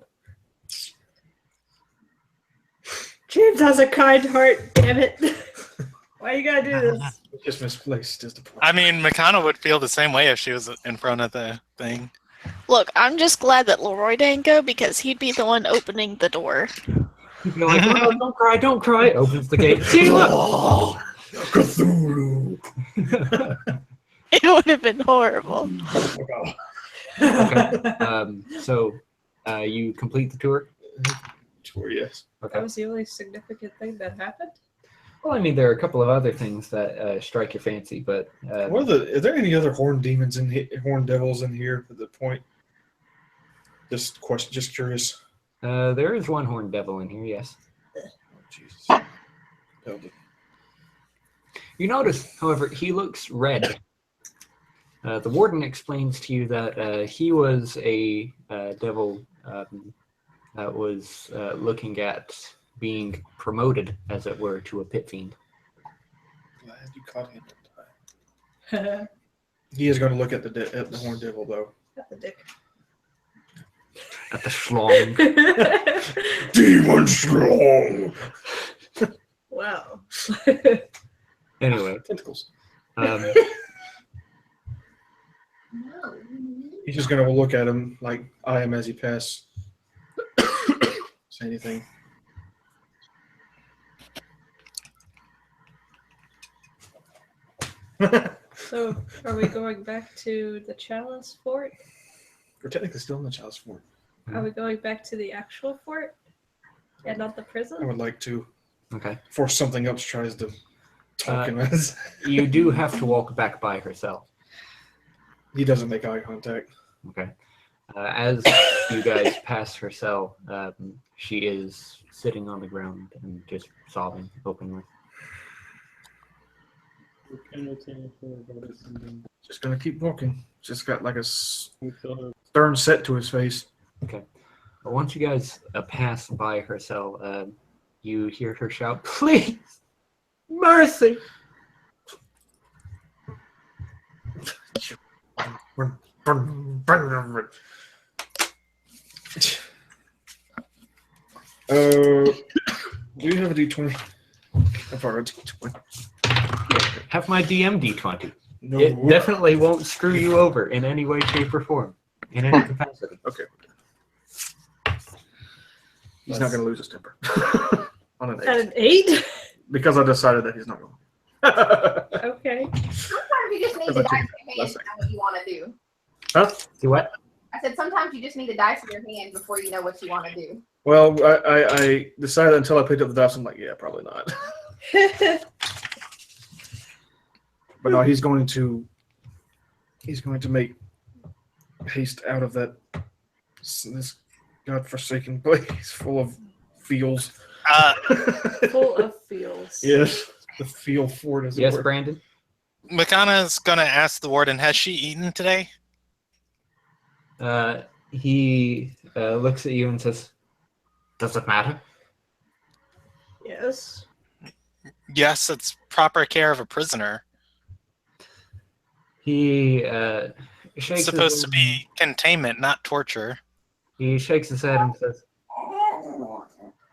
[SPEAKER 1] James has a kind heart, damn it. Why you gotta do this?
[SPEAKER 3] It's just misplaced is the point.
[SPEAKER 4] I mean, Makana would feel the same way if she was in front of the thing.
[SPEAKER 10] Look, I'm just glad that Leroy didn't go because he'd be the one opening the door.
[SPEAKER 2] He'd be like, oh, don't cry, don't cry. Opens the gate. See, look!
[SPEAKER 3] Cthulhu.
[SPEAKER 10] It would have been horrible.
[SPEAKER 2] Okay. So, you complete the tour?
[SPEAKER 3] Tour, yes.
[SPEAKER 2] Okay.
[SPEAKER 1] That was the only significant thing that happened?
[SPEAKER 2] Well, I mean, there are a couple of other things that strike your fancy, but
[SPEAKER 3] What are there any other horned demons horned devils in here at the point? Just curious.
[SPEAKER 2] there is one horned devil in here, yes.
[SPEAKER 3] Oh, Jesus.
[SPEAKER 2] You notice, however, he looks red. The warden explains to you that he was a devil that was looking at being promoted, as it were, to a pit fiend.
[SPEAKER 3] Glad you caught him in time. He is going to look at the horned devil, though.
[SPEAKER 1] At the dick.
[SPEAKER 2] At the schlong.
[SPEAKER 3] Demon strong.
[SPEAKER 1] Wow.
[SPEAKER 2] Anyway,
[SPEAKER 3] Tentacles.
[SPEAKER 8] No.
[SPEAKER 3] He's just going to look at him like eye him as he passes. Say anything.
[SPEAKER 1] So, are we going back to the Chalice Fort?
[SPEAKER 3] We're technically still in the Chalice Fort.
[SPEAKER 1] Are we going back to the actual fort? And not the
[SPEAKER 3] I
[SPEAKER 1] prison?
[SPEAKER 3] would like to.
[SPEAKER 2] okay.
[SPEAKER 3] Before something else tries to talk him as.
[SPEAKER 2] You do have to walk back by her cell.
[SPEAKER 3] He doesn't make eye contact.
[SPEAKER 2] Okay. As you guys pass her cell, she is sitting on the ground and just sobbing openly.
[SPEAKER 3] Just going to keep walking. Just got like a stern set to his face.
[SPEAKER 2] Okay. But once you guys pass by her cell, you hear her shout, "Please! Mercy!"
[SPEAKER 3] Do you have a D20? I've already D20.
[SPEAKER 2] Have my DM D20.
[SPEAKER 3] No.
[SPEAKER 2] It definitely won't screw you over in any way, shape, or form. In any capacity.
[SPEAKER 3] Okay. He's not going to lose his temper. On an 8.
[SPEAKER 1] At an 8?
[SPEAKER 3] Because I decided that he's not going to.
[SPEAKER 1] Okay.
[SPEAKER 8] Sometimes you just need the dice in your hand to know what you want to do.
[SPEAKER 3] Huh?
[SPEAKER 2] Do what?
[SPEAKER 8] I said sometimes you just need the dice in your hand before you know what you want to do.
[SPEAKER 3] Well, I decided until I picked up the dice, I'm like, yeah, probably not. But no, he's going to make haste out of this godforsaken place full of feels.
[SPEAKER 1] Full of feels.
[SPEAKER 3] Yes, the feel fort as it
[SPEAKER 2] Yes,
[SPEAKER 3] were.
[SPEAKER 2] Brandon?
[SPEAKER 4] Makana's gonna ask the warden, has she eaten today?
[SPEAKER 2] He looks at you and says, "Does it matter?"
[SPEAKER 1] Yes.
[SPEAKER 4] Yes, it's proper care of a prisoner.
[SPEAKER 2] He
[SPEAKER 4] It's
[SPEAKER 2] shakes
[SPEAKER 4] supposed
[SPEAKER 2] his
[SPEAKER 4] to be containment, not torture.
[SPEAKER 2] He shakes his head and says,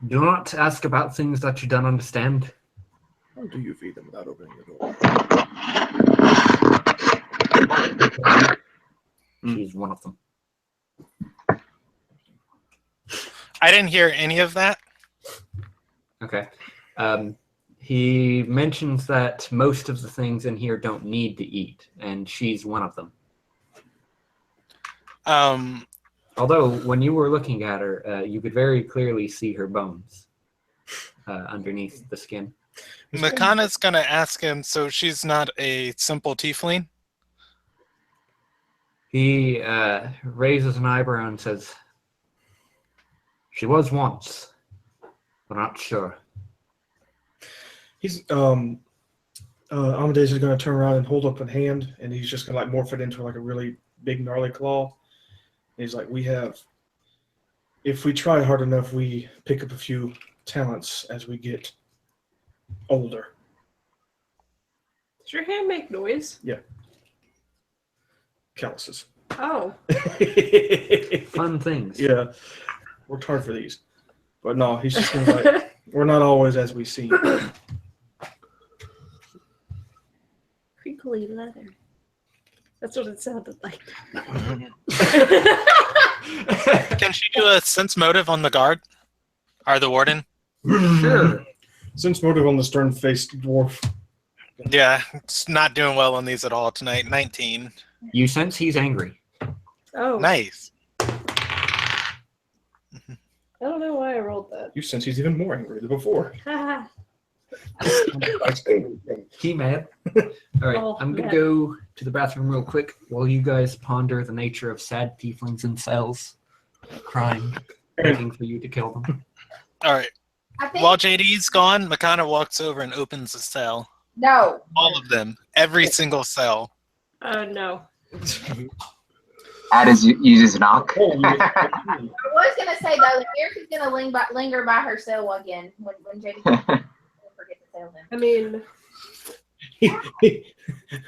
[SPEAKER 2] "Do not ask about things that you don't understand."
[SPEAKER 3] How do you feed them without opening the door?
[SPEAKER 2] She's one of them.
[SPEAKER 4] I didn't hear any of that.
[SPEAKER 2] Okay. He mentions that most of the things in here don't need to eat, and she's one of them. Although, when you were looking at her, you could very clearly see her bones underneath the skin.
[SPEAKER 4] Makana's gonna ask him, so she's not a simple tiefling?
[SPEAKER 2] He raises an eyebrow and says, "She was once, but not sure."
[SPEAKER 3] He's Amadeus is going to turn around and hold up a hand, and he's just going to like morph it into like a really big gnarly claw. And he's like, if we try hard enough, we pick up a few talents as we get older.
[SPEAKER 1] Does your hand make noise?
[SPEAKER 3] Calluses.
[SPEAKER 1] Oh,
[SPEAKER 2] Fun things.
[SPEAKER 3] Yeah, worked hard for these, but no, he's just gonna like we're not always as we seem.
[SPEAKER 1] crinkly leather. That's what it sounded like.
[SPEAKER 4] Can she do a sense motive on the guard? Or the warden?
[SPEAKER 2] Sure.
[SPEAKER 3] Sense motive on the stern-faced dwarf.
[SPEAKER 4] Yeah, it's not doing well on these at all tonight. 19.
[SPEAKER 2] You sense he's angry.
[SPEAKER 1] Oh,
[SPEAKER 4] Nice.
[SPEAKER 1] I don't know why I rolled that.
[SPEAKER 3] You sense he's even more angry than before.
[SPEAKER 2] He mad. All right,
[SPEAKER 1] Oh,
[SPEAKER 2] I'm gonna
[SPEAKER 1] mad.
[SPEAKER 2] go to the bathroom real quick while you guys ponder the nature of sad tieflings in cells, crying, begging for you to kill them.
[SPEAKER 4] All right.
[SPEAKER 8] I think
[SPEAKER 4] While JD's gone, Makana walks over and opens a cell.
[SPEAKER 8] no.
[SPEAKER 4] All of them. Every single cell.
[SPEAKER 1] Oh no.
[SPEAKER 6] Addis uses knock.
[SPEAKER 3] Oh, yeah.
[SPEAKER 8] I was gonna say though, Erica's gonna linger by her cell again when JD forget to tell them.
[SPEAKER 1] I mean,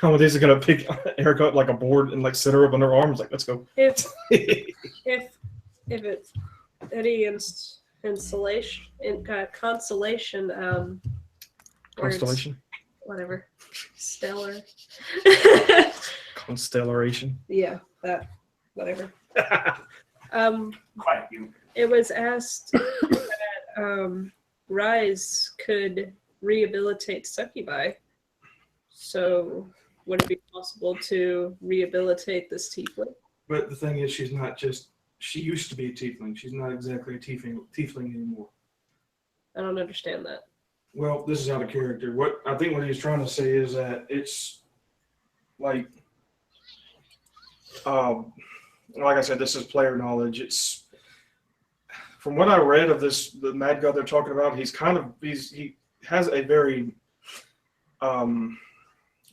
[SPEAKER 3] Oh, this is gonna pick Erica up like a board and like sit her up on her arms. Like, let's go.
[SPEAKER 1] if it's any consolation,
[SPEAKER 3] Constellation,
[SPEAKER 1] whatever, stellar.
[SPEAKER 3] constellation.
[SPEAKER 1] Yeah, that, whatever. It was asked that Rise could rehabilitate succubi. So would it be possible to rehabilitate this tiefling?
[SPEAKER 3] But the thing is, she's not just. She used to be a tiefling. She's not exactly a tiefling anymore.
[SPEAKER 1] I don't understand that.
[SPEAKER 3] Well, this is out of character. What he's trying to say is that it's like I said, this is player knowledge. It's from what I read of the mad god they're talking about. He has a very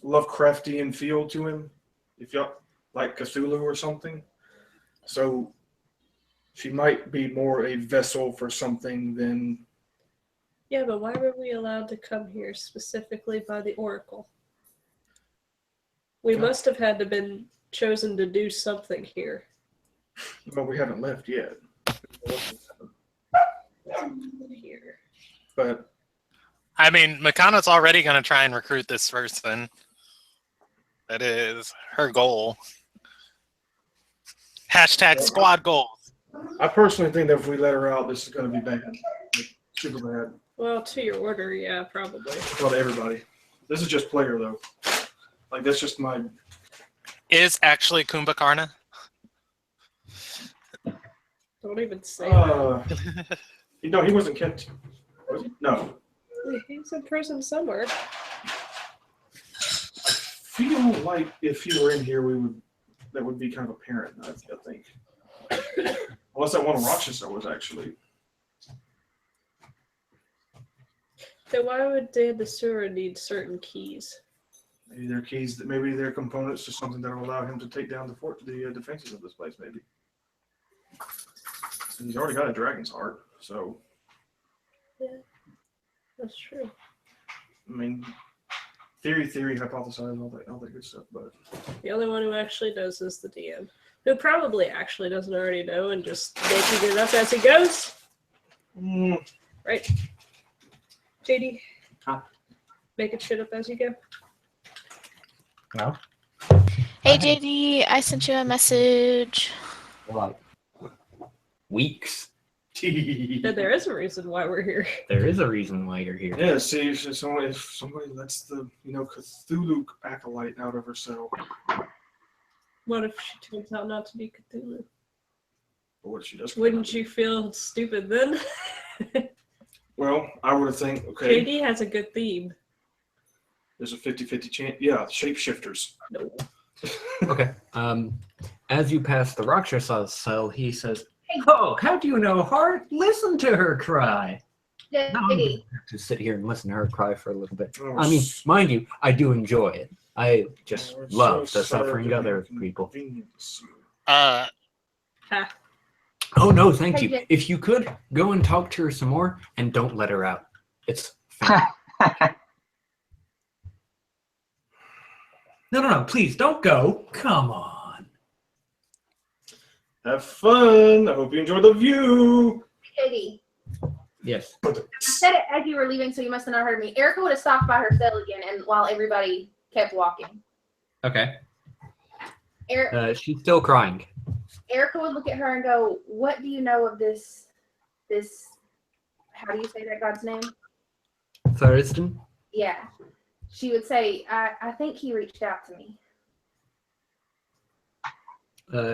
[SPEAKER 3] Lovecraftian feel to him. If y'all like Cthulhu or something, so she might be more a vessel for something than.
[SPEAKER 1] Yeah, but why were we allowed to come here specifically by the Oracle? We must have had to been chosen to do something here.
[SPEAKER 3] But we haven't left yet.
[SPEAKER 1] Here.
[SPEAKER 3] But
[SPEAKER 4] I mean, Makana's already going to try and recruit this person. That is her goal. Hashtag squad goals.
[SPEAKER 3] I personally think that if we let her out, this is going to be bad. Like, super bad.
[SPEAKER 1] Well, to your order, yeah, probably.
[SPEAKER 3] Well, to everybody. This is just player, though. Like, that's just my.
[SPEAKER 4] Is actually Kumbhakarna.
[SPEAKER 1] Don't even say that.
[SPEAKER 3] No, he wasn't kept. Was he? No.
[SPEAKER 1] He's in prison somewhere.
[SPEAKER 3] I feel like if he were in here, that would be kind of apparent, I think. Unless that one Rakshasa was actually.
[SPEAKER 1] Then why would the sewer need certain keys?
[SPEAKER 3] Maybe they're keys, maybe they're components to something that will allow him to take down the defenses of this place, maybe. And he's already got a dragon's heart, so.
[SPEAKER 1] Yeah, that's true.
[SPEAKER 3] I mean, theory, hypothesize, all that good stuff, but.
[SPEAKER 1] The only one who actually knows is the DM, who probably actually doesn't already know and just making it up as he goes. Right? JD?
[SPEAKER 2] Huh?
[SPEAKER 1] Making shit up as you go?
[SPEAKER 2] No.
[SPEAKER 10] Hey JD, I sent you a message.
[SPEAKER 2] Like weeks.
[SPEAKER 1] And there is a reason why we're here.
[SPEAKER 2] There is a reason why you're here.
[SPEAKER 3] Yeah, see, if somebody lets the Cthulhu acolyte out of her cell,
[SPEAKER 1] What if she turns out not to be Cthulhu?
[SPEAKER 3] or what she does.
[SPEAKER 1] Wouldn't you feel stupid then?
[SPEAKER 3] Well, I would think, okay,
[SPEAKER 1] JD has a good theme.
[SPEAKER 3] there's a 50-50 chance. Yeah, shapeshifters.
[SPEAKER 1] No.
[SPEAKER 2] Okay. As you pass the Rakshasa cell, he says, "Oh, how do you know her? Listen to her cry." Now I'm gonna
[SPEAKER 8] JD.
[SPEAKER 2] have to sit here and listen to her cry for a little bit.
[SPEAKER 3] Oh,
[SPEAKER 2] I mean, mind you, I do enjoy it. I just
[SPEAKER 3] Oh, it's
[SPEAKER 2] love
[SPEAKER 3] so
[SPEAKER 2] the suffering
[SPEAKER 3] sad
[SPEAKER 2] other
[SPEAKER 3] to
[SPEAKER 2] people.
[SPEAKER 3] inconvenience you.
[SPEAKER 1] Ha.
[SPEAKER 2] Oh no, thank you.
[SPEAKER 8] Hey,
[SPEAKER 2] If you could go and talk to her some more, and don't let her out. It's fine. No, please don't go. Come on.
[SPEAKER 3] Have fun. I hope you enjoy the view.
[SPEAKER 8] Katie,
[SPEAKER 2] Yes.
[SPEAKER 8] I said it as you were leaving, so you must have not heard me. Erica would have stopped by her cell again, and while everybody kept walking.
[SPEAKER 2] Okay.
[SPEAKER 8] Erica
[SPEAKER 2] She's still crying.
[SPEAKER 8] would look at her and go, "What do you know of this? How do you say that god's name?"
[SPEAKER 2] Thurston?
[SPEAKER 8] Yeah. She would say, I think he reached out to me.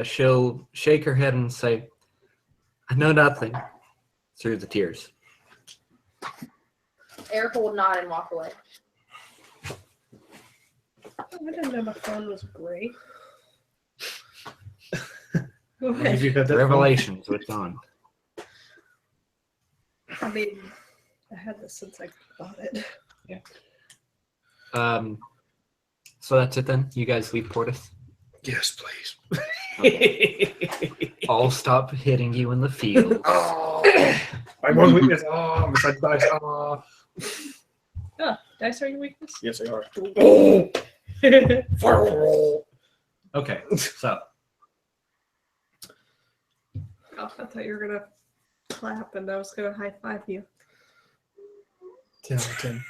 [SPEAKER 2] She'll shake her head and say, I know nothing, through the tears.
[SPEAKER 8] Erica would nod and walk away.
[SPEAKER 1] I didn't know my phone was gray. Go
[SPEAKER 3] Have
[SPEAKER 1] ahead.
[SPEAKER 3] you had that
[SPEAKER 2] Revelations, what's on?
[SPEAKER 1] I mean, I had this since I bought it.
[SPEAKER 2] So that's it then? You guys leave Portus?
[SPEAKER 3] phone? Yes, please.
[SPEAKER 2] I'll stop hitting you in the field.
[SPEAKER 3] Oh, my one weakness. Oh, besides dice. Oh.
[SPEAKER 1] Oh, dice are your weakness?
[SPEAKER 3] Yes, they are. Oh, fireball.
[SPEAKER 2] Okay, so
[SPEAKER 1] Oh, I thought you were gonna clap and I was gonna high five you.
[SPEAKER 3] 10 out of 10.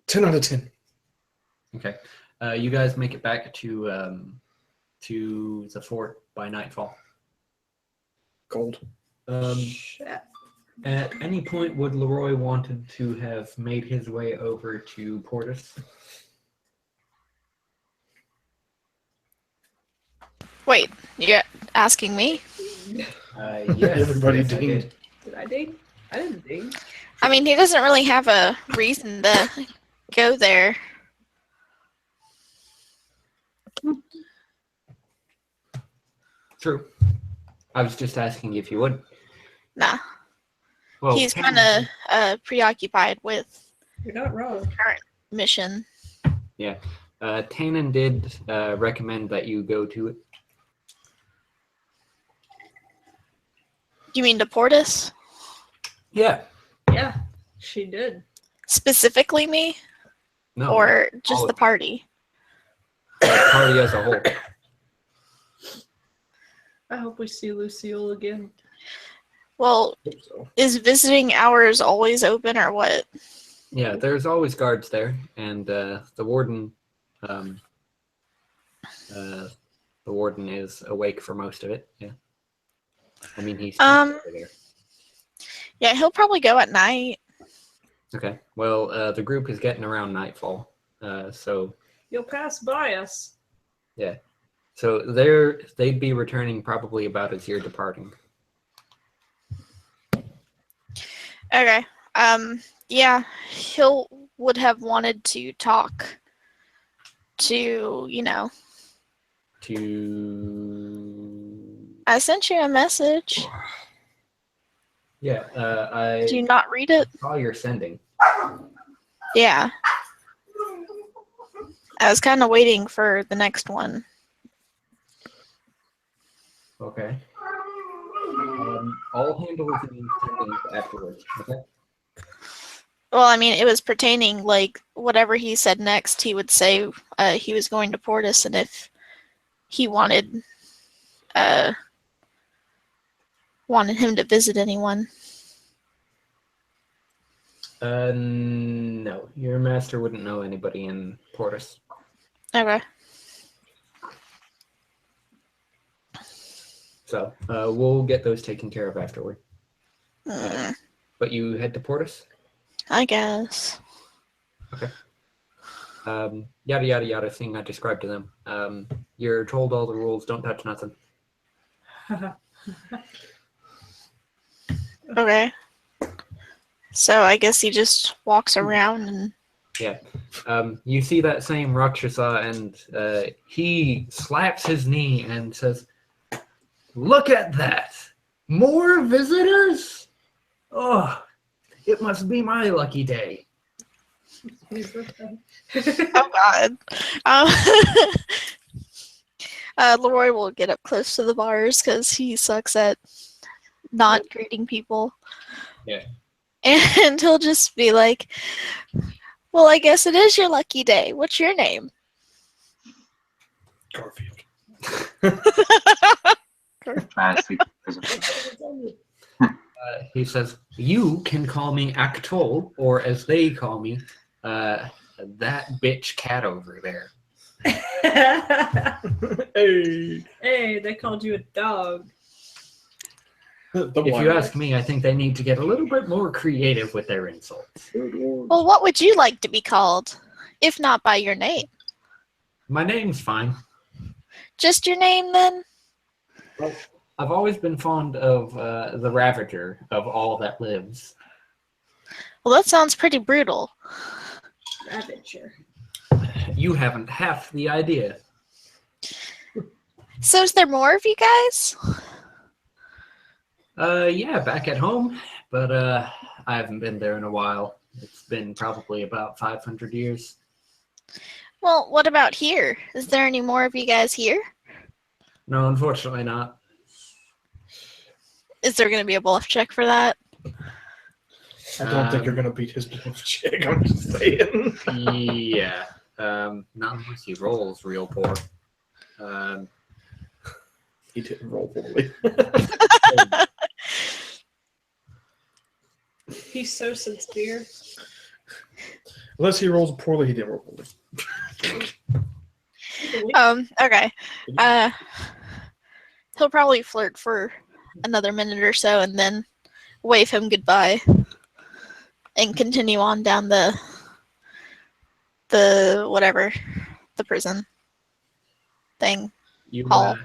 [SPEAKER 3] 10 out of 10.
[SPEAKER 2] okay. You guys make it back to the fort by nightfall.
[SPEAKER 3] Cold.
[SPEAKER 1] Shit.
[SPEAKER 2] At any point, would Leroy wanted to have made his way over to Portus?
[SPEAKER 10] Wait, you're asking me?
[SPEAKER 2] Yes.
[SPEAKER 3] Everybody
[SPEAKER 2] yes, I
[SPEAKER 3] ding.
[SPEAKER 2] did.
[SPEAKER 1] Did I ding? I didn't ding.
[SPEAKER 10] I mean, he doesn't really have a reason to go there.
[SPEAKER 2] True. I was just asking if you would.
[SPEAKER 10] Nah,
[SPEAKER 2] Well,
[SPEAKER 10] he's kind of preoccupied with
[SPEAKER 1] You're not wrong.
[SPEAKER 10] current mission.
[SPEAKER 2] Tannen did recommend that you go to it.
[SPEAKER 10] You mean to Portus?
[SPEAKER 2] Yeah.
[SPEAKER 1] Yeah, she did.
[SPEAKER 10] Specifically me?
[SPEAKER 2] No.
[SPEAKER 10] Or just
[SPEAKER 2] all
[SPEAKER 10] the
[SPEAKER 2] of
[SPEAKER 10] party?
[SPEAKER 2] the party as a whole.
[SPEAKER 1] I hope we see Lucille again.
[SPEAKER 10] Well,
[SPEAKER 3] So.
[SPEAKER 10] is visiting hours always open or what?
[SPEAKER 2] Yeah, there's always guards there, and the warden is awake for most of it. Yeah. I mean, he's over there.
[SPEAKER 10] Yeah, he'll probably go at night.
[SPEAKER 2] Okay. Well, the group is getting around nightfall, so
[SPEAKER 1] You'll pass by us.
[SPEAKER 2] so they'd be returning probably about as you're departing.
[SPEAKER 10] Okay. Yeah, would have wanted to talk to,
[SPEAKER 2] To
[SPEAKER 10] I sent you a message.
[SPEAKER 2] yeah, I
[SPEAKER 10] Do you not read it?
[SPEAKER 2] saw you're sending.
[SPEAKER 10] Yeah. I was kind of waiting for the next one.
[SPEAKER 2] Okay. I'll handle the sending afterwards. Okay.
[SPEAKER 10] Well, I mean, it was pertaining, like, whatever he said next, he would say he was going to Portus, and if he wanted him to visit anyone.
[SPEAKER 2] No, your master wouldn't know anybody in Portus.
[SPEAKER 10] Okay.
[SPEAKER 2] So we'll get those taken care of afterward.
[SPEAKER 10] Mm,
[SPEAKER 2] But you head to Portus?
[SPEAKER 10] I guess.
[SPEAKER 2] Yada yada yada thing I described to them. You're told all the rules, don't touch nothing.
[SPEAKER 10] Okay. So I guess he just walks around and...
[SPEAKER 2] You see that same Rakshasa, and he slaps his knee and says, "Look at that! More visitors? Oh, it must be my lucky day."
[SPEAKER 10] Oh, God. Leroy will get up close to the bars because he sucks at not greeting people.
[SPEAKER 2] Yeah.
[SPEAKER 10] And he'll just be like, well, I guess it is your lucky day. What's your name?
[SPEAKER 3] Garfield.
[SPEAKER 6] Trying to sleep. in
[SPEAKER 2] He says, "You can call me Actol, or as they call me, that bitch cat over there."
[SPEAKER 3] Hey.
[SPEAKER 1] Hey, they called you a dog.
[SPEAKER 2] If you ask me, I think they need to get a little bit more creative with their insults.
[SPEAKER 10] Well, what would you like to be called? If not by your name.
[SPEAKER 2] My name's fine.
[SPEAKER 10] Just your name, then?
[SPEAKER 2] Well, I've always been fond of the Ravager of all that lives.
[SPEAKER 10] Well, that sounds pretty brutal.
[SPEAKER 1] Ravager.
[SPEAKER 2] You haven't half the idea.
[SPEAKER 10] So is there more of you guys?
[SPEAKER 2] Yeah, back at home, but I haven't been there in a while. It's been probably about 500 years.
[SPEAKER 10] Well, what about here? Is there any more of you guys here?
[SPEAKER 2] No, unfortunately not.
[SPEAKER 10] Is there going to be a bluff check for that?
[SPEAKER 3] I don't think you're gonna beat his bluff check. I'm just saying.
[SPEAKER 2] Yeah. Not unless he rolls real poor.
[SPEAKER 3] He didn't roll poorly.
[SPEAKER 1] He's so sincere.
[SPEAKER 3] Unless he rolls poorly, he didn't roll poorly.
[SPEAKER 10] Okay. He'll probably flirt for another minute or so and then wave him goodbye and continue on down the whatever, the prison thing. Hall.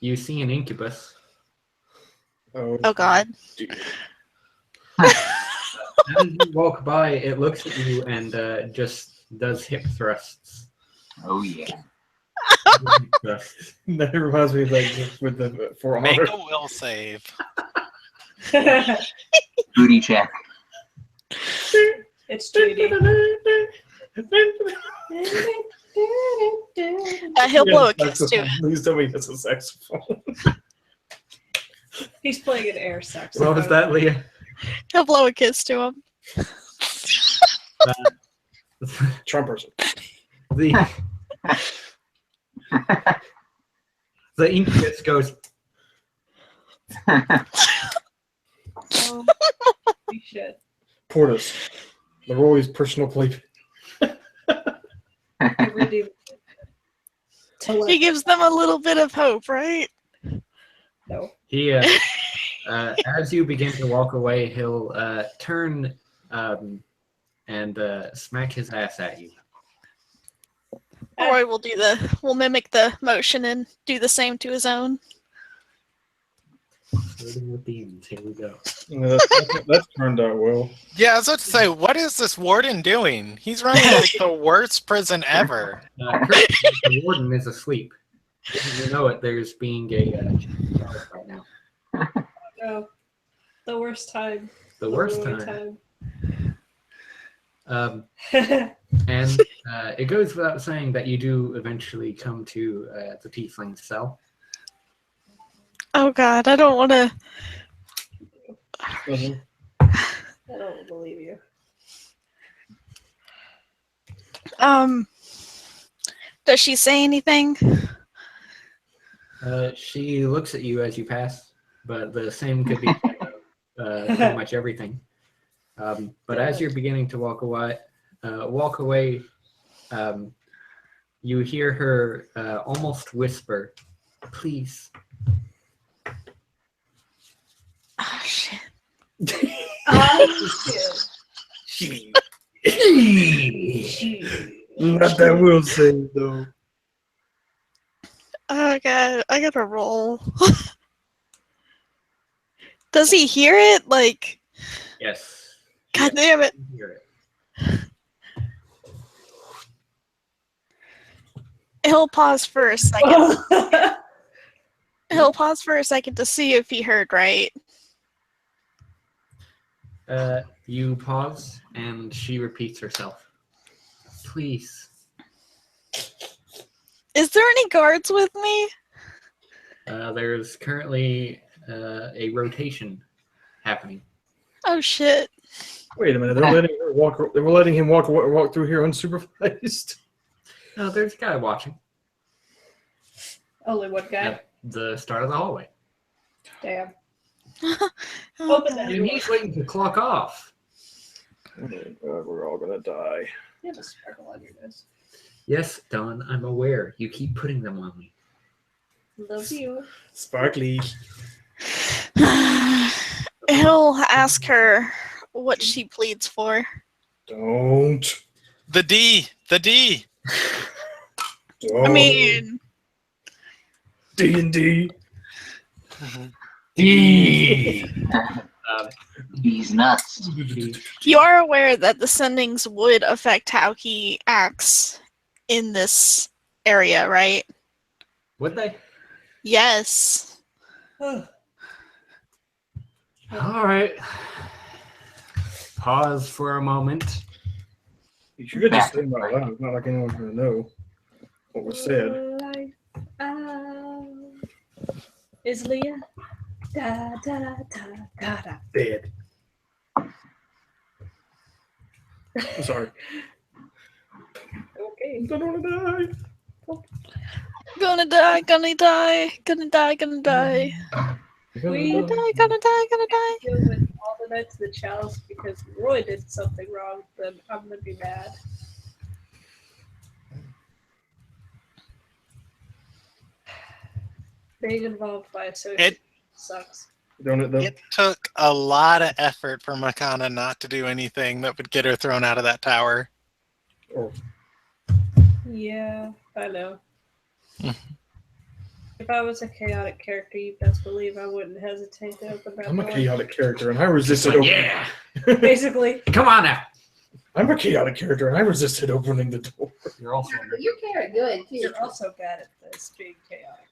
[SPEAKER 2] You see an incubus.
[SPEAKER 10] Oh God.
[SPEAKER 2] As you walk by, it looks at you and just does hip thrusts.
[SPEAKER 6] Oh yeah.
[SPEAKER 3] That reminds me of like with the For
[SPEAKER 4] Make
[SPEAKER 3] Honor.
[SPEAKER 4] a will save.
[SPEAKER 6] Booty check.
[SPEAKER 1] It's Judy.
[SPEAKER 10] He'll blow a kiss to it.
[SPEAKER 3] Please tell me it's a saxophone.
[SPEAKER 1] He's playing an air saxophone.
[SPEAKER 2] What was that, Leah?
[SPEAKER 10] He'll blow a kiss to him.
[SPEAKER 3] Trump person.
[SPEAKER 2] The incubus goes,
[SPEAKER 1] Oh, holy shit.
[SPEAKER 3] Portus. Leroy's personal play.
[SPEAKER 1] Really.
[SPEAKER 10] He gives them a little bit of hope, right?
[SPEAKER 1] No.
[SPEAKER 2] he, as you begin to walk away, he'll turn and smack his ass at you.
[SPEAKER 10] Roy will we'll mimic the motion and do the same to his own.
[SPEAKER 2] Flirting with demons, here we go.
[SPEAKER 3] Yeah, that's turned out well.
[SPEAKER 4] Yeah, I was about to say, what is this warden doing? He's running like the worst prison ever.
[SPEAKER 2] Currently, the warden is asleep. You know it, there's being a right now.
[SPEAKER 1] No. The worst time.
[SPEAKER 2] The worst
[SPEAKER 1] only
[SPEAKER 2] time.
[SPEAKER 1] time.
[SPEAKER 2] And it goes without saying that you do eventually come to the tiefling's cell.
[SPEAKER 10] Oh God, I don't want to.
[SPEAKER 3] Mhm.
[SPEAKER 1] I don't believe you.
[SPEAKER 10] Does she say anything?
[SPEAKER 2] She looks at you as you pass, but the same could be pretty much everything. But as you're beginning to walk away, you hear her almost whisper, "Please."
[SPEAKER 10] Oh shit.
[SPEAKER 3] Not that will save though.
[SPEAKER 10] Oh God, I gotta roll. Does he hear it? Like,
[SPEAKER 2] Yes.
[SPEAKER 10] God damn it.
[SPEAKER 2] You hear it.
[SPEAKER 10] He'll pause for a second. He'll pause for a second to see if he heard right.
[SPEAKER 2] You pause, and she repeats herself. Please.
[SPEAKER 10] Is there any guards with me?
[SPEAKER 2] There's currently a rotation happening.
[SPEAKER 10] Oh shit.
[SPEAKER 3] Wait a minute, they're letting her walk. They were letting him walk through here unsupervised.
[SPEAKER 2] No, there's a guy watching
[SPEAKER 1] Only one guy.
[SPEAKER 2] at the start of the hallway.
[SPEAKER 1] Damn. Open that
[SPEAKER 2] And
[SPEAKER 1] door.
[SPEAKER 2] he's waiting to clock off.
[SPEAKER 3] Oh God, we're all gonna die.
[SPEAKER 1] You have a sparkle on your nose.
[SPEAKER 2] Yes, Don, I'm aware. You keep putting them on me.
[SPEAKER 1] Love you.
[SPEAKER 3] Sparkly.
[SPEAKER 10] He'll ask her what she pleads for.
[SPEAKER 3] Don't.
[SPEAKER 4] The D.
[SPEAKER 10] I mean,
[SPEAKER 3] D&D.
[SPEAKER 2] D.
[SPEAKER 6] He's nuts.
[SPEAKER 10] you are aware that the sendings would affect how he acts in this area, right?
[SPEAKER 2] Would they?
[SPEAKER 10] Yes.
[SPEAKER 2] All right. Pause for a moment.
[SPEAKER 3] You should just say them out loud. It's not like anyone's gonna know what was said.
[SPEAKER 1] Life is Leah. Da da da da da.
[SPEAKER 3] Dead. I'm sorry.
[SPEAKER 1] Okay.
[SPEAKER 3] I'm gonna die.
[SPEAKER 10] Gonna die, gonna die, gonna die, gonna die.
[SPEAKER 1] We
[SPEAKER 10] Gonna die, gonna die, gonna die.
[SPEAKER 1] deal with all the Knights of the Chalice because Roy did something wrong, then I'm gonna be mad. Being involved by associate sucks.
[SPEAKER 3] Don't it though?
[SPEAKER 4] It took a lot of effort for Makana not to do anything that would get her thrown out of that tower.
[SPEAKER 3] Oh,
[SPEAKER 1] Yeah, I know. If I was a chaotic character, you best believe I wouldn't hesitate to open that
[SPEAKER 3] I'm a
[SPEAKER 1] door.
[SPEAKER 3] chaotic character, and I resisted opening.
[SPEAKER 2] Yeah.
[SPEAKER 1] Basically.
[SPEAKER 2] Come on now.
[SPEAKER 3] I'm a chaotic character, and I resisted opening the door.
[SPEAKER 2] You're also.
[SPEAKER 8] You carry good too.
[SPEAKER 1] You're also bad at this, being chaotic.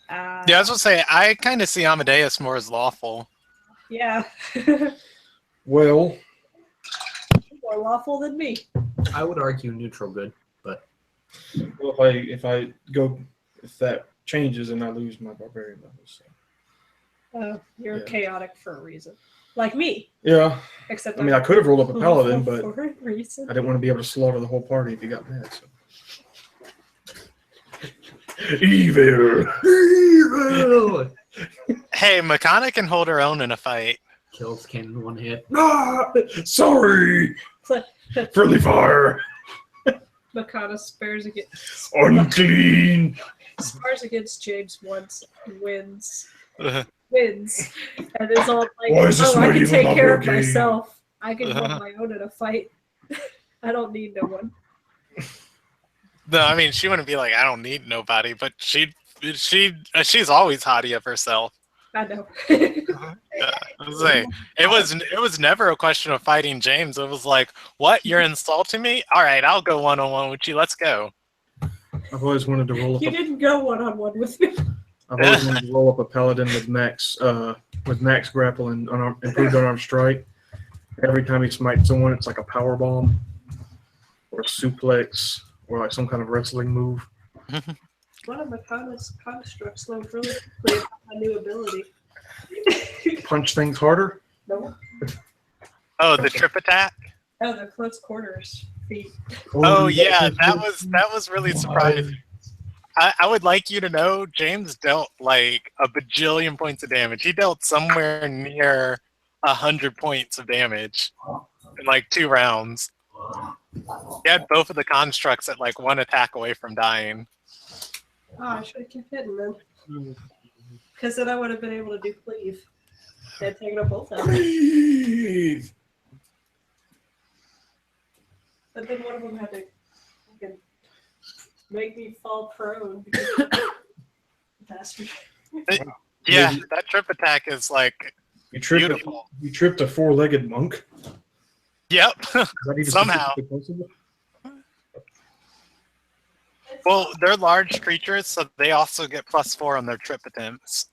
[SPEAKER 4] Yeah, I was gonna say I kind of see Amadeus more as lawful.
[SPEAKER 1] Yeah.
[SPEAKER 3] Well,
[SPEAKER 1] More lawful than me.
[SPEAKER 2] I would argue neutral good, but
[SPEAKER 3] if that changes, and I lose my barbarian levels. So.
[SPEAKER 1] You're
[SPEAKER 3] Yeah.
[SPEAKER 1] chaotic for a reason. Like me.
[SPEAKER 3] Yeah,
[SPEAKER 1] Except
[SPEAKER 3] I mean, I could have rolled up a paladin, but
[SPEAKER 1] for a reason.
[SPEAKER 3] I didn't want to be able to slaughter the whole party if you got mad. So. Evil.
[SPEAKER 2] evil.
[SPEAKER 4] Hey, Makana can hold her own in a fight.
[SPEAKER 2] Kills cannon in one hit.
[SPEAKER 3] Ah, sorry. Friendly fire.
[SPEAKER 1] Makana spares against
[SPEAKER 3] Unclean.
[SPEAKER 1] spars against James once and wins.
[SPEAKER 4] Uh,
[SPEAKER 1] Wins. And is all like,
[SPEAKER 3] Why is this
[SPEAKER 1] oh, I can
[SPEAKER 3] medieval
[SPEAKER 1] take care of
[SPEAKER 3] number game?
[SPEAKER 1] myself. I can hold my own in a fight. I don't need no one.
[SPEAKER 4] No, I mean she wouldn't be like I don't need nobody, but she's always haughty of herself.
[SPEAKER 1] I know.
[SPEAKER 4] I was saying, it was never a question of fighting James. It was like, what? You're insulting me? All right, I'll go one-on-one with you. Let's go.
[SPEAKER 3] I've always wanted to roll up.
[SPEAKER 1] You didn't go one-on-one with me.
[SPEAKER 3] I've always wanted to roll up a paladin with max grapple and improved unarmed strike. Every time he smites someone, it's like a power bomb or a suplex or like some kind of wrestling move.
[SPEAKER 1] One of Makana's constructs learned really quickly about my new ability.
[SPEAKER 3] Punch things harder.
[SPEAKER 1] No.
[SPEAKER 4] Oh, the trip attack?
[SPEAKER 1] Oh, the close quarters feet.
[SPEAKER 4] Oh yeah, that was really surprising. I would like you to know James dealt like a bajillion points of damage. He dealt somewhere near 100 points of damage in like 2 rounds. He had both of the constructs at like 1 attack away from dying.
[SPEAKER 1] Oh, I should have kept hitting them. Because then I would have been able to do cleave. They'd taken up both of them.
[SPEAKER 3] Cleave.
[SPEAKER 1] But then one of them had to fucking make me fall prone because bastard.
[SPEAKER 4] Yeah, that trip attack is like
[SPEAKER 3] You tripped.
[SPEAKER 4] beautiful.
[SPEAKER 3] You tripped a 4-legged monk.
[SPEAKER 4] Yep.
[SPEAKER 3] Is that even
[SPEAKER 4] Somehow.
[SPEAKER 3] statistically possible?
[SPEAKER 4] Well, they're large creatures, so they also get +4 on their trip attempts.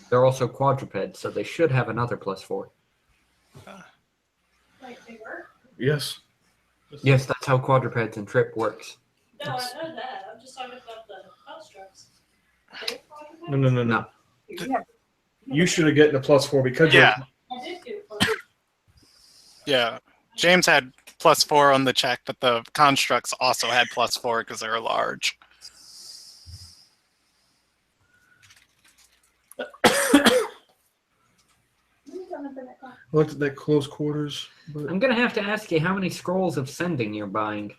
[SPEAKER 2] They're also quadrupeds, so they should have another +4.
[SPEAKER 1] Like they were?
[SPEAKER 3] Yes.
[SPEAKER 2] Yes, that's how quadrupeds and trip works.
[SPEAKER 1] No, I know that. I'm just talking about the constructs.
[SPEAKER 3] No.
[SPEAKER 2] No.
[SPEAKER 1] Yeah,
[SPEAKER 3] You should have gotten a +4 because
[SPEAKER 4] Yeah.
[SPEAKER 1] I did get it.
[SPEAKER 4] Yeah. James had +4 on the check, but the constructs also had +4 because they were large.
[SPEAKER 8] something for that car.
[SPEAKER 3] I looked at that close quarters, but
[SPEAKER 2] I'm gonna have to ask you how many scrolls of sending you're buying.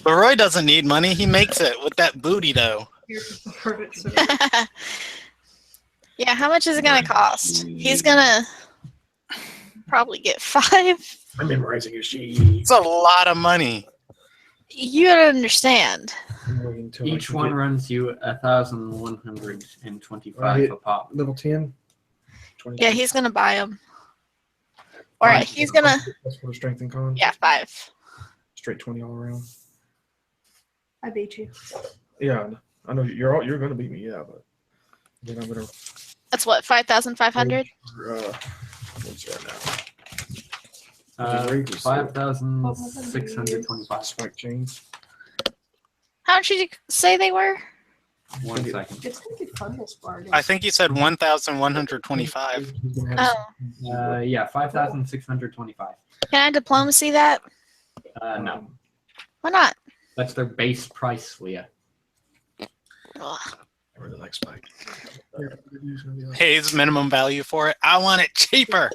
[SPEAKER 4] Leroy doesn't need money. He makes it with that booty, though.
[SPEAKER 1] Here's the part of it, so
[SPEAKER 10] Yeah, how much is it gonna cost? He's gonna probably get 5.
[SPEAKER 3] I'm memorizing his sheet.
[SPEAKER 4] It's a lot of money.
[SPEAKER 10] You gotta understand.
[SPEAKER 3] I'm waiting until I
[SPEAKER 2] Each
[SPEAKER 3] can
[SPEAKER 2] one
[SPEAKER 3] get
[SPEAKER 2] runs you 1,125
[SPEAKER 3] Right.
[SPEAKER 2] a pop.
[SPEAKER 3] level 10. 20.
[SPEAKER 10] Yeah, he's gonna buy them. Or he's gonna.
[SPEAKER 3] That's for the strength and con.
[SPEAKER 10] Yeah, 5.
[SPEAKER 3] Straight 20 all around.
[SPEAKER 1] I beat you.
[SPEAKER 3] Yeah, I know you're gonna beat me. Yeah, but then I'm gonna.
[SPEAKER 10] That's what, 5,500?
[SPEAKER 3] What's right now?
[SPEAKER 2] 5,625.
[SPEAKER 3] Spike chains.
[SPEAKER 10] How much did you say they were?
[SPEAKER 2] 1 second.
[SPEAKER 1] It's gonna be fun this bargain.
[SPEAKER 4] I think he said 1,125.
[SPEAKER 10] Oh.
[SPEAKER 2] Yeah, 5,625.
[SPEAKER 10] Can I diplomacy that?
[SPEAKER 2] No,
[SPEAKER 10] Why not?
[SPEAKER 2] that's their base price, Leah.
[SPEAKER 10] Ugh.
[SPEAKER 3] I really like Spike.
[SPEAKER 4] Pays minimum value for it. I want it cheaper.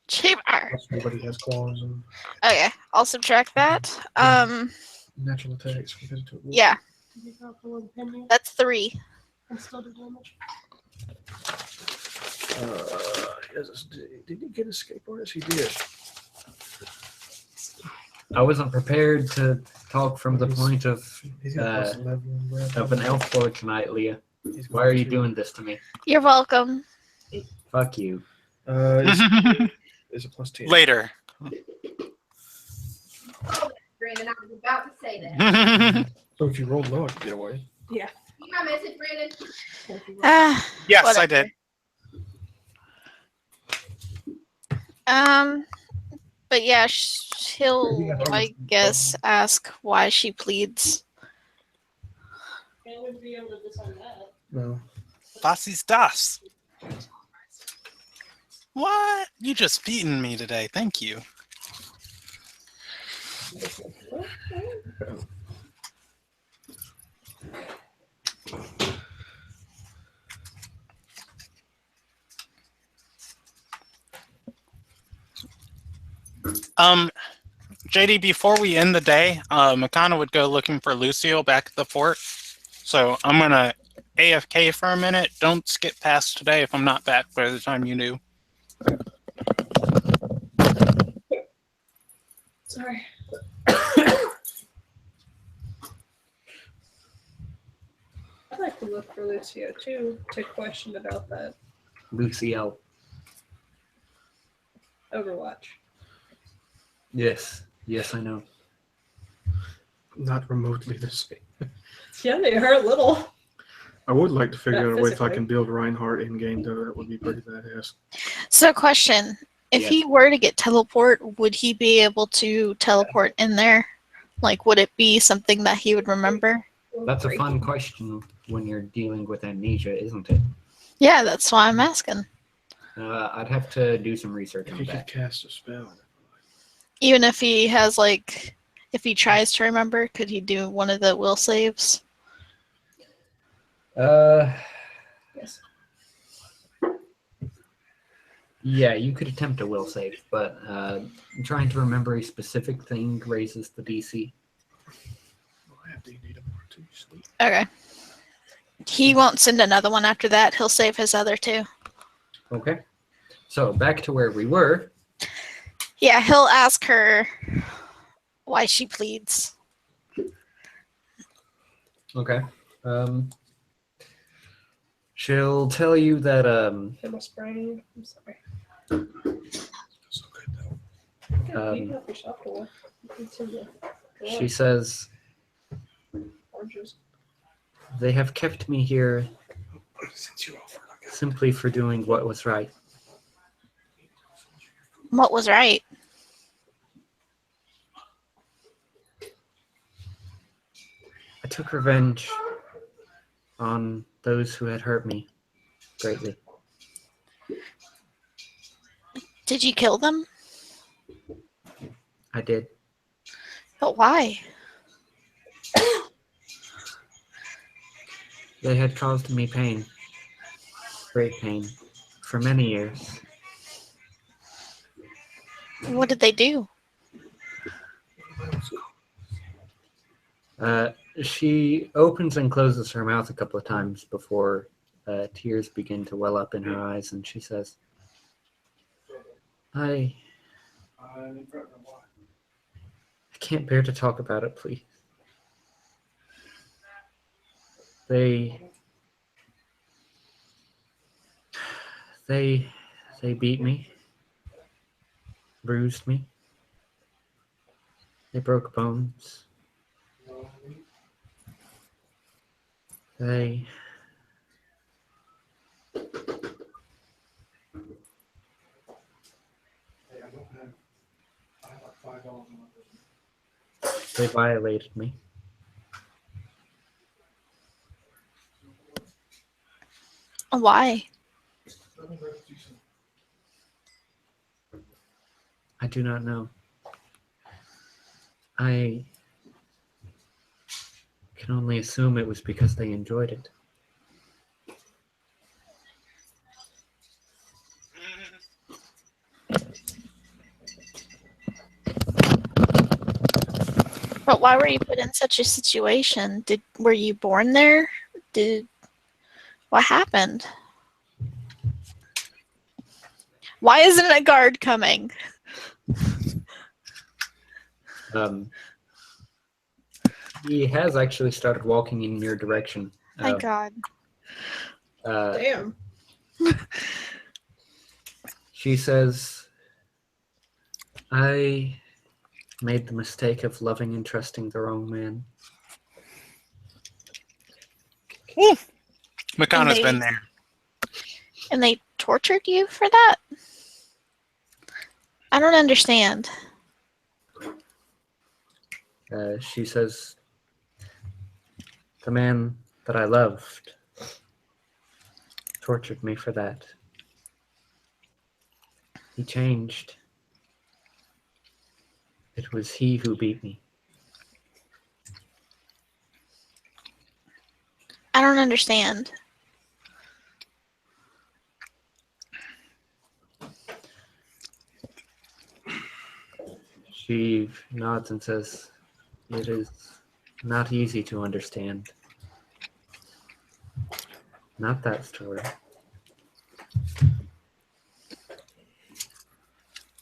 [SPEAKER 10] Cheaper.
[SPEAKER 3] Everybody has claws and
[SPEAKER 10] Okay, I'll subtract that.
[SPEAKER 3] natural attacks compared to
[SPEAKER 10] Yeah,
[SPEAKER 1] You got the one penny
[SPEAKER 10] that's 3.
[SPEAKER 1] and still do damage.
[SPEAKER 3] Did he get escape artist? He did.
[SPEAKER 2] I wasn't prepared to talk from the point of
[SPEAKER 3] He's got plus 11 in breath.
[SPEAKER 2] an elf lord tonight, Leah.
[SPEAKER 3] He's got
[SPEAKER 2] Why are you
[SPEAKER 3] 2.
[SPEAKER 2] doing this to me?
[SPEAKER 10] You're welcome.
[SPEAKER 2] Fuck you.
[SPEAKER 3] Is a plus 10.
[SPEAKER 4] Later.
[SPEAKER 8] Brandon, I was about to say that.
[SPEAKER 3] So if you roll low, I can get away.
[SPEAKER 8] You my message, Brandon?
[SPEAKER 4] Yes, I
[SPEAKER 10] Whatever.
[SPEAKER 4] did.
[SPEAKER 10] But yeah, he'll, I guess, ask why she pleads.
[SPEAKER 1] I wouldn't be able to decide that.
[SPEAKER 3] No.
[SPEAKER 4] Was ist das? What? You just beaten me today. Thank you. JD, before we end the day, Makana would go looking for Lucio back at the fort. So I'm gonna AFK for a minute. Don't skip past today if I'm not back by the time you do.
[SPEAKER 1] Sorry. I'd like to look for Lucio too, to question about that
[SPEAKER 2] Lucio.
[SPEAKER 1] Overwatch.
[SPEAKER 2] Yes. Yes, I know.
[SPEAKER 3] Not remotely the same.
[SPEAKER 1] Yeah, they are a little.
[SPEAKER 3] I would like to figure
[SPEAKER 1] Not
[SPEAKER 3] out a way if I
[SPEAKER 1] physically.
[SPEAKER 3] can build Reinhardt in game, though. That would be pretty badass.
[SPEAKER 10] So, question: if
[SPEAKER 2] Yeah.
[SPEAKER 10] he were to get teleport, would he be able to teleport in there? Like, would it be something that he would remember?
[SPEAKER 2] That's a fun question when you're dealing with amnesia, isn't it?
[SPEAKER 10] Yeah, that's why I'm asking.
[SPEAKER 2] I'd have to do some research
[SPEAKER 3] If
[SPEAKER 2] on
[SPEAKER 3] he could
[SPEAKER 2] that.
[SPEAKER 3] cast a spell.
[SPEAKER 10] Even if he has, like, if he tries to remember, could he do one of the will saves?
[SPEAKER 1] Yes.
[SPEAKER 2] Yeah, you could attempt a will save, but trying to remember a specific thing raises the DC.
[SPEAKER 3] Do you need a more to sleep?
[SPEAKER 10] Okay. He won't send another one after that. He'll save his other 2.
[SPEAKER 2] Okay. So back to where we were.
[SPEAKER 10] Yeah, he'll ask her why she pleads.
[SPEAKER 2] Okay. She'll tell you that
[SPEAKER 1] Hit my sprain. I'm sorry.
[SPEAKER 3] So good, though.
[SPEAKER 1] You can help yourself to one. You can send the
[SPEAKER 2] she says
[SPEAKER 1] oranges.
[SPEAKER 2] they have kept me here
[SPEAKER 3] Since you offered, I guess.
[SPEAKER 2] simply for doing what was right.
[SPEAKER 10] What was right?
[SPEAKER 2] I took revenge on those who had hurt me greatly.
[SPEAKER 10] Did you kill them?
[SPEAKER 2] I did.
[SPEAKER 10] But why?
[SPEAKER 2] They had caused me pain. Great pain. For many years.
[SPEAKER 10] What did they do?
[SPEAKER 2] She opens and closes her mouth a couple of times before tears begin to well up in her eyes, and she says, I can't bear to talk about it, please. They beat me, bruised me, they broke bones. They violated me.
[SPEAKER 10] Why?
[SPEAKER 2] I do not know. I can only assume it was because they enjoyed it.
[SPEAKER 10] But why were you put in such a situation? Were you born there? What happened? Why isn't a guard coming?
[SPEAKER 2] He has actually started walking in your direction.
[SPEAKER 10] My God.
[SPEAKER 1] Damn.
[SPEAKER 2] She says, I made the mistake of loving and trusting the wrong man.
[SPEAKER 4] Makana's
[SPEAKER 10] they-
[SPEAKER 4] been there.
[SPEAKER 10] And they tortured you for that? I don't understand.
[SPEAKER 2] She says, the man that I loved tortured me for that. He changed. It was he who beat me.
[SPEAKER 10] I don't understand.
[SPEAKER 2] She nods and says, it is not easy to understand. Not that story.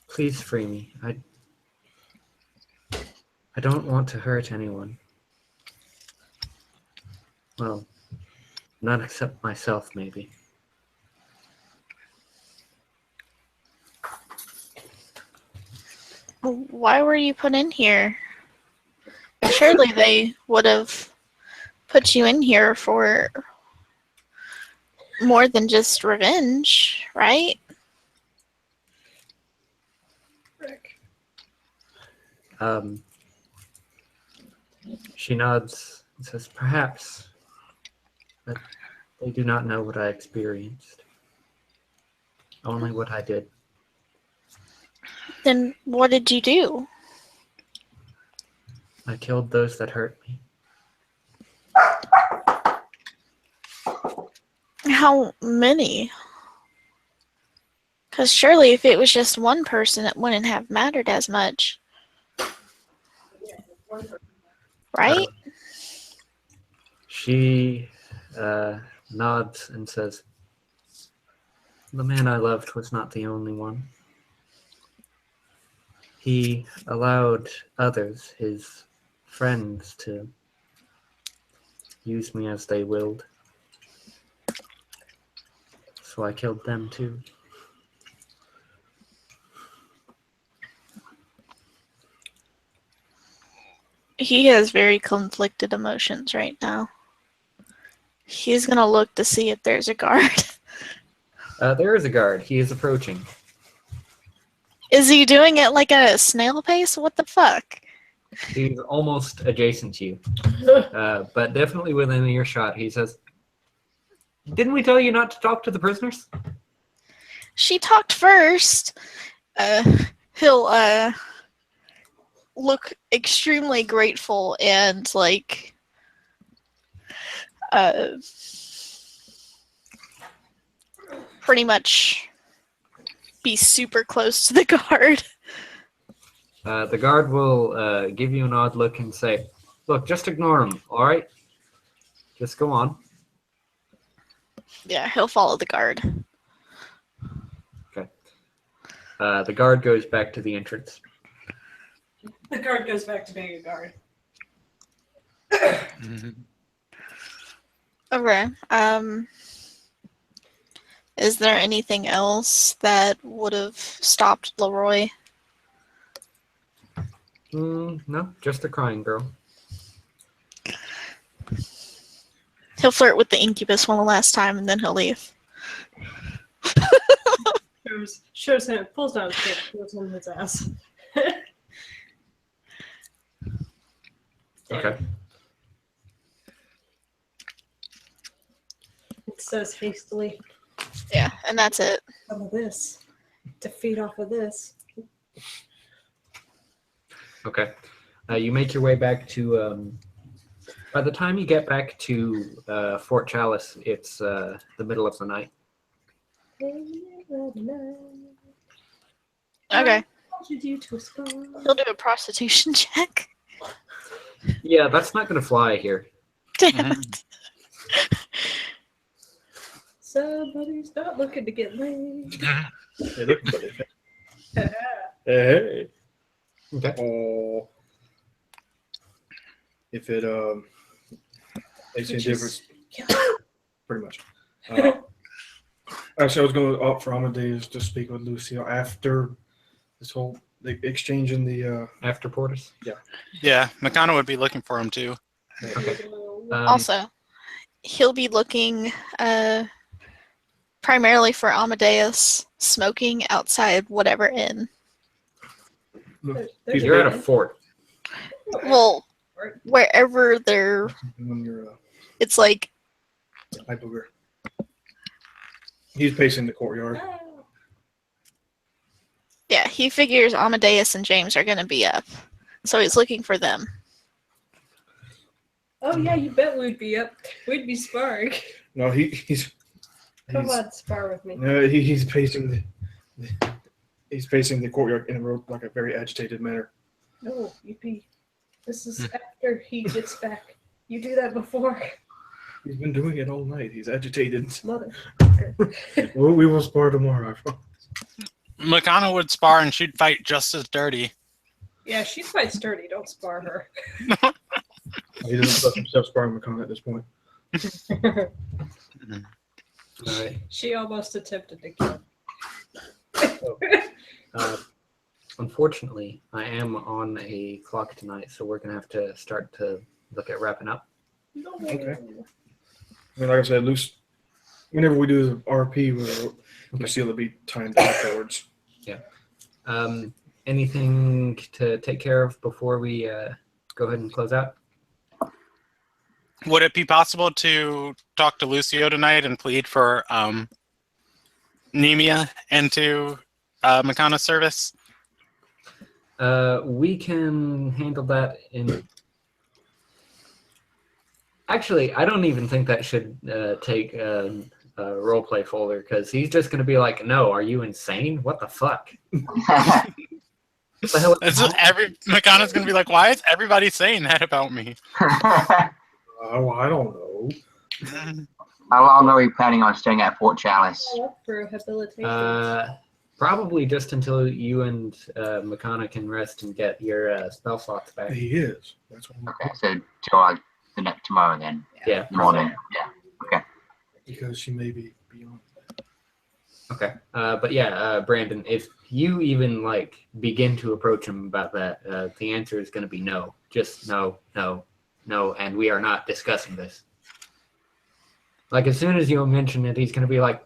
[SPEAKER 2] Please free me. I don't want to hurt anyone. Well, not except myself, maybe.
[SPEAKER 10] Why were you put in here? Surely they would have put you in here for more than just revenge, right?
[SPEAKER 1] Rick.
[SPEAKER 2] She nods and says, perhaps, but they do not know what I experienced. Only what I did.
[SPEAKER 10] Then what did you do?
[SPEAKER 2] I killed those that hurt me.
[SPEAKER 10] How many? Because surely if it was just one person, it wouldn't have mattered as much. Right?
[SPEAKER 2] She nods and says, the man I loved was not the only one. He allowed others, his friends, to use me as they willed. So I killed them too.
[SPEAKER 10] He has very conflicted emotions right now. He's gonna look to see if there's a guard.
[SPEAKER 2] There is a guard. He is approaching.
[SPEAKER 10] Is he doing it like at a snail pace? What the fuck?
[SPEAKER 2] He's almost adjacent to you, but definitely within earshot. He says, didn't we tell you not to talk to the prisoners?
[SPEAKER 10] She talked first. He'll look extremely grateful and like pretty much be super close to the guard.
[SPEAKER 2] The guard will give you an odd look and say, "Look, just ignore him, all right? Just go on."
[SPEAKER 10] Yeah, he'll follow the guard.
[SPEAKER 2] Okay. The guard goes back to the entrance.
[SPEAKER 1] The guard goes back to being a guard.
[SPEAKER 10] Okay. Is there anything else that would have stopped Leroy?
[SPEAKER 2] No, just the crying girl.
[SPEAKER 10] He'll flirt with the incubus one last time, and then he'll leave.
[SPEAKER 1] Shows him, pulls down his pants, shows him his ass.
[SPEAKER 2] Okay.
[SPEAKER 1] It says hastily,
[SPEAKER 10] Yeah, and that's it.
[SPEAKER 1] some of this. To feed off of this.
[SPEAKER 2] Okay. You make your way back to. By the time you get back to Fort Chalice, it's the middle of the night.
[SPEAKER 10] Okay.
[SPEAKER 1] He'll
[SPEAKER 10] He'll do a prostitution check.
[SPEAKER 2] Yeah, that's not going to fly here.
[SPEAKER 10] Damn it.
[SPEAKER 1] Somebody's not looking to get laid.
[SPEAKER 3] Hey, look, buddy. Hey.
[SPEAKER 2] Okay.
[SPEAKER 3] Oh. If it makes any difference, pretty much. Actually, I was going to opt for Amadeus to speak with Lucio after this whole exchange in the.
[SPEAKER 2] After Portus?
[SPEAKER 4] Yeah, Makana would be looking for him too.
[SPEAKER 2] Okay.
[SPEAKER 10] Also, he'll be looking primarily for Amadeus smoking outside whatever inn.
[SPEAKER 2] You're at a fort.
[SPEAKER 10] Well, wherever they're,
[SPEAKER 3] When you're
[SPEAKER 10] it's like,
[SPEAKER 3] Hi, Booger. He's pacing the courtyard.
[SPEAKER 10] yeah, he figures Amadeus and James are going to be up. So he's looking for them.
[SPEAKER 1] Oh yeah, you bet we'd be up. We'd be sparring.
[SPEAKER 3] No, he's
[SPEAKER 1] Come on, spar with me.
[SPEAKER 3] No, he's pacing he's pacing the courtyard in a very agitated manner.
[SPEAKER 1] No, you'd be. This is after he gets back. You do that before.
[SPEAKER 3] He's been doing it all night. He's agitated.
[SPEAKER 1] Mother.
[SPEAKER 3] Well, we will spar tomorrow. I promise.
[SPEAKER 4] Makana would spar and she'd fight just as dirty.
[SPEAKER 1] Yeah, she's quite sturdy. Don't spar her.
[SPEAKER 3] He doesn't trust himself sparring McConnell at this point.
[SPEAKER 2] All right.
[SPEAKER 1] She almost attempted to kill.
[SPEAKER 2] Unfortunately, I am on a clock tonight, so we're going to have to start to look at wrapping up.
[SPEAKER 1] No.
[SPEAKER 3] Okay. I mean, like I said, whenever we do the RP, we'll see it'll be timed afterwards.
[SPEAKER 2] Anything to take care of before we go ahead and close out?
[SPEAKER 4] Would it be possible to talk to Lucio tonight and plead for Nemia into Makana's service?
[SPEAKER 2] We can handle that in... Actually, I don't even think that should take a roleplay folder, because he's just going to be like, no, are you insane? What the fuck? What the hell?
[SPEAKER 4] Makana's going to be like, why is everybody saying that about me?
[SPEAKER 3] Oh, I don't know.
[SPEAKER 6] How long are we planning on staying at Fort Chalice?
[SPEAKER 1] For rehabilitation.
[SPEAKER 2] Probably just until you and Makana can rest and get your spell slots back.
[SPEAKER 3] He is. That's what
[SPEAKER 6] Okay, so till tomorrow then.
[SPEAKER 2] Yeah.
[SPEAKER 6] In the morning. Yeah. Okay.
[SPEAKER 3] because she may be beyond.
[SPEAKER 2] Okay. But yeah, Brandon, if you even like begin to approach him about that, the answer is going to be no. Just no, no, no, and we are not discussing this. Like as soon as you mention it, he's going to be like,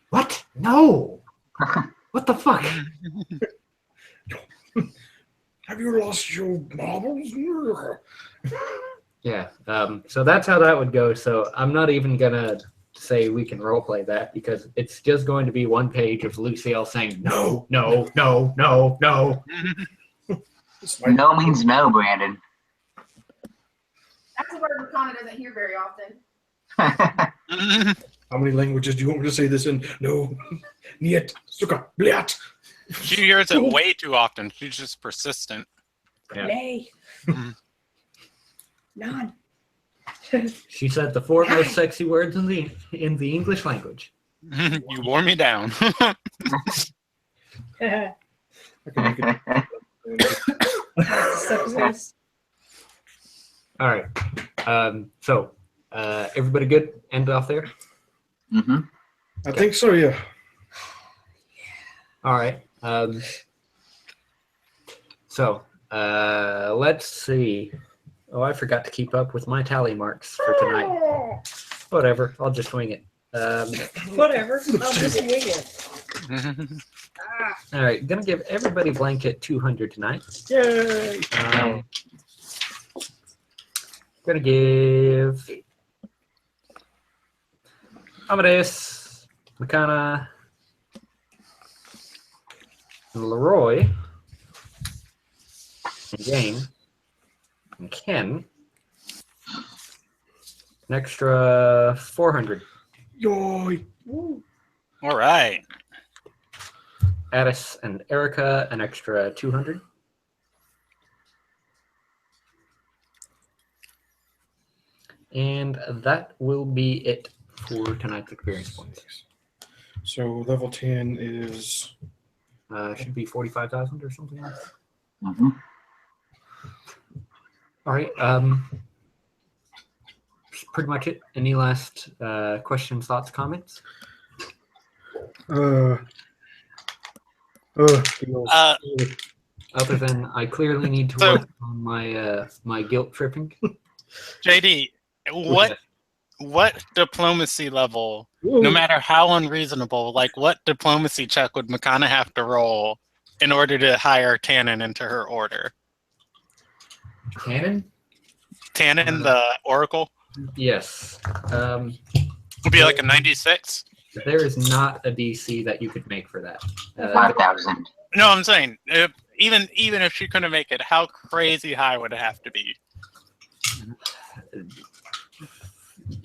[SPEAKER 2] "What? No! What the fuck?"
[SPEAKER 3] Have you lost your marbles?
[SPEAKER 2] Yeah. So that's how that would go. So I'm not even gonna say we can roleplay that because it's just going to be one page of Lucille saying no, no, no, no, no.
[SPEAKER 6] No means no, Brandon.
[SPEAKER 8] That's a word Makana doesn't hear very often.
[SPEAKER 3] How many languages do you want me to say this in? No. Niet. Suka. Bliat.
[SPEAKER 4] She hears it way too often. She's just persistent.
[SPEAKER 2] Yeah.
[SPEAKER 1] Nay.
[SPEAKER 4] Mhm.
[SPEAKER 1] None.
[SPEAKER 2] She said the 4 most sexy words in the English language.
[SPEAKER 4] You wore me down.
[SPEAKER 3] I can make it.
[SPEAKER 1] Success.
[SPEAKER 2] All right. So, everybody good? End off there?
[SPEAKER 6] Mm-hmm.
[SPEAKER 3] I think so, yeah.
[SPEAKER 2] All right. So, let's see. Oh, I forgot to keep up with my tally marks for tonight. Whatever. I'll just wing it.
[SPEAKER 1] Whatever. I'll just wing it.
[SPEAKER 2] All right. Gonna give everybody blanket 200 tonight.
[SPEAKER 1] Yay.
[SPEAKER 2] Gonna give Amadeus, Makana, and Leroy, and Jane, and Ken an extra 400.
[SPEAKER 3] Yoy.
[SPEAKER 4] All right.
[SPEAKER 2] Addis and Erica an extra 200. And that will be it for tonight's experience points.
[SPEAKER 3] So level 10 is
[SPEAKER 2] Should be 45,000 or something like that.
[SPEAKER 6] Mm-hmm.
[SPEAKER 2] All right. That's pretty much it. Any last questions, thoughts, comments? Other than I clearly need to work on my my guilt tripping.
[SPEAKER 4] JD, what diplomacy level, no matter how unreasonable, like what diplomacy check would Makana have to roll in order to hire Tannen into her order?
[SPEAKER 2] Tannen?
[SPEAKER 4] Tannen, the Oracle?
[SPEAKER 2] Yes.
[SPEAKER 4] Would be like a 96?
[SPEAKER 2] There is not a DC that you could make for that.
[SPEAKER 6] 5,000.
[SPEAKER 4] No, I'm saying, even if she couldn't make it, how crazy high would it have to be?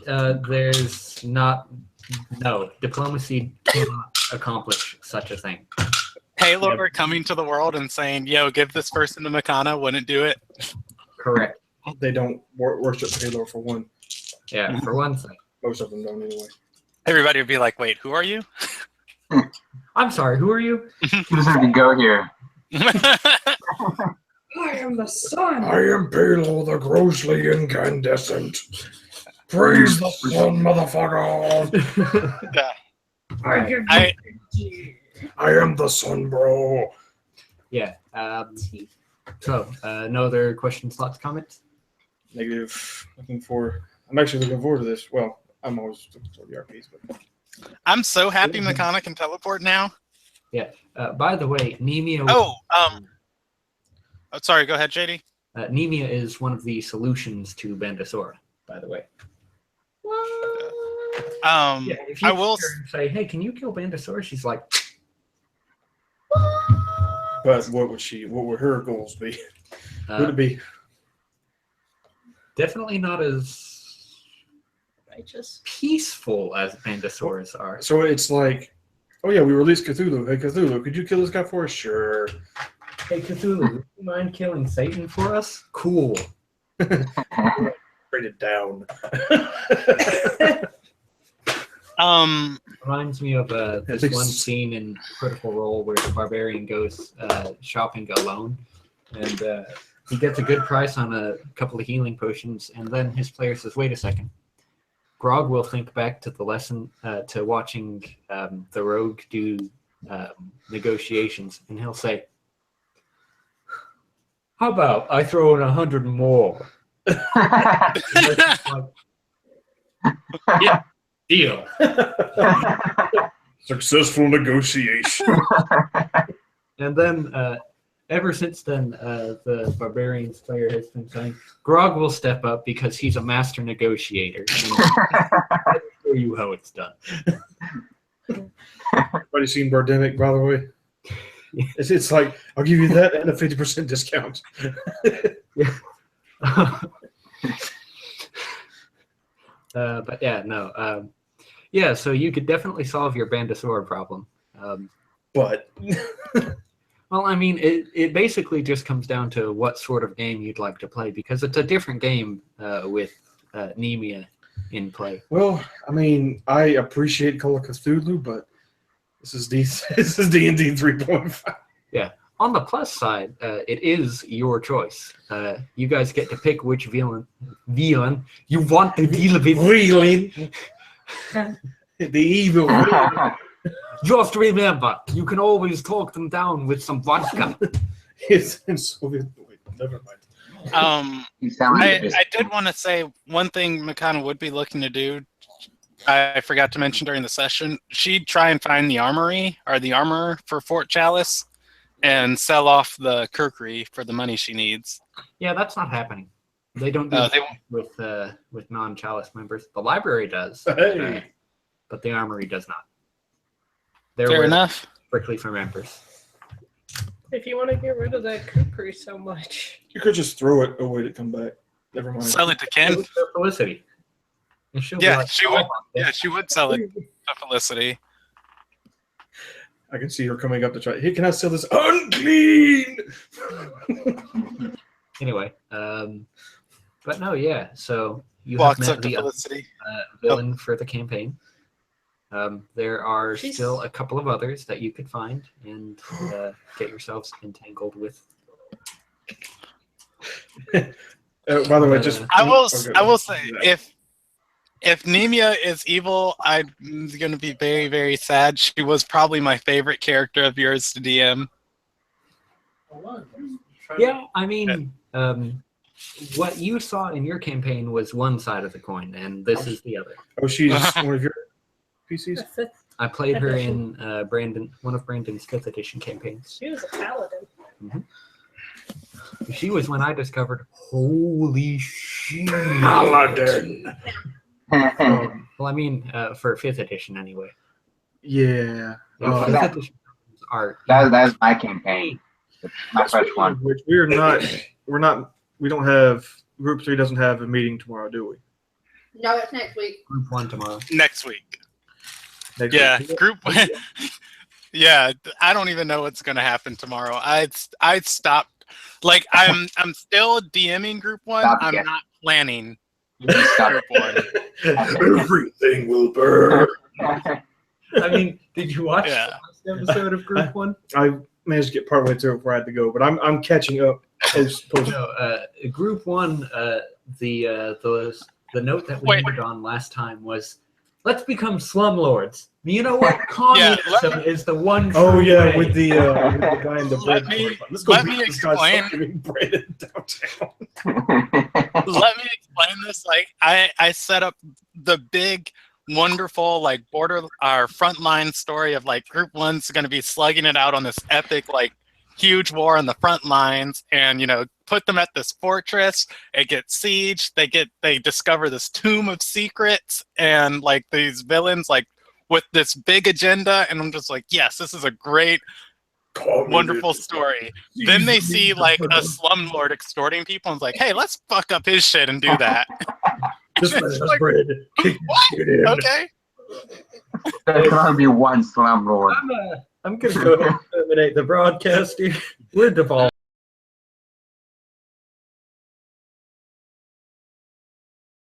[SPEAKER 2] There's not. No, diplomacy cannot accomplish such a thing.
[SPEAKER 4] Taylor coming to the world and saying, yo, give this person to Makana, wouldn't do it?
[SPEAKER 2] Correct.
[SPEAKER 3] they don't worship Halo for one.
[SPEAKER 2] Yeah, for one thing.
[SPEAKER 3] Most of them don't anyway.
[SPEAKER 4] Everybody would be like, wait, who are you?
[SPEAKER 2] I'm sorry, who are you?
[SPEAKER 6] Who's going to go here?
[SPEAKER 1] I am the sun.
[SPEAKER 3] I am Palo the grossly incandescent. Praise the sun, motherfucker. I am the sun, bro.
[SPEAKER 2] Yeah. So, no other questions, thoughts, comments?
[SPEAKER 3] Negative. I'm actually looking forward to this. Well, I'm always looking forward to RPs, but
[SPEAKER 4] I'm so happy Makana can teleport now.
[SPEAKER 2] Yeah. By the way, Nemia.
[SPEAKER 4] Sorry. Go ahead, JD.
[SPEAKER 2] Nemia is one of the solutions to Bandasora. By the way. Yeah, if you
[SPEAKER 4] I will
[SPEAKER 2] say, "Hey, can you kill Bandasora?" She's like.
[SPEAKER 3] But what would her goals be? Would it be
[SPEAKER 2] definitely not as
[SPEAKER 1] Righteous.
[SPEAKER 2] peaceful as Bandasaurs are?
[SPEAKER 3] So it's like, oh yeah, we released Cthulhu. Hey Cthulhu, could you kill this guy for us? Sure.
[SPEAKER 2] Hey Cthulhu, would you mind killing Satan for us? Cool.
[SPEAKER 3] Break it down.
[SPEAKER 2] Reminds me of this one scene in Critical Role where the barbarian goes shopping alone, and he gets a good price on a couple of healing potions, and then his player says, "Wait a second." Grog will think back to the lesson, to watching the rogue do negotiations, and he'll say, "How about I throw in 100 more?" Yeah. Deal.
[SPEAKER 3] Successful negotiation.
[SPEAKER 2] And then, ever since then, the Barbarians player has been saying, Grog will step up because he's a master negotiator. I'll show you how it's done.
[SPEAKER 3] Everybody seen Birdemic, by the way? It's like, I'll give you that and a 50% discount.
[SPEAKER 2] Yeah. But yeah, no. Yeah, so you could definitely solve your Bandasaur problem.
[SPEAKER 3] But
[SPEAKER 2] Well, I mean, it basically just comes down to what sort of game you'd like to play, because it's a different game with Nemia in play.
[SPEAKER 3] well, I mean, I appreciate Call of Cthulhu, but this is D&D 3.5.
[SPEAKER 2] On the plus side, it is your choice. You guys get to pick which villain you want to deal with.
[SPEAKER 3] Really? The evil.
[SPEAKER 2] Just remember, you can always talk them down with some vodka.
[SPEAKER 3] It's in Soviet. Wait, never mind.
[SPEAKER 6] You sound like
[SPEAKER 4] I did want to say one thing Makana would be looking to do. I forgot to mention during the session. She'd try and find the armory or the armor for Fort Chalice and sell off the Kirkery for the money she needs.
[SPEAKER 2] Yeah, that's not happening. They don't do that with non-Chalice members. The library does,
[SPEAKER 3] Hey.
[SPEAKER 2] but the armory does not. They're
[SPEAKER 4] Fair enough.
[SPEAKER 2] strictly for members.
[SPEAKER 1] If you want to get rid of that Coopery so much.
[SPEAKER 3] You could just throw it away to come back. Never mind.
[SPEAKER 4] Sell it to Ken.
[SPEAKER 2] It was for Felicity. And she'll be
[SPEAKER 4] Yeah,
[SPEAKER 2] like,
[SPEAKER 4] she
[SPEAKER 2] "Oh,
[SPEAKER 4] would.
[SPEAKER 2] I want this."
[SPEAKER 4] Yeah, she would sell it to Felicity.
[SPEAKER 3] I can see her coming up to try. Hey, can I sell this? Unclean!
[SPEAKER 2] Anyway, but no, yeah. So you
[SPEAKER 4] Walks
[SPEAKER 2] have
[SPEAKER 4] up
[SPEAKER 2] met
[SPEAKER 4] to
[SPEAKER 2] the
[SPEAKER 4] Felicity.
[SPEAKER 2] villain for the campaign. There are
[SPEAKER 1] She's-
[SPEAKER 2] still a couple of others that you could find and get yourselves entangled with.
[SPEAKER 3] By the way, just
[SPEAKER 4] I will
[SPEAKER 3] Okay.
[SPEAKER 4] say if Nemia is evil, I'm going to be very, very sad. She was probably my favorite character of yours to DM.
[SPEAKER 2] Yeah, I mean, what you saw in your campaign was one side of the coin, and this is the other.
[SPEAKER 3] Oh, she's one of your PCs.
[SPEAKER 2] I played her in one of Brandon's 5th edition campaigns.
[SPEAKER 1] She was a paladin.
[SPEAKER 2] She was when I discovered, holy shit.
[SPEAKER 3] Paladin.
[SPEAKER 2] Well, I mean, for 5th edition anyway.
[SPEAKER 3] Yeah.
[SPEAKER 2] Fifth
[SPEAKER 6] that-
[SPEAKER 2] edition art.
[SPEAKER 6] that was my campaign. My first one.
[SPEAKER 3] Which we don't have, Group 3 doesn't have a meeting tomorrow, do we?
[SPEAKER 8] No, it's next week.
[SPEAKER 2] Group 1 tomorrow.
[SPEAKER 4] Next week.
[SPEAKER 3] Next
[SPEAKER 4] Yeah,
[SPEAKER 3] week.
[SPEAKER 4] group. Yeah, I don't even know what's going to happen tomorrow. I'd stopped. Like I'm still DMing group 1.
[SPEAKER 6] Stop,
[SPEAKER 4] I'm
[SPEAKER 6] yeah.
[SPEAKER 4] not planning
[SPEAKER 6] Stop.
[SPEAKER 4] group 1.
[SPEAKER 3] Everything will burn.
[SPEAKER 2] I mean, did you watch
[SPEAKER 4] Yeah.
[SPEAKER 2] the last episode of Group 1?
[SPEAKER 3] I managed to get partway through it before I had to go, but I'm catching up. Post.
[SPEAKER 2] No, Group 1, the note that we
[SPEAKER 4] Wait.
[SPEAKER 2] ended on last time was, let's become slumlords. You know what? Communism is the one
[SPEAKER 3] Oh
[SPEAKER 2] true
[SPEAKER 3] yeah,
[SPEAKER 2] way.
[SPEAKER 3] with the guy in the bread. Let's go
[SPEAKER 4] let
[SPEAKER 3] beat
[SPEAKER 4] me
[SPEAKER 3] this guy's
[SPEAKER 4] explain.
[SPEAKER 3] fucking bread in downtown.
[SPEAKER 4] Let me explain this. Like I set up the big, wonderful, like our frontline story of like group 1's going to be slugging it out on this epic, like huge war on the front lines, and put them at this fortress. It gets sieged. They discover this tomb of secrets, and like these villains like with this big agenda, and I'm just like, yes, this is a great, wonderful story. Then they see like a slumlord extorting people, and it's like, hey, let's fuck up his shit and do that.
[SPEAKER 3] This man's bread. Kick
[SPEAKER 4] What?
[SPEAKER 3] shit in.
[SPEAKER 4] Okay.
[SPEAKER 6] There's gonna be one slumlord.
[SPEAKER 2] I'm gonna go ahead and terminate the broadcast here. We're devolved.